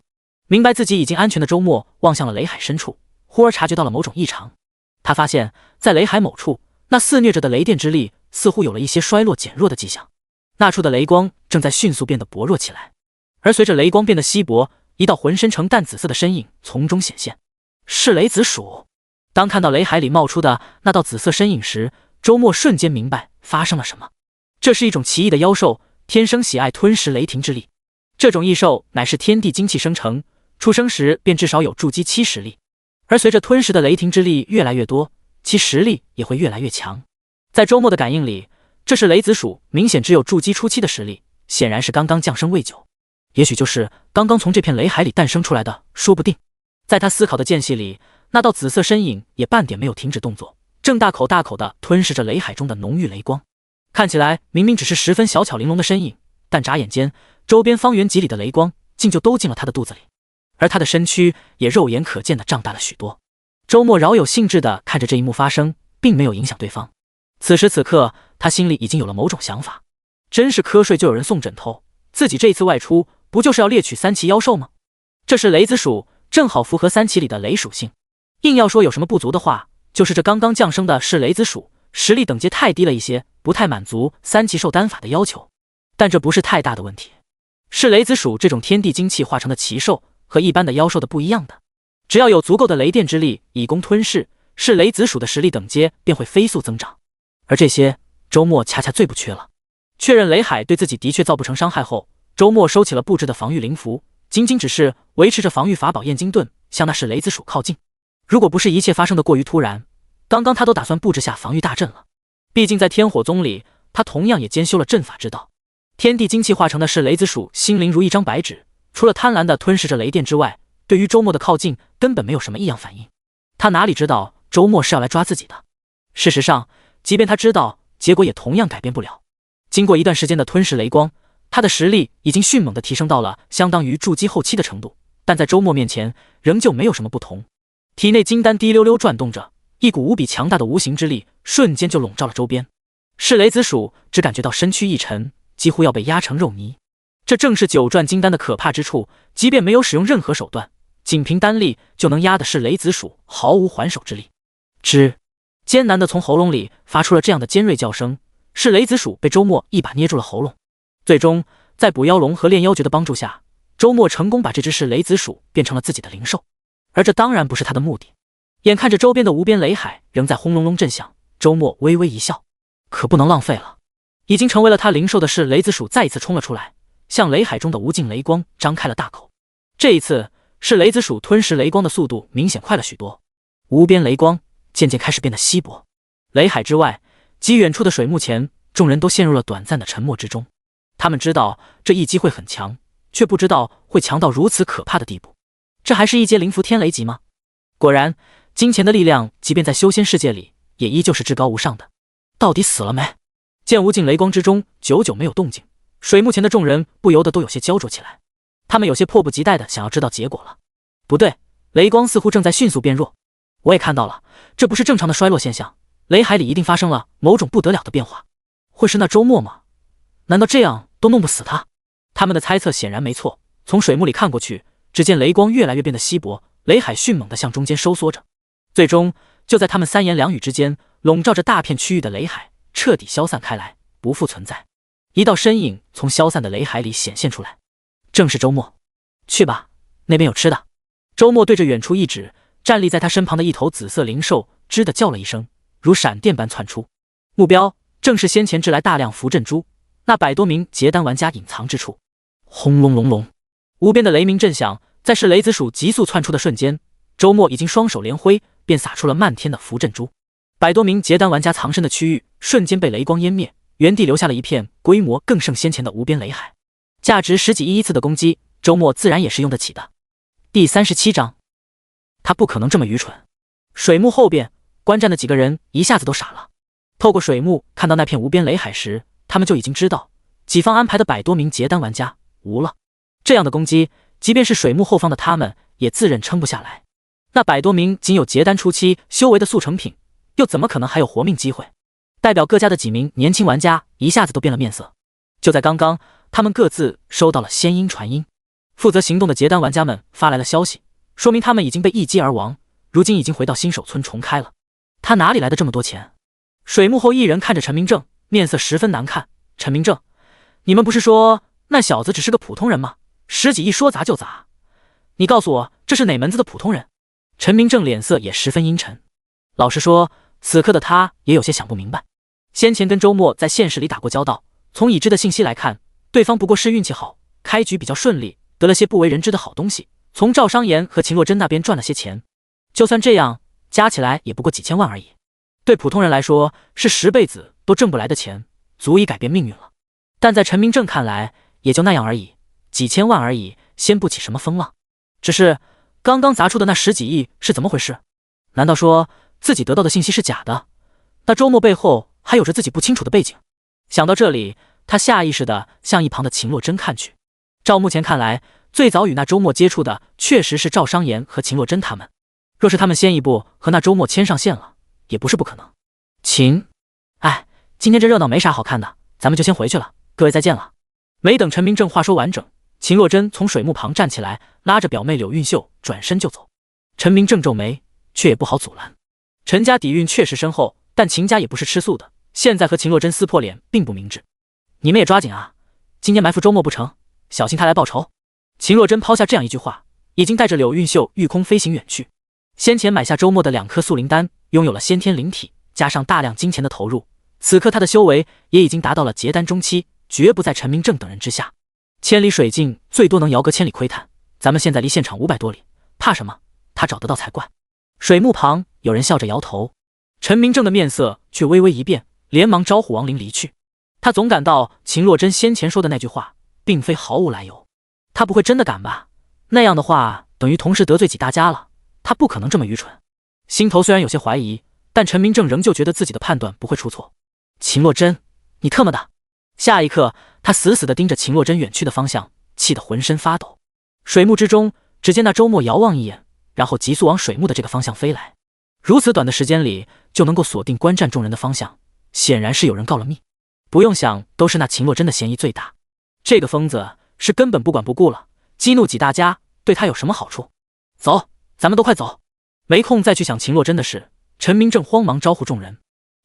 明白自己已经安全的周末望向了雷海深处，忽而察觉到了某种异常。他发现在雷海某处，那肆虐着的雷电之力似乎有了一些衰落减弱的迹象，那处的雷光正在迅速变得薄弱起来。而随着雷光变得稀薄，一道浑身呈淡紫色的身影从中显现，是雷子鼠。当看到雷海里冒出的那道紫色身影时，周末瞬间明白发生了什么。这是一种奇异的妖兽，天生喜爱吞食雷霆之力。这种异兽乃是天地精气生成，出生时便至少有筑基期实力，而随着吞食的雷霆之力越来越多，其实力也会越来越强。在周末的感应里，这是雷子鼠明显只有筑基初期的实力，显然是刚刚降生未久。也许就是刚刚从这片雷海里诞生出来的，说不定。在他思考的间隙里，那道紫色身影也半点没有停止动作，正大口大口地吞噬着雷海中的浓郁雷光。看起来明明只是十分小巧玲珑的身影，但眨眼间，周边方圆几里的雷光竟就都进了他的肚子里，而他的身躯也肉眼可见地胀大了许多。周末饶有兴致地看着这一幕发生，并没有影响对方。此时此刻，他心里已经有了某种想法，真是瞌睡就有人送枕头，自己这一次外出不就是要猎取三奇妖兽吗？这是雷子属，正好符合三奇里的雷属性。硬要说有什么不足的话，就是这刚刚降生的是雷子属，实力等阶太低了一些，不太满足三奇兽丹法的要求。但这不是太大的问题。是雷子属这种天地精气化成的奇兽，和一般的妖兽的不一样的，只要有足够的雷电之力以供吞噬，是雷子属的实力等阶便会飞速增长。而这些，周末恰恰最不缺了。确认雷海对自己的确造不成伤害后，周末收起了布置的防御灵符，仅仅只是维持着防御法宝燕京盾向那是雷子属靠近。如果不是一切发生的过于突然，刚刚他都打算布置下防御大阵了。毕竟在天火宗里，他同样也兼修了阵法之道。天地精气化成的是雷子属，心灵如一张白纸，除了贪婪地吞噬着雷电之外，对于周末的靠近根本没有什么异样反应。他哪里知道周末是要来抓自己的？事实上，即便他知道，结果也同样改变不了。经过一段时间的吞噬雷光，他的实力已经迅猛地提升到了相当于筑基后期的程度，但在周末面前仍旧没有什么不同。体内金丹滴溜溜转动着，一股无比强大的无形之力瞬间就笼罩了周边。是雷子属只感觉到身躯一沉，几乎要被压成肉泥。这正是九转金丹的可怕之处，即便没有使用任何手段，仅凭丹力就能压的是雷子属毫无还手之力。吱，艰难地从喉咙里发出了这样的尖锐叫声，是雷子属被周末一把捏住了喉咙。最终，在捕妖龙和炼妖诀的帮助下，周末成功把这只是雷子属变成了自己的灵兽。而这当然不是他的目的。眼看着周边的无边雷海仍在轰隆隆震响，周末微微一笑，可不能浪费了。已经成为了他灵兽的是雷子属再一次冲了出来，向雷海中的无尽雷光张开了大口。这一次，是雷子属吞噬雷光的速度明显快了许多，无边雷光渐渐开始变得稀薄。雷海之外，极远处的水幕前，众人都陷入了短暂的沉默之中。他们知道这一击会很强，却不知道会强到如此可怕的地步。这还是一阶灵符天雷级吗？果然，金钱的力量即便在修仙世界里也依旧是至高无上的。到底死了没？见无尽雷光之中久久没有动静，水幕前的众人不由得都有些焦灼起来。他们有些迫不及待的想要知道结果了。不对，雷光似乎正在迅速变弱。我也看到了，这不是正常的衰落现象，雷海里一定发生了某种不得了的变化。会是那周末吗？难道这样都弄不死他？他们的猜测显然没错。从水幕里看过去，只见雷光越来越变得稀薄，雷海迅猛地向中间收缩着。最终，就在他们三言两语之间，笼罩着大片区域的雷海彻底消散开来，不复存在。一道身影从消散的雷海里显现出来，正是周末。去吧，那边有吃的。周末对着远处一指，站立在他身旁的一头紫色灵兽吱地叫了一声，如闪电般窜出。目标正是先前掷来大量符阵珠，那100多名结丹玩家隐藏之处。轰隆隆隆，无边的雷鸣震响，在是雷子属急速窜出的瞬间，周末已经双手连挥，便撒出了漫天的符阵珠。100多名结丹玩家藏身的区域瞬间被雷光湮灭，原地留下了一片规模更胜先前的无边雷海。价值10几亿次的攻击，周末自然也是用得起的。第37章，他不可能这么愚蠢。水幕后边观战的几个人一下子都傻了。透过水幕看到那片无边雷海时，他们就已经知道己方安排的100多名结丹玩家无了。这样的攻击，即便是水幕后方的他们也自认撑不下来。那100多名仅有结丹初期修为的速成品，又怎么可能还有活命机会？代表各家的几名年轻玩家一下子都变了面色。就在刚刚，他们各自收到了仙音传音，负责行动的结丹玩家们发来了消息，说明他们已经被一击而亡，如今已经回到新手村重开了。他哪里来的这么多钱？水幕后一人看着陈明正，面色十分难看。陈明正，你们不是说那小子只是个普通人吗？10几亿说砸就砸，你告诉我这是哪门子的普通人？陈明正脸色也十分阴沉。老实说，此刻的他也有些想不明白。先前跟周末在现实里打过交道，从已知的信息来看，对方不过是运气好，开局比较顺利，得了些不为人知的好东西，从赵商言和秦若真那边赚了些钱。就算这样，加起来也不过几千万而已。对普通人来说，是10辈子都挣不来的钱，足以改变命运了。但在陈明正看来，也就那样而已，几千万而已，掀不起什么风浪。只是刚刚砸出的那10几亿是怎么回事？难道说自己得到的信息是假的？那周末背后还有着自己不清楚的背景？想到这里，他下意识地向一旁的秦洛真看去。照目前看来，最早与那周末接触的确实是赵商言和秦洛真他们。若是他们先一步和那周末牵上线了，也不是不可能。哎，今天这热闹没啥好看的，咱们就先回去了，各位再见了。没等陈明正话说完整，秦洛真从水幕旁站起来，拉着表妹柳韵秀转身就走。陈明正皱眉，却也不好阻拦。陈家底蕴确实深厚，但秦家也不是吃素的，现在和秦洛真撕破脸并不明智。你们也抓紧啊，今天埋伏周末不成，小心他来报仇。秦洛真抛下这样一句话，已经带着柳韵秀御空飞行远去。先前买下周末的2颗速灵丹，拥有了先天灵体，加上大量金钱的投入，此刻他的修为也已经达到了结丹中期，绝不在陈明正等人之下。千里水镜最多能遥隔千里窥探，咱们现在离现场500多里，怕什么？他找得到才怪。水幕旁有人笑着摇头，陈明正的面色却微微一变，连忙招呼王林离去。他总感到秦洛真先前说的那句话并非毫无来由，他不会真的敢吧？那样的话等于同时得罪几大家了，他不可能这么愚蠢。心头虽然有些怀疑，但陈明正仍旧觉得自己的判断不会出错。秦洛真，你特么的！下一刻，他死死地盯着秦洛真远去的方向，气得浑身发抖。水幕之中，只见那周末遥望一眼，然后急速往水幕的这个方向飞来。如此短的时间里就能够锁定观战众人的方向，显然是有人告了密。不用想，都是那秦洛真的嫌疑最大。这个疯子是根本不管不顾了，激怒几大家对他有什么好处？走，咱们都快走！没空再去想秦洛真的事，陈明正慌忙招呼众人。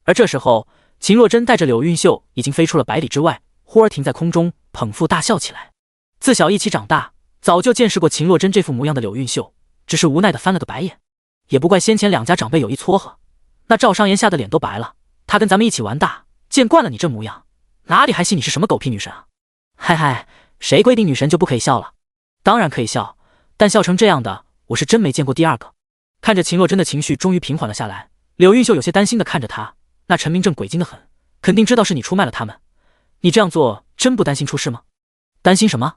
而这时候，秦洛真带着柳韵秀已经飞出了100里之外，忽而停在空中，捧腹大笑起来。自小一起长大，早就见识过秦洛真这副模样的柳韵秀，只是无奈的翻了个白眼。也不怪先前2家长辈有意撮合，那赵商言吓得脸都白了。他跟咱们一起玩大，见惯了你这模样，哪里还信你是什么狗屁女神啊？嗨，谁规定女神就不可以笑了？当然可以笑，但笑成这样的，我是真没见过第二个。看着秦洛真的情绪终于平缓了下来，柳韵秀有些担心的看着他。那陈明正诡计的很，肯定知道是你出卖了他们。你这样做真不担心出事吗？担心什么？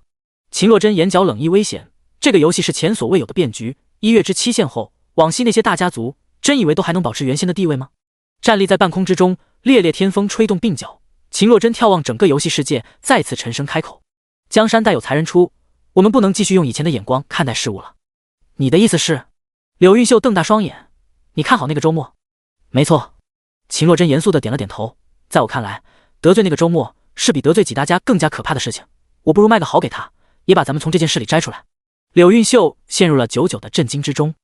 秦洛真眼角冷意危险。这个游戏是前所未有的变局，1月之期限后，往昔那些大家族真以为都还能保持原先的地位吗？站立在半空之中，烈烈天风吹动鬓角，秦洛真眺望整个游戏世界，再次沉声开口：江山代有才人出，我们不能继续用以前的眼光看待事物了。你的意思是？柳韵秀瞪大双眼，你看好那个周末？没错。秦洛真严肃地点了点头，在我看来，得罪那个周末是比得罪几大家更加可怕的事情，我不如卖个好给他，也把咱们从这件事里摘出来。柳韵秀陷入了久久的震惊之中，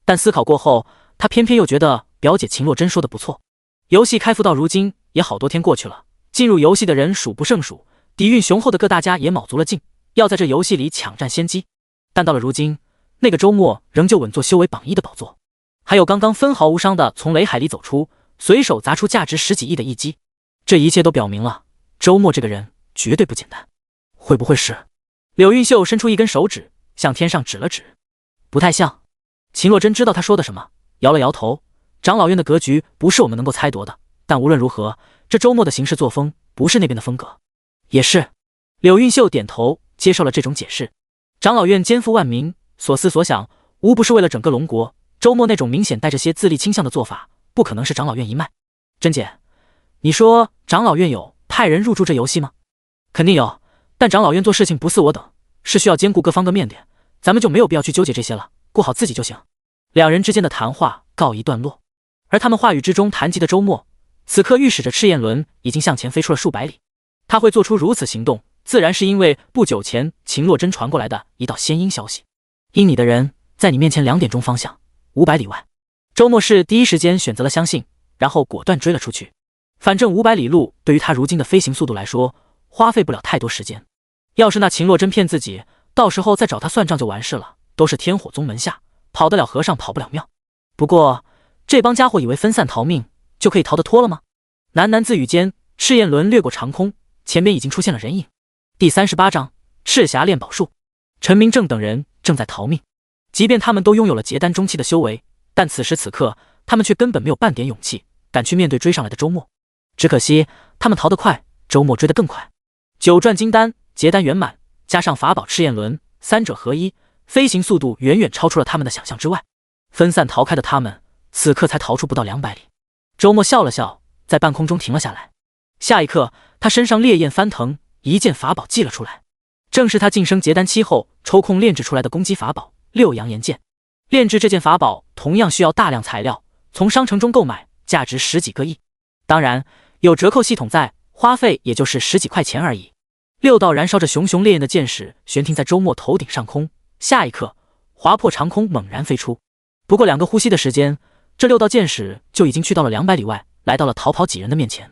但思考过后，她偏偏又觉得表姐秦洛真说的不错。游戏开服到如今也好多天过去了，进入游戏的人数不胜数，底蕴雄厚的各大家也卯足了劲，要在这游戏里抢占先机。但到了如今，那个周末仍旧稳坐修为榜1的宝座，还有刚刚分毫无伤的从雷海里走出，随手砸出价值10几亿的一击，这一切都表明了周末这个人绝对不简单。会不会是？柳韵秀伸出一根手指向天上指了指。不太像。秦洛真知道他说的什么，摇了摇头。长老院的格局不是我们能够猜度的，但无论如何，这周末的行事作风不是那边的风格。也是。柳韵秀点头接受了这种解释。长老院肩负万民，所思所想无不是为了整个龙国，周末那种明显带着些自利倾向的做法不可能是长老院一脉。珍姐，你说长老院有派人入驻这游戏吗？肯定有，但长老院做事情不似我等，是需要兼顾各方各面的，咱们就没有必要去纠结这些了，顾好自己就行。两人之间的谈话告一段落，而他们话语之中谈及的周末，此刻预示着赤焰轮已经向前飞出了数百里。他会做出如此行动，自然是因为不久前秦洛真传过来的一道仙音消息。因你的人在你面前2点钟方向500里外。周末是第一时间选择了相信，然后果断追了出去。反正500里路对于他如今的飞行速度来说，花费不了太多时间。要是那秦洛真骗自己，到时候再找他算账就完事了，都是天火宗门下，跑得了和尚跑不了庙。不过这帮家伙以为分散逃命就可以逃得脱了吗？喃喃自语间，赤焰轮掠过长空，前边已经出现了人影。第38章赤霞炼宝术。陈明正等人正在逃命，即便他们都拥有了结丹中期的修为，但此时此刻他们却根本没有半点勇气敢去面对追上来的周末。只可惜他们逃得快，周末追得更快。9转金丹，结丹圆满，加加上法宝赤焰轮，三者合一，飞行速度远远超出了他们的想象之外。分散逃开的他们，此刻才逃出不到200里。周末笑了笑，在半空中停了下来。下一刻，他身上烈焰翻腾，一件法宝祭了出来，正是他晋升结丹期后抽空炼制出来的攻击法宝六阳炎剑。炼制这件法宝同样需要大量材料，从商城中购买，价值10几个亿。当然，有折扣系统在，花费也就是10几块钱而已。6道燃烧着熊熊烈焰的箭矢悬停在周末头顶上空，下一刻，划破长空，猛然飞出。不过2个呼吸的时间，这6道箭矢就已经去到了200里外，来到了逃跑几人的面前。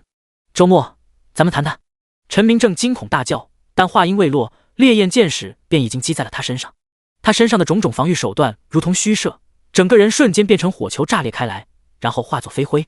周末，咱们谈谈。陈明正惊恐大叫，但话音未落，烈焰箭矢便已经击在了他身上。他身上的种种防御手段如同虚设，整个人瞬间变成火球炸裂开来，然后化作飞灰。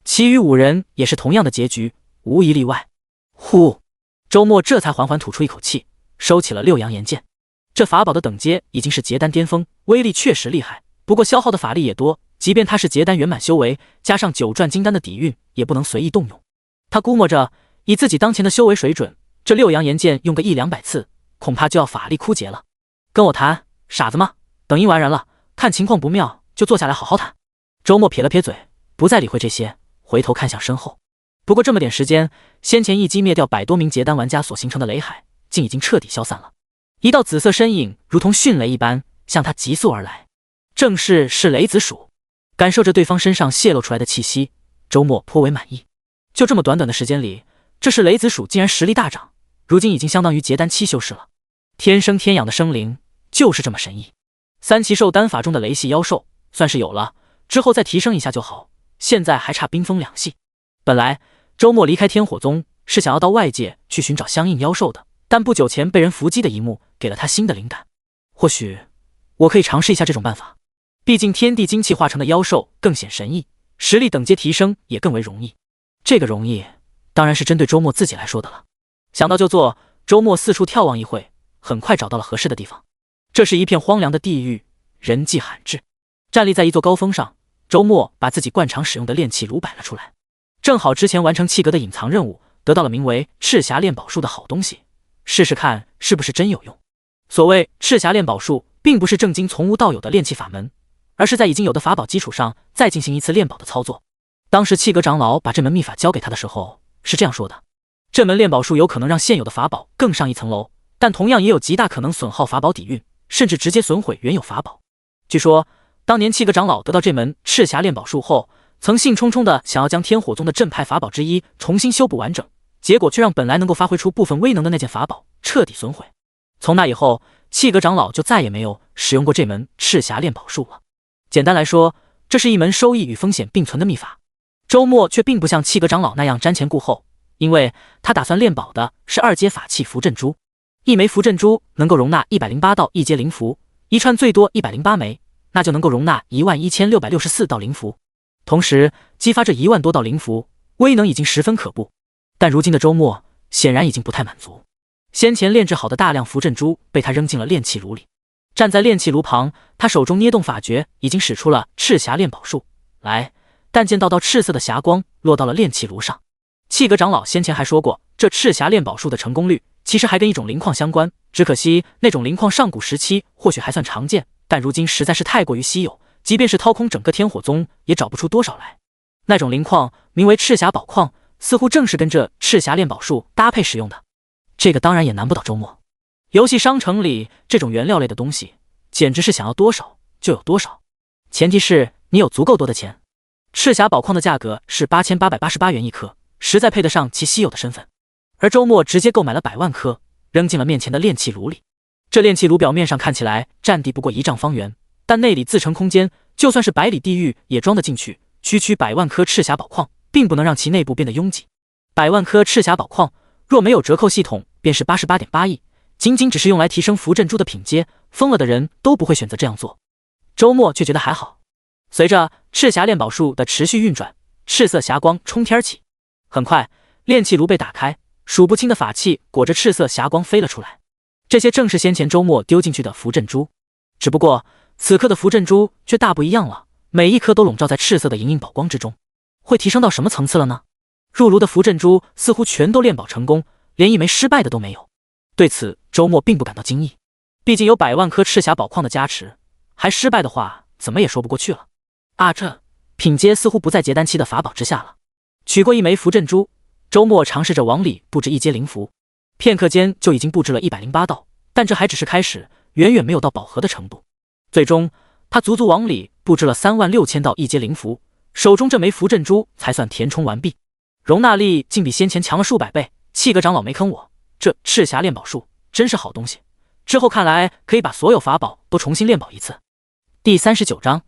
其余5人也是同样的结局，无一例外。呼！周末这才缓缓吐出一口气，收起了六阳炎剑。这法宝的等阶已经是结丹巅峰，威力确实厉害，不过消耗的法力也多，即便他是结丹圆满修为，加上9转金丹的底蕴，也不能随意动用。他估摸着，以自己当前的修为水准，这六阳炎剑用个100-200次，恐怕就要法力枯竭了。跟我谈，傻子吗？等阴完人了，看情况不妙，就坐下来好好谈。周末撇了撇嘴，不再理会这些，回头看向身后。不过这么点时间，先前一击灭掉100多名结丹玩家所形成的雷海，竟已经彻底消散了。一道紫色身影如同迅雷一般向他急速而来，正是雷子鼠。感受着对方身上泄露出来的气息，周末颇为满意。就这么短短的时间里，这是雷子鼠竟然实力大涨，如今已经相当于结丹期修士了。天生天养的生灵就是这么神异。3奇兽丹法中的雷系妖兽算是有了，之后再提升一下就好，现在还差冰封2系。本来周末离开天火宗是想要到外界去寻找相应妖兽的，但不久前被人伏击的一幕给了他新的灵感。或许我可以尝试一下这种办法，毕竟天地精气化成的妖兽更显神异，实力等阶提升也更为容易。这个容易当然是针对周末自己来说的了。想到就做，周末四处眺望一会，很快找到了合适的地方。这是一片荒凉的地域，人迹罕至。站立在一座高峰上，周末把自己惯常使用的炼气炉摆了出来。正好之前完成气阁的隐藏任务，得到了名为赤霞炼宝术的好东西，试试看是不是真有用。所谓赤霞炼宝术，并不是正经从无到有的炼气法门，而是在已经有的法宝基础上再进行一次炼宝的操作。当时气阁长老把这门秘法交给他的时候是这样说的：这门炼宝术有可能让现有的法宝更上一层楼，但同样也有极大可能损耗法宝底蕴，甚至直接损毁原有法宝。据说当年气阁长老得到这门赤霞炼宝术后，曾兴冲冲地想要将天火宗的镇派法宝之一重新修补完整，结果却让本来能够发挥出部分威能的那件法宝彻底损毁。从那以后，气阁长老就再也没有使用过这门赤霞炼宝术了。简单来说，这是一门收益与风险并存的秘法。周末却并不像气阁长老那样瞻前顾后，因为他打算炼宝的是2阶法器符阵珠。一枚符阵珠能够容纳108道1阶灵符，一串最多108枚，那就能够容纳11664道灵符。同时激发这1万多道灵符，威能已经十分可怖。但如今的周末显然已经不太满足，先前炼制好的大量符阵珠被他扔进了炼气炉里。站在炼气炉旁，他手中捏动法诀，已经使出了赤霞炼宝术来，但见道道赤色的霞光落到了炼气炉上。气阁长老先前还说过，这赤霞炼宝术的成功率其实还跟一种灵矿相关，只可惜那种灵矿上古时期或许还算常见，但如今实在是太过于稀有，即便是掏空整个天火宗也找不出多少来。那种灵矿名为赤霞宝矿，似乎正是跟这赤霞炼宝术搭配使用的。这个当然也难不倒周末。游戏商城里这种原料类的东西简直是想要多少就有多少，前提是你有足够多的钱。赤霞宝矿的价格是8888元一颗，实在配得上其稀有的身份。而周末直接购买了100万颗，扔进了面前的炼气炉里。这炼气炉表面上看起来占地不过1丈方圆，但内里自成空间，就算是100里地狱也装得进去。区100万颗赤霞宝矿，并不能让其内部变得拥挤。100万颗赤霞宝矿若没有折扣系统，便是88.8亿，仅仅只是用来提升符阵珠的品阶，疯了的人都不会选择这样做。周末却觉得还好。随着赤霞炼宝术的持续运转，赤色霞光冲天起。很快，炼气炉被打开，数不清的法器裹着赤色霞光飞了出来。这些正是先前周末丢进去的符阵珠，只不过此刻的符阵珠却大不一样了，每一颗都笼罩在赤色的莹莹宝光之中。会提升到什么层次了呢？入炉的符阵珠似乎全都炼宝成功，连一枚失败的都没有。对此，周末并不感到惊异，毕竟有100万颗赤霞宝矿的加持，还失败的话，怎么也说不过去了。这品阶似乎不在结丹期的法宝之下了。取过一枚符阵珠，周末尝试着往里布置一阶灵符，片刻间就已经布置了108道，但这还只是开始，远远没有到饱和的程度。最终，他足足往里布置了36000道一阶灵符，手中这枚符阵珠才算填充完毕，容纳力竟比先前强了数百倍。气阁长老没坑我，这赤霞炼宝术真是好东西，之后看来可以把所有法宝都重新炼宝一次。第39章，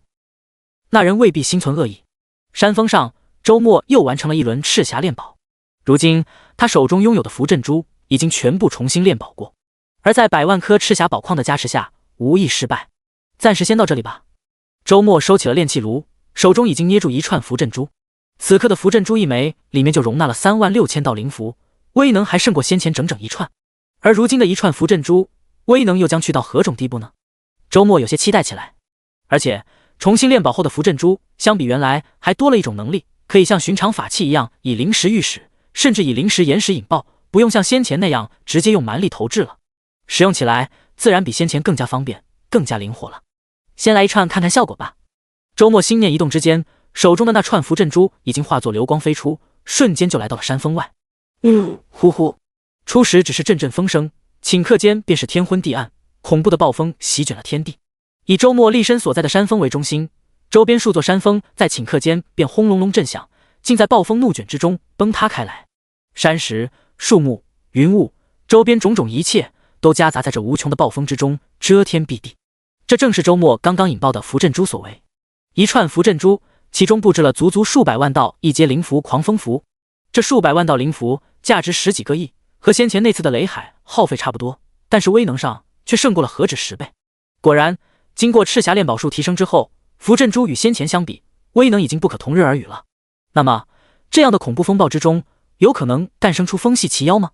那人未必心存恶意。山峰上，周末又完成了一轮赤霞炼宝，如今他手中拥有的符阵珠已经全部重新炼宝过，而在100万颗赤霞宝矿的加持下，无一失败。暂时先到这里吧。周末收起了炼气炉，手中已经捏住一串符阵珠，此刻的符阵珠一枚里面就容纳了36000道灵符，威能还胜过先前整整一串。而如今的一串符阵珠，威能又将去到何种地步呢？周末有些期待起来。而且重新炼宝后的符阵珠相比原来还多了一种能力，可以像寻常法器一样以灵石御使，甚至以灵石延时引爆，不用像先前那样直接用蛮力投掷了。使用起来自然比先前更加方便，更加灵活了。先来一串看看效果吧。周末心念一动之间，手中的那串符阵珠已经化作流光飞出，瞬间就来到了山峰外。呼呼！初时只是阵阵风声，顷刻间便是天昏地暗，恐怖的暴风席卷了天地。以周末立身所在的山峰为中心，周边数座山峰在顷刻间便轰隆隆震响，竟在暴风怒卷之中崩塌开来。山石、树木、云雾，周边种种一切都夹杂在这无穷的暴风之中，遮天蔽地。这正是周末刚刚引爆的符阵珠所为。一串符阵珠，其中布置了足足数百万道一阶灵符狂风符。这数百万道灵符价值10几个亿，和先前那次的雷海耗费差不多，但是威能上却胜过了何止10倍。果然，经过赤霞炼宝术提升之后，符阵珠与先前相比，威能已经不可同日而语了。那么，这样的恐怖风暴之中，有可能诞生出风系奇妖吗？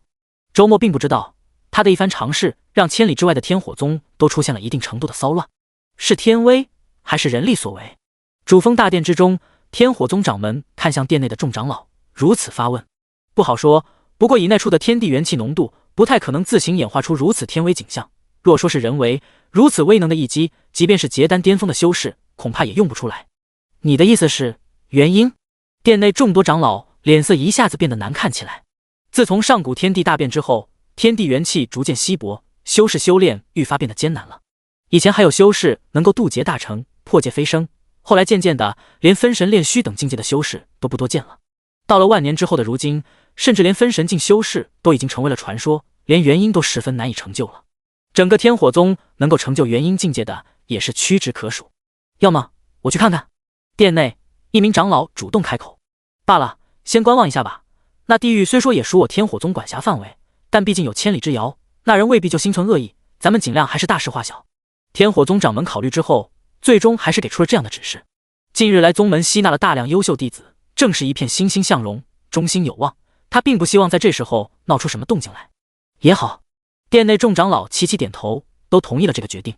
周末并不知道，他的一番尝试让千里之外的天火宗都出现了一定程度的骚乱。是天威，还是人力所为？主峰大殿之中，天火宗掌门看向殿内的众长老，如此发问。不好说，不过以那处的天地元气浓度，不太可能自行演化出如此天威景象。若说是人为，如此威能的一击，即便是结丹巅峰的修士，恐怕也用不出来。你的意思是原因？殿内众多长老脸色一下子变得难看起来。自从上古天地大变之后，天地元气逐渐稀薄，修士修炼愈发变得艰难了。以前还有修士能够渡劫大成，破界飞升，后来渐渐的，连分神炼虚等境界的修士都不多见了。到了万年之后的如今，甚至连分神境修士都已经成为了传说，连元婴都十分难以成就了。整个天火宗能够成就元婴境界的也是屈指可数。要么我去看看。殿内一名长老主动开口。罢了，先观望一下吧。那地狱虽说也属我天火宗管辖范围，但毕竟有千里之遥，那人未必就心存恶意，咱们尽量还是大事化小。天火宗掌门考虑之后，最终还是给出了这样的指示。近日来宗门吸纳了大量优秀弟子，正是一片欣欣向荣，中兴有望。他并不希望在这时候闹出什么动静来。也好。殿内众长老齐齐点头，都同意了这个决定。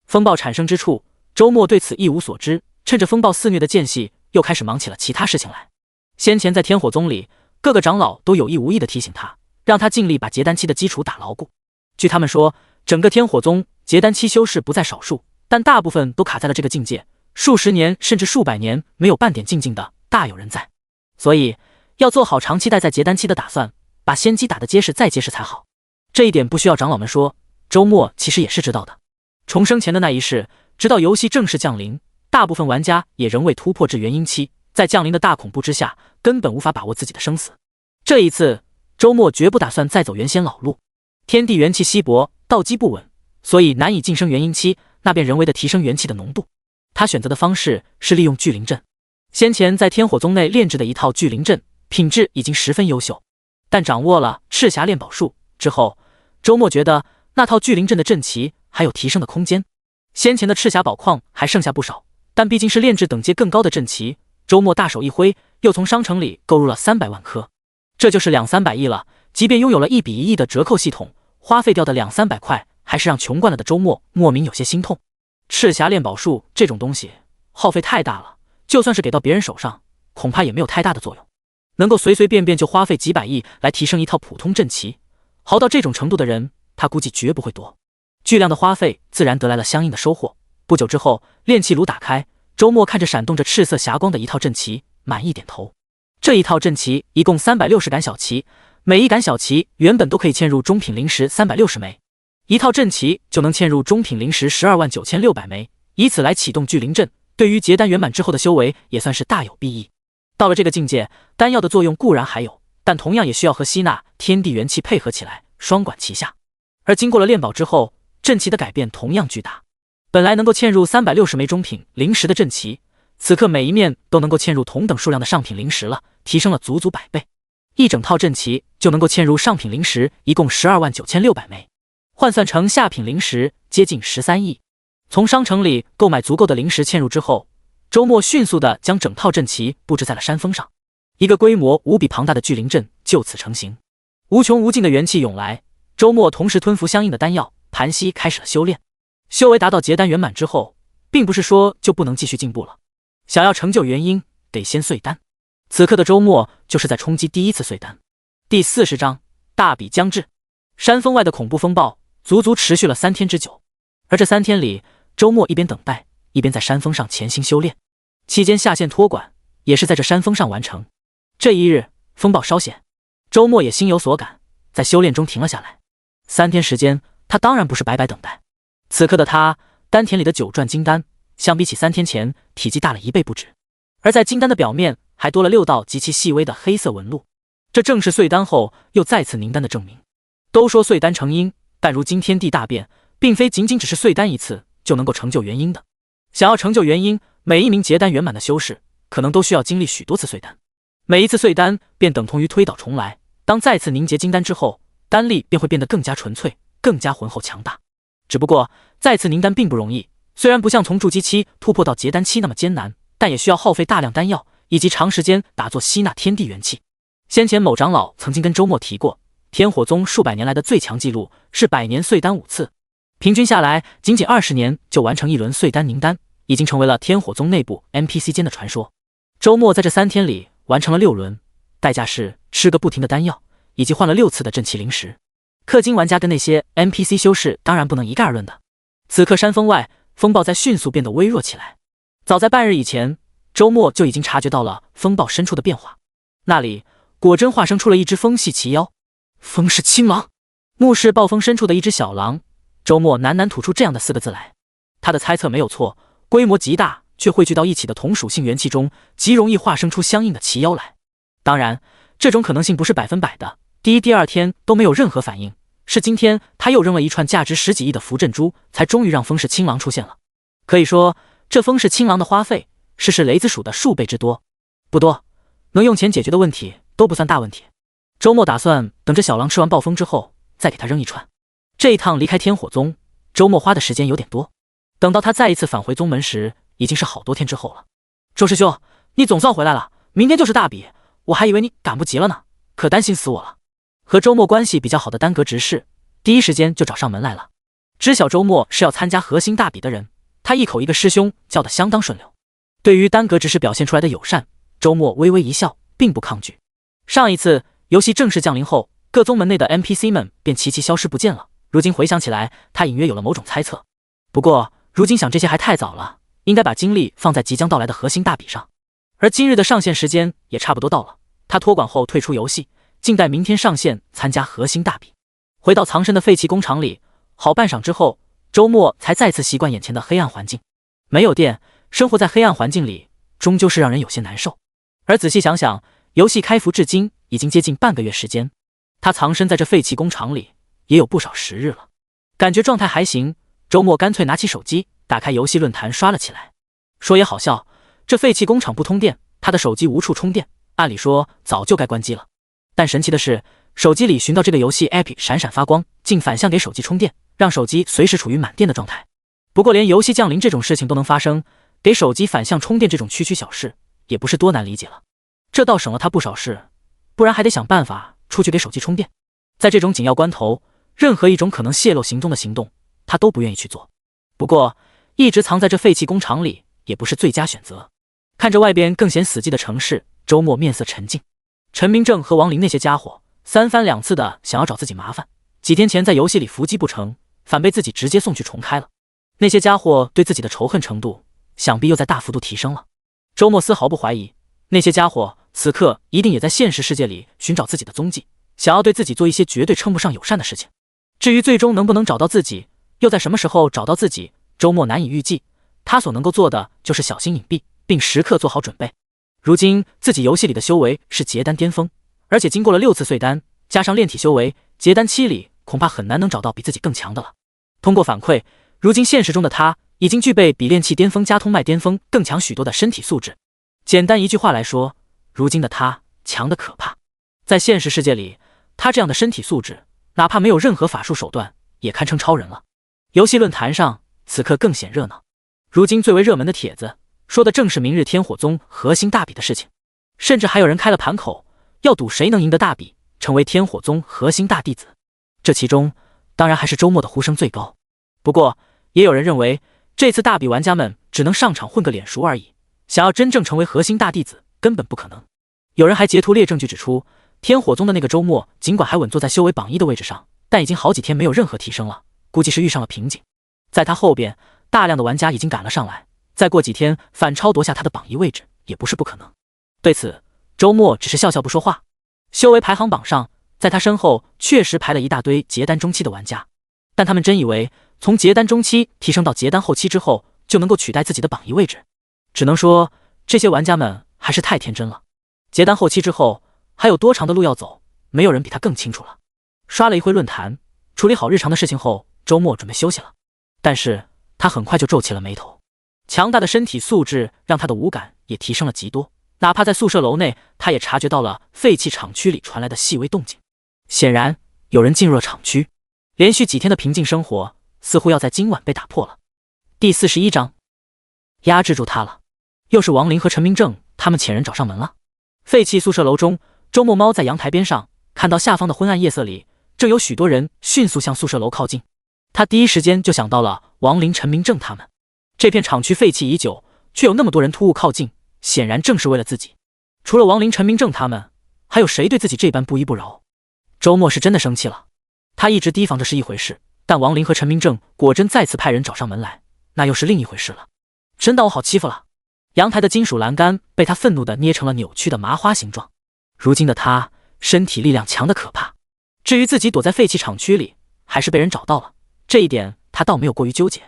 风暴产生之处，周末对此一无所知，趁着风暴肆虐的间隙，又开始忙起了其他事情来。先前在天火宗里，各个长老都有意无意地提醒他，让他尽力把结丹期的基础打牢固。据他们说，整个天火宗结丹期修士不在少数，但大部分都卡在了这个境界，数十年甚至数百年没有半点进境的大有人在。所以要做好长期待在结丹期的打算，把先机打得结实再结实才好。这一点不需要长老们说，周末其实也是知道的。重生前的那一世，直到游戏正式降临，大部分玩家也仍未突破至元婴期，在降临的大恐怖之下，根本无法把握自己的生死。这一次，周末绝不打算再走原先老路。天地元气稀薄，道基不稳，所以难以晋升元婴期，那便人为的提升元气的浓度。他选择的方式是利用聚灵阵。先前在天火宗内炼制的一套聚灵阵，品质已经十分优秀，但掌握了赤霞炼宝术之后，周末觉得那套聚灵阵的阵旗还有提升的空间。先前的赤霞宝矿还剩下不少，但毕竟是炼制等阶更高的阵旗，周末大手一挥，又从商城里购入了300万颗，这就是200-300亿了。即便拥有了1比1亿的折扣系统，花费掉的200-300块，还是让穷惯了的周末莫名有些心痛。赤霞炼宝术这种东西耗费太大了，就算是给到别人手上，恐怕也没有太大的作用。能够随随便便就花费几百亿来提升一套普通阵旗，豪到这种程度的人，他估计绝不会多。巨量的花费自然得来了相应的收获。不久之后，炼器炉打开，周末看着闪动着赤色霞光的一套阵旗，满意点头。这一套阵旗一共360杆小旗，每一杆小旗原本都可以嵌入中品灵石360枚，一套阵旗就能嵌入中品灵石129600枚，以此来启动聚灵阵，对于结丹圆满之后的修为也算是大有裨益。到了这个境界，丹药的作用固然还有，但同样也需要和吸纳天地元气配合起来，双管齐下。而经过了炼宝之后，阵旗的改变同样巨大。本来能够嵌入360枚中品灵石的阵旗，此刻每一面都能够嵌入同等数量的上品灵石了，提升了足足100倍。一整套阵旗就能够嵌入上品灵石一共129600枚，换算成下品灵石接近13亿。从商城里购买足够的灵石嵌入之后，周末迅速地将整套阵旗布置在了山峰上，一个规模无比庞大的聚灵阵就此成型。无穷无尽的元气涌来，周末同时吞服相应的丹药，盘膝开始了修炼。修为达到结丹圆满之后，并不是说就不能继续进步了。想要成就元婴，得先碎丹。此刻的周末就是在冲击第一次碎丹。第40章大比将至。山峰外的恐怖风暴足足持续了3天之久，而这3天里，周末一边等待，一边在山峰上潜心修炼。期间下线托管也是在这山峰上完成。这一日风暴稍减，周末也心有所感，在修炼中停了下来。3天时间，他当然不是白白等待。此刻的他，丹田里的9转金丹相比起3天前体积大了1倍不止，而在金丹的表面还多了6道极其细微的黑色纹路，这正是碎丹后又再次凝丹的证明。都说碎丹成阴，但如今天地大变，并非仅仅只是碎丹一次就能够成就元婴的。想要成就元婴，每一名结丹圆满的修士可能都需要经历许多次碎丹，每一次碎丹便等同于推倒重来。当再次凝结金丹之后，丹力便会变得更加纯粹，更加浑厚强大。只不过再次凝丹并不容易，虽然不像从筑基期突破到结丹期那么艰难，但也需要耗费大量丹药以及长时间打坐吸纳天地元气。先前某长老曾经跟周末提过，天火宗数百年来的最强纪录是100年碎丹5次，平均下来仅仅20年就完成一轮碎丹凝丹，已经成为了天火宗内部 NPC 间的传说。周末在这3天里完成了6轮，代价是吃个不停的丹药，以及换了6次的镇气灵石。氪金玩家跟那些 NPC 修士当然不能一概而论的。此刻山峰外风暴在迅速变得微弱起来，早在半日以前，周末就已经察觉到了风暴深处的变化，那里果真化生出了一只风系奇妖，风氏青狼。目视暴风深处的一只小狼，周末喃喃吐出这样的4个字来。他的猜测没有错，规模极大却汇聚到一起的同属性元气中，极容易化生出相应的奇妖来。当然，这种可能性不是100%的，第一、第二天都没有任何反应，是今天他又扔了一串价值10几亿的符阵珠，才终于让风氏青狼出现了。可以说，这风氏青狼的花费是雷子鼠的数倍之多。不多，能用钱解决的问题都不算大问题。周末打算等着小狼吃完暴风之后，再给他扔一串。这一趟离开天火宗，周末花的时间有点多。等到他再一次返回宗门时，已经是好多天之后了。周师兄，你总算回来了，明天就是大比，我还以为你赶不及了呢，可担心死我了。和周末关系比较好的丹阁执事第一时间就找上门来了。知晓周末是要参加核心大比的人，他一口一个师兄叫得相当顺溜。对于丹阁执事表现出来的友善，周末微微一笑，并不抗拒。上一次游戏正式降临后，各宗门内的 NPC 们便齐齐消失不见了。如今回想起来，他隐约有了某种猜测。不过如今想这些还太早了，应该把精力放在即将到来的核心大比上。而今日的上线时间也差不多到了，他托管后退出游戏，静待明天上线参加核心大比。回到藏身的废弃工厂里，好半晌之后，周末才再次习惯眼前的黑暗环境。没有电，生活在黑暗环境里终究是让人有些难受。而仔细想想，游戏开服至今已经接近半个月时间，他藏身在这废弃工厂里也有不少时日了，感觉状态还行。周末干脆拿起手机，打开游戏论坛刷了起来。说也好笑，这废弃工厂不通电，他的手机无处充电，按理说早就该关机了。但神奇的是，手机里寻到这个游戏 App 闪闪发光，竟反向给手机充电，让手机随时处于满电的状态。不过连游戏降临这种事情都能发生，给手机反向充电这种区区小事也不是多难理解了。这倒省了他不少事，不然还得想办法出去给手机充电。在这种紧要关头，任何一种可能泄露行踪的行动他都不愿意去做。不过一直藏在这废弃工厂里也不是最佳选择。看着外边更显死寂的城市，周末面色沉静。陈明正和王林那些家伙3番2次的想要找自己麻烦，几天前在游戏里伏击不成，反被自己直接送去重开了。那些家伙对自己的仇恨程度，想必又在大幅度提升了。周末丝毫不怀疑，那些家伙此刻一定也在现实世界里寻找自己的踪迹，想要对自己做一些绝对称不上友善的事情。至于最终能不能找到自己，又在什么时候找到自己，周末难以预计。他所能够做的就是小心隐蔽，并时刻做好准备。如今自己游戏里的修为是结丹巅峰，而且经过了6次碎丹，加上炼体修为，结丹期里恐怕很难能找到比自己更强的了。通过反馈，如今现实中的他已经具备比炼气巅峰加通脉巅峰更强许多的身体素质。简单一句话来说，如今的他强得可怕。在现实世界里，他这样的身体素质，哪怕没有任何法术手段，也堪称超人了。游戏论坛上此刻更显热闹，如今最为热门的帖子说的正是明日天火宗核心大比的事情，甚至还有人开了盘口，要赌谁能赢得大比，成为天火宗核心大弟子。这其中当然还是周末的呼声最高。不过也有人认为，这次大比玩家们只能上场混个脸熟而已，想要真正成为核心大弟子根本不可能。有人还截图列证据指出，天火宗的那个周末尽管还稳坐在修为榜1的位置上，但已经好几天没有任何提升了，估计是遇上了瓶颈。在他后边，大量的玩家已经赶了上来，再过几天反超夺下他的榜1位置也不是不可能。对此，周末只是笑笑不说话。修为排行榜上，在他身后确实排了一大堆结丹中期的玩家，但他们真以为从结丹中期提升到结丹后期之后，就能够取代自己的榜1位置？只能说这些玩家们还是太天真了。结丹后期之后还有多长的路要走，没有人比他更清楚了。刷了一回论坛，处理好日常的事情后，周末准备休息了。但是他很快就皱起了眉头，强大的身体素质让他的五感也提升了极多，哪怕在宿舍楼内，他也察觉到了废弃厂区里传来的细微动静。显然有人进入了厂区，连续几天的平静生活似乎要在今晚被打破了。第41章，压制住他了。又是王林和陈明正他们遣人找上门了。废弃宿舍楼中，周末猫在阳台边上，看到下方的昏暗夜色里正有许多人迅速向宿舍楼靠近。他第一时间就想到了王林、陈明正他们。这片厂区废弃已久，却有那么多人突兀靠近，显然正是为了自己。除了王林、陈明正他们，还有谁对自己这般不依不饶？周末是真的生气了。他一直提防着是一回事，但王林和陈明正果真再次派人找上门来，那又是另一回事了。真当我好欺负了？阳台的金属栏杆被他愤怒地捏成了扭曲的麻花形状。如今的他身体力量强得可怕。至于自己躲在废弃厂区里，还是被人找到了，这一点他倒没有过于纠结。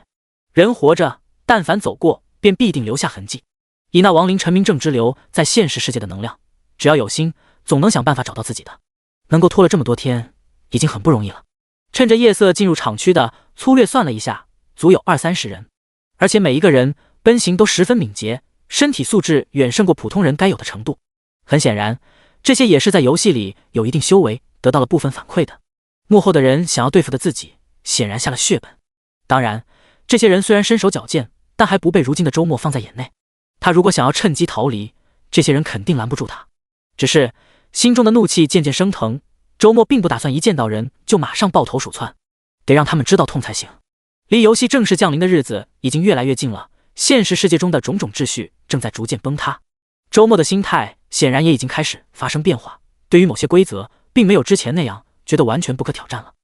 人活着，但凡走过，便必定留下痕迹。以那王林、陈明正之流在现实世界的能量，只要有心，总能想办法找到自己的。能够拖了这么多天，已经很不容易了。趁着夜色进入厂区的，粗略算了一下，足有20-30人，而且每一个人奔行都十分敏捷，身体素质远胜过普通人该有的程度。很显然，这些也是在游戏里有一定修为，得到了部分反馈的。幕后的人想要对付的自己，显然下了血本。当然，这些人虽然身手矫健，但还不被如今的周末放在眼内。他如果想要趁机逃离，这些人肯定拦不住他。只是心中的怒气渐渐升腾，周末并不打算一见到人就马上抱头鼠窜，得让他们知道痛才行。离游戏正式降临的日子已经越来越近了，现实世界中的种种秩序正在逐渐崩塌。周末的心态显然也已经开始发生变化，对于某些规则并没有之前那样觉得完全不可挑战了。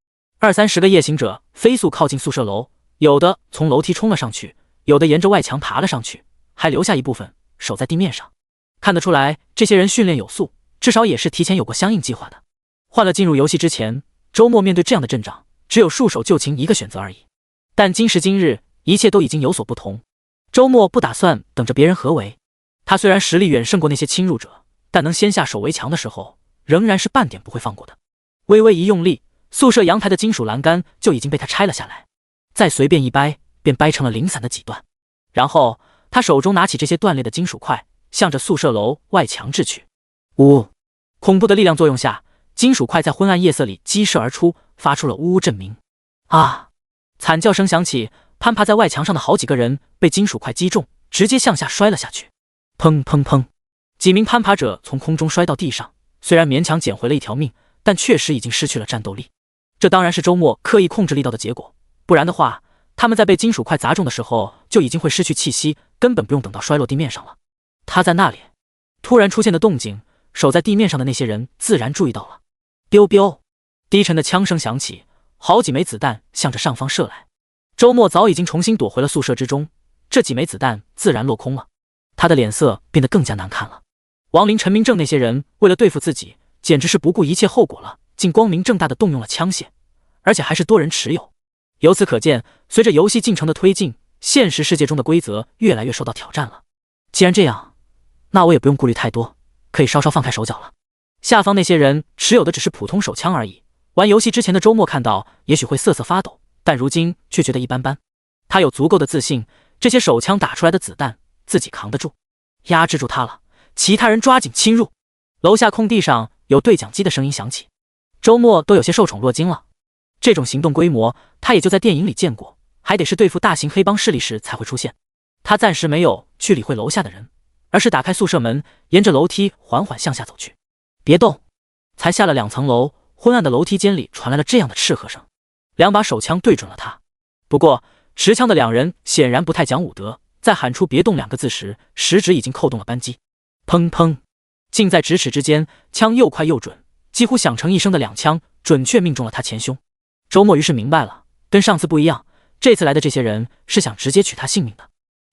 20-30个夜行者飞速靠近宿舍楼，有的从楼梯冲了上去，有的沿着外墙爬了上去，还留下一部分守在地面上。看得出来，这些人训练有素，至少也是提前有过相应计划的。换了进入游戏之前，周末面对这样的阵仗，只有束手就擒一个选择而已。但今时今日，一切都已经有所不同。周末不打算等着别人合围，他虽然实力远胜过那些侵入者，但能先下手为强的时候，仍然是半点不会放过的。微微一用力，宿舍阳台的金属栏杆就已经被他拆了下来，再随便一掰，便掰成了零散的几段。然后他手中拿起这些断裂的金属块，向着宿舍楼外墙掷去。呜！恐怖的力量作用下，金属块在昏暗夜色里激射而出，发出了呜呜震鸣。啊！惨叫声响起，攀爬在外墙上的好几个人被金属块击中，直接向下摔了下去。砰砰砰！几名攀爬者从空中摔到地上，虽然勉强捡回了一条命，但确实已经失去了战斗力。这当然是周末刻意控制力道的结果，不然的话，他们在被金属块砸中的时候就已经会失去气息，根本不用等到摔落地面上了。他在那里，突然出现的动静，守在地面上的那些人自然注意到了。彪彪！低沉的枪声响起，好几枚子弹向着上方射来。周末早已经重新躲回了宿舍之中，这几枚子弹自然落空了，他的脸色变得更加难看了。王林、陈明正那些人为了对付自己，简直是不顾一切后果了，竟光明正大的动用了枪械，而且还是多人持有。由此可见，随着游戏进程的推进，现实世界中的规则越来越受到挑战了。既然这样，那我也不用顾虑太多，可以稍稍放开手脚了。下方那些人持有的只是普通手枪而已，玩游戏之前的周末看到也许会瑟瑟发抖，但如今却觉得一般般。他有足够的自信，这些手枪打出来的子弹自己扛得住。压制住他了，其他人抓紧侵入。楼下空地上有对讲机的声音响起，周末都有些受宠若惊了。这种行动规模他也就在电影里见过，还得是对付大型黑帮势力时才会出现。他暂时没有去理会楼下的人，而是打开宿舍门，沿着楼梯缓缓向下走去。别动！才下了2层楼，昏暗的楼梯间里传来了这样的斥喝声。2把手枪对准了他，不过持枪的2人显然不太讲武德，在喊出别动2个字时，食指已经扣动了扳机。砰砰，近在咫尺之间，枪又快又准，几乎响成一声的2枪准确命中了他前胸。周末于是明白了，跟上次不一样，这次来的这些人是想直接取他性命的，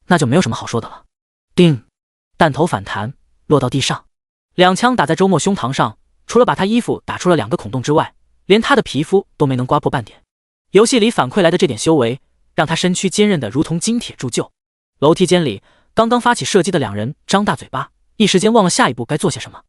那就没有什么好说的了。叮，弹头反弹落到地上，2枪打在周末胸膛上，除了把他衣服打出了2个孔洞之外，连他的皮肤都没能刮破半点。游戏里反馈来的这点修为，让他身躯坚韧的如同金铁铸就。楼梯间里，刚刚发起射击的2人张大嘴巴，一时间忘了下一步该做些什么。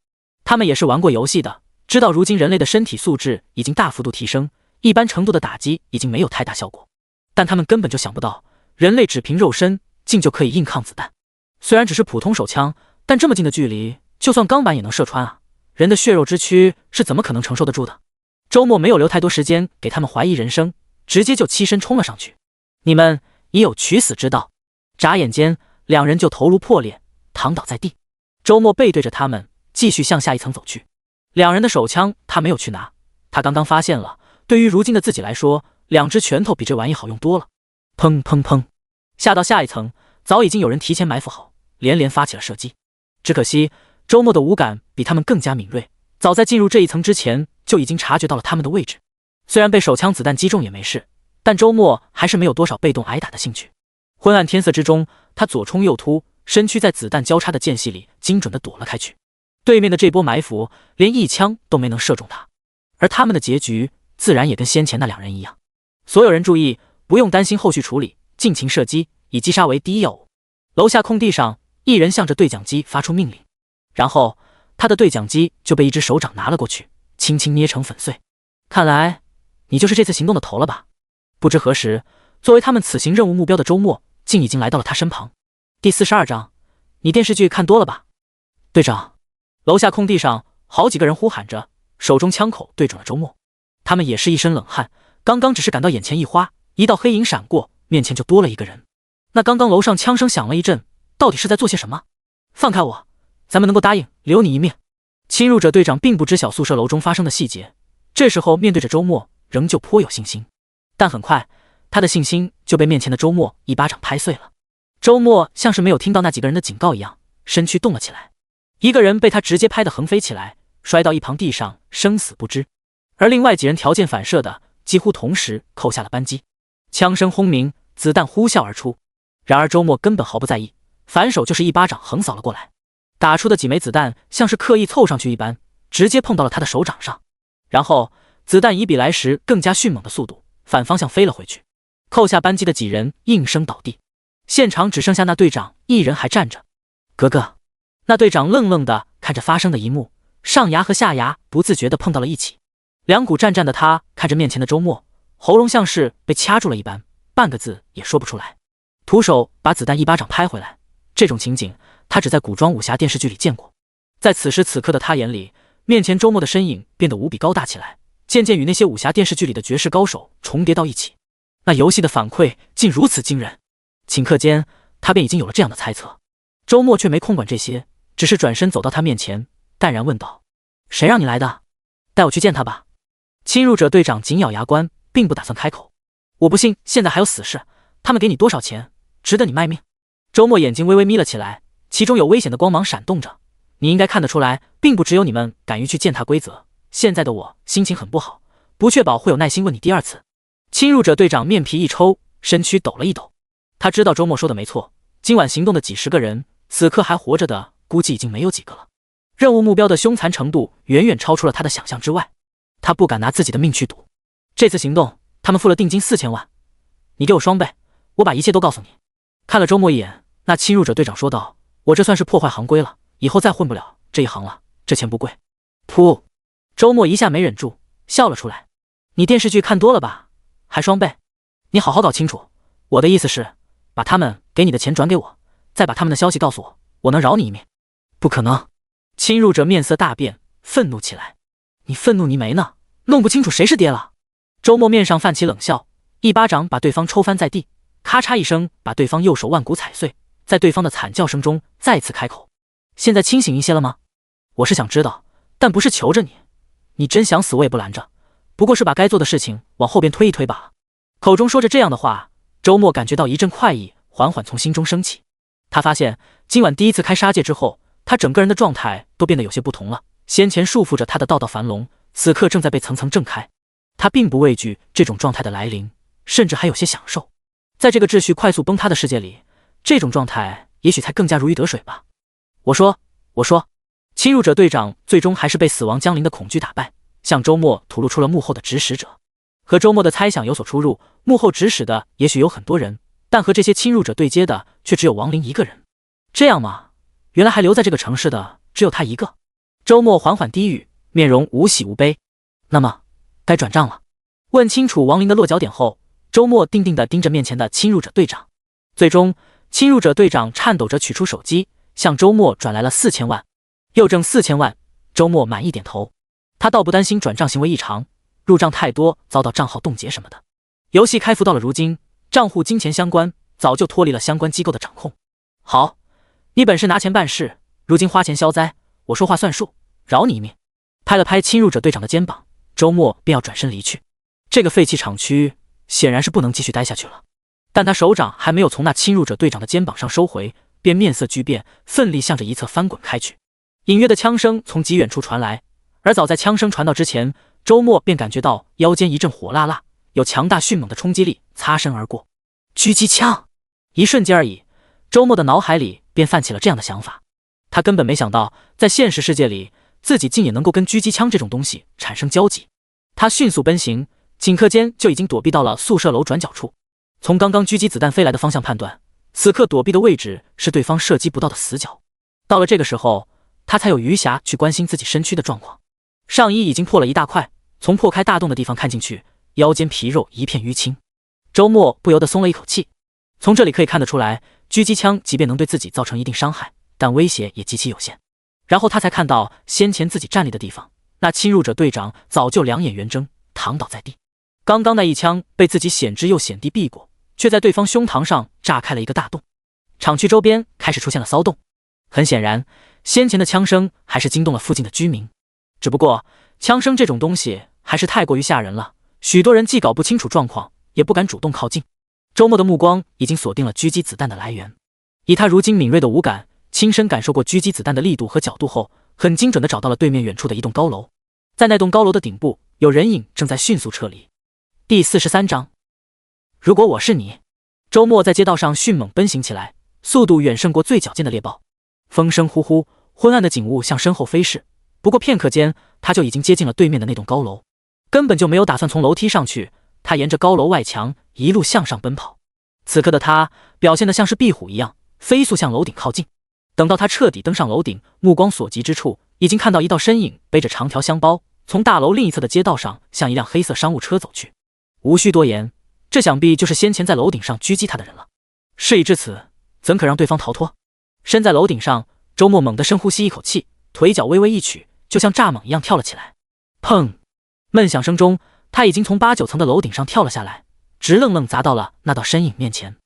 他们也是玩过游戏的，知道如今人类的身体素质已经大幅度提升，一般程度的打击已经没有太大效果。但他们根本就想不到，人类只凭肉身竟就可以硬抗子弹。虽然只是普通手枪，但这么近的距离，就算钢板也能射穿啊！人的血肉之躯是怎么可能承受得住的？周末没有留太多时间给他们怀疑人生，直接就欺身冲了上去。你们已有取死之道！眨眼间，2人就头颅破裂，躺倒在地。周末背对着他们，继续向下1层走去。2人的手枪他没有去拿，他刚刚发现了，对于如今的自己来说，2只拳头比这玩意好用多了。砰砰砰，下到下1层，早已经有人提前埋伏好，连连发起了射击。只可惜周末的五感比他们更加敏锐，早在进入这1层之前就已经察觉到了他们的位置。虽然被手枪子弹击中也没事，但周末还是没有多少被动挨打的兴趣。昏暗天色之中，他左冲右突，身躯在子弹交叉的间隙里精准地躲了开去。对面的这波埋伏连1枪都没能射中他，而他们的结局自然也跟先前那2人一样。所有人注意，不用担心后续处理，尽情射击，以击杀为第一要务。楼下空地上，一人向着对讲机发出命令，然后他的对讲机就被一只手掌拿了过去，轻轻捏成粉碎。看来你就是这次行动的头了吧？不知何时，作为他们此行任务目标的周末竟已经来到了他身旁。第42章，你电视剧看多了吧？队长。楼下空地上好几个人呼喊着，手中枪口对准了周末。他们也是一身冷汗，刚刚只是感到眼前一花，一道黑影闪过，面前就多了一个人。那刚刚楼上枪声响了一阵，到底是在做些什么？放开我，咱们能够答应留你一命。侵入者队长并不知晓宿舍楼中发生的细节，这时候面对着周末仍旧颇有信心，但很快他的信心就被面前的周末一巴掌拍碎了。周末像是没有听到那几个人的警告一样，身躯动了起来，一个人被他直接拍得横飞起来，摔到一旁地上生死不知，而另外几人条件反射的几乎同时扣下了扳机。枪声轰鸣，子弹呼啸而出，然而周末根本毫不在意，反手就是一巴掌横扫了过来。打出的几枚子弹像是刻意凑上去一般，直接碰到了他的手掌上，然后子弹以比来时更加迅猛的速度反方向飞了回去。扣下扳机的几人应声倒地，现场只剩下那队长一人还站着。格格，那队长愣愣地看着发生的一幕，上牙和下牙不自觉地碰到了一起。两股战战的他看着面前的周末，喉咙像是被掐住了一般，半个字也说不出来。徒手把子弹一巴掌拍回来，这种情景他只在古装武侠电视剧里见过。在此时此刻的他眼里，面前周末的身影变得无比高大起来，渐渐与那些武侠电视剧里的绝世高手重叠到一起。那游戏的反馈竟如此惊人，顷刻间他便已经有了这样的猜测。周末却没空管这些，只是转身走到他面前，淡然问道：谁让你来的？带我去见他吧。侵入者队长紧咬牙关，并不打算开口。我不信现在还有死士，他们给你多少钱，值得你卖命？周末眼睛微微眯了起来，其中有危险的光芒闪动着。你应该看得出来，并不只有你们敢于去践踏规则。现在的我心情很不好，不确保会有耐心问你第二次。侵入者队长面皮一抽，身躯抖了一抖。他知道周末说的没错，今晚行动的几十个人，此刻还活着的估计已经没有几个了。任务目标的凶残程度远远超出了他的想象之外，他不敢拿自己的命去赌。这次行动，他们付了定金4000万，你给我双倍，我把一切都告诉你。看了周末一眼，那侵入者队长说道：“我这算是破坏行规了，以后再混不了这一行了，这钱不贵。”噗！周末一下没忍住，笑了出来。你电视剧看多了吧？还双倍？你好好搞清楚，我的意思是，把他们给你的钱转给我，再把他们的消息告诉我，我能饶你一命。不可能！侵入者面色大变，愤怒起来。你愤怒你没呢，弄不清楚谁是爹了。周末面上泛起冷笑，一巴掌把对方抽翻在地，咔嚓一声把对方右手腕骨踩碎，在对方的惨叫声中再次开口：“现在清醒一些了吗？我是想知道，但不是求着你。你真想死我也不拦着，不过是把该做的事情往后边推一推罢了。”口中说着这样的话，周末感觉到一阵快意缓缓从心中升起。他发现今晚第一次开杀戒之后，他整个人的状态都变得有些不同了。先前束缚着他的道道樊笼，此刻正在被层层挣开。他并不畏惧这种状态的来临，甚至还有些享受。在这个秩序快速崩塌的世界里，这种状态也许才更加如鱼得水吧。我说，侵入者队长最终还是被死亡降临的恐惧打败，向周末吐露出了幕后的指使者。和周末的猜想有所出入，幕后指使的也许有很多人，但和这些侵入者对接的却只有亡灵一个人。这样吗？原来还留在这个城市的只有他一个。周末缓缓低语，面容无喜无悲。那么该转账了。问清楚亡灵的落脚点后，周末定定地盯着面前的侵入者队长。最终，侵入者队长颤抖着取出手机，向周末转来了4000万，又挣4000万。周末满意点头。他倒不担心转账行为异常，入账太多遭到账号冻结什么的。游戏开服到了如今，账户金钱相关早就脱离了相关机构的掌控。好，你本是拿钱办事，如今花钱消灾，我说话算数，饶你一命。拍了拍侵入者队长的肩膀，周末便要转身离去。这个废弃厂区显然是不能继续待下去了，但他手掌还没有从那侵入者队长的肩膀上收回，便面色巨变，奋力向着一侧翻滚开去。隐约的枪声从极远处传来，而早在枪声传到之前，周末便感觉到腰间一阵火辣辣，有强大迅猛的冲击力擦身而过。狙击枪！一瞬间而已，周末的脑海里便泛起了这样的想法。他根本没想到，在现实世界里，自己竟也能够跟狙击枪这种东西产生交集。他迅速奔行，顷刻间就已经躲避到了宿舍楼转角处。从刚刚狙击子弹飞来的方向判断，此刻躲避的位置是对方射击不到的死角。到了这个时候，他才有余暇去关心自己身躯的状况。上衣已经破了一大块，从破开大洞的地方看进去，腰间皮肉一片淤青。周末不由得松了一口气。从这里可以看得出来，狙击枪即便能对自己造成一定伤害，但威胁也极其有限。然后他才看到先前自己站立的地方，那侵入者队长早就两眼圆睁，躺倒在地。刚刚那一枪被自己险之又险地避过，却在对方胸膛上炸开了一个大洞。厂区周边开始出现了骚动，很显然，先前的枪声还是惊动了附近的居民。只不过，枪声这种东西还是太过于吓人了，许多人既搞不清楚状况，也不敢主动靠近。周末的目光已经锁定了狙击子弹的来源，以他如今敏锐的五感，亲身感受过狙击子弹的力度和角度后，很精准地找到了对面远处的一栋高楼。在那栋高楼的顶部，有人影正在迅速撤离。第43章，如果我是你。周末在街道上迅猛奔行起来，速度远胜过最矫健的猎豹。风声呼呼，昏暗的景物向身后飞逝。不过片刻间，他就已经接近了对面的那栋高楼，根本就没有打算从楼梯上去。他沿着高楼外墙一路向上奔跑。此刻的他表现得像是壁虎一样，飞速向楼顶靠近。等到他彻底登上楼顶，目光所及之处，已经看到一道身影背着长条箱包，从大楼另一侧的街道上向一辆黑色商务车走去。无需多言，这想必就是先前在楼顶上狙击他的人了。事已至此，怎可让对方逃脱？身在楼顶上，周末猛地深呼吸一口气，腿脚微微一曲，就像蚱蜢一样跳了起来。砰！闷响声中，他已经从8、9层的楼顶上跳了下来，直愣愣砸到了那道身影面前。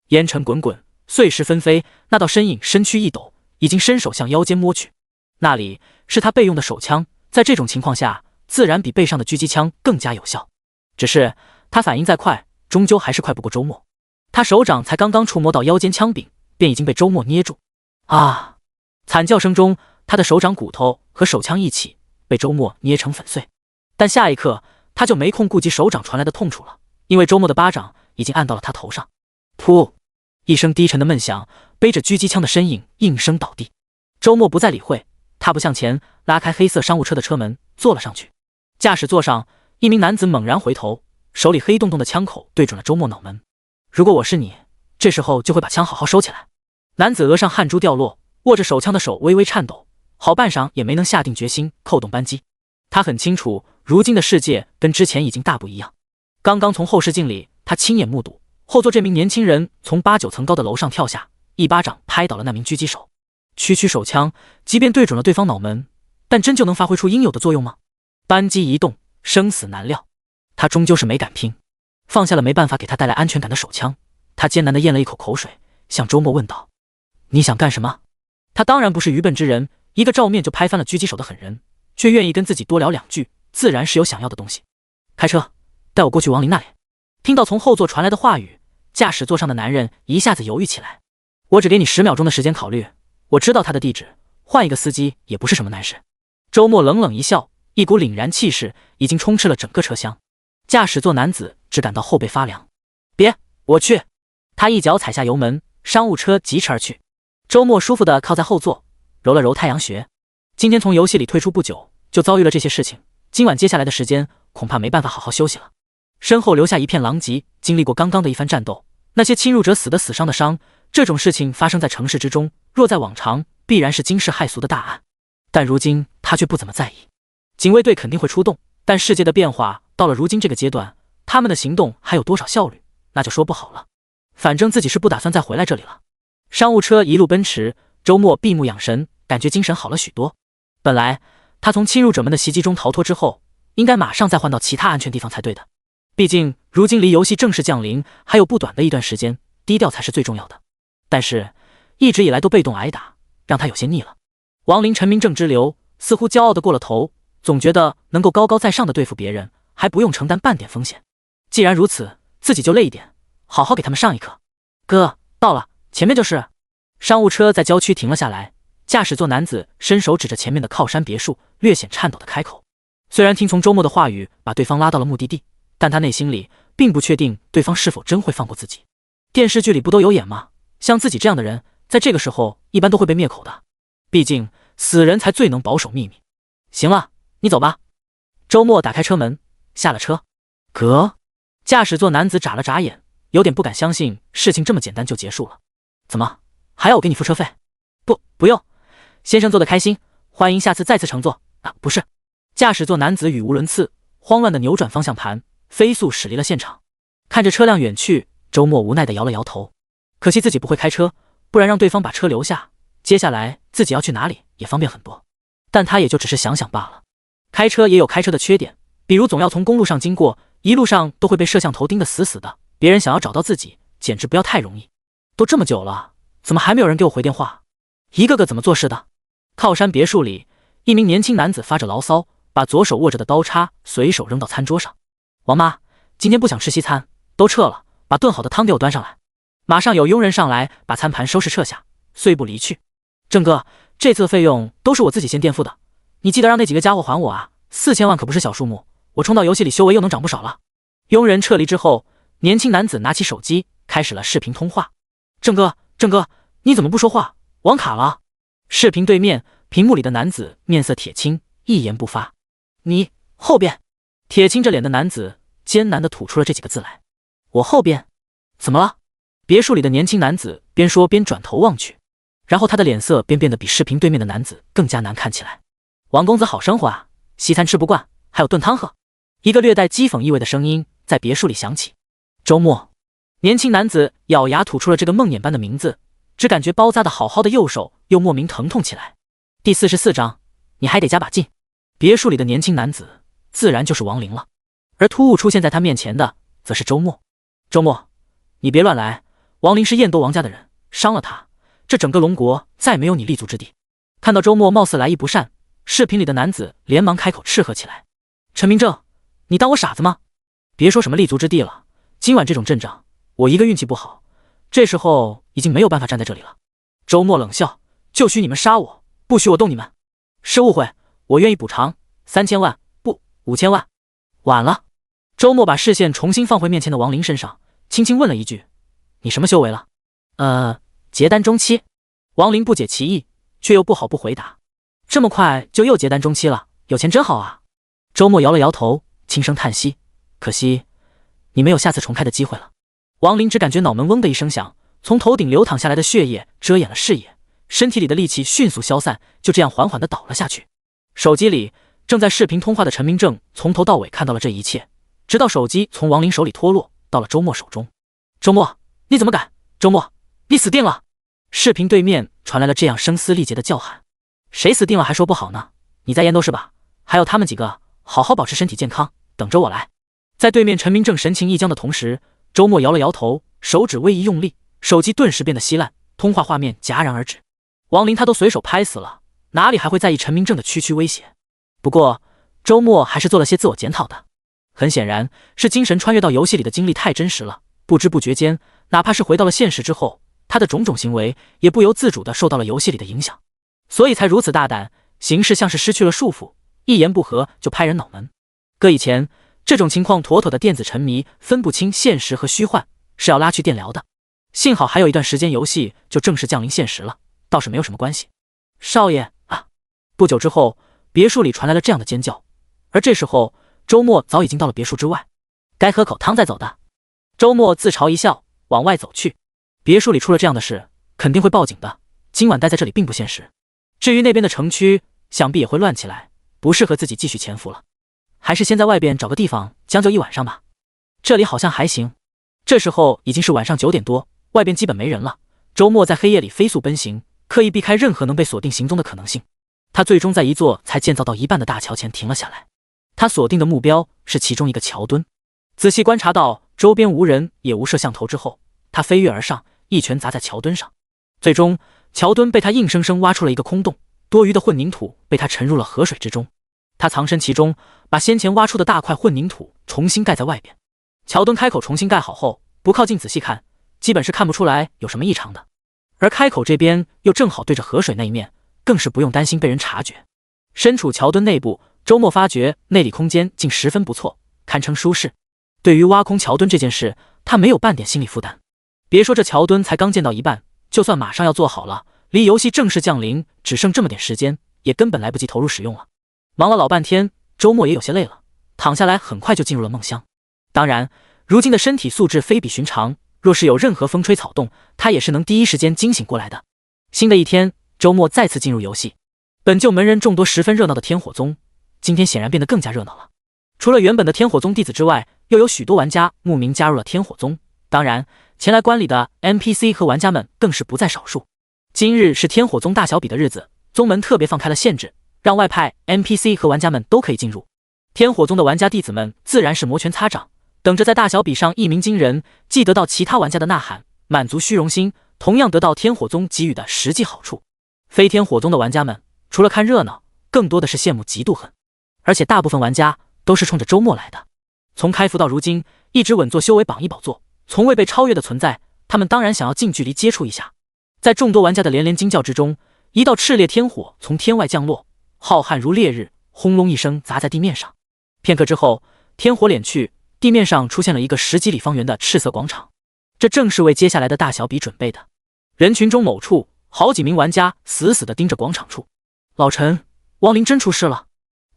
烟尘滚滚，碎石纷飞，那道身影身躯一抖，已经伸手向腰间摸去。那里是他备用的手枪，在这种情况下，自然比背上的狙击枪更加有效。只是他反应再快，终究还是快不过周末。他手掌才刚刚触摸到腰间枪柄，便已经被周末捏住。啊！惨叫声中，他的手掌骨头和手枪一起被周末捏成粉碎。但下一刻，他就没空顾及手掌传来的痛楚了，因为周末的巴掌已经按到了他头上。噗！一声低沉的闷响，背着狙击枪的身影应声倒地。周末不再理会，踏步向前，拉开黑色商务车的车门，坐了上去。驾驶座上，一名男子猛然回头，手里黑洞洞的枪口对准了周末脑门。如果我是你，这时候就会把枪好好收起来。男子额上汗珠掉落，握着手枪的手微微颤抖，好半晌也没能下定决心扣动扳机。他很清楚，如今的世界跟之前已经大不一样。刚刚从后视镜里，他亲眼目睹后座这名年轻人从8、9层高的楼上跳下，一巴掌拍倒了那名狙击手。区区手枪，即便对准了对方脑门，但真就能发挥出应有的作用吗？扳机一动，生死难料。他终究是没敢拼，放下了没办法给他带来安全感的手枪。他艰难地咽了一口口水，向周末问道：“你想干什么？”他当然不是愚笨之人，一个照面就拍翻了狙击手的狠人，却愿意跟自己多聊2句，自然是有想要的东西。开车，带我过去王林那里。听到从后座传来的话语，驾驶座上的男人一下子犹豫起来。我只给你10秒钟的时间考虑，我知道他的地址，换一个司机也不是什么难事。周末冷冷一笑，一股凛然气势已经充斥了整个车厢。驾驶座男子只感到后背发凉。别，我去。他一脚踩下油门，商务车疾驰而去。周末舒服地靠在后座，揉了揉太阳穴。今天从游戏里退出不久，就遭遇了这些事情，今晚接下来的时间恐怕没办法好好休息了。身后留下一片狼藉，经历过刚刚的一番战斗，那些侵入者死的死，伤的伤，这种事情发生在城市之中，若在往常必然是惊世骇俗的大案，但如今他却不怎么在意。警卫队肯定会出动，但世界的变化到了如今这个阶段，他们的行动还有多少效率，那就说不好了。反正自己是不打算再回来这里了。商务车一路奔驰，周末闭目养神，感觉精神好了许多。本来他从侵入者们的袭击中逃脱之后，应该马上再换到其他安全地方才对的。毕竟如今离游戏正式降临还有不短的一段时间，低调才是最重要的。但是一直以来都被动挨打，让他有些腻了。王林陈明正之流，似乎骄傲的过了头，总觉得能够高高在上的对付别人，还不用承担半点风险。既然如此，自己就累一点，好好给他们上一课。哥，到了，前面就是。商务车在郊区停了下来，驾驶座男子伸手指着前面的靠山别墅，略显颤抖的开口。虽然听从周末的话语把对方拉到了目的地，但他内心里并不确定对方是否真会放过自己。电视剧里不都有演吗？像自己这样的人，在这个时候一般都会被灭口的。毕竟死人才最能保守秘密。行了，你走吧。周末打开车门，下了车。哥，驾驶座男子眨了眨眼，有点不敢相信事情这么简单就结束了。怎么，还要我给你付车费？不用，先生坐得开心，欢迎下次再次乘坐。啊，不是。驾驶座男子语无伦次，慌乱地扭转方向盘，飞速驶离了现场。看着车辆远去，周末无奈地摇了摇头。可惜自己不会开车，不然让对方把车留下，接下来自己要去哪里也方便很多。但他也就只是想想罢了。开车也有开车的缺点，比如总要从公路上经过，一路上都会被摄像头盯得死死的，别人想要找到自己简直不要太容易。都这么久了，怎么还没有人给我回电话？一个个怎么做事的？靠山别墅里，一名年轻男子发着牢骚，把左手握着的刀叉随手扔到餐桌上。王妈，今天不想吃西餐，都撤了，把炖好的汤给我端上来。马上有佣人上来把餐盘收拾撤下，碎步离去。郑哥，这次的费用都是我自己先垫付的，你记得让那几个家伙还我啊，4000万可不是小数目，我冲到游戏里修为又能涨不少了。佣人撤离之后，年轻男子拿起手机开始了视频通话。郑哥，你怎么不说话？网卡了。视频对面，屏幕里的男子面色铁青，一言不发。你后边。铁青着脸的男子艰难地吐出了这几个字来。我后边？怎么了？别墅里的年轻男子边说边转头望去，然后他的脸色便变得比视频对面的男子更加难看起来。王公子好生活啊，西餐吃不惯，还有炖汤喝。一个略带讥讽意味的声音在别墅里响起。周末。年轻男子咬牙吐出了这个梦魇般的名字，只感觉包扎的好好的右手又莫名疼痛起来。第44章，你还得加把劲。别墅里的年轻男子自然就是王林了，而突兀出现在他面前的则是周末。周末，你别乱来，王林是燕都王家的人，伤了他，这整个龙国再没有你立足之地。看到周末貌似来意不善，视频里的男子连忙开口斥喝起来。陈明正，你当我傻子吗？别说什么立足之地了，今晚这种阵仗，我一个运气不好，这时候已经没有办法站在这里了。周末冷笑，就许你们杀我，不许我动你们。是误会，我愿意补偿3000万，不，5000万。晚了。周末把视线重新放回面前的王林身上，轻轻问了一句：“你什么修为了？”结丹中期。王林不解其意，却又不好不回答：“这么快就又结丹中期了，有钱真好啊。”周末摇了摇头，轻声叹息：“可惜你没有下次重开的机会了。”王林只感觉脑门嗡的一声响，从头顶流淌下来的血液遮掩了视野，身体里的力气迅速消散，就这样缓缓地倒了下去。手机里正在视频通话的陈明正从头到尾看到了这一切，直到手机从王林手里脱落，到了周末手中。周末，你怎么敢？周末，你死定了！视频对面传来了这样声嘶力竭的叫喊。谁死定了还说不好呢？你在燕都是吧？还有他们几个，好好保持身体健康，等着我来。在对面陈明正神情一僵的同时，周末摇了摇头，手指微一用力，手机顿时变得稀烂，通话画面戛然而止。王林他都随手拍死了，哪里还会在意陈明正的区区威胁？不过周末还是做了些自我检讨的。很显然是精神穿越到游戏里的经历太真实了，不知不觉间，哪怕是回到了现实之后，他的种种行为也不由自主地受到了游戏里的影响，所以才如此大胆，行事像是失去了束缚，一言不合就拍人脑门。搁以前，这种情况妥妥的电子沉迷，分不清现实和虚幻，是要拉去电疗的。幸好还有一段时间游戏就正式降临现实了，倒是没有什么关系。少爷啊！不久之后，别墅里传来了这样的尖叫，而这时候周末早已经到了别墅之外，该喝口汤再走的。周末自嘲一笑，往外走去。别墅里出了这样的事，肯定会报警的，今晚待在这里并不现实。至于那边的城区，想必也会乱起来，不适合自己继续潜伏了。还是先在外边找个地方将就一晚上吧。这里好像还行。这时候已经是晚上9点多，外边基本没人了。周末在黑夜里飞速奔行，刻意避开任何能被锁定行踪的可能性。他最终在一座才建造到一半的大桥前停了下来。他锁定的目标是其中一个桥墩。仔细观察到周边无人也无摄像头之后，他飞跃而上，一拳砸在桥墩上。最终桥墩被他硬生生挖出了一个空洞，多余的混凝土被他沉入了河水之中。他藏身其中，把先前挖出的大块混凝土重新盖在外边。桥墩开口重新盖好后，不靠近仔细看，基本是看不出来有什么异常的。而开口这边又正好对着河水那一面，更是不用担心被人察觉。身处桥墩内部，周末发觉内里空间竟十分不错，堪称舒适。对于挖空桥墩这件事，他没有半点心理负担。别说这桥墩才刚建到一半，就算马上要做好了，离游戏正式降临只剩这么点时间，也根本来不及投入使用了。忙了老半天，周末也有些累了，躺下来很快就进入了梦乡。当然，如今的身体素质非比寻常，若是有任何风吹草动，他也是能第一时间惊醒过来的。新的一天，周末再次进入游戏。本就门人众多十分热闹的天火宗，今天显然变得更加热闹了。除了原本的天火宗弟子之外，又有许多玩家慕名加入了天火宗。当然，前来观礼的 NPC 和玩家们更是不在少数。今日是天火宗大小比的日子，宗门特别放开了限制，让外派 NPC 和玩家们都可以进入。天火宗的玩家弟子们自然是摩拳擦掌，等着在大小比上一鸣惊人，既得到其他玩家的呐喊，满足虚荣心，同样得到天火宗给予的实际好处。非天火宗的玩家们除了看热闹，更多的是羡慕嫉妒恨，而且大部分玩家都是冲着周末来的。从开服到如今，一直稳坐修为榜一宝座，从未被超越的存在，他们当然想要近距离接触一下。在众多玩家的连连惊叫之中，一道炽烈天火从天外降落，浩瀚如烈日，轰隆一声砸在地面上。片刻之后，天火敛去，地面上出现了一个10几里方圆的赤色广场，这正是为接下来的大小比准备的。人群中某处，好几名玩家死死地盯着广场处。老陈，王林真出事了！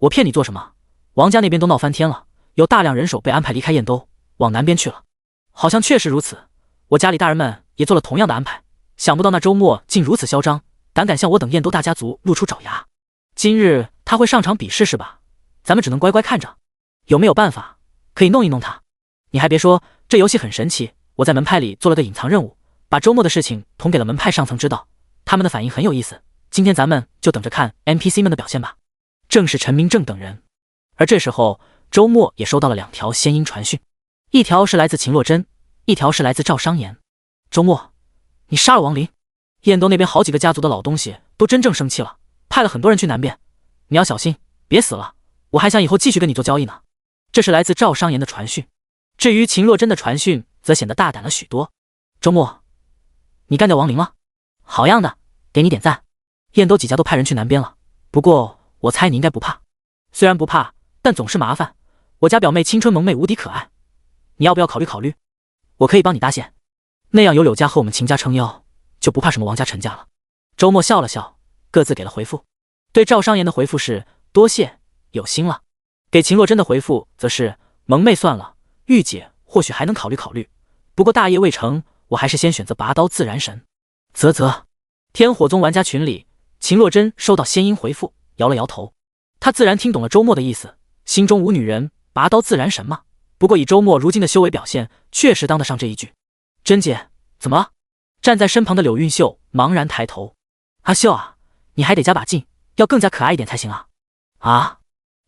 我骗你做什么？王家那边都闹翻天了，有大量人手被安排离开燕都，往南边去了。好像确实如此，我家里大人们也做了同样的安排。想不到那周末竟如此嚣张，敢向我等燕都大家族露出爪牙。今日他会上场比试是吧？咱们只能乖乖看着。有没有办法可以弄一弄他？你还别说，这游戏很神奇。我在门派里做了个隐藏任务，把周末的事情捅给了门派上层知道，他们的反应很有意思。今天咱们就等着看 NPC 们的表现吧。正是陈明正等人。而这时候，周末也收到了2条仙音传讯，一条是来自秦洛真，一条是来自赵商言。周末，你杀了王林，燕都那边好几个家族的老东西都真正生气了，派了很多人去南边，你要小心，别死了，我还想以后继续跟你做交易呢。这是来自赵商言的传讯。至于秦洛真的传讯，则显得大胆了许多。周末，你干掉王林了，好样的，给你点赞。燕都几家都派人去南边了，不过我猜你应该不怕。虽然不怕，但总是麻烦。我家表妹青春萌妹无敌可爱，你要不要考虑考虑？我可以帮你搭线，那样有柳家和我们秦家撑腰，就不怕什么王家陈家了。周末笑了笑，各自给了回复。对赵商言的回复是多谢，有心了。给秦若真的回复则是萌妹算了，御姐或许还能考虑考虑，不过大业未成，我还是先选择拔刀自然神。啧。天火宗玩家群里，秦若真收到仙音回复，摇了摇头。她自然听懂了周末的意思，心中无女人，拔刀自然神嘛。不过以周末如今的修为表现，确实当得上这一句。真姐，怎么了？站在身旁的柳韵秀茫然抬头。阿秀啊，你还得加把劲，要更加可爱一点才行啊。啊！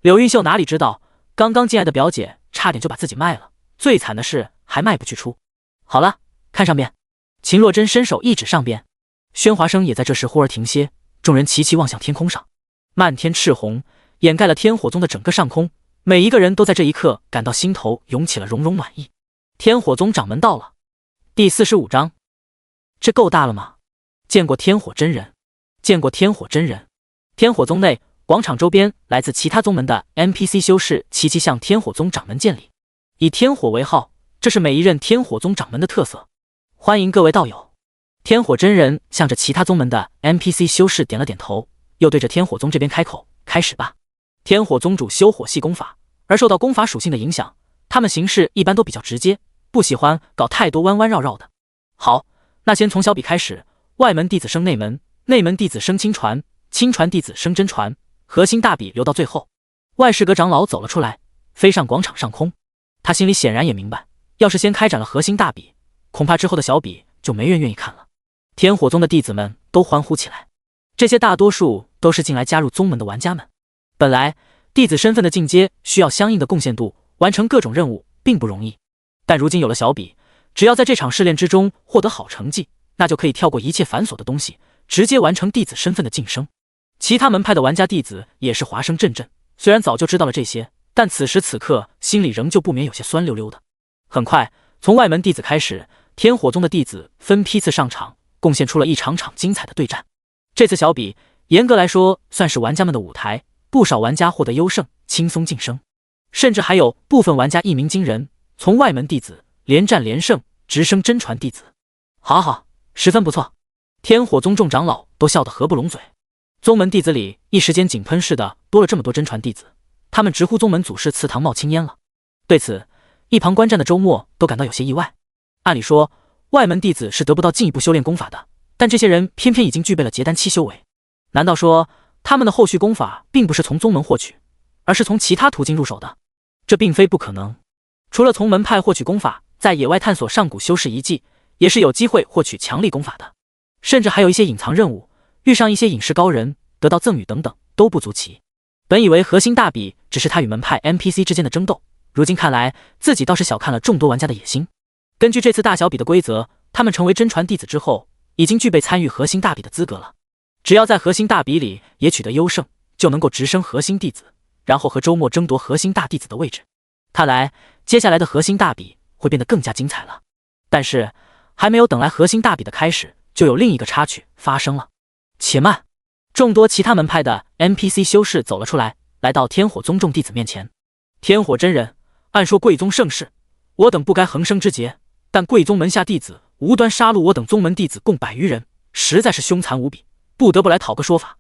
柳韵秀哪里知道，刚刚进来的表姐差点就把自己卖了，最惨的是还卖不去出。好了，看上边。秦若真伸手一指上边，喧哗声也在这时忽而停歇，众人齐齐望向天空上，漫天赤红掩盖了天火宗的整个上空，每一个人都在这一刻感到心头涌起了融融暖意。天火宗掌门到了。第45章，这够大了吗？见过天火真人，见过天火真人。天火宗内广场周边，来自其他宗门的 NPC 修士齐齐向天火宗掌门见礼，以天火为号，这是每一任天火宗掌门的特色。欢迎各位道友。天火真人向着其他宗门的 NPC 修士点了点头，又对着天火宗这边开口，开始吧。天火宗主修火系功法，而受到功法属性的影响，他们行事一般都比较直接，不喜欢搞太多弯弯绕绕的。好，那先从小比开始，外门弟子升内门，内门弟子升亲传，亲传弟子升真传，核心大比留到最后。外事阁长老走了出来，飞上广场上空。他心里显然也明白，要是先开展了核心大比，恐怕之后的小比就没人愿意看了。天火宗的弟子们都欢呼起来，这些大多数都是进来加入宗门的玩家们。本来弟子身份的进阶需要相应的贡献度，完成各种任务并不容易，但如今有了小比，只要在这场试炼之中获得好成绩，那就可以跳过一切繁琐的东西，直接完成弟子身份的晋升。其他门派的玩家弟子也是华声阵阵，虽然早就知道了这些，但此时此刻心里仍旧不免有些酸溜溜的。很快，从外门弟子开始，天火宗的弟子分批次上场，贡献出了一场场精彩的对战。这次小比严格来说算是玩家们的舞台，不少玩家获得优胜，轻松晋升，甚至还有部分玩家一鸣惊人，从外门弟子连战连胜，直升真传弟子。好，十分不错。天火宗众长老都笑得合不拢嘴。宗门弟子里一时间井喷似的多了这么多真传弟子，他们直呼宗门祖师祠堂冒青烟了。对此，一旁观战的周末都感到有些意外。按理说外门弟子是得不到进一步修炼功法的，但这些人偏偏已经具备了结丹期修为。难道说他们的后续功法并不是从宗门获取，而是从其他途径入手的？这并非不可能。除了从门派获取功法，在野外探索上古修士遗迹，也是有机会获取强力功法的。甚至还有一些隐藏任务，遇上一些隐士高人，得到赠与等等，都不足奇。本以为核心大比只是他与门派 NPC 之间的争斗，如今看来自己倒是小看了众多玩家的野心。根据这次大小比的规则，他们成为真传弟子之后，已经具备参与核心大比的资格了。只要在核心大比里也取得优胜，就能够直升核心弟子，然后和周末争夺核心大弟子的位置。看来接下来的核心大比会变得更加精彩了。但是还没有等来核心大比的开始，就有另一个插曲发生了。且慢！众多其他门派的 NPC 修士走了出来，来到天火宗众弟子面前。天火真人，按说贵宗盛世，我等不该横生枝节，但贵宗门下弟子无端杀戮我等宗门弟子共100余人，实在是凶残无比，不得不来讨个说法。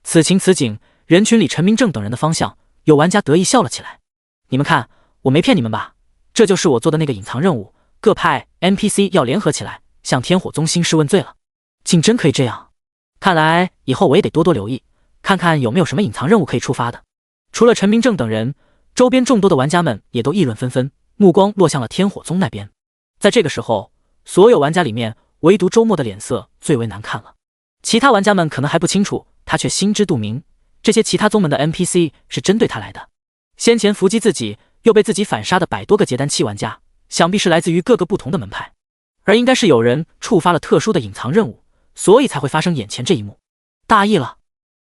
此情此景，人群里陈明正等人的方向，有玩家得意笑了起来。你们看，我没骗你们吧？这就是我做的那个隐藏任务，各派 NPC 要联合起来向天火宗兴师问罪了。竟真可以这样，看来以后我也得多多留意，看看有没有什么隐藏任务可以触发的。除了陈明正等人，周边众多的玩家们也都议论纷纷，目光落向了天火宗那边。在这个时候，所有玩家里面唯独周末的脸色最为难看了。其他玩家们可能还不清楚，他却心知肚明，这些其他宗门的 NPC 是针对他来的。先前伏击自己又被自己反杀的100多个结丹期玩家，想必是来自于各个不同的门派，而应该是有人触发了特殊的隐藏任务，所以才会发生眼前这一幕。大意了。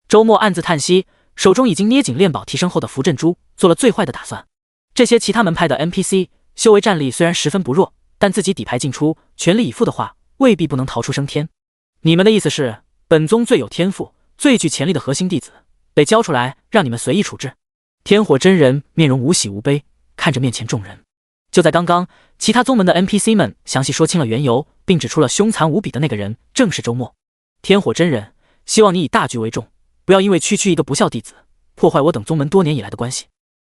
周末暗自叹息，手中已经捏紧炼宝提升后的符阵珠，做了最坏的打算。这些其他门派的 NPC 修为战力虽然十分不弱，但自己底牌进出，全力以赴的话，未必不能逃出升天。你们的意思是，本宗最有天赋、最具潜力的核心弟子，得交出来让你们随意处置？天火真人面容无喜无悲，看着面前众人。就在刚刚，其他宗门的 NPC 们详细说清了缘由，并指出了凶残无比的那个人正是周末。天火真人，希望你以大局为重，不要因为区区一个不孝弟子，破坏我等宗门多年以来的关系。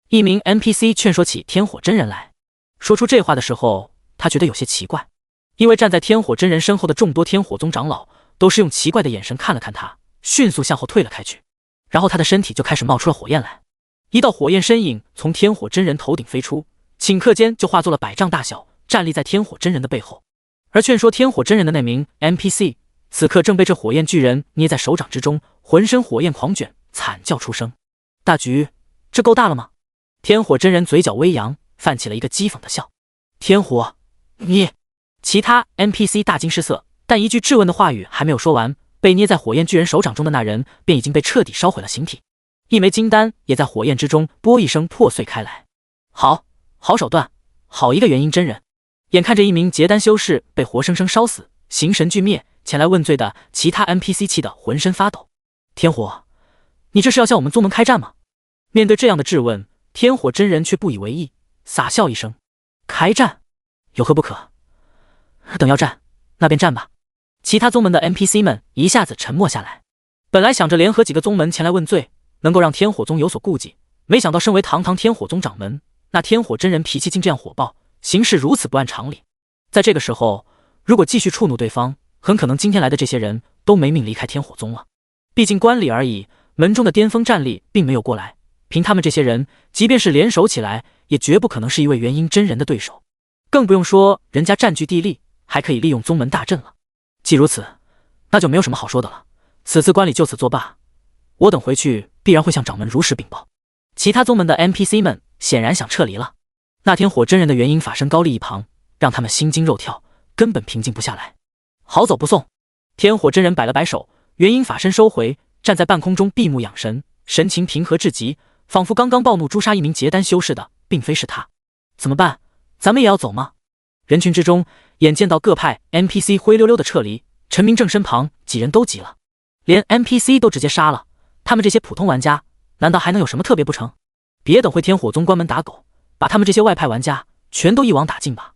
一名 NPC 劝说起天火真人来。说出这话的时候，他觉得有些奇怪，因为站在天火真人身后的众多天火宗长老都是用奇怪的眼神看了看他，迅速向后退了开去，然后他的身体就开始冒出了火焰来。一道火焰身影从天火真人头顶飞出，顷刻间就化作了100丈大小，站立在天火真人的背后。而劝说天火真人的那名 NPC 此刻正被这火焰巨人捏在手掌之中，浑身火焰狂卷，惨叫出声。大局，这够大了吗？天火真人嘴角微扬，泛起了一个讥讽的笑。天火，你……其他 NPC 大惊失色，但一句质问的话语还没有说完，被捏在火焰巨人手掌中的那人便已经被彻底烧毁了形体，一枚金丹也在火焰之中啵一声破碎开来。好手段，好一个元婴真人！眼看着一名结丹修士被活生生烧死，形神俱灭，前来问罪的其他 NPC 气得浑身发抖。天火，你这是要向我们宗门开战吗？面对这样的质问，天火真人却不以为意，撒笑一声：开战？有何不可？等要战，那便战吧。其他宗门的 NPC 们一下子沉默下来。本来想着联合几个宗门前来问罪，能够让天火宗有所顾忌，没想到身为堂堂天火宗掌门，那天火真人脾气竟这样火爆，行事如此不按常理。在这个时候，如果继续触怒对方，很可能今天来的这些人都没命离开天火宗了。毕竟观礼而已，门中的巅峰战力并没有过来，凭他们这些人，即便是联手起来，也绝不可能是一位元婴真人的对手。更不用说人家占据地利，还可以利用宗门大阵了。既如此，那就没有什么好说的了。此次观礼就此作罢，我等回去必然会向掌门如实禀报。其他宗门的 NPC 们显然想撤离了。那天火真人的元婴法身高立一旁，让他们心惊肉跳，根本平静不下来。好走不送！天火真人摆了摆手，元婴法身收回，站在半空中闭目养神，神情平和至极，仿佛刚刚暴怒诛杀一名结丹修士的并非是他。怎么办？咱们也要走吗？人群之中，眼见到各派 NPC 灰溜溜的撤离，陈明正身旁几人都急了，连 NPC 都直接杀了，他们这些普通玩家难道还能有什么特别不成？别等会天火宗关门打狗，把他们这些外派玩家全都一网打尽吧。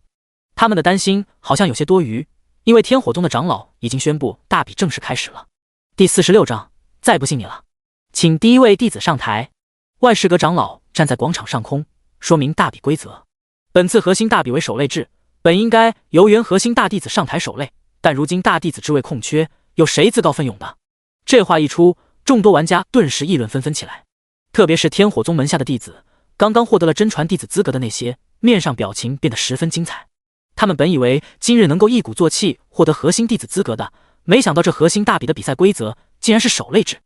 他们的担心好像有些多余，因为天火宗的长老已经宣布大比正式开始了。第46章，再不信你了，请第一位弟子上台。外事阁长老站在广场上空，说明大比规则。本次核心大比为守擂制，本应该由原核心大弟子上台守擂，但如今大弟子之位空缺，有谁自告奋勇的？这话一出，众多玩家顿时议论纷纷起来。特别是天火宗门下的弟子，刚刚获得了真传弟子资格的那些，面上表情变得十分精彩。他们本以为今日能够一鼓作气获得核心弟子资格的，没想到这核心大比的比赛规则竟然是守擂制。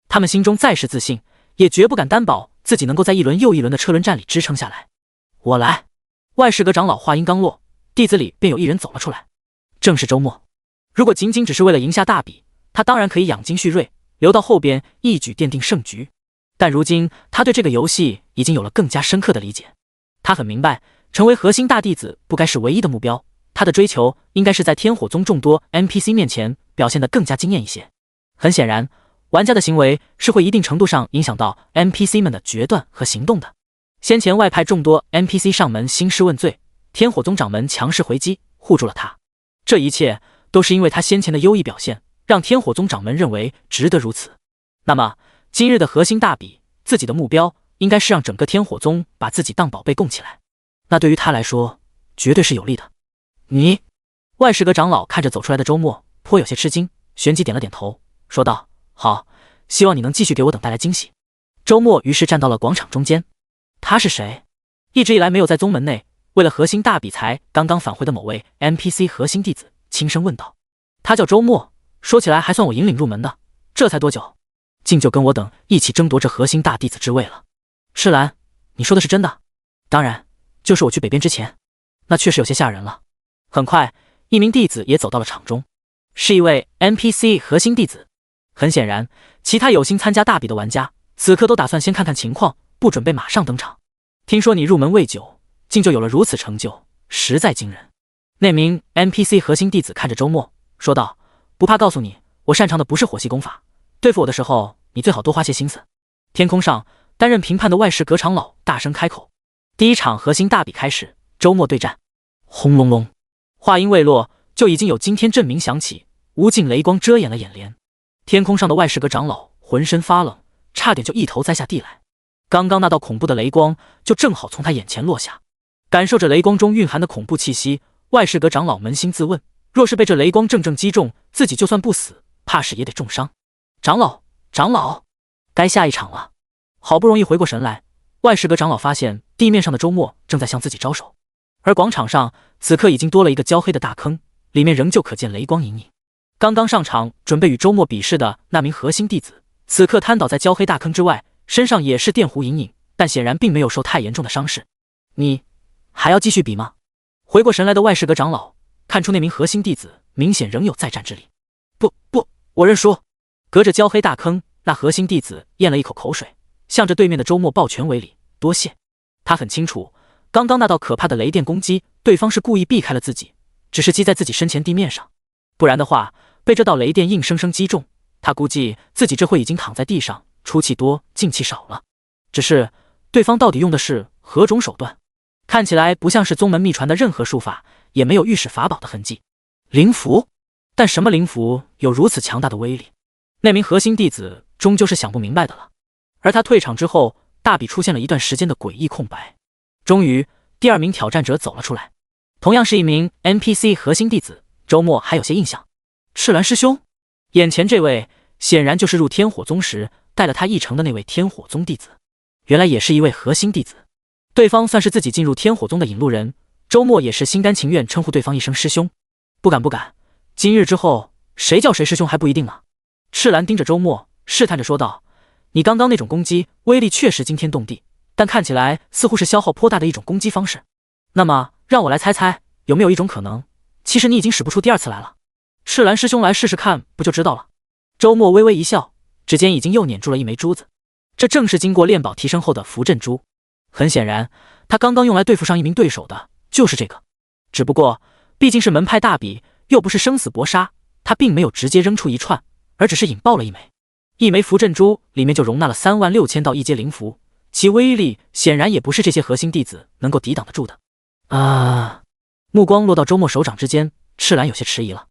他们心中再是自信，也绝不敢担保自己能够在一轮又一轮的车轮战里支撑下来。我来！外事阁长老话音刚落，弟子里便有一人走了出来，正是周末。如果仅仅只是为了赢下大比，他当然可以养精蓄锐，留到后边一举奠定胜局。但如今他对这个游戏已经有了更加深刻的理解。他很明白，成为核心大弟子不该是唯一的目标，他的追求应该是在天火宗众多 NPC 面前表现得更加惊艳一些。很显然，玩家的行为是会一定程度上影响到 NPC 们的决断和行动的。先前外派众多 NPC 上门兴师问罪，天火宗掌门强势回击，护住了他。这一切都是因为他先前的优异表现，让天火宗掌门认为值得如此。那么今日的核心大比，自己的目标应该是让整个天火宗把自己当宝贝供起来，那对于他来说绝对是有利的。你……外事阁长老看着走出来的周末，颇有些吃惊，旋即点了点头，说道：好，希望你能继续给我等带来惊喜。周末于是站到了广场中间。他是谁？一直以来没有在宗门内，为了核心大比才刚刚返回的某位 NPC 核心弟子轻声问道。他叫周末，说起来还算我引领入门的，这才多久，竟就跟我等一起争夺这核心大弟子之位了。赤兰，你说的是真的？当然，就是我去北边之前，那确实有些吓人了。很快，一名弟子也走到了场中，是一位 NPC 核心弟子。很显然，其他有心参加大比的玩家，此刻都打算先看看情况，不准备马上登场。听说你入门未久，竟就有了如此成就，实在惊人。那名 NPC 核心弟子看着周末，说道：不怕告诉你，我擅长的不是火系功法，对付我的时候，你最好多花些心思。天空上，担任评判的外事阁长老大声开口。第一场核心大比开始，周末对战。轰隆隆，话音未落，就已经有惊天震鸣响起，无尽雷光遮掩了眼帘。天空上的外事阁长老浑身发冷，差点就一头栽下地来。刚刚那道恐怖的雷光就正好从他眼前落下，感受着雷光中蕴含的恐怖气息，外事阁长老扪心自问，若是被这雷光正击中，自己就算不死，怕是也得重伤。长老，该下一场了。好不容易回过神来，外事阁长老发现地面上的周末正在向自己招手，而广场上此刻已经多了一个焦黑的大坑，里面仍旧可见雷光隐隐。刚刚上场准备与周末比试的那名核心弟子，此刻瘫倒在焦黑大坑之外，身上也是电弧隐隐，但显然并没有受太严重的伤势。你还要继续比吗？回过神来的外事阁长老看出那名核心弟子明显仍有再战之力。不，我认输。隔着焦黑大坑，那核心弟子咽了一口口水，向着对面的周末抱拳为礼，多谢。他很清楚，刚刚那道可怕的雷电攻击，对方是故意避开了自己，只是击在自己身前地面上，不然的话，被这道雷电硬生生击中，他估计自己这会已经躺在地上，出气多，进气少了。只是对方到底用的是何种手段？看起来不像是宗门秘传的任何术法，也没有御史法宝的痕迹。灵符？但什么灵符有如此强大的威力？那名核心弟子终究是想不明白的了。而他退场之后，大比出现了一段时间的诡异空白。终于，第二名挑战者走了出来，同样是一名 NPC 核心弟子，周末还有些印象。赤兰师兄，眼前这位显然就是入天火宗时带了他一程的那位天火宗弟子，原来也是一位核心弟子。对方算是自己进入天火宗的引路人，周末也是心甘情愿称呼对方一声师兄。不敢，今日之后谁叫谁师兄还不一定呢。赤兰盯着周末试探着说道，你刚刚那种攻击威力确实惊天动地，但看起来似乎是消耗颇大的一种攻击方式。那么让我来猜猜，有没有一种可能，其实你已经使不出第二次来了？赤兰师兄来试试看不就知道了。周末微微一笑，指尖已经又捻住了一枚珠子，这正是经过炼宝提升后的符阵珠。很显然，他刚刚用来对付上一名对手的就是这个，只不过毕竟是门派大比，又不是生死搏杀，他并没有直接扔出一串，而只是引爆了一枚符阵珠，里面就容纳了36000道一阶灵符，其威力显然也不是这些核心弟子能够抵挡得住的。目光落到周末手掌之间，赤兰有些迟疑了。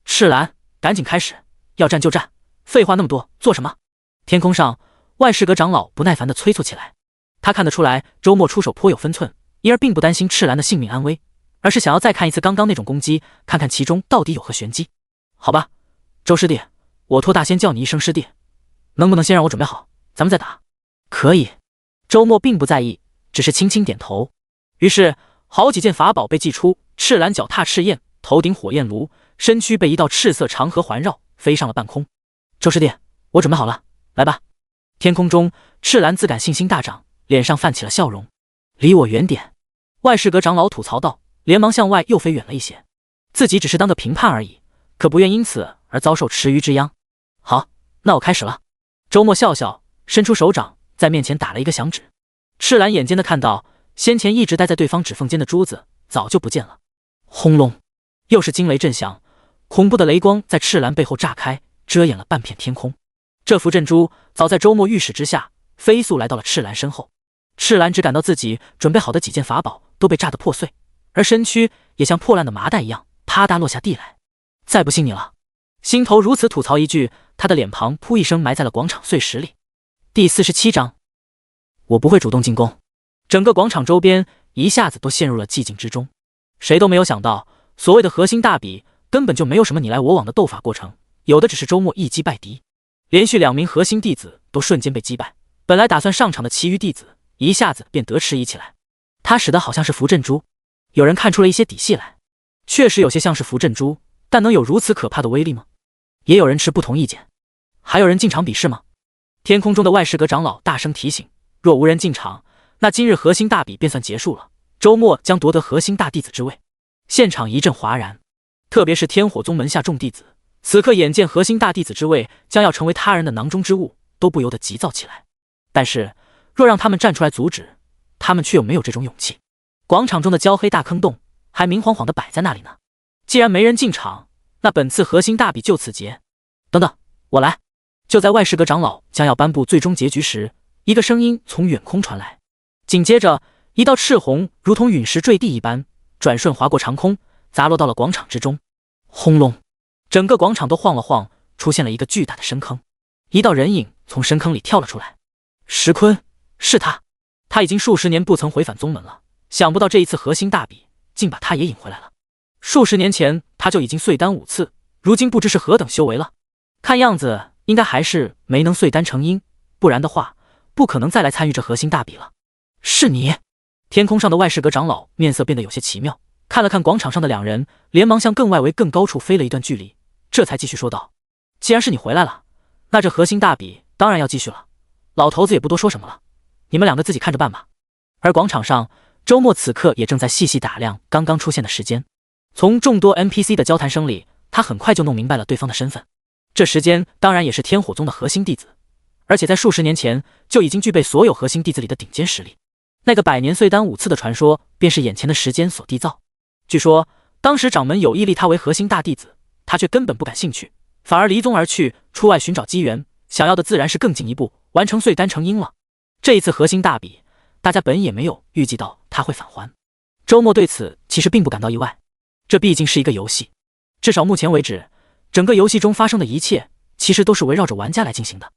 赤兰，赶紧开始，要战就战，废话那么多做什么？天空上，外事阁长老不耐烦地催促起来。他看得出来，周末出手颇有分寸，因而并不担心赤兰的性命安危，而是想要再看一次刚刚那种攻击，看看其中到底有何玄机。好吧，周师弟，我托大仙叫你一声师弟，能不能先让我准备好，咱们再打？可以。周末并不在意，只是轻轻点头。于是好几件法宝被祭出，赤兰脚踏赤焰，头顶火焰炉，身躯被一道赤色长河环绕，飞上了半空。周师弟，我准备好了，来吧。天空中，赤兰自感信心大涨，脸上泛起了笑容。离我远点！外事阁长老吐槽道，连忙向外又飞远了一些。自己只是当个评判而已，可不愿因此而遭受池鱼之殃。好，那我开始了。周末笑笑，伸出手掌在面前打了一个响指。赤兰眼尖的看到，先前一直待在对方指缝间的珠子早就不见了。轰隆，又是惊雷震响，恐怖的雷光在赤兰背后炸开，遮掩了半片天空。这符阵珠早在周末御使之下，飞速来到了赤兰身后。赤兰只感到自己准备好的几件法宝都被炸得破碎，而身躯也像破烂的麻袋一样啪嗒落下地来。再不信你了！心头如此吐槽一句，他的脸庞噗一声埋在了广场碎石里。第47章，我不会主动进攻。整个广场周边一下子都陷入了寂静之中，谁都没有想到，所谓的核心大比根本就没有什么你来我往的斗法过程，有的只是周末一击败敌。连续2名核心弟子都瞬间被击败，本来打算上场的其余弟子一下子便得迟疑起来。他使的好像是符阵珠，有人看出了一些底细来，确实有些像是符阵珠，但能有如此可怕的威力吗？也有人持不同意见。还有人进场比试吗？天空中的外事阁长老大声提醒，若无人进场，那今日核心大比便算结束了，周末将夺得核心大弟子之位。现场一阵哗然，特别是天火宗门下众弟子，此刻眼见核心大弟子之位将要成为他人的囊中之物，都不由得急躁起来。但是若让他们站出来阻止，他们却又没有这种勇气。广场中的焦黑大坑洞还明晃晃地摆在那里呢。既然没人进场，那本次核心大比就此结。等等，我来！就在外事阁长老将要颁布最终结局时，一个声音从远空传来，紧接着一道赤红如同陨石坠地一般，转瞬划过长空，砸落到了广场之中。轰隆，整个广场都晃了晃，出现了一个巨大的深坑。一道人影从深坑里跳了出来。石坤，是他。他已经数十年不曾回返宗门了，想不到这一次核心大比竟把他也引回来了。数十年前他就已经碎丹5次，如今不知是何等修为了。看样子应该还是没能碎丹成阴，不然的话不可能再来参与这核心大比了。是你？天空上的外事阁长老面色变得有些奇妙，看了看广场上的两人，连忙向更外围更高处飞了一段距离，这才继续说道：既然是你回来了，那这核心大比当然要继续了，老头子也不多说什么了，你们两个自己看着办吧。而广场上，周末此刻也正在细细打量刚刚出现的时间。从众多 NPC 的交谈声里，他很快就弄明白了对方的身份。这时间当然也是天火宗的核心弟子，而且在数十年前就已经具备所有核心弟子里的顶尖实力。那个100年碎丹5次的传说，便是眼前的时间所缔造。据说当时掌门有意立他为核心大弟子，他却根本不感兴趣，反而离宗而去，出外寻找机缘，想要的自然是更进一步完成碎丹成阴了。这一次核心大比，大家本也没有预计到他会返还。周末对此其实并不感到意外，这毕竟是一个游戏，至少目前为止，整个游戏中发生的一切其实都是围绕着玩家来进行的。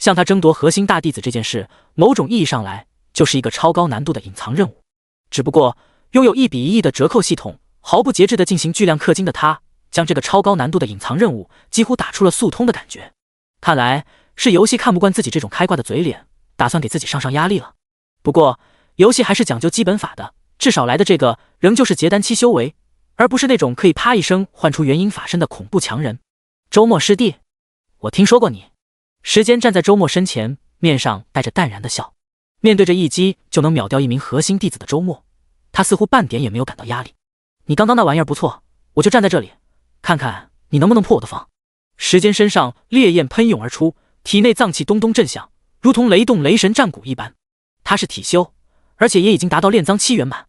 向他争夺核心大弟子这件事，某种意义上来就是一个超高难度的隐藏任务。只不过拥有1比1亿的折扣系统，毫不节制地进行巨量氪金的他，将这个超高难度的隐藏任务几乎打出了速通的感觉。看来是游戏看不惯自己这种开挂的嘴脸，打算给自己上压力了。不过游戏还是讲究基本法的，至少来的这个仍旧是结丹期修为，而不是那种可以啪一声唤出元婴法身的恐怖强人。周末师弟，我听说过你。时间站在周末身前，面上带着淡然的笑。面对着一击就能秒掉一名核心弟子的周末，他似乎半点也没有感到压力。你刚刚那玩意儿不错，我就站在这里，看看你能不能破我的防。时间身上烈焰喷涌而出，体内脏气咚咚震响，如同雷动雷神战鼓一般。他是体修，而且也已经达到炼脏期圆满。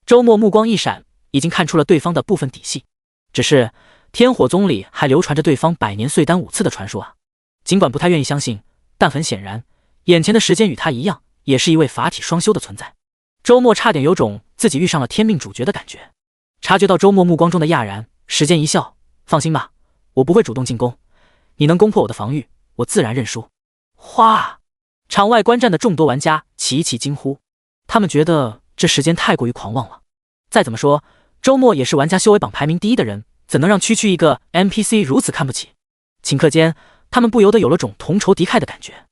周末目光一闪，已经看出了对方的部分底细。只是天火宗里还流传着对方100年碎丹5次的传说啊。尽管不太愿意相信，但很显然，眼前的时间与他一样，也是一位法体双修的存在。周末差点有种自己遇上了天命主角的感觉。察觉到周末目光中的讶然，时间一笑，放心吧，我不会主动进攻，你能攻破我的防御，我自然认输。哗！场外观战的众多玩家齐齐惊呼，他们觉得这时间太过于狂妄了。再怎么说，周末也是玩家修为榜排名第1的人，怎能让区区一个 NPC 如此看不起？顷刻间，他们不由得有了种同仇敌忾的感觉。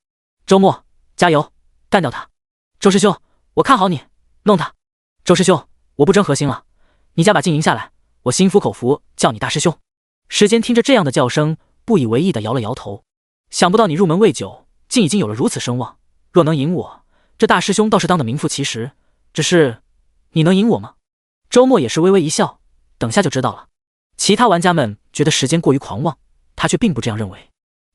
周末，加油，干掉他！周师兄，我看好你，弄他！周师兄，我不争核心了，你加把劲赢下来，我心服口服，叫你大师兄。时间听着这样的叫声，不以为意地摇了摇头。想不到你入门未久，竟已经有了如此声望。若能赢我，这大师兄倒是当得名副其实。只是，你能赢我吗？周末也是微微一笑，等下就知道了。其他玩家们觉得时间过于狂妄，他却并不这样认为。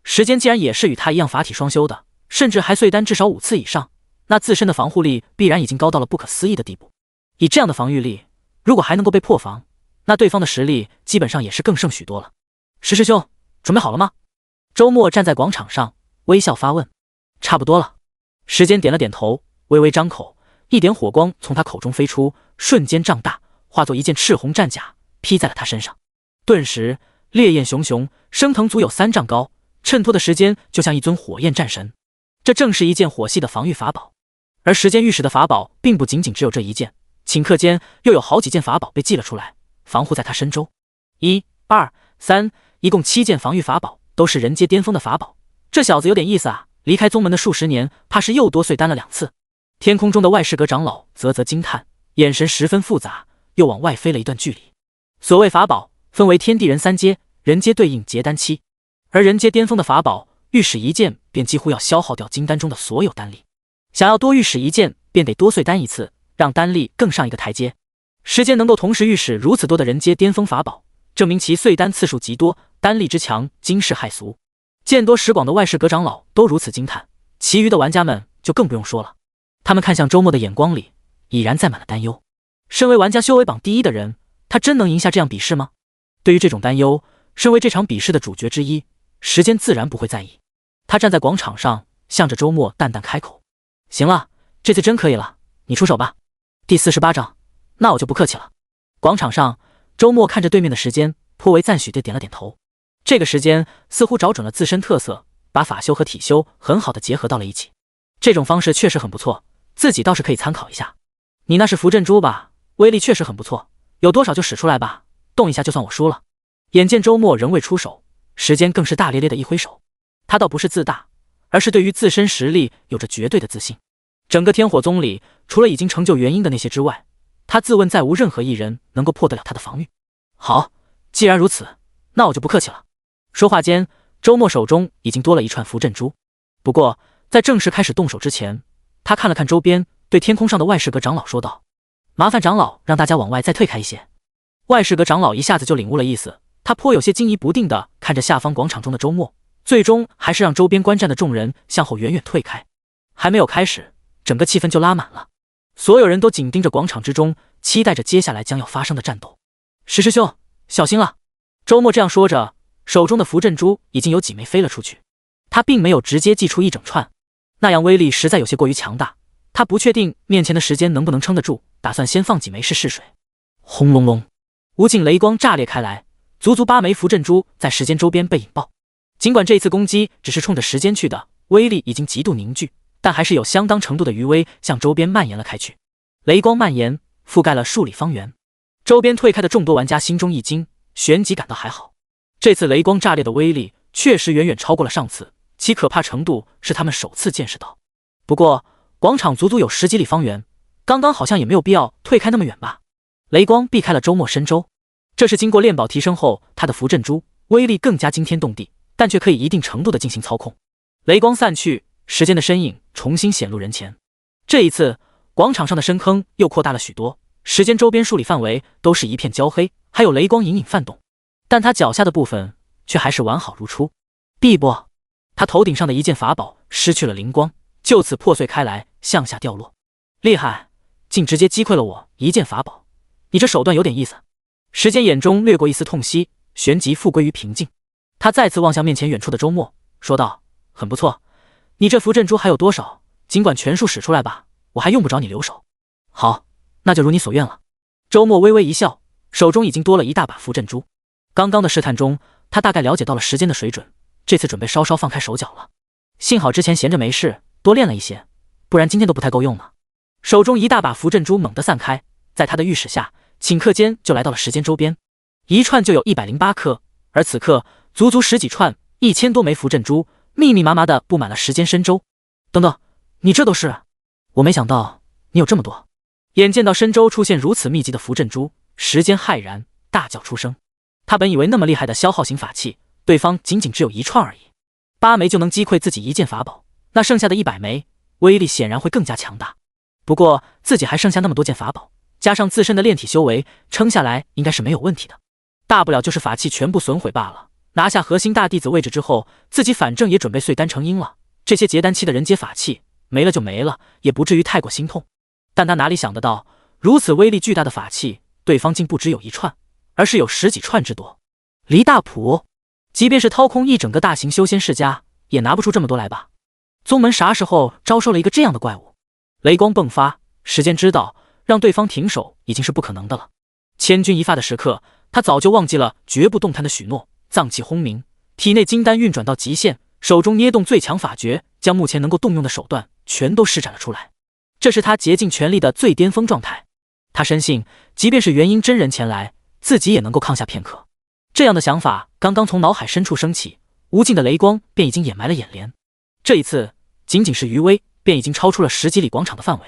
时间既然也是与他一样法体双修的，甚至还碎丹至少5次以上，那自身的防护力必然已经高到了不可思议的地步。以这样的防御力，如果还能够被破防，那对方的实力基本上也是更胜许多了。石师兄，准备好了吗？周末站在广场上，微笑发问。差不多了。时间点了点头，微微张口，一点火光从他口中飞出，瞬间胀大，化作一件赤红战甲，披在了他身上。顿时，烈焰熊熊，升腾足有3丈高，衬托的时间就像一尊火焰战神。这正是一件火系的防御法宝。而时间御使的法宝并不仅仅只有这一件，顷刻间又有好几件法宝被祭了出来，防护在他身周。1、2、3，一共7件防御法宝，都是人阶巅峰的法宝。这小子有点意思啊，离开宗门的数十年，怕是又多碎丹了2次。天空中的外事阁长老啧啧惊叹，眼神十分复杂，又往外飞了一段距离。所谓法宝分为天地人3阶，人阶对应结丹期，而人阶巅峰的法宝御使一件便几乎要消耗掉金丹中的所有丹力。想要多御使一件，便得多碎丹1次，让丹力更上一个台阶。时间能够同时御使如此多的人阶巅峰法宝，证明其碎丹次数极多，丹力之强惊世骇俗。见多识广的外事阁长老都如此惊叹，其余的玩家们就更不用说了。他们看向周末的眼光里已然载满了担忧。身为玩家修为榜第1的人，他真能赢下这样比试吗？对于这种担忧，身为这场比试的主角之一，时间自然不会在意。他站在广场上，向着周末淡淡开口：行了，这次真可以了，你出手吧。第48章，那我就不客气了。广场上，周末看着对面的时间，颇为赞许地点了点头。这个时间似乎找准了自身特色，把法修和体修很好的结合到了一起。这种方式确实很不错，自己倒是可以参考一下。你那是符阵珠吧？威力确实很不错，有多少就使出来吧，动一下就算我输了。眼见周末仍未出手，时间更是大咧咧的一挥手。他倒不是自大，而是对于自身实力有着绝对的自信。整个天火宗里，除了已经成就元婴的那些之外，他自问再无任何一人能够破得了他的防御。好，既然如此，那我就不客气了。说话间，周末手中已经多了一串符阵珠。不过在正式开始动手之前，他看了看周边，对天空上的外事阁长老说道：麻烦长老让大家往外再退开一些。外事阁长老一下子就领悟了意思，他颇有些惊疑不定地看着下方广场中的周末，最终还是让周边观战的众人向后远远退开。还没有开始，整个气氛就拉满了，所有人都紧盯着广场之中，期待着接下来将要发生的战斗。石师兄，小心了！周末这样说着，手中的符阵珠已经有几枚飞了出去。他并没有直接祭出一整串，那样威力实在有些过于强大，他不确定面前的时间能不能撑得住，打算先放几枚试水。轰隆隆，无尽雷光炸裂开来，足足8枚符阵珠在时间周边被引爆。尽管这次攻击只是冲着时间去的，威力已经极度凝聚，但还是有相当程度的余威向周边蔓延了开去。雷光蔓延，覆盖了数里方圆。周边退开的众多玩家心中一惊，旋即感到还好，这次雷光炸裂的威力确实远远超过了上次，其可怕程度是他们首次见识到。不过广场足足有10几里方圆，刚刚好像也没有必要退开那么远吧。雷光避开了周末身周，这是经过炼宝提升后他的符阵珠威力更加惊天动地，但却可以一定程度的进行操控。雷光散去，时间的身影重新显露人前。这一次广场上的深坑又扩大了许多，时间周边数里范围都是一片焦黑，还有雷光隐隐泛动，但他脚下的部分却还是完好如初。必不，他头顶上的一件法宝失去了灵光，就此破碎开来，向下掉落。厉害，竟直接击溃了我一件法宝，你这手段有点意思。时间眼中掠过一丝痛惜，旋即复归于平静。他再次望向面前远处的周末，说道：很不错，你这符阵珠还有多少？尽管全数使出来吧，我还用不着你留手。好，那就如你所愿了。周末微微一笑，手中已经多了一大把符阵珠。刚刚的试探中，他大概了解到了时间的水准，这次准备稍稍放开手脚了。幸好之前闲着没事，多练了一些，不然今天都不太够用呢。手中一大把符阵珠猛地散开，在他的御使下，顷刻间就来到了时间周边，一串就有108颗，而此刻足足10几串，1000多枚符阵珠密密麻麻地布满了时间深周。等等，你这都是？我没想到你有这么多。眼见到深周出现如此密集的符阵珠，时间骇然，大叫出声。他本以为那么厉害的消耗型法器，对方仅仅只有1串而已，8枚就能击溃自己一件法宝，那剩下的100枚威力显然会更加强大。不过自己还剩下那么多件法宝，加上自身的炼体修为，撑下来应该是没有问题的，大不了就是法器全部损毁罢了。拿下核心大弟子位置之后，自己反正也准备碎丹成鹰了，这些结丹期的人阶法器没了就没了，也不至于太过心痛。但他哪里想得到，如此威力巨大的法器，对方竟不只有1串，而是有10几串之多。离大谱，即便是掏空一整个大型修仙世家，也拿不出这么多来吧？宗门啥时候招收了一个这样的怪物？雷光迸发，时间知道让对方停手已经是不可能的了。千钧一发的时刻，他早就忘记了绝不动弹的许诺，脏气轰鸣，体内金丹运转到极限，手中捏动最强法诀，将目前能够动用的手段全都施展了出来。这是他竭尽全力的最巅峰状态。他深信，即便是元婴真人前来，自己也能够抗下片刻。这样的想法刚刚从脑海深处升起，无尽的雷光便已经掩埋了眼帘。这一次，仅仅是余威，便已经超出了10几里广场的范围。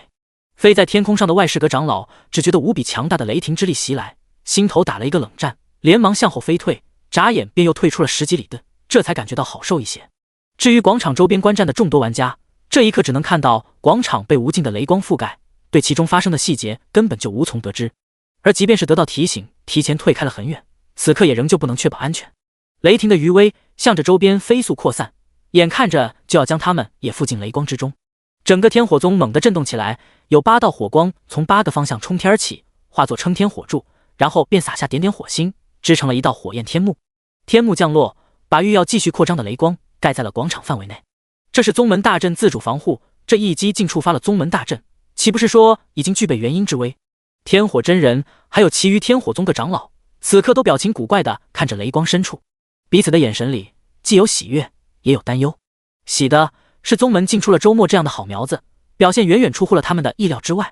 飞在天空上的外事阁长老只觉得无比强大的雷霆之力袭来，心头打了一个冷战，连忙向后飞退，眨眼便又退出了10几里的，这才感觉到好受一些。至于广场周边观战的众多玩家，这一刻只能看到广场被无尽的雷光覆盖，对其中发生的细节根本就无从得知。而即便是得到提醒，提前退开了很远，此刻也仍旧不能确保安全。雷霆的余威向着周边飞速扩散，眼看着就要将他们也附进雷光之中。整个天火宗猛地震动起来，有8道火光从8个方向冲天而起，化作撑天火柱，然后便洒下点点火星，织成了一道火焰天幕。天幕降落，把欲要继续扩张的雷光盖在了广场范围内。这是宗门大阵自主防护，这一击竟触发了宗门大阵，其岂不是说已经具备元婴之威？天火真人还有其余天火宗各长老，此刻都表情古怪地看着雷光深处，彼此的眼神里既有喜悦，也有担忧。喜的是宗门竟出了周末这样的好苗子，表现远远出乎了他们的意料之外；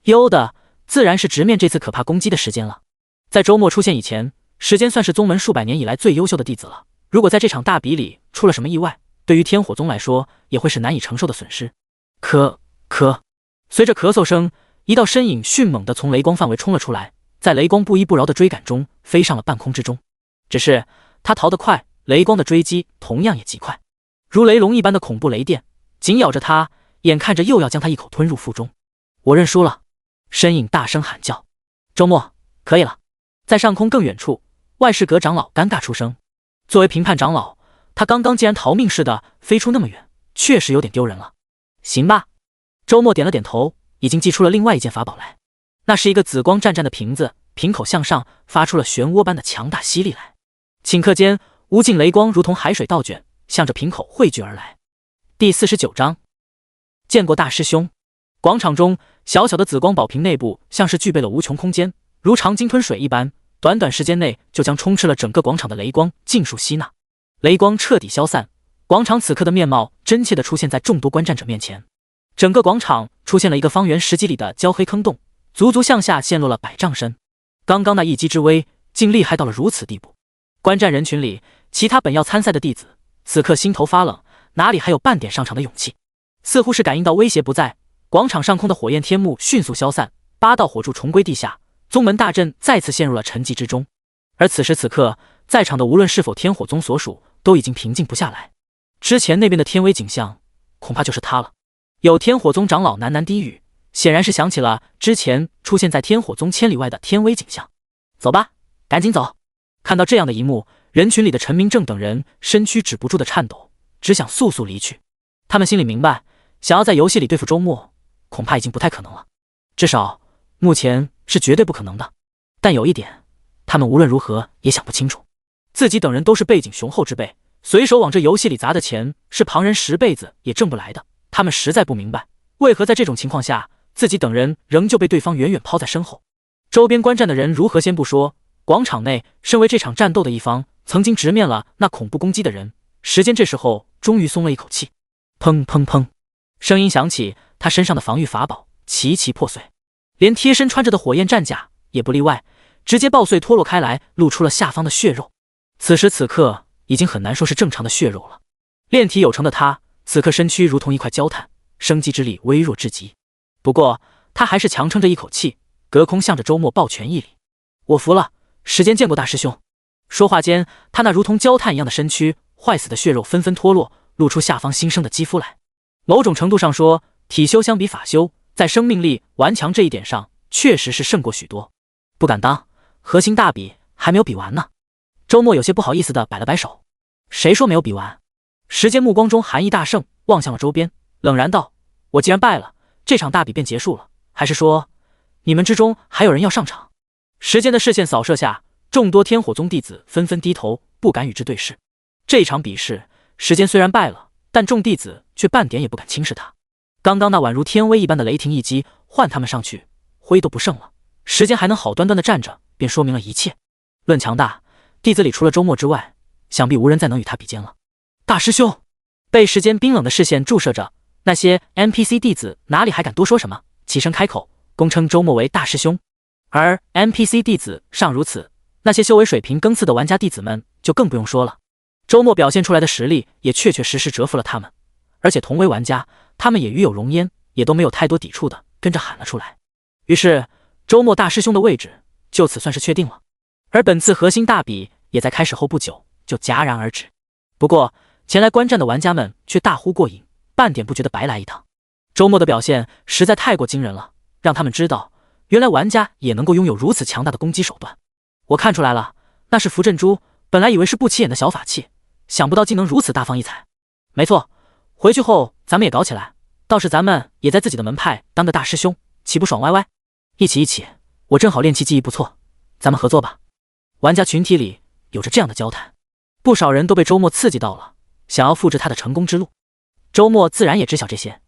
忧的自然是直面这次可怕攻击的时间了。在周末出现以前，时间算是宗门数百年以来最优秀的弟子了。如果在这场大比里出了什么意外，对于天火宗来说也会是难以承受的损失。随着咳嗽声，一道身影迅猛地从雷光范围冲了出来，在雷光不依不饶的追赶中飞上了半空之中。只是他逃得快，雷光的追击同样也极快，如雷龙一般的恐怖雷电紧咬着他，眼看着又要将他一口吞入腹中。我认输了！身影大声喊叫。周末，可以了。在上空更远处，外事阁长老尴尬出声。作为评判长老，他刚刚竟然逃命似的飞出那么远，确实有点丢人了。行吧。周末点了点头，已经祭出了另外一件法宝来。那是一个紫光湛湛的瓶子，瓶口向上发出了漩涡般的强大吸力来。顷刻间，无尽雷光如同海水倒卷，向着瓶口汇聚而来。第49章，见过大师兄。广场中，小小的紫光宝瓶内部像是具备了无穷空间，如长鲸吞水一般，短短时间内就将充斥了整个广场的雷光尽数吸纳。雷光彻底消散，广场此刻的面貌真切地出现在众多观战者面前。整个广场出现了一个方圆10几里的焦黑坑洞，足足向下陷落了100丈深。刚刚那一击之威，竟厉害到了如此地步。观战人群里，其他本要参赛的弟子此刻心头发冷，哪里还有半点上场的勇气？似乎是感应到威胁不在，广场上空的火焰天幕迅速消散，8道火柱重归地下，宗门大阵再次陷入了沉寂之中。而此时此刻，在场的无论是否天火宗所属，都已经平静不下来。之前那边的天威景象，恐怕就是他了。有天火宗长老喃喃低语，显然是想起了之前出现在天火宗千里外的天威景象。走吧，赶紧走！看到这样的一幕，人群里的陈明正等人身躯止不住的颤抖，只想速速离去。他们心里明白，想要在游戏里对付周末，恐怕已经不太可能了，至少目前是绝对不可能的。但有一点，他们无论如何也想不清楚，自己等人都是背景雄厚之辈，随手往这游戏里砸的钱是旁人10辈子也挣不来的。他们实在不明白，为何在这种情况下，自己等人仍旧被对方远远抛在身后。周边观战的人如何先不说，广场内身为这场战斗的一方，曾经直面了那恐怖攻击的人，时间这时候终于松了一口气。砰砰砰，声音响起，他身上的防御法宝齐齐破碎，连贴身穿着的火焰战甲也不例外，直接爆碎脱落开来，露出了下方的血肉。此时此刻已经很难说是正常的血肉了。炼体有成的他，此刻身躯如同一块焦炭，生机之力微弱至极。不过他还是强撑着一口气，隔空向着周末抱拳一礼：“我服了，时间见过大师兄。”说话间，他那如同焦炭一样的身躯，坏死的血肉纷纷脱落，露出下方新生的肌肤来。某种程度上说，体修相比法修，在生命力、顽强这一点上，确实是胜过许多。不敢当，核心大比还没有比完呢。周末有些不好意思地摆了摆手：“谁说没有比完？”时间目光中寒意大盛，望向了周边，冷然道：“我既然败了，这场大比便结束了，还是说你们之中还有人要上场？”时间的视线扫射下，众多天火宗弟子纷纷低头，不敢与之对视。这场比试，时间虽然败了，但众弟子却半点也不敢轻视他。刚刚那宛如天威一般的雷霆一击，换他们上去，灰都不剩了。时间还能好端端的站着，便说明了一切。论强大，弟子里除了周末之外，想必无人再能与他比肩了。大师兄，被时间冰冷的视线注视着，那些 NPC 弟子哪里还敢多说什么，齐声开口，恭称周末为大师兄。而 NPC 弟子尚如此，那些修为水平更次的玩家弟子们就更不用说了。周末表现出来的实力也确确实实折服了他们，而且同为玩家，他们也与有荣焉，也都没有太多抵触的跟着喊了出来。于是周末大师兄的位置就此算是确定了。而本次核心大比也在开始后不久就戛然而止。不过前来观战的玩家们却大呼过瘾，半点不觉得白来一趟。周末的表现实在太过惊人了，让他们知道原来玩家也能够拥有如此强大的攻击手段。我看出来了，那是符阵珠，本来以为是不起眼的小法器，想不到竟能如此大放异彩。没错，回去后咱们也搞起来，倒是咱们也在自己的门派当个大师兄，岂不爽歪歪？一起，我正好练气技艺不错，咱们合作吧。玩家群体里有着这样的交谈，不少人都被周末刺激到了，想要复制他的成功之路。周末自然也知晓这些，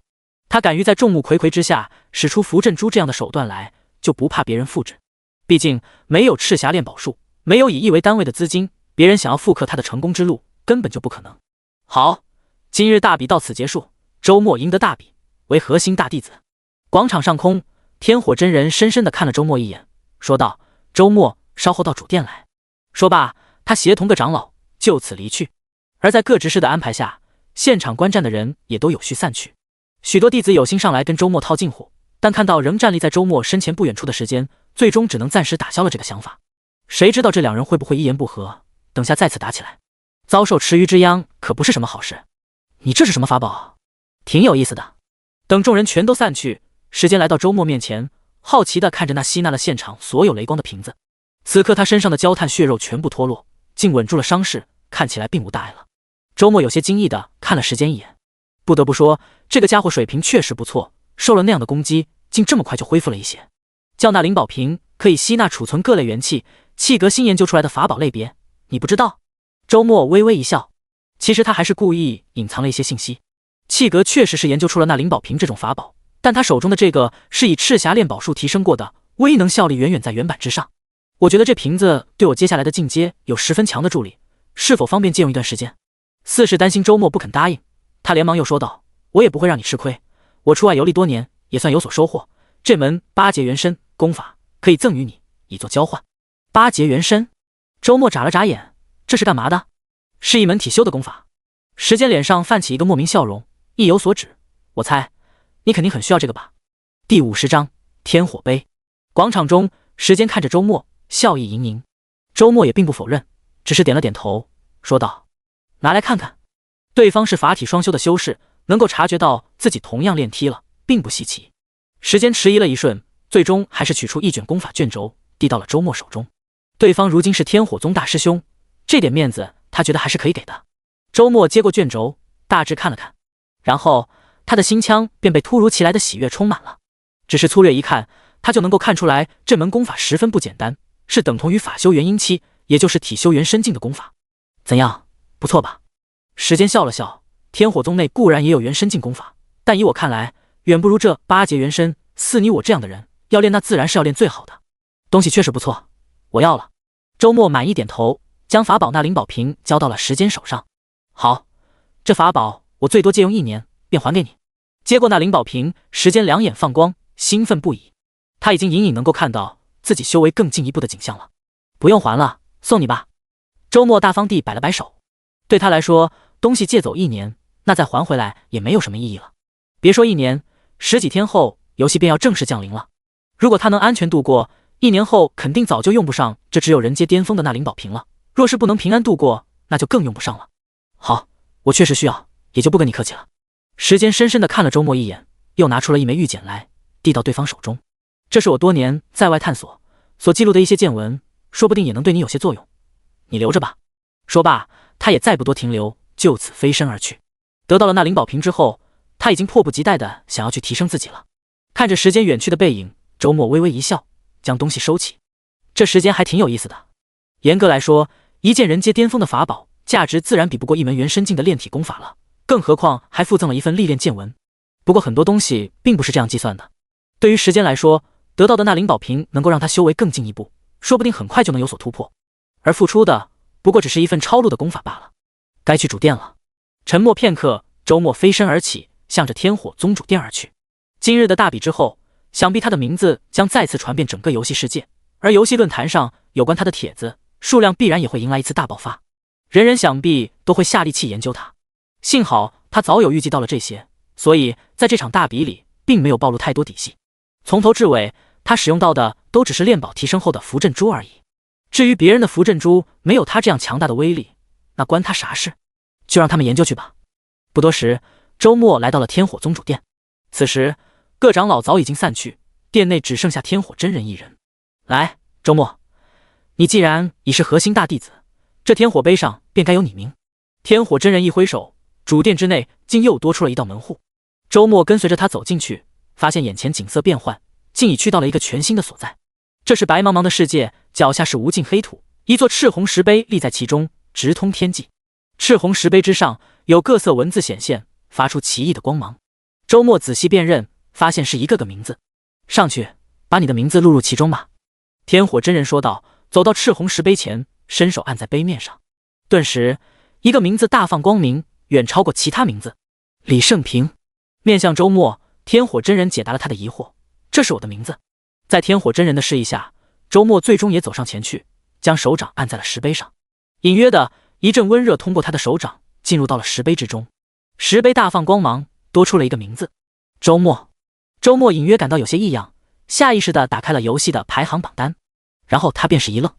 他敢于在众目睽睽之下使出符阵珠这样的手段来，就不怕别人复制。毕竟没有赤霞炼宝术，没有以亿为单位的资金，别人想要复刻他的成功之路根本就不可能。好，今日大比到此结束，周末赢得大比，为核心大弟子。广场上空，天火真人深深地看了周末一眼，说道：“周末，稍后到主殿来。”说罢，他协同各长老就此离去。而在各执事的安排下，现场观战的人也都有序散去。许多弟子有心上来跟周末套近乎，但看到仍站立在周末身前不远处的时间，最终只能暂时打消了这个想法。谁知道这两人会不会一言不合，等下再次打起来，遭受池鱼之殃可不是什么好事。你这是什么法宝？挺有意思的。等众人全都散去，时间来到周末面前，好奇地看着那吸纳了现场所有雷光的瓶子。此刻他身上的焦炭血肉全部脱落，竟稳住了伤势，看起来并无大碍了。周末有些惊异地看了时间一眼，不得不说，这个家伙水平确实不错，受了那样的攻击，竟这么快就恢复了一些。叫那灵宝瓶可以吸纳储存各类元气，气阁新研究出来的法宝类别，你不知道？周末微微一笑，其实他还是故意隐藏了一些信息。气阁确实是研究出了那灵宝瓶这种法宝，但他手中的这个是以赤霞炼宝术提升过的，威能效力远远在原版之上。我觉得这瓶子对我接下来的进阶有十分强的助力，是否方便借用一段时间？四是担心周末不肯答应，他连忙又说道：“我也不会让你吃亏，我出外游历多年，也算有所收获。这门八节元身功法可以赠予你，以作交换。”八节元身？周末眨了眨眼，这是干嘛的？是一门体修的功法。时间脸上泛起一个莫名笑容，意有所指。我猜你肯定很需要这个吧。第50章天火杯。广场中，时间看着周末，笑意盈盈。周末也并不否认，只是点了点头，说道：“拿来看看。”对方是法体双修的修士，能够察觉到自己同样练踢了，并不稀奇。时间迟疑了一瞬，最终还是取出一卷功法卷轴，递到了周末手中。对方如今是天火宗大师兄，这点面子他觉得还是可以给的。周末接过卷轴，大致看了看，然后他的心腔便被突如其来的喜悦充满了。只是粗略一看，他就能够看出来这门功法十分不简单，是等同于法修元婴期，也就是体修元身境的功法。怎样，不错吧？时间笑了笑，天火宗内固然也有元身境功法，但以我看来，远不如这八节元身。似你我这样的人，要练那自然是要练最好的东西，确实不错，我要了。周末满意点头，将法宝那灵宝瓶交到了时间手上。好，这法宝我最多借用1年，便还给你。接过那灵宝瓶，时间两眼放光，兴奋不已。他已经隐隐能够看到自己修为更进一步的景象了。不用还了，送你吧。周末大方地摆了摆手，对他来说，东西借走1年，那再还回来也没有什么意义了。别说1年，10几天后游戏便要正式降临了。如果他能安全度过，1年后肯定早就用不上这只有人阶巅峰的那灵宝瓶了。若是不能平安度过，那就更用不上了。好，我确实需要，也就不跟你客气了。时间深深地看了周末一眼，又拿出了一枚玉简来，递到对方手中。这是我多年在外探索所记录的一些见闻，说不定也能对你有些作用，你留着吧。说罢，他也再不多停留，就此飞身而去。得到了那灵宝瓶之后，他已经迫不及待地想要去提升自己了。看着时间远去的背影，周末微微一笑，将东西收起。这时间还挺有意思的。严格来说，一件人阶巅峰的法宝，价值自然比不过一门元身境的炼体功法了，更何况还附赠了一份历练见闻。不过很多东西并不是这样计算的。对于时间来说，得到的那灵宝瓶能够让他修为更进一步，说不定很快就能有所突破，而付出的不过只是一份抄录的功法罢了。该去主殿了。沉默片刻，周末飞身而起，向着天火宗主殿而去。今日的大比之后，想必他的名字将再次传遍整个游戏世界，而游戏论坛上有关他的帖子数量必然也会迎来一次大爆发，人人想必都会下力气研究他。幸好他早有预计到了这些，所以在这场大比里并没有暴露太多底细。从头至尾，他使用到的都只是炼宝提升后的符阵珠而已。至于别人的符阵珠没有他这样强大的威力，那关他啥事？就让他们研究去吧。不多时，周末来到了天火宗主殿。此时各长老早已经散去，殿内只剩下天火真人一人。来，周末，你既然已是核心大弟子，这天火杯上便该有你名。天火真人一挥手，主殿之内竟又多出了一道门户。周末跟随着他走进去，发现眼前景色变幻，竟已去到了一个全新的所在。这是白茫茫的世界，脚下是无尽黑土，一座赤红石碑立在其中，直通天际。赤红石碑之上有各色文字显现，发出奇异的光芒。周末仔细辨认，发现是一个个名字。上去，把你的名字录入其中吧。天火真人说道，走到赤红石碑前，伸手按在碑面上。顿时，一个名字大放光明，远超过其他名字。李胜平。面向周末，天火真人解答了他的疑惑：这是我的名字。在天火真人的示意下，周末最终也走上前去，将手掌按在了石碑上。隐约的一阵温热通过他的手掌进入到了石碑之中，石碑大放光芒，多出了一个名字：周末。周末隐约感到有些异样，下意识地打开了游戏的排行榜单，然后他便是一愣。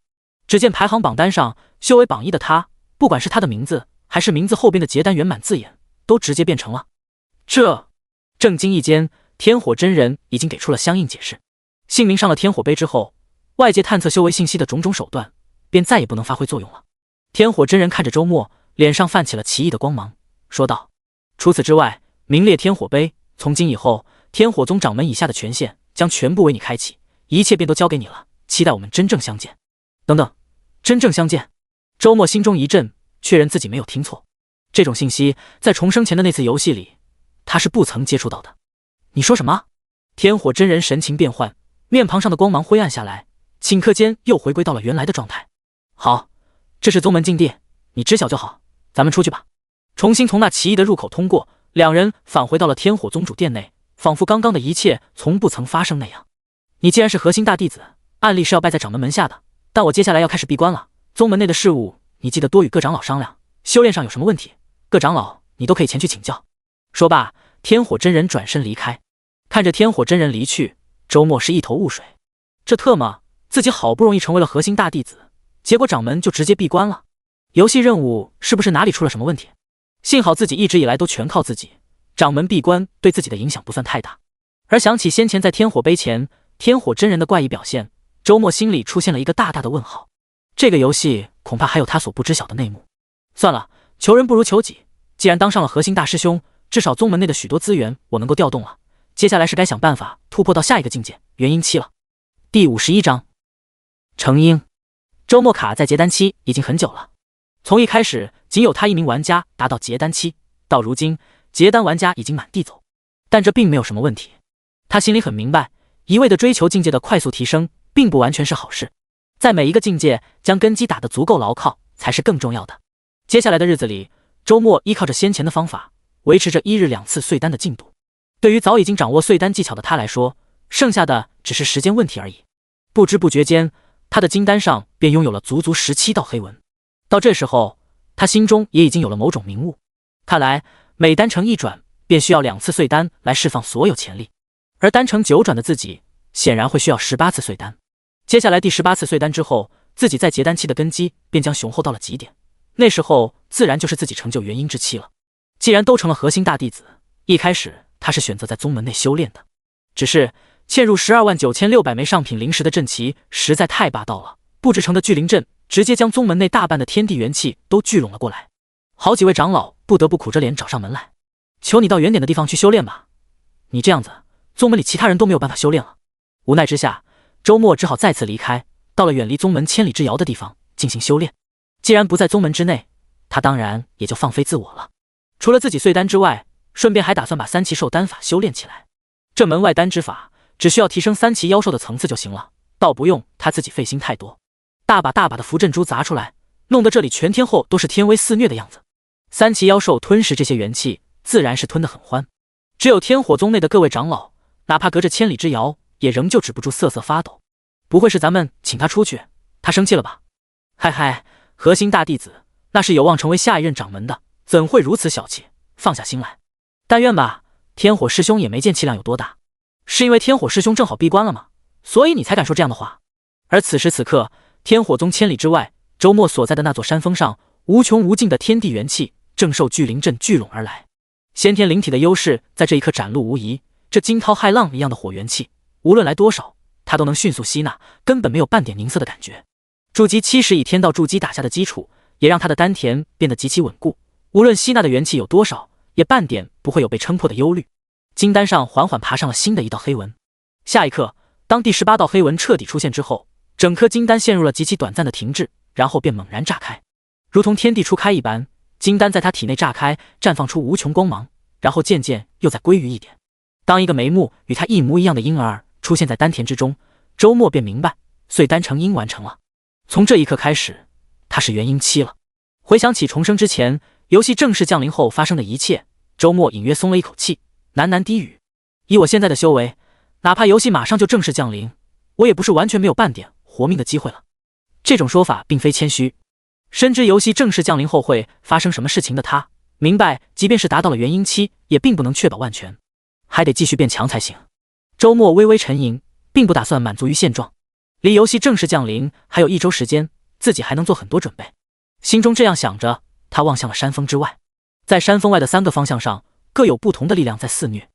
只见排行榜单上修为榜1的他，不管是他的名字还是名字后边的结丹圆满字眼，都直接变成了这。正惊异间，天火真人已经给出了相应解释。姓名上了天火碑之后，外界探测修为信息的种种手段便再也不能发挥作用了。天火真人看着周末，脸上泛起了奇异的光芒，说道：除此之外，名列天火碑，从今以后，天火宗掌门以下的权限将全部为你开启，一切便都交给你了，期待我们真正相见。等等，真正相见？周末心中一震，确认自己没有听错。这种信息在重生前的那次游戏里，他是不曾接触到的。你说什么？天火真人神情变幻，面庞上的光芒灰暗下来，顷刻间又回归到了原来的状态。好，这是宗门禁地，你知晓就好，咱们出去吧。重新从那奇异的入口通过，两人返回到了天火宗主殿内，仿佛刚刚的一切从不曾发生那样。你既然是核心大弟子，按例是要拜在掌门门下的，但我接下来要开始闭关了，宗门内的事务你记得多与各长老商量，修炼上有什么问题，各长老你都可以前去请教。说罢，天火真人转身离开。看着天火真人离去，周末是一头雾水。这特么，自己好不容易成为了核心大弟子，结果掌门就直接闭关了。游戏任务是不是哪里出了什么问题？幸好自己一直以来都全靠自己，掌门闭关对自己的影响不算太大。而想起先前在天火碑前天火真人的怪异表现，周末心里出现了一个大大的问号。这个游戏恐怕还有他所不知晓的内幕。算了，求人不如求己，既然当上了核心大师兄，至少宗门内的许多资源我能够调动了，接下来是该想办法突破到下一个境界元婴期了。第51章成婴。周末卡在结丹期已经很久了，从一开始仅有他一名玩家达到结丹期，到如今结丹玩家已经满地走，但这并没有什么问题。他心里很明白，一味的追求境界的快速提升并不完全是好事，在每一个境界将根基打得足够牢靠才是更重要的。接下来的日子里，周末依靠着先前的方法维持着1日2次碎丹的进度。对于早已经掌握碎丹技巧的他来说，剩下的只是时间问题而已。不知不觉间，他的金丹上便拥有了足足17道黑纹。到这时候，他心中也已经有了某种明悟。看来每丹成1转便需要2次碎丹来释放所有潜力，而丹成9转的自己显然会需要18次碎丹。接下来第18次碎丹之后，自己在结丹期的根基便将雄厚到了极点，那时候自然就是自己成就元婴之期了。既然都成了核心大弟子，一开始他是选择在宗门内修炼的，只是嵌入129600枚上品灵石的阵旗实在太霸道了，布置成的聚灵阵直接将宗门内大半的天地元气都聚拢了过来。好几位长老不得不苦着脸找上门来，求你到远点的地方去修炼吧，你这样子宗门里其他人都没有办法修炼了。无奈之下，周末只好再次离开，到了远离宗门千里之遥的地方进行修炼。既然不在宗门之内，他当然也就放飞自我了。除了自己碎丹之外，顺便还打算把3奇兽丹法修炼起来。这门外丹之法只需要提升3奇妖兽的层次就行了，倒不用他自己费心太多。大把大把的符阵珠砸出来，弄得这里全天候都是天威肆虐的样子。3奇妖兽吞噬这些元气，自然是吞得很欢。只有天火宗内的各位长老，哪怕隔着千里之遥，也仍旧止不住瑟瑟发抖。不会是咱们请他出去，他生气了吧？嗨嗨，核心大弟子那是有望成为下一任掌门的，怎会如此小气？放下心来。但愿吧，天火师兄也没见气量有多大。是因为天火师兄正好闭关了吗？所以你才敢说这样的话？而此时此刻，天火宗千里之外，周末所在的那座山峰上，无穷无尽的天地元气正受聚灵阵聚拢而来。先天灵体的优势在这一刻展露无遗，这惊涛骇浪一样的火元气，无论来多少，他都能迅速吸纳，根本没有半点凝涩的感觉。筑基70以天道筑基打下的基础，也让他的丹田变得极其稳固，无论吸纳的元气有多少，也半点不会有被撑破的忧虑。金丹上缓缓爬上了新的一道黑纹。下一刻，当第18道黑纹彻底出现之后，整颗金丹陷入了极其短暂的停滞，然后便猛然炸开，如同天地初开一般。金丹在他体内炸开，绽放出无穷光芒，然后渐渐又再归于一点。当一个眉目与他一模一样的婴儿出现在丹田之中，周末便明白碎丹成阴完成了。从这一刻开始，他是元婴期了。回想起重生之前游戏正式降临后发生的一切，周末隐约松了一口气，喃喃低语：以我现在的修为，哪怕游戏马上就正式降临，我也不是完全没有半点活命的机会了。这种说法并非谦虚，深知游戏正式降临后会发生什么事情的他，明白即便是达到了元婴期，也并不能确保万全，还得继续变强才行。周末微微沉吟，并不打算满足于现状。离游戏正式降临还有1周时间，自己还能做很多准备。心中这样想着，他望向了山峰之外。在山峰外的3个方向上，各有不同的力量在肆虐。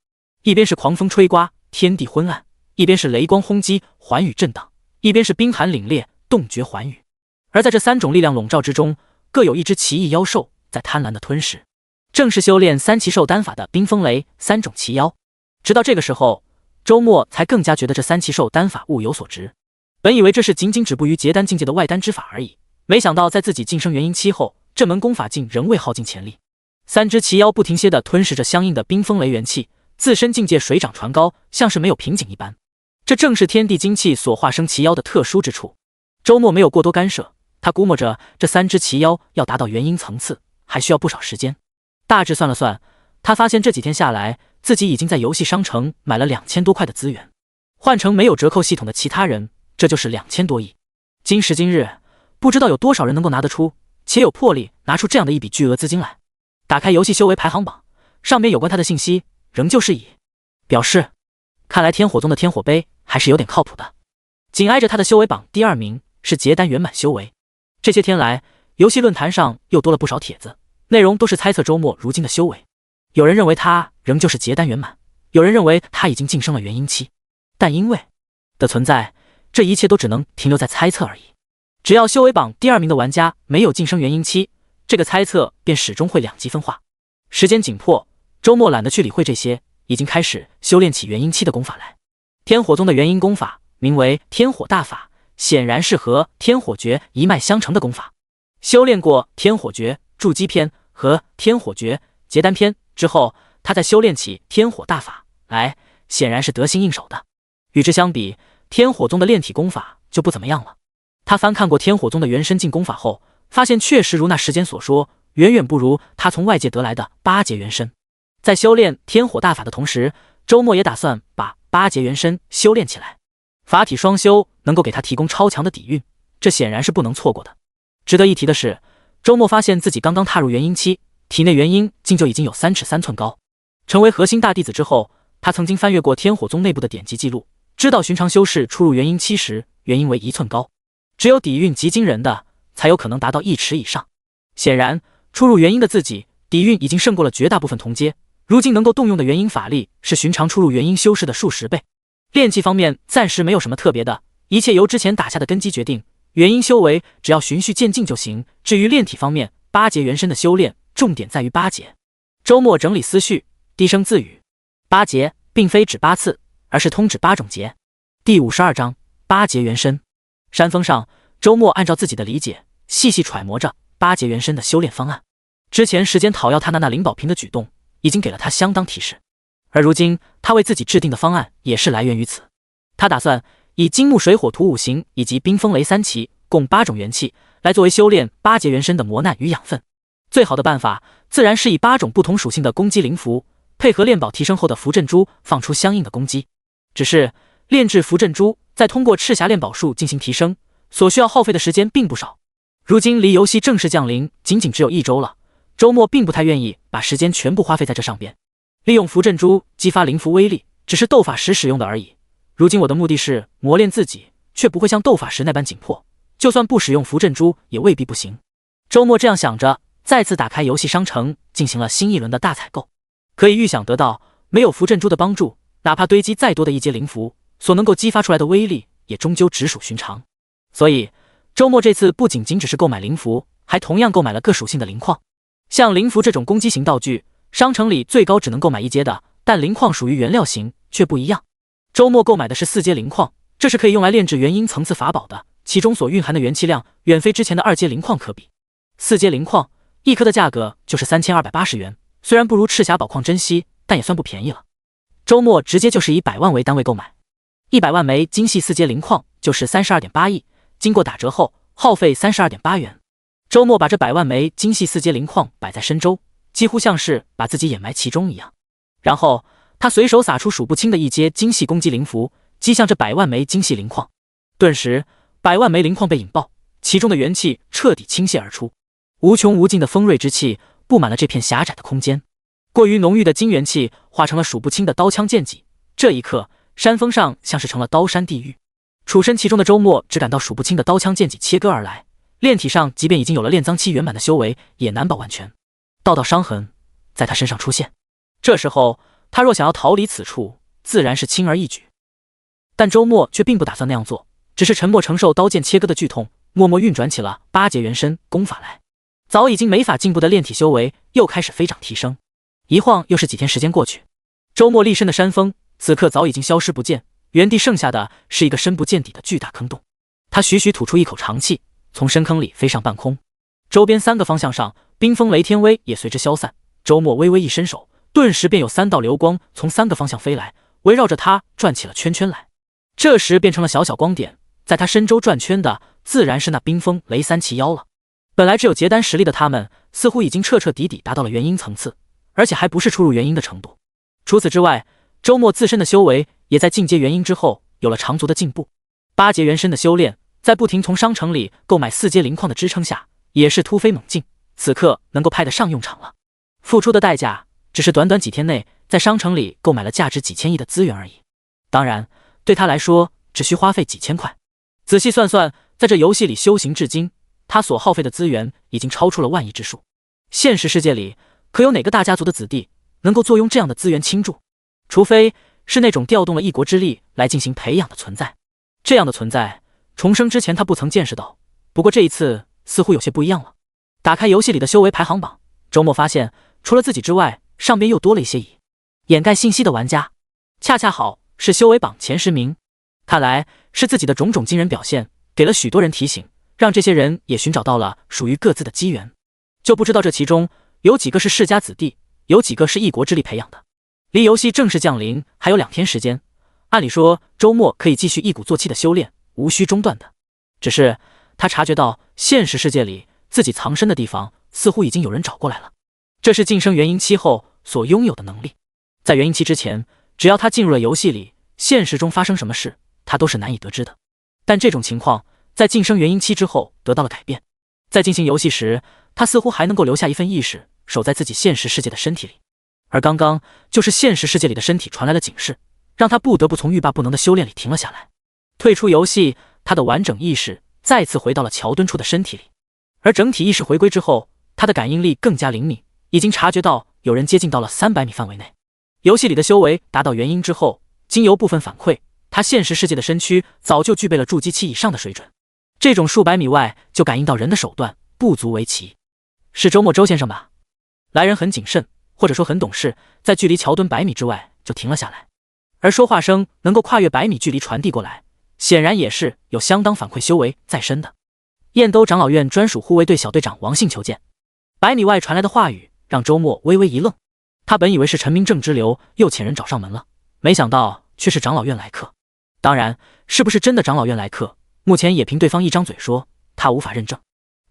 一边是狂风吹刮，天地昏暗；一边是雷光轰击，寰宇震荡；一边是冰寒凛冽，冻绝寰宇。而在这3种力量笼罩之中，各有一只奇异妖兽在贪婪的吞噬。正是修炼3奇兽丹法的冰风雷3种奇妖。直到这个时候，周末才更加觉得这3奇兽丹法物有所值。本以为这是仅仅止步于结丹境界的外丹之法而已，没想到在自己晋升元婴期后，这门功法竟仍未耗尽潜力。3只奇妖不停歇地吞噬着相应的冰风雷元气，自身境界水涨船高，像是没有瓶颈一般。这正是天地精气所化生奇妖的特殊之处。周末没有过多干涉，他估摸着这3只奇妖要达到元婴层次，还需要不少时间。大致算了算，他发现这几天下来，自己已经在游戏商城买了2000多块的资源，换成没有折扣系统的其他人，这就是2000多亿。今时今日，不知道有多少人能够拿得出，且有魄力拿出这样的一笔巨额资金来。打开游戏修为排行榜，上面有关他的信息仍旧是以表示，看来天火宗的天火杯还是有点靠谱的。紧挨着他的修为榜第2名是结丹圆满修为。这些天来，游戏论坛上又多了不少帖子，内容都是猜测周末如今的修为。有人认为他仍旧是结丹圆满，有人认为他已经晋升了元婴期，但因为的存在，这一切都只能停留在猜测而已。只要修为榜第2名的玩家没有晋升元婴期，这个猜测便始终会2极分化。时间紧迫，周末懒得去理会这些，已经开始修炼起元婴期的功法来。天火宗的元婴功法名为天火大法，显然是和天火诀一脉相承的功法。修炼过天火诀筑基篇和天火诀结丹篇之后，他再修炼起天火大法来，显然是得心应手的。与之相比，天火宗的炼体功法就不怎么样了。他翻看过天火宗的元神境功法后，发现确实如那时间所说，远远不如他从外界得来的8节元身。在修炼天火大法的同时，周末也打算把8节元身修炼起来。法体双修能够给他提供超强的底蕴，这显然是不能错过的。值得一提的是，周末发现自己刚刚踏入元婴期，体内元婴竟就已经有3尺3寸高。成为核心大弟子之后，他曾经翻阅过天火宗内部的典籍记录，知道寻常修士初入元婴期时，元婴为1寸高。只有底蕴极惊人的，才有可能达到1尺以上。显然，初入元婴的自己，底蕴已经胜过了绝大部分同阶，如今能够动用的元婴法力，是寻常初入元婴修士的数十倍。炼气方面暂时没有什么特别的，一切由之前打下的根基决定。元婴修为只要循序渐进就行。至于炼体方面，8节元身的修炼重点在于8节。周末整理思绪，低声自语：8节并非指8次，而是通指8种节。第52章8节元身。山峰上，周末按照自己的理解，细细揣摩着8节元身的修炼方案。之前时间讨要他那灵宝瓶的举动，已经给了他相当提示。而如今，他为自己制定的方案也是来源于此。他打算以金木水火土5行以及冰风雷3奇共8种元气来作为修炼8节元身的磨难与养分。最好的办法自然是以8种不同属性的攻击灵符，配合炼宝提升后的符阵珠，放出相应的攻击。只是炼制符阵珠，再通过赤霞炼宝术进行提升，所需要耗费的时间并不少。如今离游戏正式降临仅仅只有1周了，周末并不太愿意把时间全部花费在这上边。利用符阵珠激发灵符威力，只是斗法时使用的而已。如今我的目的是磨练自己，却不会像斗法时那般紧迫，就算不使用符阵珠也未必不行。周末这样想着，再次打开游戏商城，进行了新一轮的大采购。可以预想得到，没有符阵珠的帮助，哪怕堆积再多的1阶灵符，所能够激发出来的威力也终究只属寻常。所以周末这次不仅仅只是购买灵符，还同样购买了各属性的灵矿。像灵符这种攻击型道具，商城里最高只能购买1阶的，但灵矿属于原料型，却不一样。周末购买的是4阶灵矿，这是可以用来炼制元婴层次法宝的，其中所蕴含的元气量远非之前的2阶灵矿可比。4阶灵矿1颗的价格就是3280元，虽然不如赤霞宝矿珍稀，但也算不便宜了。周末直接就是以100万为单位购买，100万枚精细4阶灵矿就是32.8亿，经过打折后耗费32.8元。周末把这100万枚精细4阶灵矿摆在深州，几乎像是把自己掩埋其中一样。然后他随手撒出数不清的1阶精细攻击灵符，击向这100万枚精细灵矿。顿时100万枚灵矿被引爆，其中的元气彻底倾泻而出，无穷无尽的锋锐之气布满了这片狭窄的空间。过于浓郁的金元气化成了数不清的刀枪剑戟，这一刻山峰上像是成了刀山地狱。处身其中的周末只感到数不清的刀枪剑戟切割而来，炼体上即便已经有了炼脏期圆满的修为，也难保完全。道道伤痕在他身上出现，这时候他若想要逃离此处，自然是轻而易举。但周末却并不打算那样做，只是沉默承受刀剑切割的剧痛，默默运转起了8节元身功法来。早已经没法进步的炼体修为又开始飞涨提升。一晃又是几天时间过去，周末立身的山峰此刻早已经消失不见，原地剩下的是一个深不见底的巨大坑洞。他徐徐吐出一口长气，从深坑里飞上半空。周边3个方向上冰封雷天威也随之消散。周末微微一伸手，顿时便有3道流光从3个方向飞来，围绕着他转起了圈圈来。这时变成了小小光点，在他身周转圈的自然是那冰封雷3奇妖了。本来只有结丹实力的他们，似乎已经彻彻底底达到了元婴层次，而且还不是初入元婴的程度。除此之外，周末自身的修为也在进阶元婴之后有了长足的进步。8节元身的修炼，在不停从商城里购买4阶灵矿的支撑下，也是突飞猛进，此刻能够派得上用场了。付出的代价只是短短几天内在商城里购买了价值几千亿的资源而已。当然对他来说只需花费几千块。仔细算算，在这游戏里修行至今，他所耗费的资源已经超出了万亿之数。现实世界里可有哪个大家族的子弟能够坐拥这样的资源倾注？除非是那种调动了一国之力来进行培养的存在。这样的存在，重生之前他不曾见识到，不过这一次似乎有些不一样了。打开游戏里的修为排行榜，周末发现除了自己之外，上边又多了一些以掩盖信息的玩家，恰恰好是修为榜前10名。看来是自己的种种惊人表现给了许多人提醒，让这些人也寻找到了属于各自的机缘。就不知道这其中有几个是世家子弟，有几个是一国之力培养的。离游戏正式降临还有2天时间，按理说周末可以继续一鼓作气的修炼，无需中断的。只是他察觉到现实世界里自己藏身的地方似乎已经有人找过来了。这是晋升元婴期后所拥有的能力。在元婴期之前，只要他进入了游戏里，现实中发生什么事他都是难以得知的。但这种情况在晋升元婴期之后得到了改变。在进行游戏时，他似乎还能够留下一份意识，守在自己现实世界的身体里。而刚刚就是现实世界里的身体传来了警示，让他不得不从欲罢不能的修炼里停了下来。退出游戏，他的完整意识再次回到了桥墩处的身体里。而整体意识回归之后，他的感应力更加灵敏，已经察觉到有人接近到了300米范围内。游戏里的修为达到元婴之后，经由部分反馈，他现实世界的身躯早就具备了筑基期以上的水准。这种数百米外就感应到人的手段不足为奇。是周末周先生吧？来人很谨慎，或者说很懂事，在距离桥墩100米之外就停了下来。而说话声能够跨越100米距离传递过来，显然也是有相当反馈修为在身的。燕兜长老院专属护卫队小队长王信求见。100米外传来的话语让周末微微一愣，他本以为是陈明正之流又遣人找上门了，没想到却是长老院来客。当然，是不是真的长老院来客，目前也凭对方一张嘴说，他无法认证。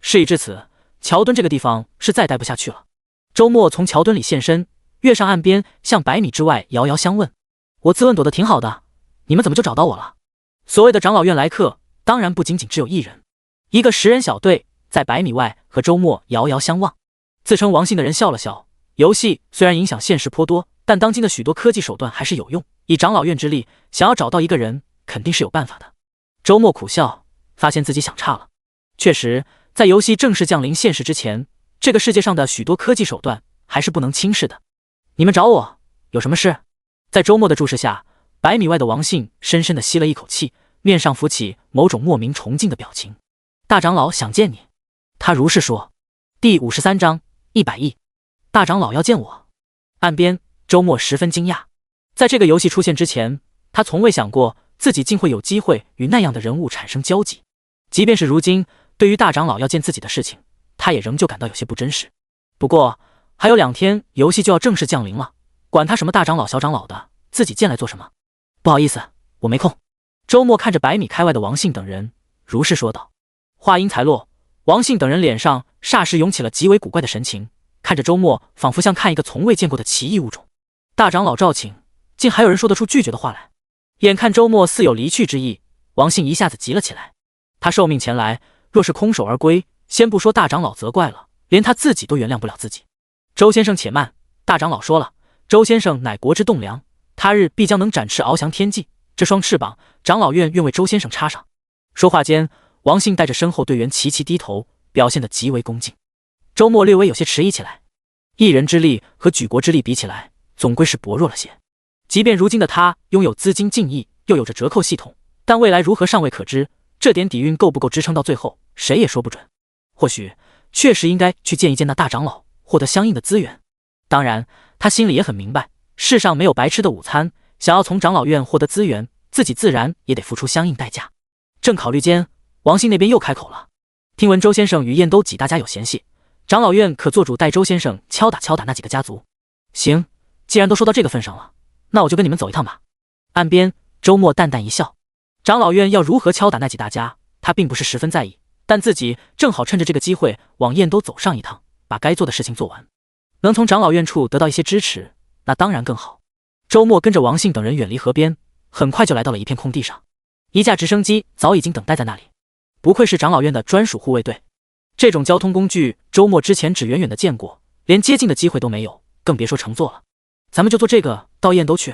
事已至此，桥墩这个地方是再待不下去了。周末从桥墩里现身，跃上岸边，向100米之外遥遥相问。我自问躲得挺好的，你们怎么就找到我了？所谓的长老院来客，当然不仅仅只有一人。一个10人小队在100米外和周末遥遥相望。自称王信的人笑了笑，游戏虽然影响现实颇多，但当今的许多科技手段还是有用，以长老院之力，想要找到一个人肯定是有办法的。周末苦笑，发现自己想差了。确实，在游戏正式降临现实之前，这个世界上的许多科技手段还是不能轻视的。你们找我有什么事？在周末的注视下，100米外的王信深深地吸了一口气，面上浮起某种莫名崇敬的表情。大长老想见你。他如是说。第53章100亿。大长老要见我。岸边，周末十分惊讶。在这个游戏出现之前，他从未想过自己竟会有机会与那样的人物产生交集。即便是如今，对于大长老要见自己的事情，他也仍旧感到有些不真实。不过还有2天游戏就要正式降临了，管他什么大长老小长老的，自己进来做什么？不好意思，我没空。周末看着100米开外的王信等人，如是说道。话音才落，王信等人脸上霎时涌起了极为古怪的神情，看着周末仿佛像看一个从未见过的奇异物种。大长老召请，竟还有人说得出拒绝的话来。眼看周末似有离去之意，王信一下子急了起来。他受命前来，若是空手而归，先不说大长老责怪了，连他自己都原谅不了自己。周先生且慢，大长老说了，周先生乃国之栋梁，他日必将能展翅翱翔天际，这双翅膀，长老院愿为周先生插上。说话间，王信带着身后队员齐齐低头，表现得极为恭敬。周末略微有些迟疑起来，一人之力和举国之力比起来，总归是薄弱了些。即便如今的他拥有资金净益，又有着折扣系统，但未来如何尚未可知，这点底蕴够不够支撑到最后，谁也说不准。或许确实应该去见一见那大长老，获得相应的资源。当然，他心里也很明白，世上没有白吃的午餐，想要从长老院获得资源，自己自然也得付出相应代价。正考虑间，王信那边又开口了，听闻周先生与燕都几大家有嫌隙，长老院可做主带周先生敲打那几个家族。行，既然都说到这个份上了，那我就跟你们走一趟吧。岸边，周末淡淡一笑，长老院要如何敲打那几大家，他并不是十分在意，但自己正好趁着这个机会往燕都走上一趟，把该做的事情做完。能从长老院处得到一些支持，那当然更好。周末跟着王信等人远离河边，很快就来到了一片空地上。一架直升机早已经等待在那里，不愧是长老院的专属护卫队。这种交通工具，周末之前只远远的见过，连接近的机会都没有，更别说乘坐了。咱们就坐这个到燕都去。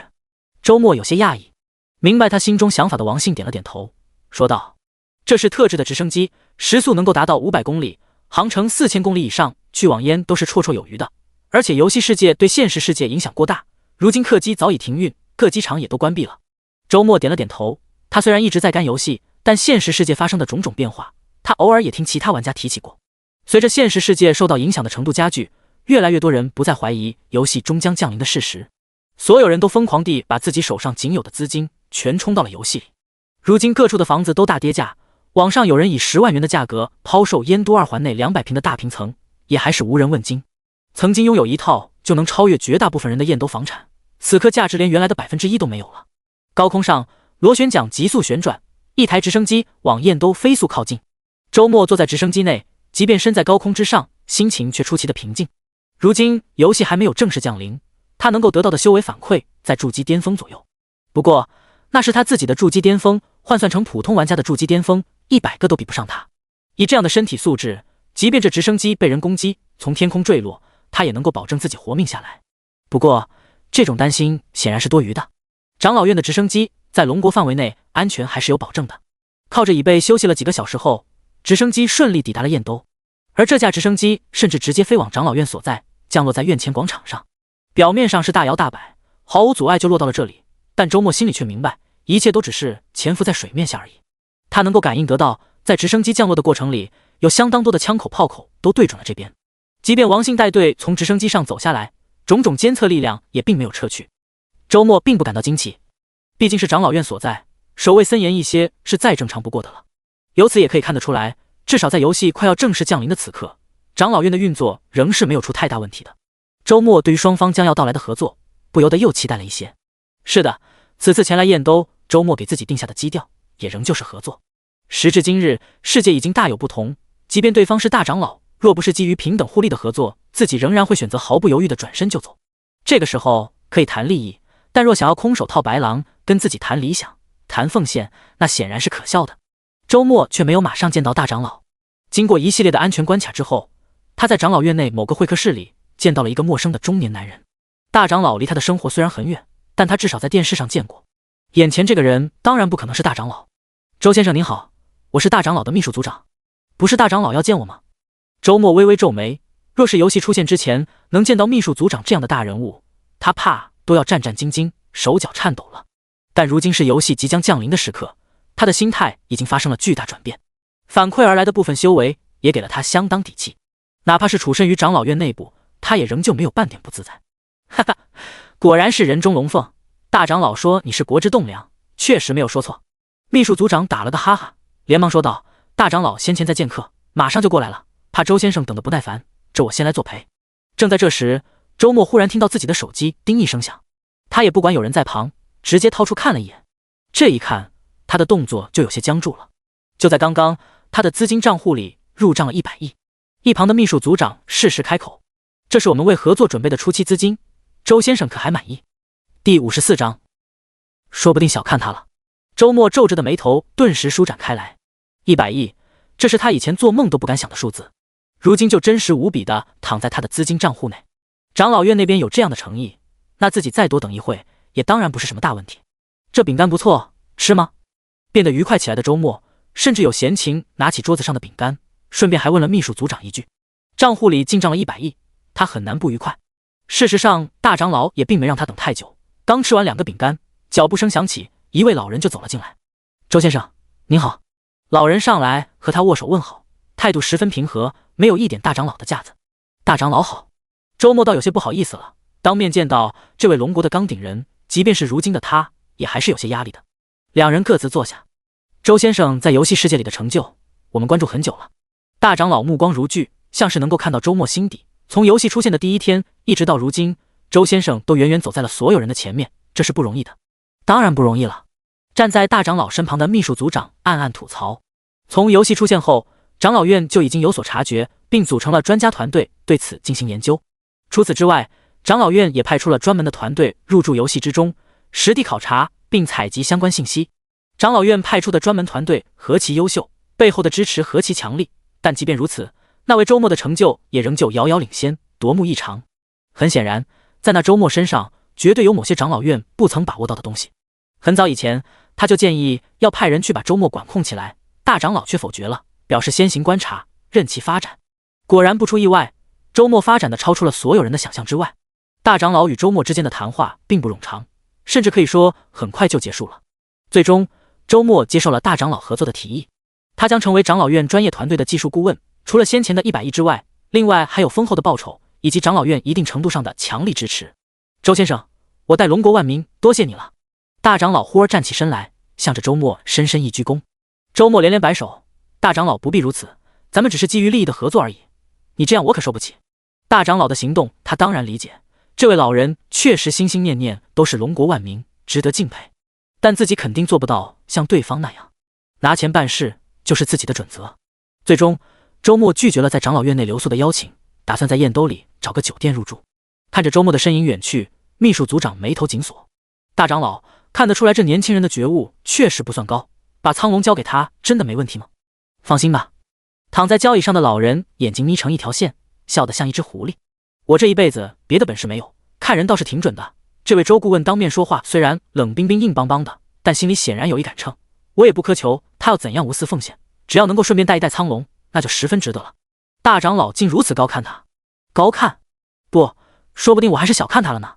周末有些讶异，明白他心中想法的王信点了点头，说道：这是特制的直升机，时速能够达到500公里，航程4000公里以上，去往燕都是绰绰有余的。而且游戏世界对现实世界影响过大，如今客机早已停运，各机场也都关闭了。周末点了点头，他虽然一直在干游戏，但现实世界发生的种种变化，他偶尔也听其他玩家提起过。随着现实世界受到影响的程度加剧，越来越多人不再怀疑游戏终将降临的事实，所有人都疯狂地把自己手上仅有的资金全冲到了游戏里。如今各处的房子都大跌价，网上有人以10万元的价格抛售燕都2环内200平的大平层，也还是无人问津。曾经拥有一套就能超越绝大部分人的燕都房产，此刻价值连原来的1%都没有了。高空上，螺旋桨急速旋转，一台直升机往燕都飞速靠近。周末坐在直升机内，即便身在高空之上，心情却出奇的平静。如今游戏还没有正式降临，他能够得到的修为反馈在筑基巅峰左右。不过那是他自己的筑基巅峰，换算成普通玩家的筑基巅峰，100个都比不上他。以这样的身体素质，即便这直升机被人攻击，从天空坠落，他也能够保证自己活命下来。不过这种担心显然是多余的。长老院的直升机在龙国范围内安全还是有保证的。靠着椅背休息了几个小时后，直升机顺利抵达了燕都。而这架直升机甚至直接飞往长老院所在，降落在院前广场上。表面上是大摇大摆，毫无阻碍就落到了这里，但周末心里却明白，一切都只是潜伏在水面下而已。他能够感应得到，在直升机降落的过程里，有相当多的枪口炮口都对准了这边。即便王信带队从直升机上走下来，种种监测力量也并没有撤去。周末并不感到惊奇，毕竟是长老院所在，守卫森严一些是再正常不过的了。由此也可以看得出来，至少在游戏快要正式降临的此刻，长老院的运作仍是没有出太大问题的。周末对于双方将要到来的合作，不由得又期待了一些。是的，此次前来燕都，周末给自己定下的基调也仍旧是合作。时至今日，世界已经大有不同，即便对方是大长老，若不是基于平等互利的合作，自己仍然会选择毫不犹豫地转身就走。这个时候可以谈利益，但若想要空手套白狼，跟自己谈理想、谈奉献，那显然是可笑的。周末却没有马上见到大长老。经过一系列的安全关卡之后，他在长老院内某个会客室里见到了一个陌生的中年男人。大长老离他的生活虽然很远，但他至少在电视上见过。眼前这个人当然不可能是大长老。周先生您好，我是大长老的秘书组长。不是大长老要见我吗？周末微微皱眉，若是游戏出现之前能见到秘书组长这样的大人物，他怕都要战战兢兢，手脚颤抖了。但如今是游戏即将降临的时刻，他的心态已经发生了巨大转变，反馈而来的部分修为也给了他相当底气。哪怕是处身于长老院内部，他也仍旧没有半点不自在。哈哈，果然是人中龙凤。大长老说你是国之栋梁，确实没有说错。秘书组长打了个哈哈，连忙说道：大长老先前在见客，马上就过来了，怕周先生等得不耐烦，这我先来作陪。正在这时，周末忽然听到自己的手机叮一声响，他也不管有人在旁，直接掏出看了一眼。这一看，他的动作就有些僵住了。就在刚刚，他的资金账户里入账了100亿。一旁的秘书组长适时开口：“这是我们为合作准备的初期资金，周先生可还满意？”第54章，说不定小看他了。周末皱着的眉头顿时舒展开来。100亿，这是他以前做梦都不敢想的数字，如今就真实无比的躺在他的资金账户内。长老院那边有这样的诚意，那自己再多等一会也当然不是什么大问题。这饼干不错，吃吗？变得愉快起来的周末甚至有闲情拿起桌子上的饼干，顺便还问了秘书组长一句。账户里进账了100亿，他很难不愉快。事实上，大长老也并没让他等太久，刚吃完2个饼干，脚步声响起，一位老人就走了进来。周先生您好。老人上来和他握手问好，态度十分平和，没有一点大长老的架子。大长老好。周末倒有些不好意思了，当面见到这位龙国的纲鼎人，即便是如今的他也还是有些压力的。两人各自坐下。周先生在游戏世界里的成就我们关注很久了。大长老目光如炬，像是能够看到周末心底。从游戏出现的第一天一直到如今，周先生都远远走在了所有人的前面，这是不容易的。当然不容易了。站在大长老身旁的秘书组长暗暗吐槽。从游戏出现后，长老院就已经有所察觉，并组成了专家团队对此进行研究。除此之外，长老院也派出了专门的团队入驻游戏之中，实地考察并采集相关信息。长老院派出的专门团队何其优秀，背后的支持何其强力，但即便如此，那位周末的成就也仍旧遥遥领先，夺目异常。很显然，在那周末身上绝对有某些长老院不曾把握到的东西。很早以前，他就建议要派人去把周末管控起来，大长老却否决了，表示先行观察，任其发展。果然不出意外，周末发展的超出了所有人的想象之外。大长老与周末之间的谈话并不冗长，甚至可以说很快就结束了。最终，周末接受了大长老合作的提议，他将成为长老院专业团队的技术顾问。除了先前的100亿之外，另外还有丰厚的报酬，以及长老院一定程度上的强力支持。周先生，我代龙国万民多谢你了。大长老忽而站起身来，向着周末深深一鞠躬。周末连连摆手：大长老不必如此，咱们只是基于利益的合作而已，你这样我可受不起。大长老的行动他当然理解，这位老人确实心心念念都是龙国万民，值得敬佩，但自己肯定做不到像对方那样拿钱办事就是自己的准则。最终，周末拒绝了在长老院内留宿的邀请，打算在燕兜里找个酒店入住。看着周末的身影远去，秘书组长眉头紧锁。大长老看得出来，这年轻人的觉悟确实不算高，把苍龙交给他真的没问题吗？放心吧。躺在交椅上的老人眼睛眯成一条线，笑得像一只狐狸。我这一辈子别的本事没有，看人倒是挺准的。这位周顾问当面说话虽然冷冰冰硬邦邦的，但心里显然有一杆秤。我也不苛求他要怎样无私奉献，只要能够顺便带一带苍龙，那就十分值得了。大长老竟如此高看他。高看？不，说不定我还是小看他了呢。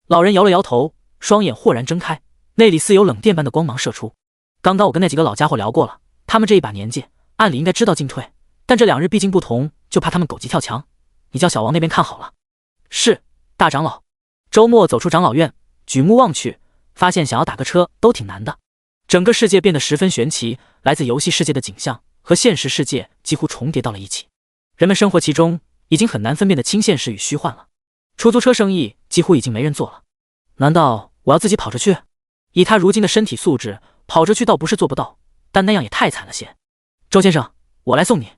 老人摇了摇头，双眼豁然睁开，内里似有冷电般的光芒射出。刚刚我跟那几个老家伙聊过了，他们这一把年纪，按理应该知道进退，但这2日毕竟不同，就怕他们狗急跳墙。你叫小王那边看好了。是，大长老。周末走出长老院，举目望去，发现想要打个车都挺难的。整个世界变得十分玄奇，来自游戏世界的景象和现实世界几乎重叠到了一起，人们生活其中，已经很难分辨的轻现实与虚幻了。出租车生意几乎已经没人做了。难道我要自己跑着去？以他如今的身体素质，跑着去倒不是做不到，但那样也太惨了些。周先生，我来送你。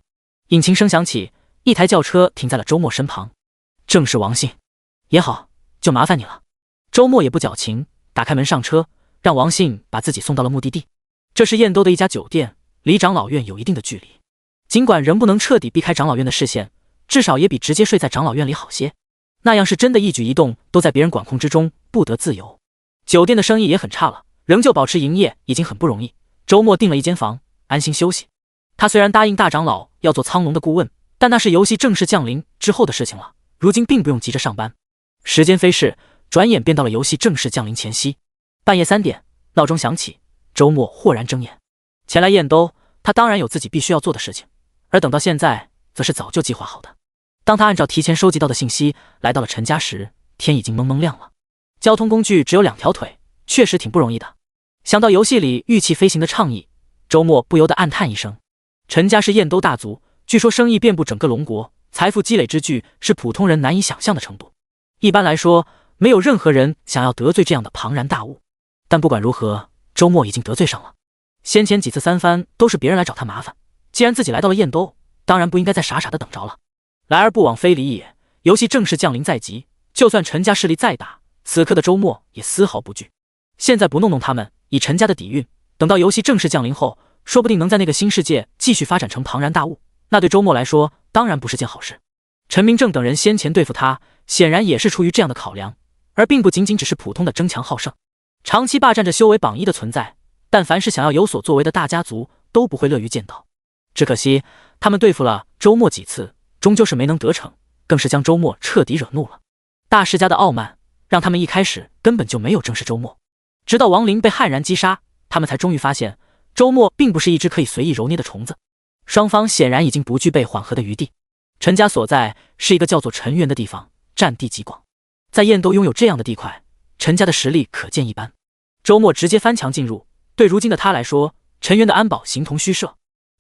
引擎声响起，一台轿车停在了周末身旁。正是王信。也好，就麻烦你了。周末也不矫情，打开门上车，让王信把自己送到了目的地。这是燕兜的一家酒店，离长老院有一定的距离。尽管仍不能彻底避开长老院的视线，至少也比直接睡在长老院里好些。那样是真的一举一动都在别人管控之中，不得自由。酒店的生意也很差了，仍旧保持营业已经很不容易。周末订了一间房，安心休息。他虽然答应大长老要做苍龙的顾问，但那是游戏正式降临之后的事情了，如今并不用急着上班。时间飞逝，转眼便到了游戏正式降临前夕。半夜3点，闹钟响起，周末豁然睁眼，前来燕兜。他当然有自己必须要做的事情，而等到现在，则是早就计划好的。当他按照提前收集到的信息来到了陈家时，天已经蒙蒙亮了。交通工具只有2条腿，确实挺不容易的。想到游戏里玉器飞行的倡议，周末不由得暗叹一声。陈家是燕兜大族，据说生意遍布整个龙国，财富积累之巨是普通人难以想象的程度。一般来说，没有任何人想要得罪这样的庞然大物。但不管如何，周末已经得罪上了。先前几次三番都是别人来找他麻烦，既然自己来到了燕都，当然不应该再傻傻的等着了。来而不往非礼也，游戏正式降临在即，就算陈家势力再大，此刻的周末也丝毫不惧。现在不弄他们，以陈家的底蕴，等到游戏正式降临后，说不定能在那个新世界继续发展成庞然大物，那对周末来说当然不是件好事。陈明正等人先前对付他，显然也是出于这样的考量，而并不仅仅只是普通的争强好胜。长期霸占着修为榜一的存在，但凡是想要有所作为的大家族都不会乐于见到。只可惜他们对付了周末几次，终究是没能得逞，更是将周末彻底惹怒了。大世家的傲慢让他们一开始根本就没有正视周末，直到亡灵被悍然击杀，他们才终于发现周末并不是一只可以随意揉捏的虫子。双方显然已经不具备缓和的余地。陈家所在是一个叫做陈园的地方，占地极广，在燕都拥有这样的地块，陈家的实力可见一斑。周末直接翻墙进入，对如今的他来说，陈园的安保形同虚设。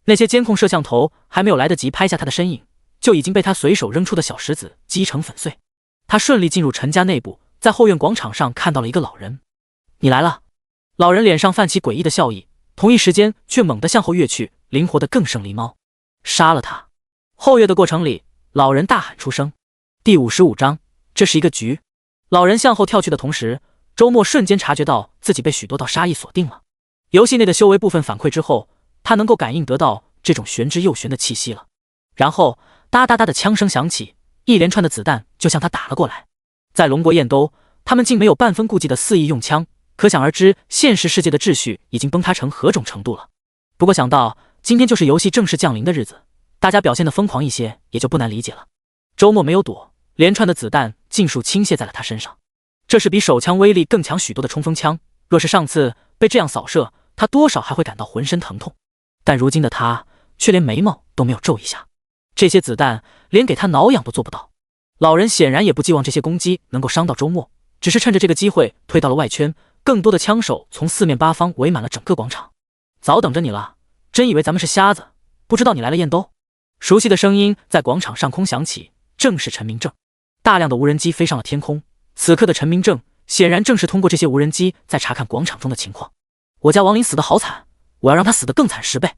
那些监控摄像头还没有来得及拍下他的身影，就已经被他随手扔出的小石子击成粉碎。他顺利进入陈家内部，在后院广场上看到了一个老人。你来了。老人脸上泛起诡异的笑意，同一时间却猛地向后跃去，灵活得更胜狸猫。杀了他！后跃的过程里，老人大喊出声。第55章，这是一个局。老人向后跳去的同时，周末瞬间察觉到自己被许多道杀意锁定了。游戏内的修为部分反馈之后，他能够感应得到这种玄之又玄的气息了。然后哒哒哒的枪声响起，一连串的子弹就向他打了过来。在龙国燕都，他们竟没有半分顾忌的肆意用枪，可想而知现实世界的秩序已经崩塌成何种程度了。不过想到今天就是游戏正式降临的日子，大家表现得疯狂一些也就不难理解了。周末没有躲，连串的子弹尽数倾泻在了他身上。这是比手枪威力更强许多的冲锋枪，若是上次被这样扫射，他多少还会感到浑身疼痛。但如今的他却连眉毛都没有皱一下，这些子弹连给他挠痒都做不到。老人显然也不寄望这些攻击能够伤到周末，只是趁着这个机会推到了外圈，更多的枪手从四面八方围满了整个广场。早等着你了，真以为咱们是瞎子，不知道你来了燕都。熟悉的声音在广场上空响起，正是陈明正。大量的无人机飞上了天空，此刻的陈明正显然正是通过这些无人机在查看广场中的情况。我家王林死得好惨，我要让他死得更惨10倍。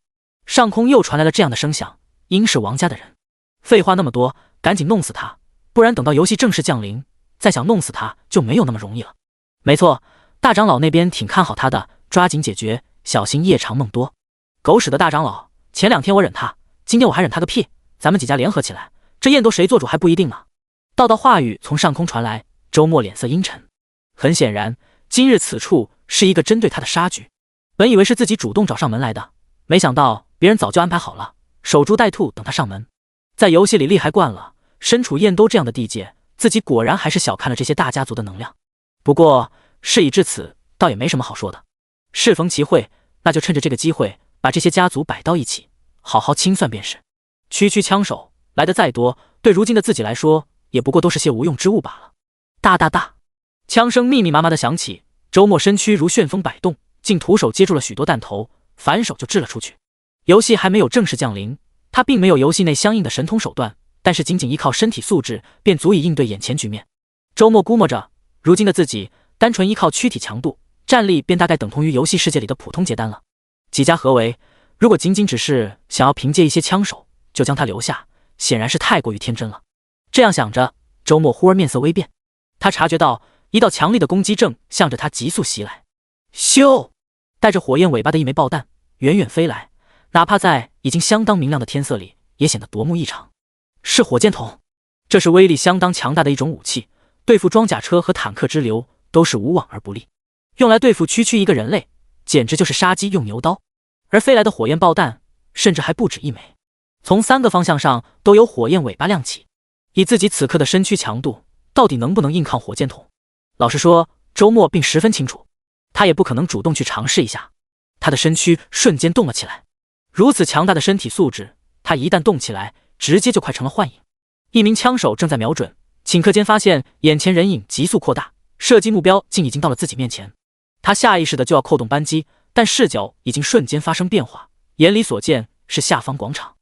上空又传来了这样的声响，应是王家的人。废话那么多，赶紧弄死他，不然等到游戏正式降临，再想弄死他就没有那么容易了。没错，大长老那边挺看好他的，抓紧解决，小心夜长梦多。狗屎的大长老，前2天我忍他，今天我还忍他个屁，咱们几家联合起来，这燕都谁做主还不一定呢。道道话语从上空传来，周末脸色阴沉。很显然，今日此处是一个针对他的杀局。本以为是自己主动找上门来的，没想到别人早就安排好了，守株待兔等他上门。在游戏里厉害惯了，身处燕都这样的地界，自己果然还是小看了这些大家族的能量。不过事已至此，倒也没什么好说的。适逢其会，那就趁着这个机会把这些家族摆到一起，好好清算便是。区区枪手来的再多，对如今的自己来说也不过都是些无用之物罢了。大大大，枪声密密麻麻的响起，周末身躯如旋风摆动，竟徒手接住了许多弹头，反手就掷了出去。游戏还没有正式降临，他并没有游戏内相应的神通手段，但是仅仅依靠身体素质便足以应对眼前局面。周末估摸着，如今的自己单纯依靠躯体强度，战力便大概等同于游戏世界里的普通结丹了。几家合围，如果仅仅只是想要凭借一些枪手就将他留下，显然是太过于天真了。这样想着，周末忽而面色微变，他察觉到一道强力的攻击正向着他急速袭来。咻！带着火焰尾巴的一枚爆弹远远飞来，哪怕在已经相当明亮的天色里，也显得夺目异常。是火箭筒，这是威力相当强大的一种武器，对付装甲车和坦克之流都是无往而不利。用来对付区区一个人类，简直就是杀鸡用牛刀。而飞来的火焰爆弹甚至还不止一枚，从3个方向上都有火焰尾巴亮起。以自己此刻的身躯强度，到底能不能硬抗火箭筒？老实说，周末并十分清楚，他也不可能主动去尝试一下。他的身躯瞬间动了起来，如此强大的身体素质，他一旦动起来，直接就快成了幻影。一名枪手正在瞄准，顷刻间发现眼前人影急速扩大，射击目标竟已经到了自己面前。他下意识的就要扣动扳机，但视角已经瞬间发生变化，眼里所见是下方广场。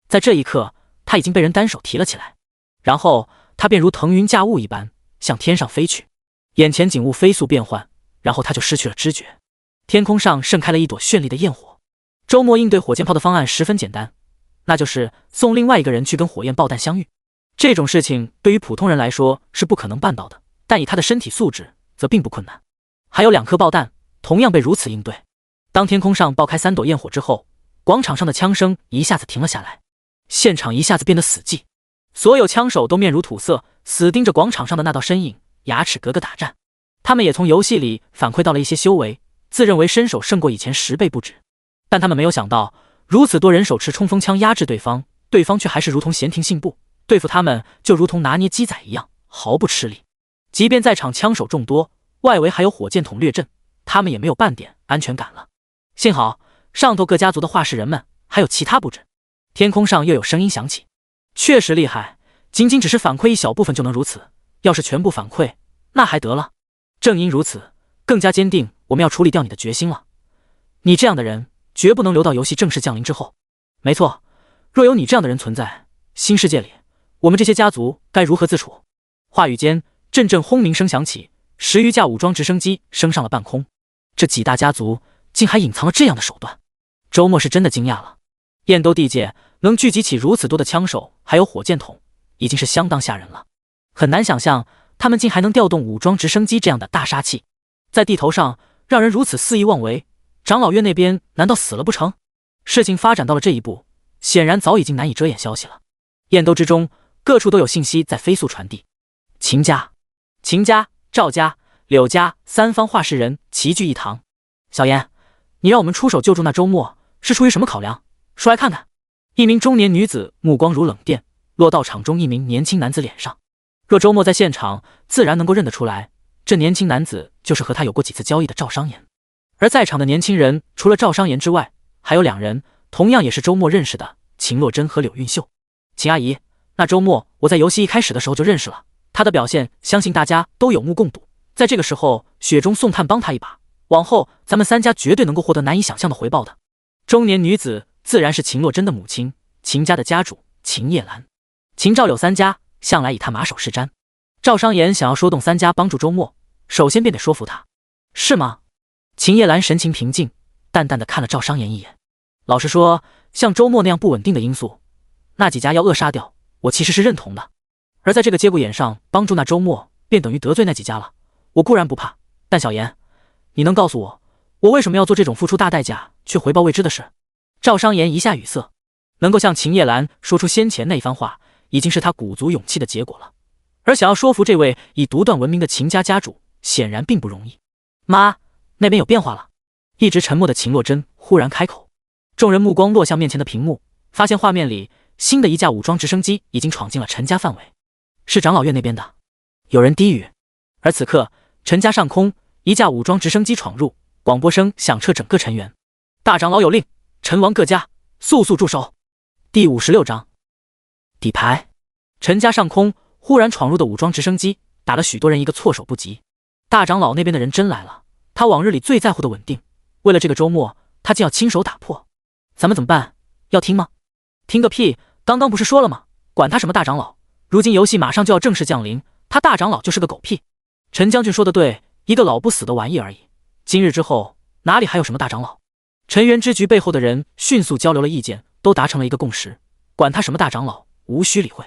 在这一刻，他已经被人单手提了起来，然后他便如腾云驾雾一般向天上飞去。眼前景物飞速变换，然后他就失去了知觉。天空上盛开了一朵绚丽的焰火。周末应对火箭炮的方案十分简单，那就是送另外一个人去跟火焰爆弹相遇。这种事情对于普通人来说是不可能办到的，但以他的身体素质则并不困难。还有2颗爆弹同样被如此应对。当天空上爆开3朵焰火之后，广场上的枪声一下子停了下来，现场一下子变得死寂，所有枪手都面如土色，死盯着广场上的那道身影，牙齿咯咯打颤。他们也从游戏里反馈到了一些修为，自认为身手胜过以前10倍不止，但他们没有想到，如此多人手持冲锋枪压制对方，对方却还是如同闲庭信步，对付他们就如同拿捏鸡仔一样，毫不吃力。即便在场枪手众多，外围还有火箭筒掠阵，他们也没有半点安全感了。幸好上头各家族的画事人们还有其他布置。天空上又有声音响起，确实厉害，仅仅只是反馈一小部分就能如此，要是全部反馈那还得了。正因如此，更加坚定我们要处理掉你的决心了。你这样的人绝不能留到游戏正式降临之后。没错，若有你这样的人存在，新世界里我们这些家族该如何自处？话语间，阵阵轰鸣声响起，10余架武装直升机升上了半空。这几大家族竟还隐藏了这样的手段，周末是真的惊讶了。燕都地界能聚集起如此多的枪手还有火箭筒，已经是相当吓人了。很难想象他们竟还能调动武装直升机这样的大杀器，在地头上让人如此肆意妄为。长老院那边难道死了不成？事情发展到了这一步，显然早已经难以遮掩消息了。燕都之中各处都有信息在飞速传递。秦家、赵家、柳家3方画事人齐聚一堂。小妍，你让我们出手救助那周末是出于什么考量？说来看看。一名中年女子目光如冷电，落到场中一名年轻男子脸上。若周末在现场，自然能够认得出来，这年轻男子就是和他有过几次交易的赵商言。而在场的年轻人除了赵商言之外，还有2人同样也是周末认识的，秦洛真和柳韵秀。秦阿姨，那周末我在游戏一开始的时候就认识了，他的表现相信大家都有目共睹，在这个时候雪中送炭帮他一把，往后咱们3家绝对能够获得难以想象的回报的。中年女子自然是秦洛真的母亲，秦家的家主秦叶兰。秦赵柳3家向来以他马首是瞻，赵商言想要说动3家帮助周末，首先便得说服他。是吗？秦叶兰神情平静，淡淡的看了赵商言一眼。老实说，像周末那样不稳定的因素，那几家要扼杀掉，我其实是认同的。而在这个节骨眼上帮助那周末，便等于得罪那几家了。我固然不怕，但小妍，你能告诉我，我为什么要做这种付出大代价却回报未知的事？赵商言一下语塞，能够向秦叶兰说出先前那番话，已经是他鼓足勇气的结果了。而想要说服这位以独断闻名的秦家家主，显然并不容易。妈，那边有变化了。一直沉默的秦洛真忽然开口，众人目光落向面前的屏幕，发现画面里新的一架武装直升机已经闯进了陈家范围，是长老院那边的。有人低语。而此刻，陈家上空一架武装直升机闯入，广播声响彻整个陈园。大长老有令，陈王各家速速驻守。第56章底牌。陈家上空忽然闯入的武装直升机打了许多人一个措手不及。大长老那边的人真来了，他往日里最在乎的稳定，为了这个周末他竟要亲手打破。咱们怎么办？要听吗？听个屁，刚刚不是说了吗？管他什么大长老，如今游戏马上就要正式降临，他大长老就是个狗屁。陈将军说的对，一个老不死的玩意而已，今日之后哪里还有什么大长老？陈元之局背后的人迅速交流了意见，都达成了一个共识，管他什么大长老，无需理会。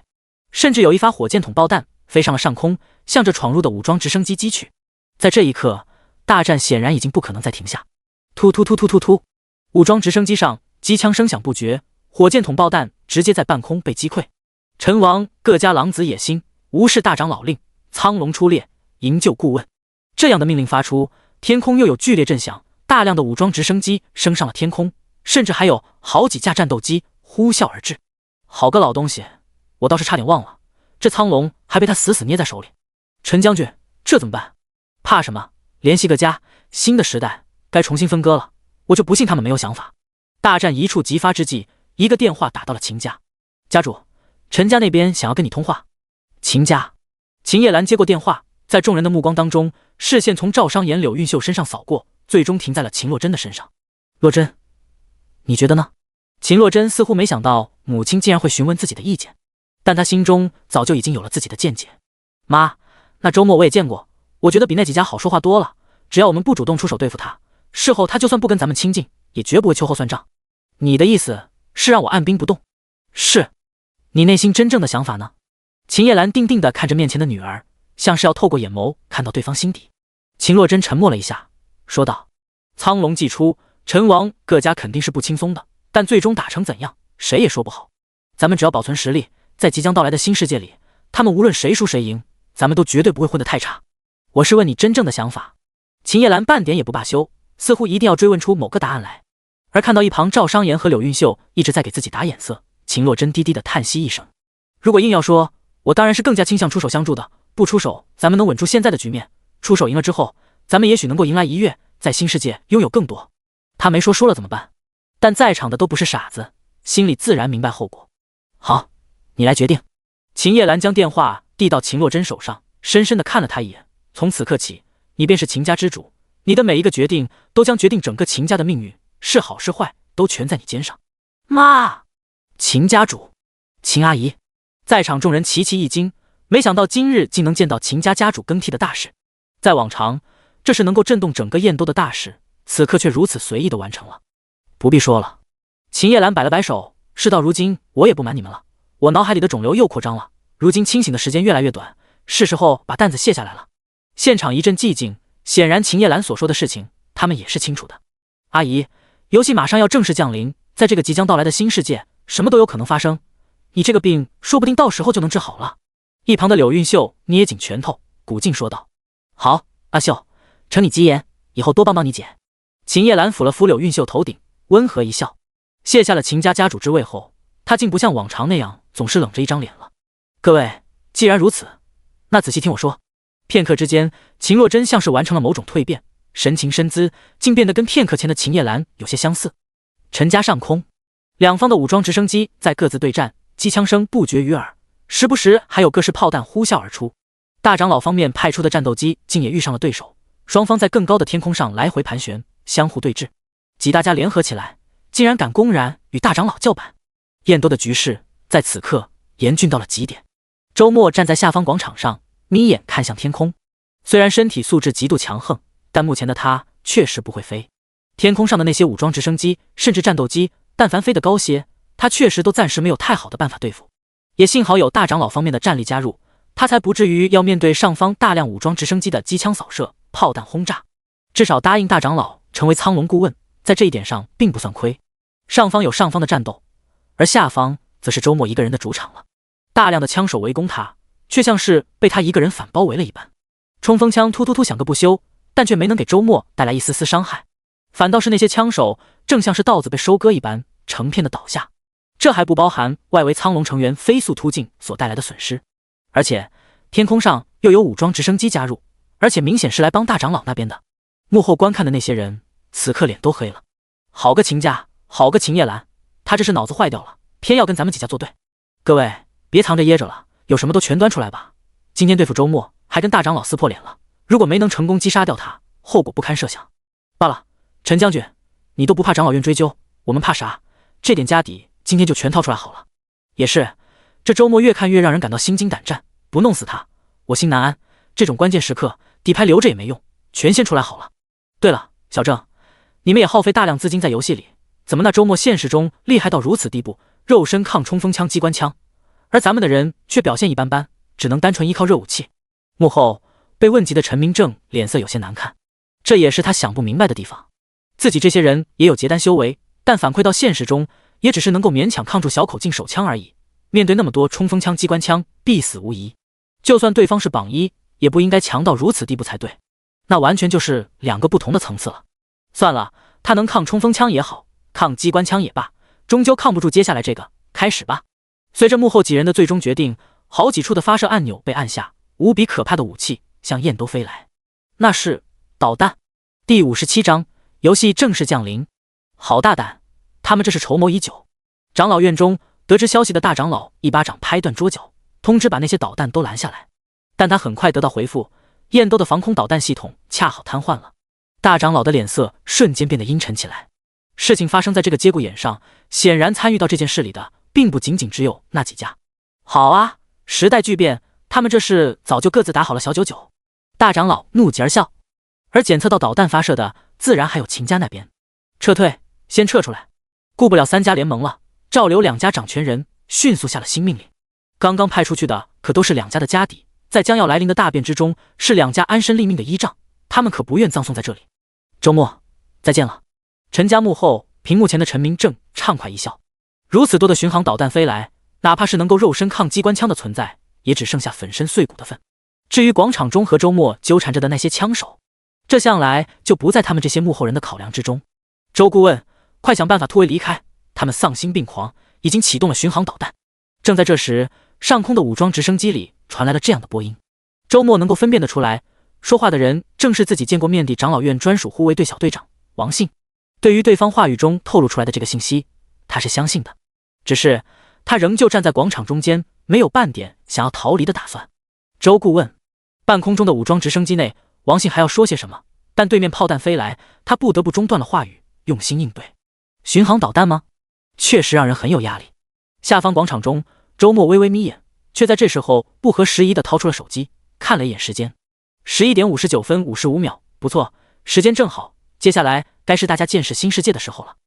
甚至有一发火箭筒爆弹飞上了上空，向着闯入的武装直升机击去。在这一刻，大战显然已经不可能再停下。突突突突突突，武装直升机上机枪声响不绝，火箭筒爆弹直接在半空被击溃。陈王各家狼子野心，无视大长老令，苍龙出列，营救顾问。这样的命令发出，天空又有剧烈震响，大量的武装直升机升上了天空，甚至还有好几架战斗机呼啸而至。好个老东西，我倒是差点忘了，这苍龙还被他死死捏在手里。陈将军，这怎么办？怕什么？联系各家，新的时代该重新分割了，我就不信他们没有想法。大战一触即发之际，一个电话打到了秦家。家主，陈家那边想要跟你通话。秦家。秦叶兰接过电话，在众人的目光当中，视线从赵商言、柳韵秀身上扫过，最终停在了秦洛真的身上。洛真，你觉得呢？秦洛真似乎没想到母亲竟然会询问自己的意见，但她心中早就已经有了自己的见解。妈，那周末我也见过，我觉得比那几家好说话多了，只要我们不主动出手对付他，事后他就算不跟咱们亲近，也绝不会秋后算账。你的意思是让我按兵不动？是。你内心真正的想法呢？秦叶兰定定地看着面前的女儿，像是要透过眼眸看到对方心底。秦洛真沉默了一下，说道：苍龙既出，陈王各家肯定是不轻松的，但最终打成怎样，谁也说不好。咱们只要保存实力，在即将到来的新世界里，他们无论谁输谁赢，咱们都绝对不会混得太差。我是问你真正的想法。秦叶兰半点也不罢休，似乎一定要追问出某个答案来。而看到一旁赵商言和柳韵秀一直在给自己打眼色，秦洛真低低的叹息一声。如果硬要说，我当然是更加倾向出手相助的。不出手，咱们能稳住现在的局面；出手赢了之后，咱们也许能够迎来一跃，在新世界拥有更多。他没说了怎么办？但在场的都不是傻子，心里自然明白后果。好，你来决定。秦叶兰将电话递到秦洛真手上，深深地看了他一眼。从此刻起，你便是秦家之主，你的每一个决定都将决定整个秦家的命运，是好是坏都全在你肩上。妈！秦家主，秦阿姨。在场众人齐齐一惊，没想到今日竟能见到秦家家主更替的大事。在往常，这是能够震动整个燕都的大事，此刻却如此随意地完成了。不必说了。秦叶兰摆了摆手，事到如今，我也不瞒你们了，我脑海里的肿瘤又扩张了，如今清醒的时间越来越短，是时候把担子卸下来了。现场一阵寂静，显然秦叶兰所说的事情，他们也是清楚的。阿姨，游戏马上要正式降临，在这个即将到来的新世界，什么都有可能发生。你这个病说不定到时候就能治好了。一旁的柳韵秀捏紧拳头，鼓劲说道：好，阿秀，承你吉言，以后多帮帮你姐。秦叶兰抚了抚柳韵秀头顶，温和一笑。卸下了秦家家主之位后，他竟不像往常那样总是冷着一张脸了。各位，既然如此，那仔细听我说。片刻之间，秦洛真像是完成了某种蜕变，神情身姿竟变得跟片刻前的秦叶兰有些相似。陈家上空，两方的武装直升机在各自对战，机枪声不绝于耳，时不时还有各式炮弹呼啸而出。大长老方面派出的战斗机竟也遇上了对手，双方在更高的天空上来回盘旋，相互对峙。几大家联合起来，竟然敢公然与大长老叫板。燕都的局势在此刻严峻到了极点。周末站在下方广场上，眯眼看向天空。虽然身体素质极度强横，但目前的他确实不会飞。天空上的那些武装直升机甚至战斗机，但凡飞得高些，他确实都暂时没有太好的办法对付。也幸好有大长老方面的战力加入，他才不至于要面对上方大量武装直升机的机枪扫射、炮弹轰炸。至少答应大长老成为苍龙顾问，在这一点上并不算亏。上方有上方的战斗，而下方则是周末一个人的主场了。大量的枪手围攻他，却像是被他一个人反包围了一般。冲锋枪突突突响个不休，但却没能给周末带来一丝丝伤害，反倒是那些枪手正像是稻子被收割一般，成片的倒下。这还不包含外围苍龙成员飞速突进所带来的损失。而且天空上又有武装直升机加入，而且明显是来帮大长老那边的。幕后观看的那些人此刻脸都黑了。好个秦家，好个秦叶兰，他这是脑子坏掉了，偏要跟咱们几家作对。各位别藏着掖着了，有什么都全端出来吧。今天对付周末还跟大长老撕破脸了，如果没能成功击杀掉他，后果不堪设想。罢了，陈将军，你都不怕长老院追究，我们怕啥？这点家底今天就全掏出来好了。也是，这周末越看越让人感到心惊胆战，不弄死他我心难安。这种关键时刻底牌留着也没用，全先出来好了。对了，小郑，你们也耗费大量资金在游戏里，怎么那周末现实中厉害到如此地步，肉身抗冲锋枪机关枪，而咱们的人却表现一般般，只能单纯依靠热武器。幕后被问及的陈明正脸色有些难看，这也是他想不明白的地方。自己这些人也有结丹修为，但反馈到现实中也只是能够勉强抗住小口径手枪而已，面对那么多冲锋枪机关枪必死无疑。就算对方是榜一，也不应该强到如此地步才对，那完全就是两个不同的层次了。算了，他能抗冲锋枪也好，抗机关枪也罢，终究抗不住接下来这个，开始吧。随着幕后几人的最终决定，好几处的发射按钮被按下，无比可怕的武器向燕都飞来。那是导弹。第57章，游戏正式降临。好大胆，他们这是筹谋已久。长老院中得知消息的大长老一巴掌拍断桌角，通知把那些导弹都拦下来。但他很快得到回复，燕都的防空导弹系统恰好瘫痪了。大长老的脸色瞬间变得阴沉起来。事情发生在这个节骨眼上，显然参与到这件事里的并不仅仅只有那几家。好啊，时代巨变，他们这是早就各自打好了小九九。大长老怒极而笑。而检测到导弹发射的，自然还有秦家那边。撤退，先撤出来，顾不了三家联盟了。赵刘两家掌权人迅速下了新命令。刚刚派出去的可都是两家的家底，在将要来临的大变之中，是两家安身立命的依仗，他们可不愿葬送在这里。周末，再见了。陈家幕后，屏幕前的陈明正畅快一笑。如此多的巡航导弹飞来，哪怕是能够肉身抗机关枪的存在，也只剩下粉身碎骨的份。至于广场中和周末纠缠着的那些枪手，这向来就不在他们这些幕后人的考量之中。周顾问，快想办法突围离开，他们丧心病狂，已经启动了巡航导弹。正在这时，上空的武装直升机里传来了这样的播音。周末能够分辨得出来，说话的人正是自己见过面的长老院专属护卫队小队长王信。对于对方话语中透露出来的这个信息，他是相信的，只是他仍旧站在广场中间，没有半点想要逃离的打算。周顾问，半空中的武装直升机内，王信还要说些什么，但对面炮弹飞来，他不得不中断了话语，用心应对。巡航导弹吗？确实让人很有压力。下方广场中，周末微微眯眼，却在这时候不合时宜地掏出了手机，看了一眼时间，11点59分55秒，不错，时间正好，接下来该是大家见识新世界的时候了。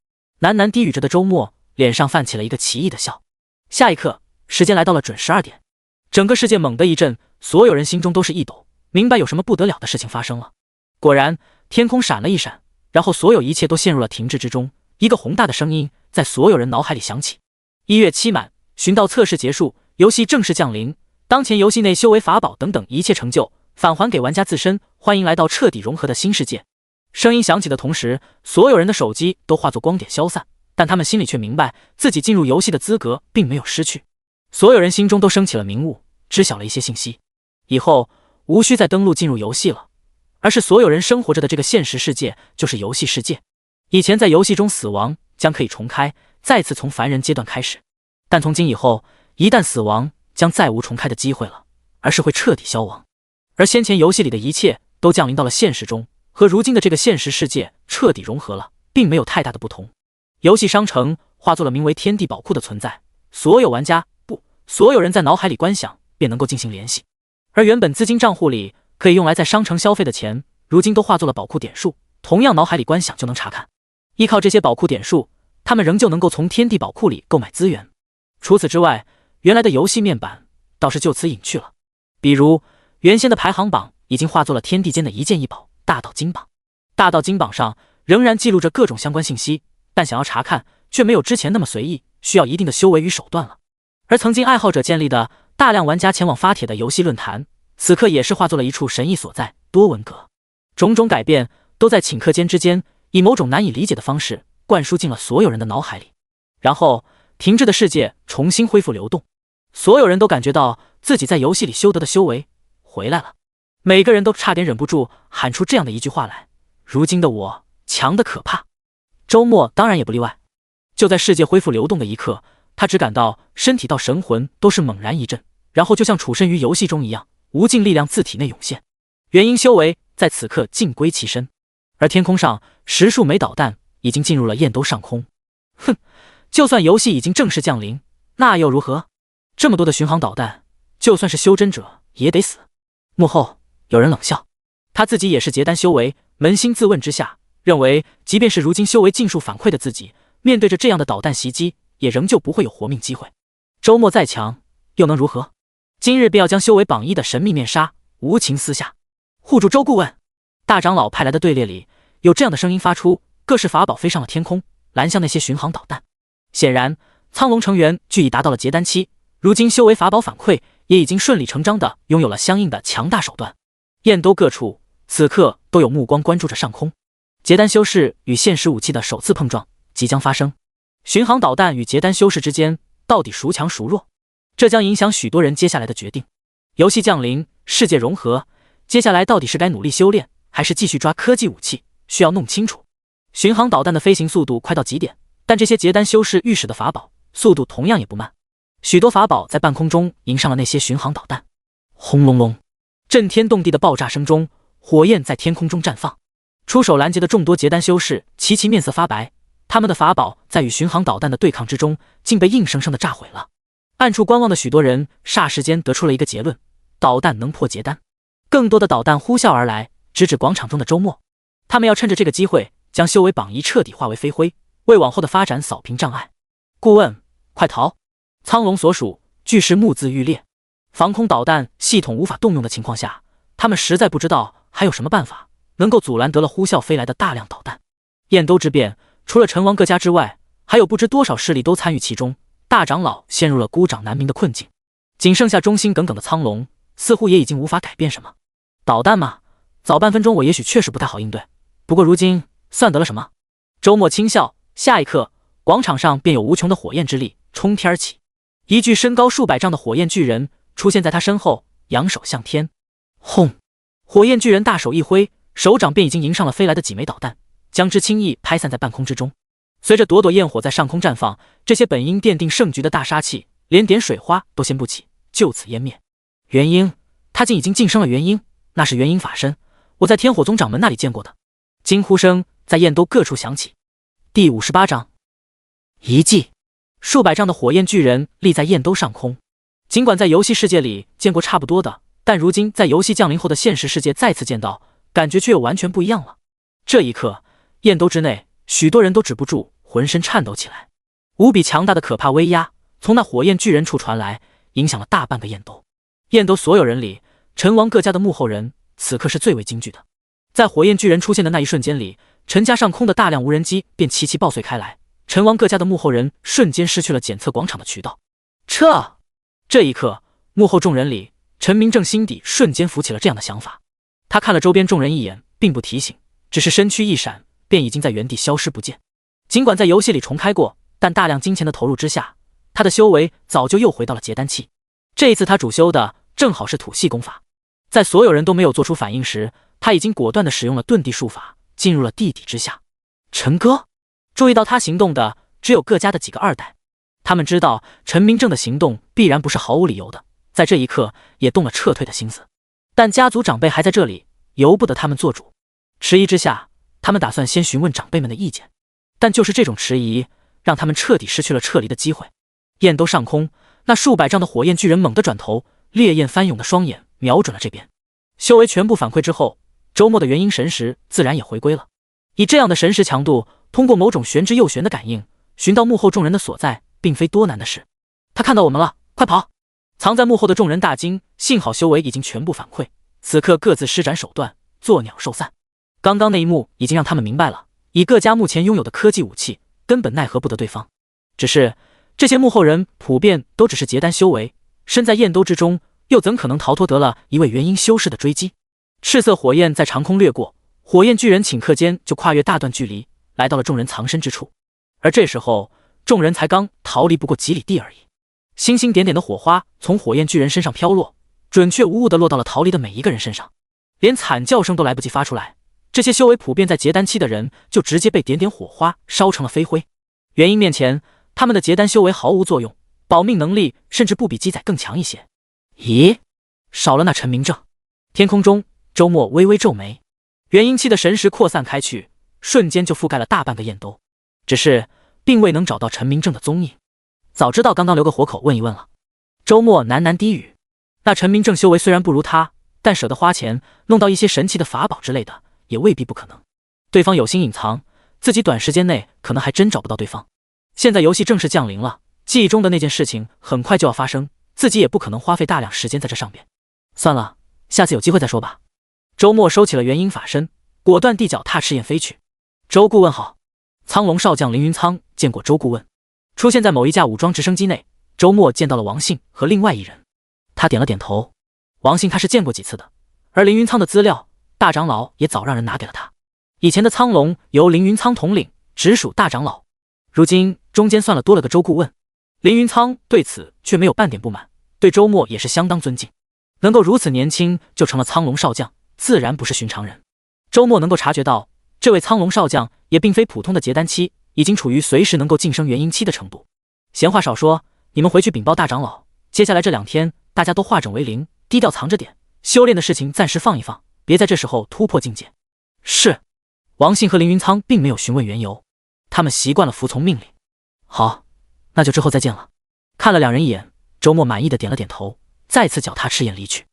喃喃低语着的周末脸上泛起了一个奇异的笑。下一刻，时间来到了准12点，整个世界猛地一震，所有人心中都是一抖，明白有什么不得了的事情发生了。果然，天空闪了一闪，然后所有一切都陷入了停滞之中。一个宏大的声音在所有人脑海里响起：1月期满，寻道测试结束，游戏正式降临。当前游戏内修为法宝等等一切成就返还给玩家自身，欢迎来到彻底融合的新世界。声音响起的同时，所有人的手机都化作光点消散，但他们心里却明白，自己进入游戏的资格并没有失去。所有人心中都升起了明悟，知晓了一些信息。以后无需再登录进入游戏了，而是所有人生活着的这个现实世界就是游戏世界。以前在游戏中死亡将可以重开，再次从凡人阶段开始，但从今以后，一旦死亡将再无重开的机会了，而是会彻底消亡。而先前游戏里的一切都降临到了现实中，和如今的这个现实世界彻底融合了，并没有太大的不同。游戏商城化作了名为天地宝库的存在，所有玩家所有人在脑海里观想便能够进行联系。而原本资金账户里可以用来在商城消费的钱，如今都化作了宝库点数，同样脑海里观想就能查看。依靠这些宝库点数，他们仍旧能够从天地宝库里购买资源。除此之外，原来的游戏面板倒是就此隐去了，比如原先的排行榜已经化作了天地间的一件一宝大道金榜。大道金榜上仍然记录着各种相关信息，但想要查看却没有之前那么随意，需要一定的修为与手段了。而曾经爱好者建立的大量玩家前往发帖的游戏论坛，此刻也是化作了一处神异所在，多文阁。种种改变都在顷刻间之间，以某种难以理解的方式灌输进了所有人的脑海里。然后停滞的世界重新恢复流动，所有人都感觉到自己在游戏里修得的修为回来了。每个人都差点忍不住喊出这样的一句话来：如今的我强得可怕。周末当然也不例外。就在世界恢复流动的一刻，他只感到身体到神魂都是猛然一震，然后就像处身于游戏中一样，无尽力量自体内涌现，元婴修为在此刻尽归其身。而天空上10数枚导弹已经进入了燕兜上空。哼，就算游戏已经正式降临，那又如何？这么多的巡航导弹，就算是修真者也得死。幕后有人冷笑，他自己也是结丹修为，扪心自问之下，认为即便是如今修为尽数反馈的自己，面对着这样的导弹袭击，也仍旧不会有活命机会。周末再强又能如何？今日便要将修为榜1的神秘面纱无情撕下。护住周顾问！大长老派来的队列里有这样的声音发出，各式法宝飞上了天空，拦向那些巡航导弹。显然苍龙成员距已达到了结丹期，如今修为法宝反馈也已经顺理成章地拥有了相应的强大手段。燕兜各处此刻都有目光关注着上空，结丹修士与现实武器的首次碰撞即将发生。巡航导弹与结丹修士之间到底孰强孰弱？这将影响许多人接下来的决定。游戏降临，世界融合，接下来到底是该努力修炼，还是继续抓科技武器，需要弄清楚。巡航导弹的飞行速度快到极点，但这些结丹修士御使的法宝速度同样也不慢，许多法宝在半空中迎上了那些巡航导弹。轰隆隆，震天动地的爆炸声中，火焰在天空中绽放。出手拦截的众多结丹修士齐齐面色发白，他们的法宝在与巡航导弹的对抗之中，竟被硬生生的炸毁了。暗处观望的许多人霎时间得出了一个结论：导弹能破结丹。更多的导弹呼啸而来，直指广场中的周末。他们要趁着这个机会将修为榜一彻底化为飞灰，为往后的发展扫平障碍。顾问，快逃！苍龙所属巨石木自欲裂，防空导弹系统无法动用的情况下，他们实在不知道还有什么办法能够阻拦得了呼啸飞来的大量导弹。燕都之变，除了陈王各家之外，还有不知多少势力都参与其中，大长老陷入了孤掌难鸣的困境，仅剩下忠心耿耿的苍龙，似乎也已经无法改变什么。导弹嘛，早半分钟我也许确实不太好应对，不过如今算得了什么？周末轻笑，下一刻，广场上便有无穷的火焰之力冲天而起，一具身高数百丈的火焰巨人出现在他身后，扬手向天，轰！火焰巨人大手一挥，手掌便已经迎上了飞来的几枚导弹，将之轻易拍散在半空之中。随着朵朵焰火在上空绽放，这些本应奠定胜局的大杀器，连点水花都掀不起，就此湮灭。元婴，他竟已经晋升了元婴，那是元婴法身，我在天火宗掌门那里见过的。惊呼声在燕都各处响起。第58章一记。数百丈的火焰巨人立在燕都上空，尽管在游戏世界里见过差不多的，但如今在游戏降临后的现实世界再次见到，感觉却又完全不一样了。这一刻，燕都之内许多人都止不住浑身颤抖起来，无比强大的可怕威压从那火焰巨人处传来，影响了大半个燕都。燕都所有人里，陈王各家的幕后人此刻是最为惊惧的。在火焰巨人出现的那一瞬间里，陈家上空的大量无人机便齐齐爆碎开来，陈王各家的幕后人瞬间失去了检测广场的渠道。撤！这一刻，幕后众人里，陈明正心底瞬间浮起了这样的想法。他看了周边众人一眼，并不提醒，只是身躯一闪，便已经在原地消失不见。尽管在游戏里重开过，但大量金钱的投入之下，他的修为早就又回到了结丹期。这一次他主修的正好是土系功法，在所有人都没有做出反应时，他已经果断地使用了遁地术法，进入了地底之下。陈哥注意到他行动的只有各家的几个二代，他们知道陈明正的行动必然不是毫无理由的，在这一刻也动了撤退的心思。但家族长辈还在这里，由不得他们做主。迟疑之下，他们打算先询问长辈们的意见，但就是这种迟疑，让他们彻底失去了撤离的机会。燕都上空，那数百丈的火焰巨人猛地转头，烈焰翻涌的双眼瞄准了这边。修为全部反馈之后，周末的元婴神识自然也回归了。以这样的神识强度，通过某种玄之又玄的感应，寻到幕后众人的所在，并非多难的事。他看到我们了，快跑！藏在幕后的众人大惊，幸好修为已经全部反馈，此刻各自施展手段，作鸟兽散。刚刚那一幕已经让他们明白了，以各家目前拥有的科技武器，根本奈何不得对方。只是这些幕后人普遍都只是结丹修为，身在燕都之中，又怎可能逃脱得了一位元婴修士的追击？赤色火焰在长空掠过，火焰巨人顷刻间就跨越大段距离，来到了众人藏身之处。而这时候，众人才刚逃离不过几里地而已。星星点点的火花从火焰巨人身上飘落，准确无误地落到了逃离的每一个人身上，连惨叫声都来不及发出来。这些修为普遍在结丹期的人，就直接被点点火花烧成了飞灰。元婴面前，他们的结丹修为毫无作用，保命能力甚至不比鸡仔更强一些。咦，少了那陈明正。天空中，周末微微皱眉，元婴期的神识扩散开去，瞬间就覆盖了大半个燕都，只是并未能找到陈明正的踪影。早知道刚刚留个活口问一问了。周末喃喃低语，那陈明正修为虽然不如他，但舍得花钱弄到一些神奇的法宝之类的，也未必不可能。对方有心隐藏，自己短时间内可能还真找不到对方。现在游戏正式降临了，记忆中的那件事情很快就要发生，自己也不可能花费大量时间在这上边。算了，下次有机会再说吧。周末收起了元婴法身，果断地脚踏赤焰飞去。周顾问好。苍龙少将凌云苍见过周顾问，出现在某一架武装直升机内。周末见到了王信和另外一人，他点了点头。王信他是见过几次的，而凌云苍的资料，大长老也早让人拿给了他。以前的苍龙由凌云苍统领，直属大长老，如今中间算了多了个周顾问。凌云苍对此却没有半点不满，对周末也是相当尊敬。能够如此年轻就成了苍龙少将，自然不是寻常人。周末能够察觉到，这位苍龙少将也并非普通的结丹期，已经处于随时能够晋升元婴期的程度。闲话少说，你们回去禀报大长老，接下来这2天大家都化整为零，低调藏着点，修炼的事情暂时放一放，别在这时候突破境界。是。王信和凌云苍并没有询问缘由，他们习惯了服从命令。好，那就之后再见了。看了2人一眼，周末满意的点了点头，再次脚踏赤焰离去。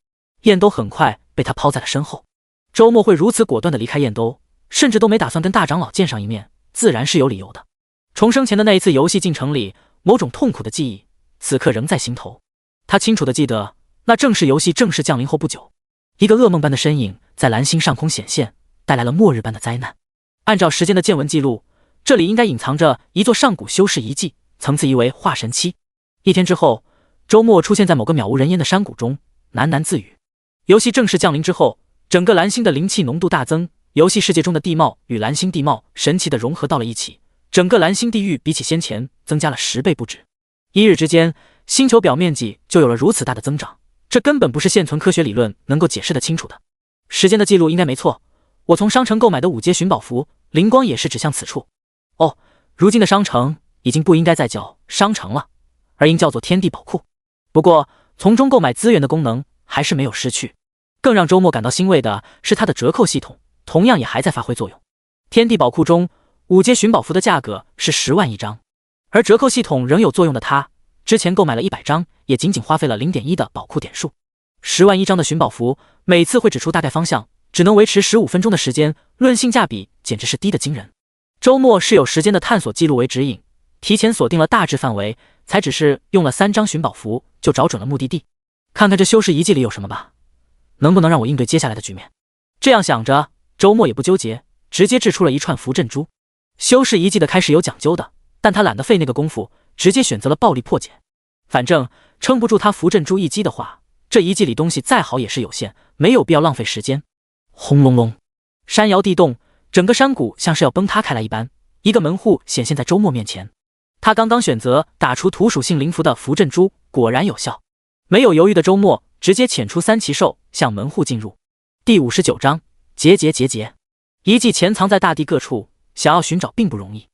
燕都很快被他抛在了身后。周末会如此果断地离开燕兜，甚至都没打算跟大长老见上一面，自然是有理由的。重生前的那一次游戏进程里，某种痛苦的记忆此刻仍在心头。他清楚地记得，那正是游戏正式降临后不久，一个噩梦般的身影在蓝星上空显现，带来了末日般的灾难。按照时间的见闻记录，这里应该隐藏着一座上古修士遗迹，层次疑为化神期。一天之后，周末出现在某个渺无人烟的山谷中，喃喃自语。游戏正式降临之后，整个蓝星的灵气浓度大增，游戏世界中的地貌与蓝星地貌神奇地融合到了一起，整个蓝星地域比起先前增加了10倍不止。一日之间，星球表面积就有了如此大的增长，这根本不是现存科学理论能够解释得清楚的。时间的记录应该没错，我从商城购买的5阶寻宝符，灵光也是指向此处。哦，如今的商城已经不应该再叫商城了，而应叫做天地宝库。不过，从中购买资源的功能还是没有失去。更让周末感到欣慰的是，它的折扣系统同样也还在发挥作用。天地宝库中5阶寻宝符的价格是10万一张，而折扣系统仍有作用的他，之前购买了100张，也仅仅花费了 0.1 的宝库点数。10万一张的寻宝符，每次会指出大概方向，只能维持15分钟的时间，论性价比简直是低得惊人。周末是有时间的探索记录为指引，提前锁定了大致范围，才只是用了3张寻宝符就找准了目的地。看看这修士遗迹里有什么吧，能不能让我应对接下来的局面？这样想着，周末也不纠结，直接掷出了一串符阵珠。修士遗迹的开始有讲究的，但他懒得费那个功夫，直接选择了暴力破解。反正撑不住他符阵珠一击的话，这遗迹里东西再好也是有限，没有必要浪费时间。轰隆隆，山摇地动，整个山谷像是要崩塌开来一般，一个门户显现在周末面前。他刚刚选择打出土属性灵符的符阵珠，果然有效。没有犹豫的周末直接遣出3奇兽向门户进入。第59章结。遗迹潜藏在大地各处，想要寻找并不容易，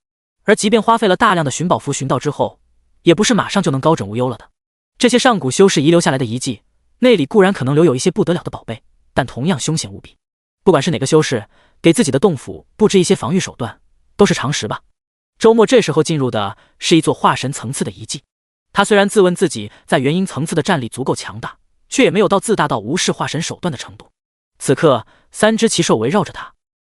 而即便花费了大量的寻宝符寻到之后，也不是马上就能高枕无忧了的。这些上古修士遗留下来的遗迹，那里固然可能留有一些不得了的宝贝，但同样凶险无比。不管是哪个修士给自己的洞府布置一些防御手段，都是常识吧。周末这时候进入的是一座化神层次的遗迹。他虽然自问自己在元婴层次的战力足够强大，却也没有到自大到无视化神手段的程度。此刻3只奇兽围绕着他，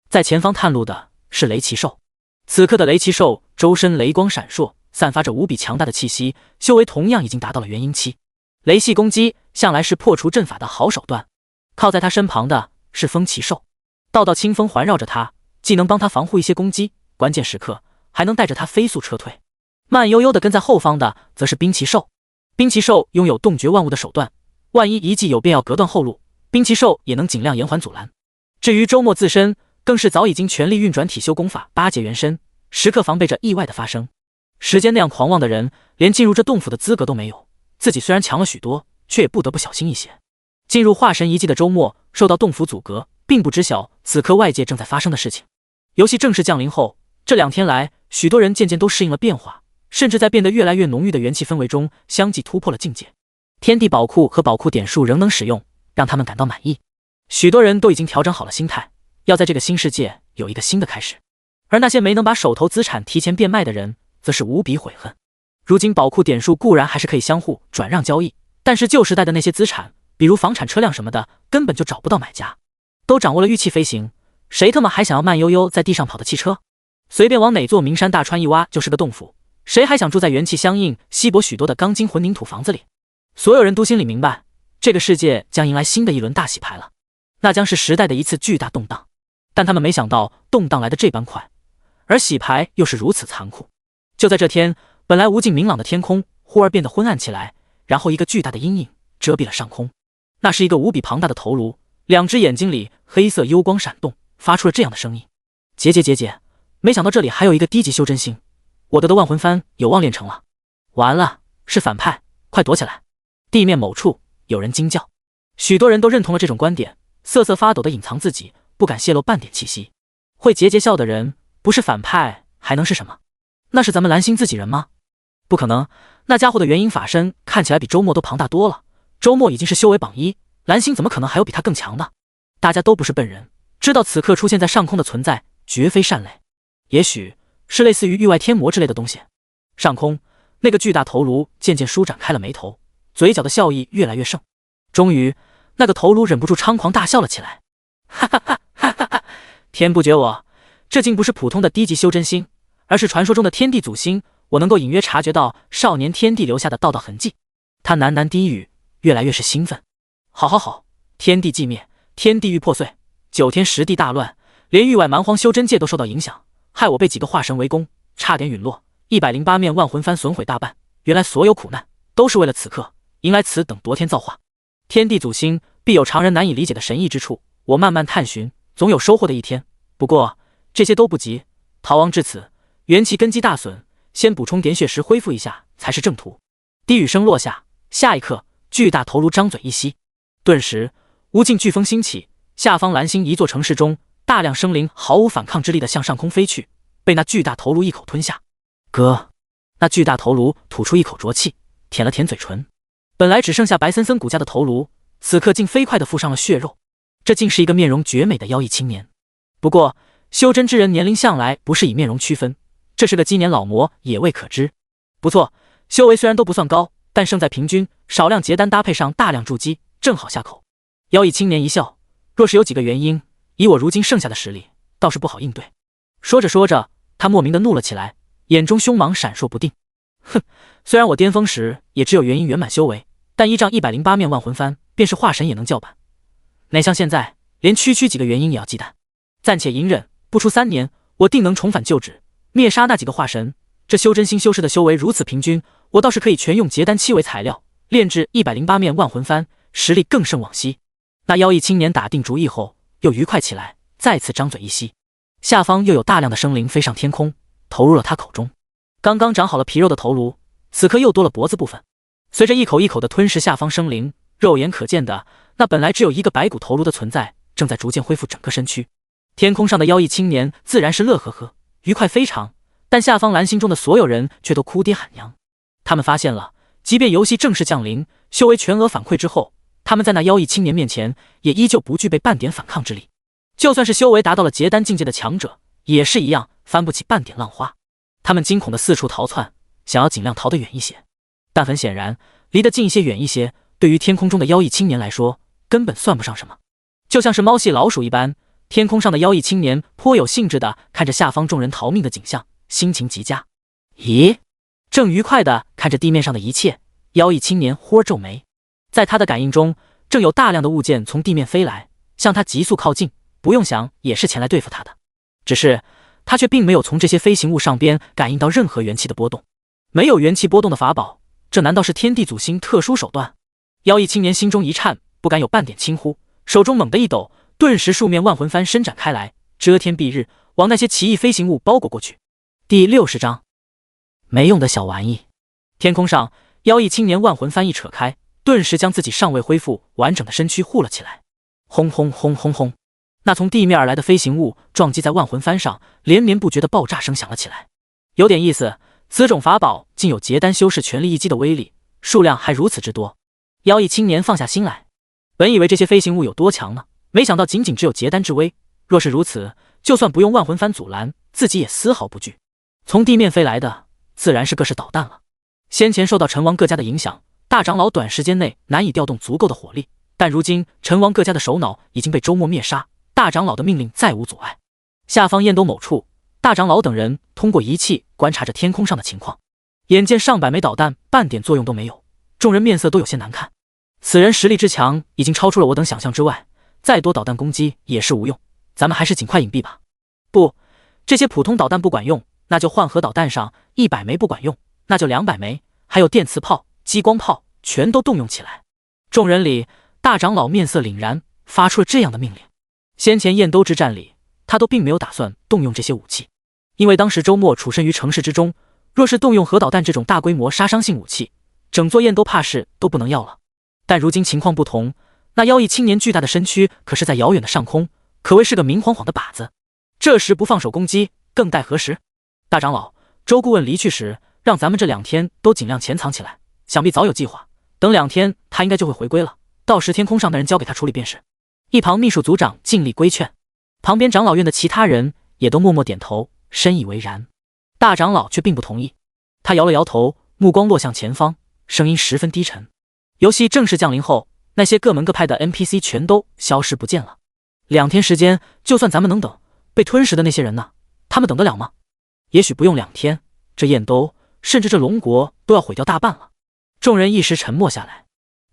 在前方探路的是雷奇兽。此刻的雷奇兽周身雷光闪烁，散发着无比强大的气息，修为同样已经达到了元婴期。雷系攻击向来是破除阵法的好手段。靠在他身旁的是风奇兽，道道清风环绕着他，既能帮他防护一些攻击，关键时刻还能带着他飞速撤退。慢悠悠地跟在后方的则是冰奇兽。冰奇兽拥有冻绝万物的手段，万一遗迹有便要隔断后路，冰奇兽也能尽量延缓阻拦。至于周末自身，更是早已经全力运转体修功法8阶元身，时刻防备着意外的发生。时间那样狂妄的人，连进入这洞府的资格都没有，自己虽然强了许多，却也不得不小心一些。进入化神遗迹的周末受到洞府阻隔，并不知晓此刻外界正在发生的事情。游戏正式降临后，这2天来，许多人渐渐都适应了变化，甚至在变得越来越浓郁的元气氛围中，相继突破了境界。天地宝库和宝库点数仍能使用，让他们感到满意。许多人都已经调整好了心态，要在这个新世界有一个新的开始。而那些没能把手头资产提前变卖的人，则是无比悔恨。如今宝库点数固然还是可以相互转让交易，但是旧时代的那些资产，比如房产车辆什么的，根本就找不到买家。都掌握了玉器飞行，谁他妈还想要慢悠悠在地上跑的汽车？随便往哪座名山大川一挖就是个洞府，谁还想住在元气相应、稀薄许多的钢筋混凝土房子里？所有人都心里明白，这个世界将迎来新的一轮大洗牌了，那将是时代的一次巨大动荡。但他们没想到动荡来的这般快，而洗牌又是如此残酷。就在这天，本来无尽明朗的天空忽而变得昏暗起来，然后一个巨大的阴影遮蔽了上空。那是一个无比庞大的头颅，2只眼睛里黑色幽光闪动，发出了这样的声音：结，没想到这里还有一个低级修真星，我的万魂幡有望练成了。完了，是反派，快躲起来！地面某处有人惊叫，许多人都认同了这种观点，瑟瑟发抖地隐藏自己，不敢泄露半点气息。会结笑的人，不是反派还能是什么？那是咱们蓝星自己人吗？不可能，那家伙的元婴法身看起来比周末都庞大多了。周末已经是修为榜1，蓝星怎么可能还有比他更强的？大家都不是笨人，知道此刻出现在上空的存在绝非善类，也许是类似于域外天魔之类的东西。上空那个巨大头颅渐渐舒展开了眉头，嘴角的笑意越来越盛。终于，那个头颅忍不住猖狂大笑了起来，哈哈哈哈哈哈！天不绝我，这竟不是普通的低级修真星，而是传说中的天地祖星。我能够隐约察觉到少年天帝留下的道道痕迹。他喃喃低语，越来越是兴奋。好好好，天地寂灭，天地欲破碎，9天10地大乱，连域外蛮荒修真界都受到影响，害我被几个化神围攻，差点陨落，108面万魂幡损毁大半。原来所有苦难都是为了此刻迎来此等夺天造化。天地祖星必有常人难以理解的神异之处，我慢慢探寻，总有收获的一天。不过这些都不急，逃亡至此，元气根基大损，先补充点血石恢复一下才是正途。低语声落下，下一刻巨大头颅张嘴一吸，顿时无尽飓风兴起，下方蓝星一座城市中，大量生灵毫无反抗之力地向上空飞去，被那巨大头颅一口吞下。哥，那巨大头颅吐出一口浊气，舔了舔嘴唇。本来只剩下白森森骨架的头颅，此刻竟飞快地附上了血肉。这竟是一个面容绝美的妖异青年。不过修真之人年龄向来不是以面容区分，这是个鸡年老魔也未可知。不错，修为虽然都不算高，但胜在平均，少量结丹搭配上大量筑基，正好下口。妖异青年一笑，若是有几个原因，以我如今剩下的实力，倒是不好应对。说着说着，他莫名的怒了起来，眼中凶芒闪烁不定。哼，虽然我巅峰时也只有元婴圆满修为，但依仗108面万魂幡，便是化神也能叫板，哪像现在连区几个元婴也要忌惮。暂且隐忍，不出3年，我定能重返旧址，灭杀那几个化神。这修真星修士的修为如此平均，我倒是可以全用结丹期为材料，炼制108面万魂幡，实力更胜往昔。那妖异青年打定主意后，又愉快起来，再次张嘴一吸，下方又有大量的生灵飞上天空，投入了他口中。刚刚长好了皮肉的头颅，此刻又多了脖子部分。随着一口一口的吞噬下方生灵，肉眼可见的那本来只有一个白骨头颅的存在，正在逐渐恢复整个身躯。天空上的妖异青年自然是乐呵呵，愉快非常，但下方蓝星中的所有人却都哭爹喊娘。他们发现了，即便游戏正式降临，修为全额反馈之后，他们在那妖异青年面前也依旧不具备半点反抗之力。就算是修为达到了结丹境界的强者，也是一样翻不起半点浪花。他们惊恐的四处逃窜，想要尽量逃得远一些，但很显然，离得近一些远一些，对于天空中的妖异青年来说，根本算不上什么。就像是猫戏老鼠一般，天空上的妖异青年颇有兴致地看着下方众人逃命的景象，心情极佳。咦，正愉快地看着地面上的一切，妖异青年忽而皱眉。在他的感应中，正有大量的物件从地面飞来，向他急速靠近，不用想也是前来对付他的。只是他却并没有从这些飞行物上边感应到任何元气的波动。没有元气波动的法宝，这难道是天地祖星特殊手段？妖异青年心中一颤，不敢有半点轻忽，手中猛地一抖，顿时数面万魂幡伸展开来，遮天蔽日，往那些奇异飞行物包裹过去。第60章，没用的小玩意。天空上，妖异青年万魂幡一扯开，顿时将自己尚未恢复完整的身躯护了起来。轰轰轰轰轰，那从地面而来的飞行物撞击在万魂幡上，连绵不绝的爆炸声响了起来。有点意思，此种法宝竟有结丹修士全力一击的威力，数量还如此之多。妖异青年放下心来，本以为这些飞行物有多强呢，没想到仅仅只有结丹之威。若是如此，就算不用万魂幡阻拦，自己也丝毫不惧。从地面飞来的自然是各式导弹了。先前受到陈王各家的影响，大长老短时间内难以调动足够的火力，但如今陈王各家的首脑已经被周末灭杀，大长老的命令再无阻碍。下方燕斗某处，大长老等人通过仪器观察着天空上的情况，眼见上百枚导弹半点作用都没有，众人面色都有些难看。此人实力之强已经超出了我等想象之外，再多导弹攻击也是无用，咱们还是尽快隐蔽吧。不，这些普通导弹不管用，那就换核导弹上100枚不管用，那就200枚，还有电磁炮、激光炮，全都动用起来。众人里，大长老面色凛然，发出了这样的命令。先前燕兜之战里，他都并没有打算动用这些武器，因为当时周末处身于城市之中，若是动用核导弹这种大规模杀伤性武器，整座燕兜怕是都不能要了。但如今情况不同，那妖异青年巨大的身躯可是在遥远的上空，可谓是个明晃晃的靶子。这时不放手攻击，更待何时？大长老，周顾问离去时，让咱们这2天都尽量潜藏起来，想必早有计划。等2天，他应该就会回归了。到时天空上的人交给他处理便是。一旁秘书组长尽力规劝，旁边长老院的其他人也都默默点头，深以为然。大长老却并不同意，他摇了摇头，目光落向前方，声音十分低沉。游戏正式降临后，那些各门各派的 NPC 全都消失不见了。2天时间，就算咱们能等，被吞噬的那些人呢？他们等得了吗？也许不用2天，这燕都，甚至这龙国都要毁掉大半了。众人一时沉默下来，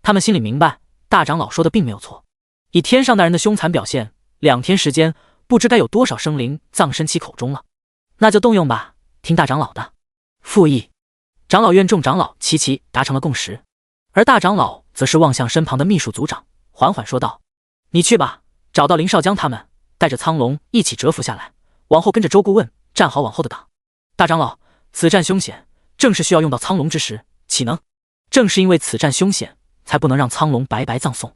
他们心里明白，大长老说的并没有错。以天上那人的凶残表现，2天时间，不知该有多少生灵葬身其口中了。那就动用吧，听大长老的。附议。长老院众长老齐齐达成了共识，而大长老则是望向身旁的秘书组长，缓缓说道：“你去吧，找到林少将他们，带着苍龙一起蛰伏下来，往后跟着周顾问站好往后的挡。大长老，此战凶险，正是需要用到苍龙之时，岂能？正是因为此战凶险，才不能让苍龙白白葬送。”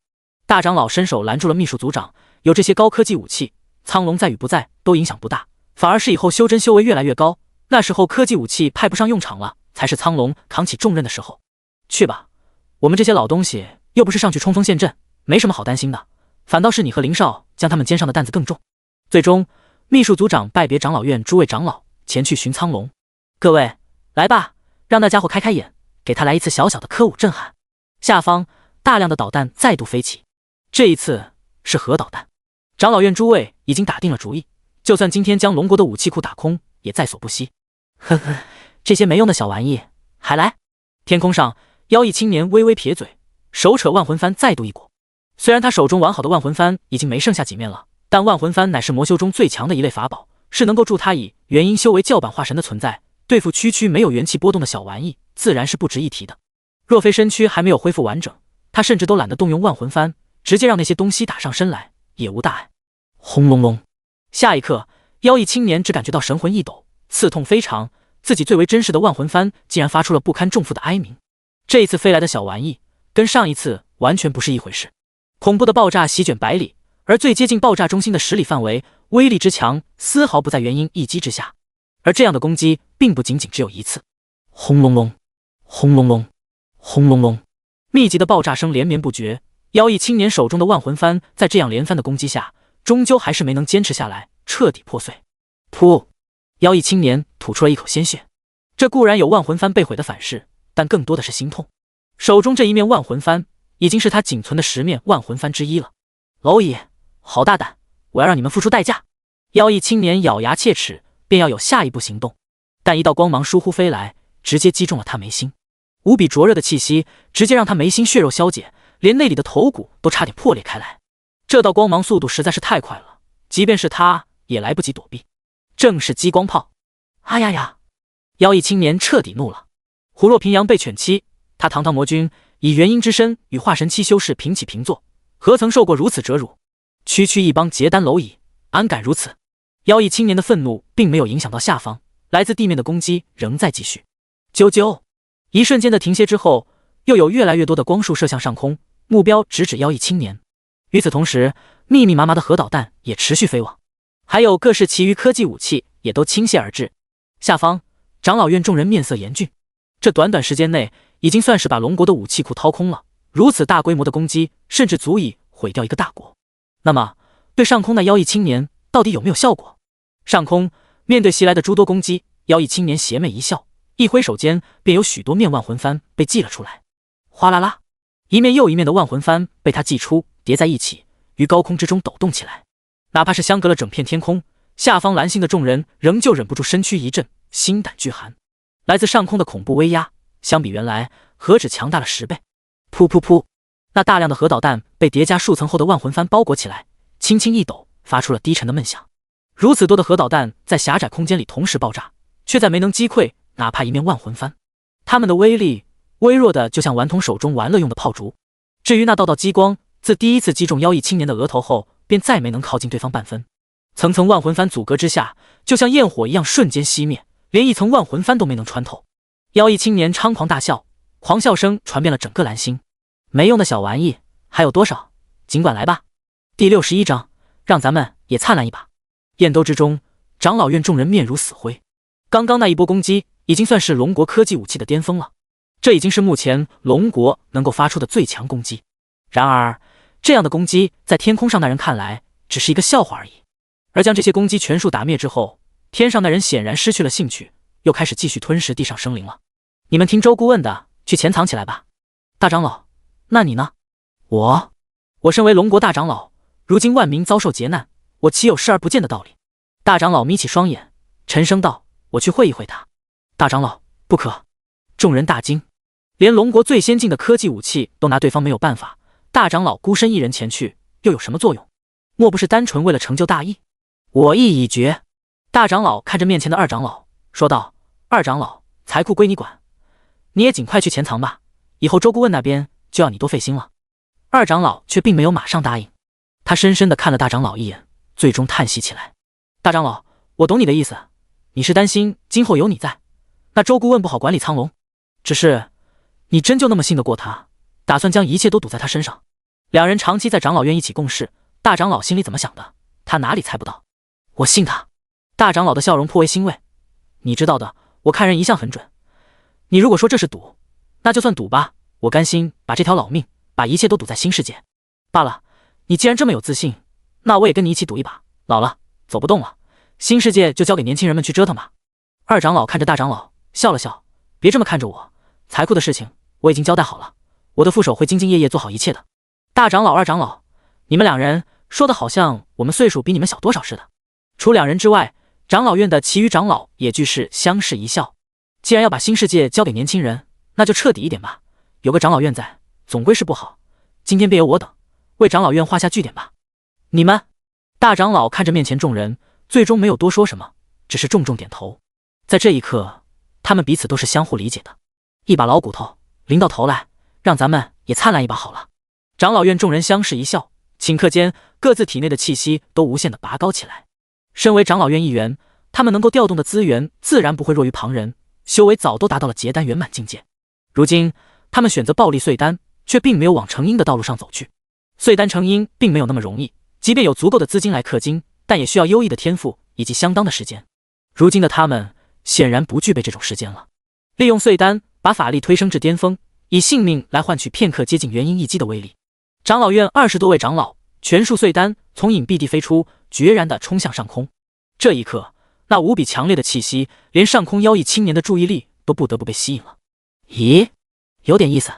大长老伸手拦住了秘书组长，有这些高科技武器，苍龙在与不在都影响不大，反而是以后修真修为越来越高，那时候科技武器派不上用场了，才是苍龙扛起重任的时候。去吧，我们这些老东西又不是上去冲锋陷阵，没什么好担心的，反倒是你和林少将他们肩上的担子更重。最终，秘书组长拜别长老院诸位长老，前去寻苍龙。各位，来吧，让那家伙开开眼，给他来一次小小的科武震撼。下方大量的导弹再度飞起，这一次是核导弹。长老院诸位已经打定了主意，就算今天将龙国的武器库打空，也在所不惜。呵呵，这些没用的小玩意还来？天空上，妖异青年微微撇嘴，手扯万魂幡再度一鼓。虽然他手中完好的万魂幡已经没剩下几面了，但万魂幡乃是魔修中最强的一类法宝，是能够助他以元婴修为教版化神的存在，对付区区没有元气波动的小玩意，自然是不值一提的。若非身躯还没有恢复完整，他甚至都懒得动用万魂幡，直接让那些东西打上身来也无大碍。轰隆隆，下一刻，妖异青年只感觉到神魂一抖，刺痛非常，自己最为珍视的万魂幡竟然发出了不堪重负的哀鸣。这一次飞来的小玩意，跟上一次完全不是一回事。恐怖的爆炸席卷百里，而最接近爆炸中心的10里范围，威力之强，丝毫不在元婴一击之下。而这样的攻击，并不仅仅只有一次。轰隆隆，轰隆隆，轰隆隆，密集的爆炸声连绵不绝。妖异青年手中的万魂幡在这样连番的攻击下，终究还是没能坚持下来，彻底破碎。噗！妖异青年吐出了一口鲜血。这固然有万魂幡被毁的反噬，但更多的是心痛。手中这一面万魂幡，已经是他仅存的10面万魂幡之一了。蝼蚁，好大胆！我要让你们付出代价！妖异青年咬牙切齿，便要有下一步行动。但一道光芒疏忽飞来，直接击中了他眉心。无比灼热的气息，直接让他眉心血肉消解，连内里的头骨都差点破裂开来。这道光芒速度实在是太快了，即便是他也来不及躲避。正是激光炮！哎呀呀！妖异青年彻底怒了。虎落平阳被犬欺，他堂堂魔君，以元婴之身与化神期修士平起平坐，何曾受过如此折辱？区区一帮结丹蝼蚁，安敢如此？妖异青年的愤怒并没有影响到下方，来自地面的攻击仍在继续。啾啾！一瞬间的停歇之后，又有越来越多的光束射向上空，目标直指妖异青年。与此同时，密密麻麻的核导弹也持续飞往，还有各式其余科技武器也都倾泻而至。下方，长老院众人面色严峻，这短短时间内已经算是把龙国的武器库掏空了，如此大规模的攻击，甚至足以毁掉一个大国。那么，对上空那妖异青年到底有没有效果？上空面对袭来的诸多攻击，妖异青年邪魅一笑，一挥手间便有许多面万魂幡被祭了出来。哗啦啦，一面又一面的万魂幡被他祭出，叠在一起，于高空之中抖动起来。哪怕是相隔了整片天空，下方蓝星的众人仍旧忍不住身躯一震，心胆俱寒。来自上空的恐怖威压，相比原来何止强大了10倍。噗噗噗，那大量的核导弹被叠加数层后的万魂幡包裹起来，轻轻一抖，发出了低沉的闷响。如此多的核导弹在狭窄空间里同时爆炸，却再没能击溃哪怕一面万魂幡。它们的威力微弱的就像顽童手中玩乐用的炮竹。至于那道道激光，自第一次击中妖异青年的额头后，便再没能靠近对方半分。层层万魂幡阻隔之下，就像焰火一样瞬间熄灭，连一层万魂幡都没能穿透。妖异青年猖狂大笑，狂笑声传遍了整个蓝星。没用的小玩意还有多少？尽管来吧。第61章，让咱们也灿烂一把。燕兜之中，长老院众人面如死灰。刚刚那一波攻击已经算是龙国科技武器的巅峰了，这已经是目前龙国能够发出的最强攻击。然而，这样的攻击在天空上那人看来只是一个笑话而已。而将这些攻击全数打灭之后，天上那人显然失去了兴趣，又开始继续吞噬地上生灵了。你们听周顾问的，去潜藏起来吧。大长老，那你呢？我身为龙国大长老，如今万民遭受劫难，我岂有视而不见的道理？大长老眯起双眼，沉声道：“我去会一会他。”大长老，不可！众人大惊，连龙国最先进的科技武器都拿对方没有办法，大长老孤身一人前去，又有什么作用？莫不是单纯为了成就大义？我意已决。大长老看着面前的二长老，说道：“二长老，财库归你管，你也尽快去潜藏吧，以后周顾问那边就要你多费心了。”二长老却并没有马上答应，他深深地看了大长老一眼，最终叹息起来：“大长老，我懂你的意思，你是担心今后有你在，那周顾问不好管理苍龙。只是，你真就那么信得过他，打算将一切都赌在他身上？”两人长期在长老院一起共事，大长老心里怎么想的，他哪里猜不到。我信他。大长老的笑容颇为欣慰，你知道的，我看人一向很准。你如果说这是赌，那就算赌吧，我甘心把这条老命，把一切都赌在新世界。罢了，你既然这么有自信，那我也跟你一起赌一把。老了，走不动了，新世界就交给年轻人们去折腾吧。二长老看着大长老，笑了笑，别这么看着我，财库的事情我已经交代好了，我的副手会兢兢业业做好一切的。大长老、二长老，你们两人说的好像我们岁数比你们小多少似的。除两人之外，长老院的其余长老也俱是相视一笑。既然要把新世界交给年轻人，那就彻底一点吧，有个长老院在，总归是不好。今天便由我等为长老院画下句点吧。你们，大长老看着面前众人，最终没有多说什么，只是重重点头。在这一刻，他们彼此都是相互理解的。一把老骨头临到头来，让咱们也灿烂一把好了。长老院众人相视一笑，顷刻间各自体内的气息都无限的拔高起来。身为长老院一员，他们能够调动的资源自然不会弱于旁人，修为早都达到了结丹圆满境界。如今他们选择暴力碎丹，却并没有往成阴的道路上走去。碎丹成阴并没有那么容易，即便有足够的资金来氪金，但也需要优异的天赋以及相当的时间。如今的他们显然不具备这种时间了。利用碎丹把法力推升至巅峰，以性命来换取片刻接近元婴一击的威力。长老院20多位长老全数碎丹从隐蔽地飞出，决然地冲向上空。这一刻，那无比强烈的气息，连上空妖异青年的注意力都不得不被吸引了。咦，有点意思。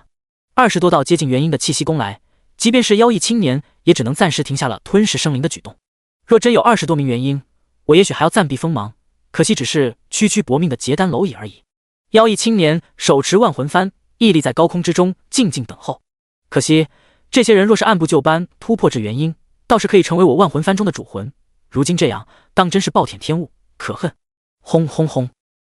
20多道接近元婴的气息攻来，即便是妖异青年，也只能暂时停下了吞噬生灵的举动。若真有20多名元婴，我也许还要暂避锋芒，可惜只是区区薄命的结丹蝼蚁而已。妖异青年手持万魂幡，屹立在高空之中，静静等候。可惜这些人若是按部就班突破至元婴，倒是可以成为我万魂幡中的主魂。如今这样，当真是暴殄天物，可恨！轰轰轰！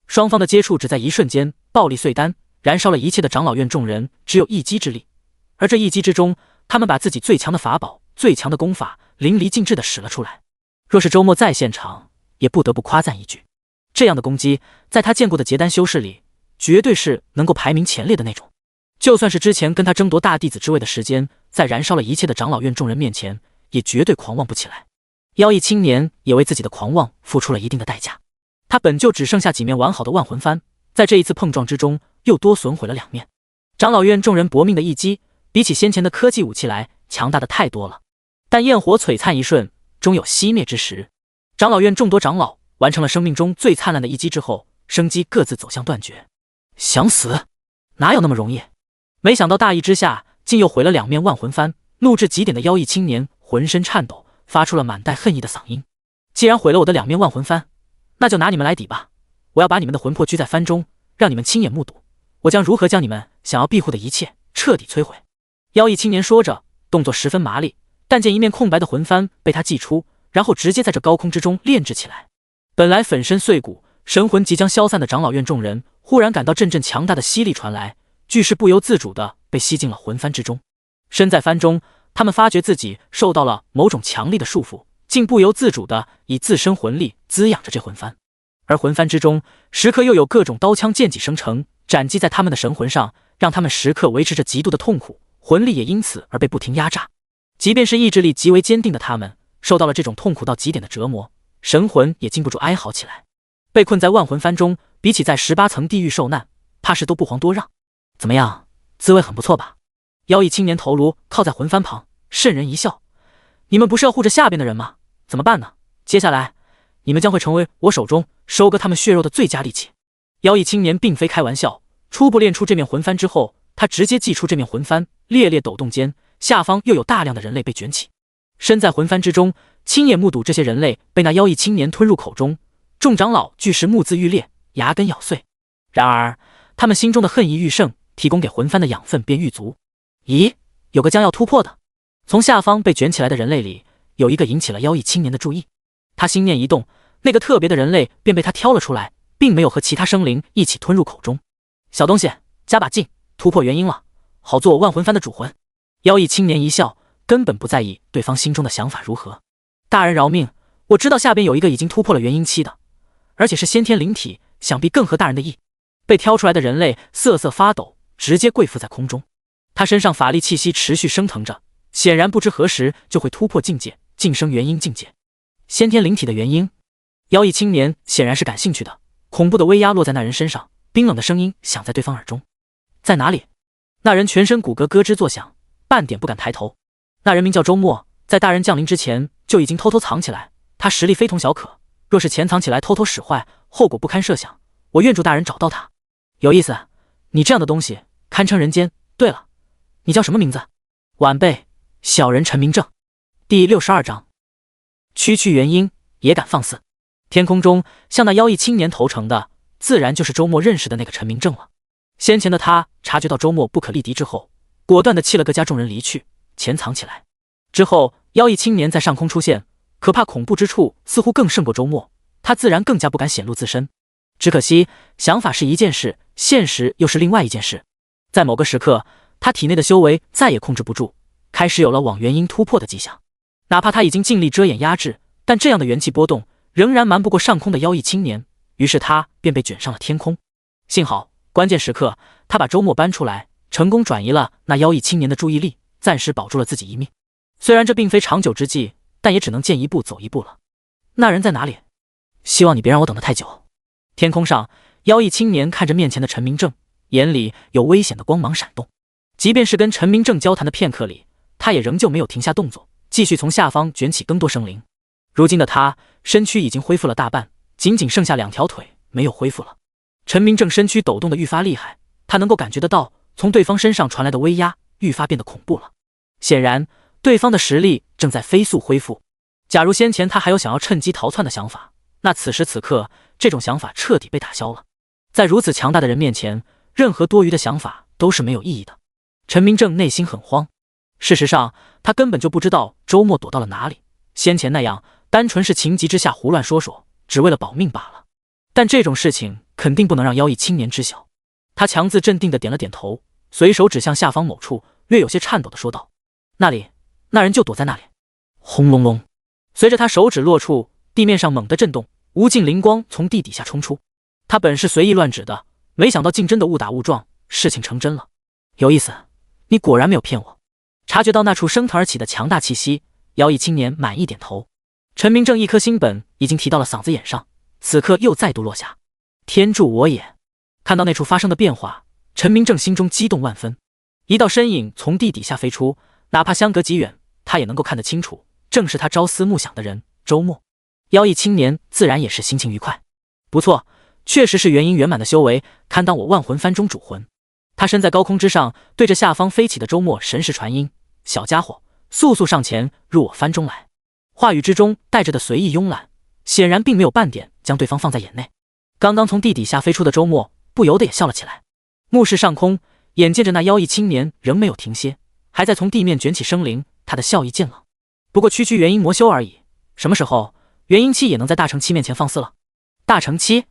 双方的接触只在一瞬间，暴力碎丹，燃烧了一切的长老院众人只有一击之力。而这一击之中，他们把自己最强的法宝、最强的功法淋漓尽致地使了出来。若是周末在现场，也不得不夸赞一句，这样的攻击，在他见过的结丹修士里，绝对是能够排名前列的那种。就算是之前跟他争夺大弟子之位的时间，在燃烧了一切的长老院众人面前，也绝对狂妄不起来。妖异青年也为自己的狂妄付出了一定的代价。他本就只剩下几面完好的万魂幡，在这一次碰撞之中，又多损毁了2面。长老院众人搏命的一击，比起先前的科技武器来，强大的太多了。但焰火璀璨一瞬，终有熄灭之时。长老院众多长老完成了生命中最灿烂的一击之后，生机各自走向断绝。想死？哪有那么容易？没想到大意之下，竟又毁了2面万魂幡。怒至极点的妖异青年浑身颤抖，发出了满带恨意的嗓音：既然毁了我的2面万魂幡，那就拿你们来抵吧！我要把你们的魂魄拘在幡中，让你们亲眼目睹，我将如何将你们想要庇护的一切彻底摧毁。妖异青年说着，动作十分麻利，但见一面空白的魂幡被他祭出，然后直接在这高空之中炼制起来。本来粉身碎骨、神魂即将消散的长老院众人，忽然感到阵阵强大的吸力传来，俱是不由自主地被吸进了魂幡之中。身在幡中，他们发觉自己受到了某种强力的束缚，竟不由自主地以自身魂力滋养着这魂幡。而魂幡之中，时刻又有各种刀枪剑戟生成，斩击在他们的神魂上，让他们时刻维持着极度的痛苦，魂力也因此而被不停压榨。即便是意志力极为坚定的他们，受到了这种痛苦到极点的折磨，神魂也禁不住哀嚎起来。被困在万魂幡中，比起在18层地狱受难，怕是都不遑多让。怎么样，滋味很不错吧？妖异青年头颅靠在魂幡旁，瘆人一笑：你们不是要护着下边的人吗？怎么办呢？接下来你们将会成为我手中收割他们血肉的最佳利器。妖异青年并非开玩笑，初步练出这面魂幡之后，他直接祭出这面魂幡，烈烈抖动间，下方又有大量的人类被卷起。身在魂幡之中，亲眼目睹这些人类被那妖异青年吞入口中，众长老俱是目眦欲裂，牙根咬碎。然而他们心中的恨意愈盛，提供给魂幡的养分便愈足。咦，有个将要突破的。从下方被卷起来的人类里，有一个引起了妖异青年的注意。他心念一动，那个特别的人类便被他挑了出来，并没有和其他生灵一起吞入口中。小东西，加把劲，突破元婴了，好做我万魂幡的主魂。妖异青年一笑，根本不在意对方心中的想法如何。大人饶命，我知道下边有一个已经突破了元婴期的，而且是先天灵体，想必更合大人的意。被挑出来的人类瑟瑟发抖，直接跪伏在空中。他身上法力气息持续升腾着，显然不知何时就会突破境界，晋升元婴境界。先天灵体的元婴，妖异青年显然是感兴趣的。恐怖的威压落在那人身上，冰冷的声音响在对方耳中：在哪里？那人全身骨骼咯吱作响，半点不敢抬头。那人名叫周末，在大人降临之前就已经偷偷藏起来，他实力非同小可，若是潜藏起来偷偷使坏，后果不堪设想。我愿助大人找到他。有意思，你这样的东西堪称人间。对了，你叫什么名字？晚辈，小人陈明正。第62章，区区元婴也敢放肆。天空中向那妖异青年投诚的，自然就是周末认识的那个陈明正了。先前的他察觉到周末不可力敌之后，果断地弃了个家众人离去，潜藏起来。之后妖异青年在上空出现，可怕恐怖之处似乎更胜过周末，他自然更加不敢显露自身。只可惜想法是一件事，现实又是另外一件事。在某个时刻，他体内的修为再也控制不住，开始有了往元婴突破的迹象。哪怕他已经尽力遮掩压制，但这样的元气波动仍然瞒不过上空的妖异青年，于是他便被卷上了天空。幸好关键时刻他把周末搬出来，成功转移了那妖异青年的注意力，暂时保住了自己一命。虽然这并非长久之计，但也只能见一步走一步了。那人在哪里？希望你别让我等得太久。天空上，妖异青年看着面前的陈明正，眼里有危险的光芒闪动。即便是跟陈明正交谈的片刻里，他也仍旧没有停下动作，继续从下方卷起更多生灵。如今的他身躯已经恢复了大半，仅仅剩下2条腿没有恢复了。陈明正身躯抖动的愈发厉害，他能够感觉得到从对方身上传来的威压愈发变得恐怖了。显然对方的实力正在飞速恢复。假如先前他还有想要趁机逃窜的想法，那此时此刻这种想法彻底被打消了。在如此强大的人面前，任何多余的想法都是没有意义的。陈明正内心很慌，事实上他根本就不知道周末躲到了哪里，先前那样单纯是情急之下胡乱说说，只为了保命罢了。但这种事情肯定不能让妖异青年知晓。他强自镇定地点了点头，随手指向下方某处，略有些颤抖地说道：那里，那人就躲在那里。轰隆隆，随着他手指落处，地面上猛地震动，无尽灵光从地底下冲出。他本是随意乱指的，没想到竟真的误打误撞，事情成真了。有意思，你果然没有骗我。察觉到那处升腾而起的强大气息，妖异青年满意点头。陈明正一颗心本已经提到了嗓子眼上，此刻又再度落下。天助我也！看到那处发生的变化，陈明正心中激动万分。一道身影从地底下飞出，哪怕相隔极远，他也能够看得清楚，正是他朝思暮想的人周末。妖异青年自然也是心情愉快。不错，确实是元婴圆满的修为，堪当我万魂幡中主魂。他身在高空之上，对着下方飞起的周末神识传音：小家伙，速速上前入我幡中来。话语之中带着的随意慵懒，显然并没有半点将对方放在眼内。刚刚从地底下飞出的周末不由得也笑了起来。目视上空，眼见着那妖异青年仍没有停歇，还在从地面卷起生灵，他的笑意渐冷。不过区区元婴魔修而已，什么时候元婴期也能在大成期面前放肆了？大成期？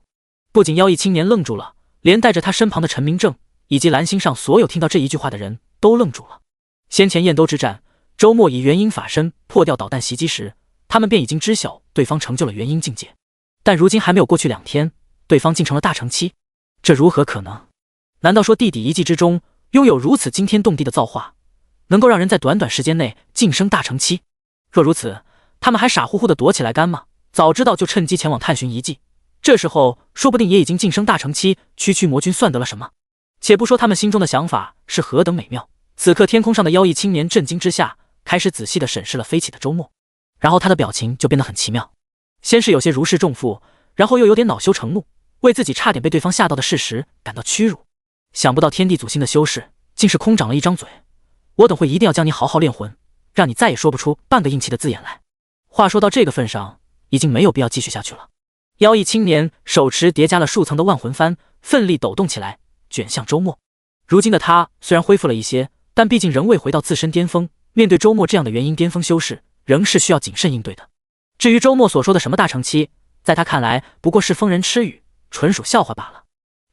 不仅妖异青年愣住了，连带着他身旁的陈明正以及蓝星上所有听到这一句话的人都愣住了。先前燕兜之战，周末以元婴法身破掉导弹袭击时，他们便已经知晓对方成就了元婴境界，但如今还没有过去2天，对方竟成了大成期，这如何可能？难道说地底遗迹之中拥有如此惊天动地的造化，能够让人在短短时间内晋升大成期？若如此，他们还傻乎乎的躲起来干吗？早知道就趁机前往探寻遗迹，这时候说不定也已经晋升大成期，区区魔君算得了什么？且不说他们心中的想法是何等美妙，此刻天空上的妖异青年震惊之下，开始仔细地审视了飞起的周末，然后他的表情就变得很奇妙，先是有些如释重负，然后又有点恼羞成怒，为自己差点被对方吓到的事实感到屈辱。想不到天地祖星的修士竟是空长了一张嘴，我等会一定要将你好好炼魂，让你再也说不出半个硬气的字眼来。话说到这个份上，已经没有必要继续下去了。妖异青年手持叠加了数层的万魂幡，奋力抖动起来，卷向周末。如今的他虽然恢复了一些，但毕竟仍未回到自身巅峰，面对周末这样的元婴巅峰修士，仍是需要谨慎应对的。至于周末所说的什么大成期，在他看来不过是疯人痴语，纯属笑话罢了。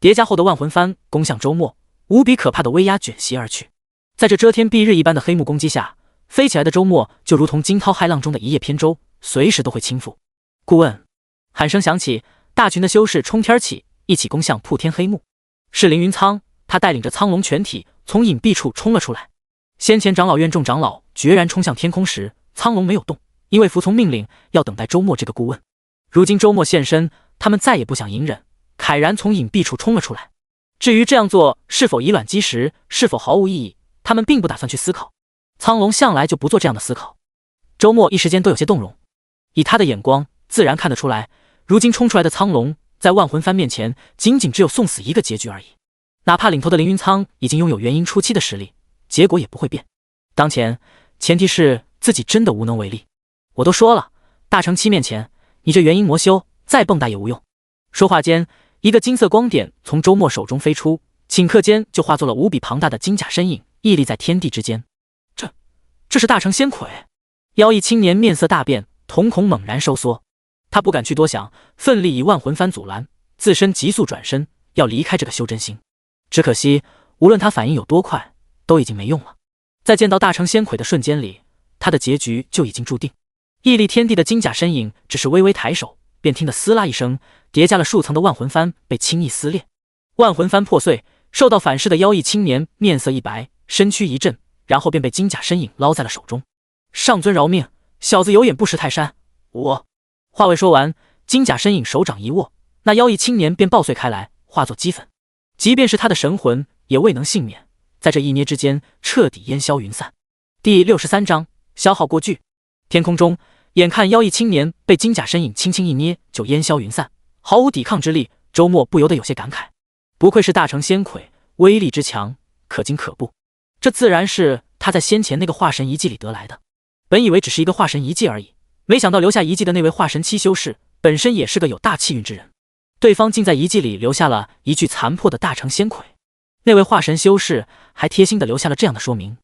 叠加后的万魂幡攻向周末，无比可怕的威压卷袭而去。在这遮天蔽日一般的黑幕攻击下，飞起来的周末就如同惊涛骇浪中的一叶扁舟，随时都会倾覆。顾问喊声响起，大群的修士冲天起，一起攻向铺天黑幕。是凌云苍，他带领着苍龙全体从隐蔽处冲了出来。先前长老院众长老决然冲向天空时，苍龙没有动，因为服从命令要等待周末这个顾问。如今周末现身，他们再也不想隐忍，慨然从隐蔽处冲了出来。至于这样做是否以卵击石，是否毫无意义，他们并不打算去思考。苍龙向来就不做这样的思考。周末一时间都有些动容，以他的眼光自然看得出来，如今冲出来的苍龙在万魂幡面前仅仅只有送死一个结局而已。哪怕领头的凌云苍已经拥有元婴初期的实力，结果也不会变。当前前提是自己真的无能为力。我都说了，大成期面前，你这元婴魔修再蹦跶也无用。说话间，一个金色光点从周末手中飞出，顷刻间就化作了无比庞大的金甲身影，屹立在天地之间。这是大成仙魁！妖异青年面色大变，瞳孔猛然收缩。他不敢去多想，奋力以万魂幡阻拦，自身急速转身，要离开这个修真星。只可惜，无论他反应有多快，都已经没用了。在见到大成仙魁的瞬间里，他的结局就已经注定。屹立天地的金甲身影只是微微抬手，便听得撕拉一声，叠加了数层的万魂幡被轻易撕裂，万魂幡破碎。受到反噬的妖异青年面色一白，身躯一震，然后便被金甲身影捞在了手中。上尊饶命，小子有眼不识泰山！我话未说完，金甲身影手掌一握，那妖异青年便爆碎开来，化作齑粉。即便是他的神魂也未能幸免，在这一捏之间彻底烟消云散。第63章消耗过巨。天空中，眼看妖异青年被金甲身影轻轻一捏就烟消云散，毫无抵抗之力，周末不由得有些感慨，不愧是大成仙魁，威力之强，可惊可怖。这自然是他在先前那个化神遗迹里得来的。本以为只是一个化神遗迹而已，没想到留下遗迹的那位化神期修士本身也是个有大气运之人，对方竟在遗迹里留下了一具残破的大成仙魁。那位化神修士还贴心地留下了这样的说明：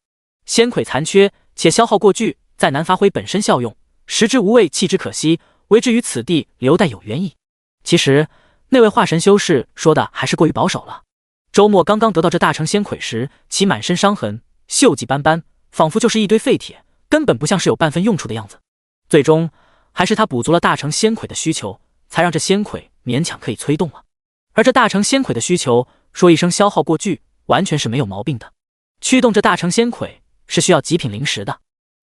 仙魁残缺且消耗过巨，再难发挥本身效用，食之无味，弃之可惜，为之于此地留待有缘矣。其实那位化神修士说的还是过于保守了。周末刚刚得到这大成仙魁时，其满身伤痕，锈迹斑斑，仿佛就是一堆废铁，根本不像是有半分用处的样子。最终还是他补足了大成仙魁的需求，才让这仙魁勉强可以催动了。而这大成仙魁的需求，说一声消耗过巨，完全是没有毛病的。驱动这大成仙魁是需要极品灵石的，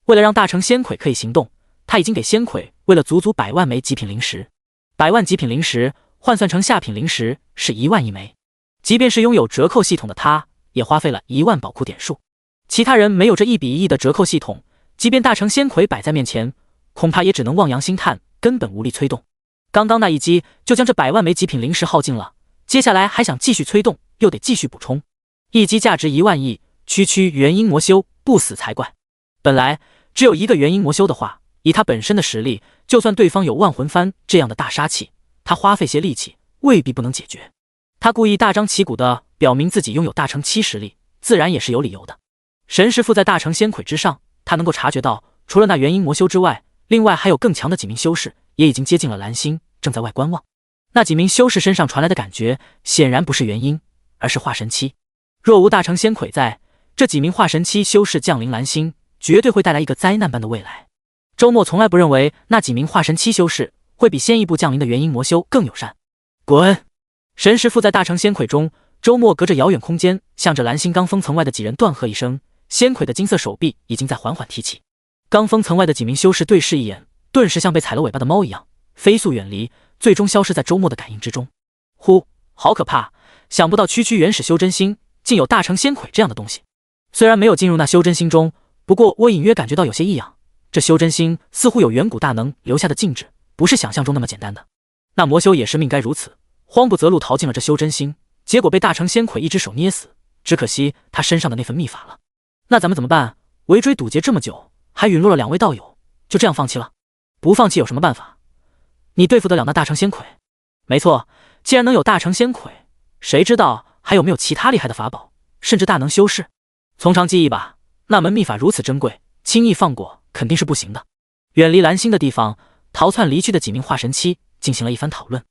为了让大成仙魁可以行动，他已经给仙魁喂了足足100万枚极品灵石。100万极品灵石换算成下品灵石是1万1枚，即便是拥有折扣系统的他，也花费了1万宝库点数。其他人没有这1比1的折扣系统，即便大成仙魁摆在面前，恐怕也只能望洋兴叹，根本无力催动。刚刚那一击就将这100万枚极品灵石耗尽了，接下来还想继续催动，又得继续补充。一击价值1万亿，区区元婴魔修不死才怪。本来只有一个元婴魔修的话，以他本身的实力，就算对方有万魂幡这样的大杀器，他花费些力气未必不能解决。他故意大张旗鼓地表明自己拥有大成期实力，自然也是有理由的。神师附在大成仙魁之上，他能够察觉到，除了那元婴魔修之外，另外还有更强的几名修士也已经接近了蓝星，正在外观望。那几名修士身上传来的感觉显然不是元婴，而是化神期。若无大成仙魁在，这几名化神期修士降临蓝星，绝对会带来一个灾难般的未来。周末从来不认为那几名化神期修士会比先一步降临的元婴魔修更友善。滚！神识附在大成仙魁中，周末隔着遥远空间向着蓝星罡风层外的几人断喝一声，仙魁的金色手臂已经在缓缓提起。罡风层外的几名修士对视一眼，顿时像被踩了尾巴的猫一样飞速远离，最终消失在周末的感应之中。呼，好可怕！想不到区区原始修真星竟有大成仙魁这样的东西。虽然没有进入那修真星中，不过我隐约感觉到有些异样。这修真星似乎有远古大能留下的禁制，不是想象中那么简单的。那魔修也是命该如此，慌不择路逃进了这修真星，结果被大成仙魁一只手捏死。只可惜他身上的那份秘法了。那咱们怎么办？围追堵截这么久，还陨落了2位道友，就这样放弃了？不放弃有什么办法？你对付得了那大成仙魁？没错，既然能有大成仙魁，谁知道还有没有其他厉害的法宝，甚至大能修饰？从长计议吧，那门秘法如此珍贵，轻易放过肯定是不行的。远离蓝星的地方，逃窜离去的几名化神期进行了一番讨论。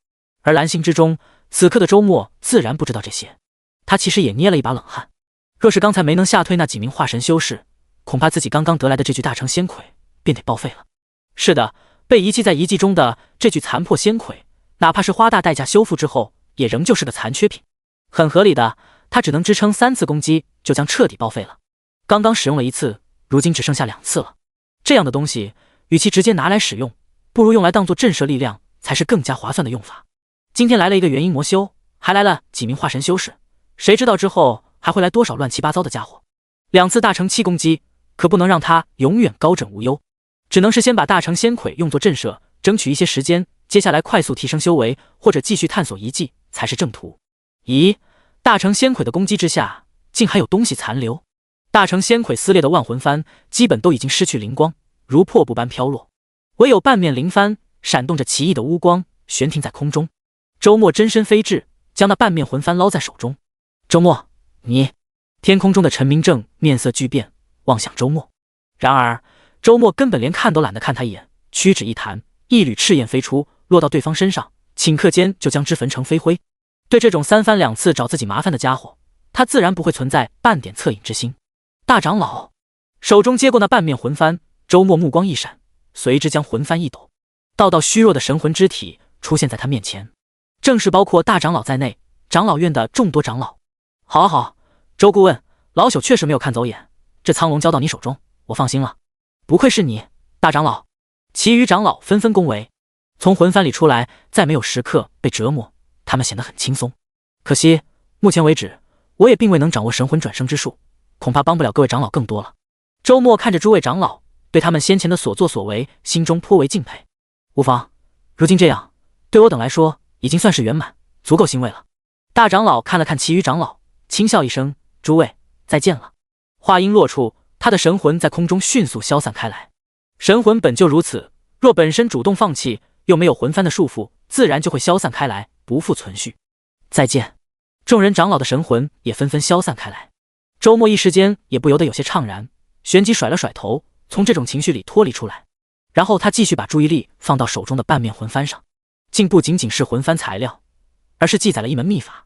而蓝星之中，此刻的周末自然不知道这些，他其实也捏了一把冷汗。若是刚才没能吓退那几名化神修士，恐怕自己刚刚得来的这具大成仙魁便得报废了。是的，被遗弃在遗迹中的这具残破仙魁，哪怕是花大代价修复之后，也仍旧是个残缺品。很合理的，他只能支撑3次攻击，就将彻底报废了。刚刚使用了1次，如今只剩下2次了。这样的东西，与其直接拿来使用，不如用来当做震慑力量，才是更加划算的用法。今天来了一个元婴魔修，还来了几名化神修士，谁知道之后还会来多少乱七八糟的家伙？2次大成期攻击，可不能让他永远高枕无忧，只能是先把大成仙魁用作震慑，争取一些时间，接下来快速提升修为，或者继续探索遗迹才是正途。咦，大成仙魁的攻击之下，竟还有东西残留？大成仙魁撕裂的万魂幡基本都已经失去灵光，如破布般飘落，唯有半面灵幡闪动着奇异的乌光，悬停在空中。周末真身飞至，将那半面魂幡捞在手中。周末，你……天空中的陈明正面色巨变，望向周末。然而周末根本连看都懒得看他一眼，屈指一弹，一缕赤焰飞出，落到对方身上，顷刻间就将之焚成飞灰。对这种3番2次找自己麻烦的家伙，他自然不会存在半点恻隐之心。大长老手中接过那半面魂幡，周末目光一闪，随之将魂幡一抖，道虚弱的神魂之体出现在他面前，正是包括大长老在内长老院的众多长老。好，周顾问，老朽确实没有看走眼，这苍龙交到你手中，我放心了。不愧是你，大长老。其余长老纷纷恭维，从魂幡里出来，再没有时刻被折磨，他们显得很轻松。可惜目前为止，我也并未能掌握神魂转生之术，恐怕帮不了各位长老更多了。周末看着诸位长老，对他们先前的所作所为，心中颇为敬佩。无妨，如今这样，对我等来说，已经算是圆满，足够欣慰了。大长老看了看其余长老，轻笑一声：“诸位，再见了。”话音落处，他的神魂在空中迅速消散开来。神魂本就如此，若本身主动放弃，又没有魂幡的束缚，自然就会消散开来，不复存续。再见。众人长老的神魂也纷纷消散开来。周末一时间也不由得有些怅然，旋即甩了甩头，从这种情绪里脱离出来。然后他继续把注意力放到手中的半面魂幡上，竟不仅仅是魂幡材料，而是记载了一门秘法。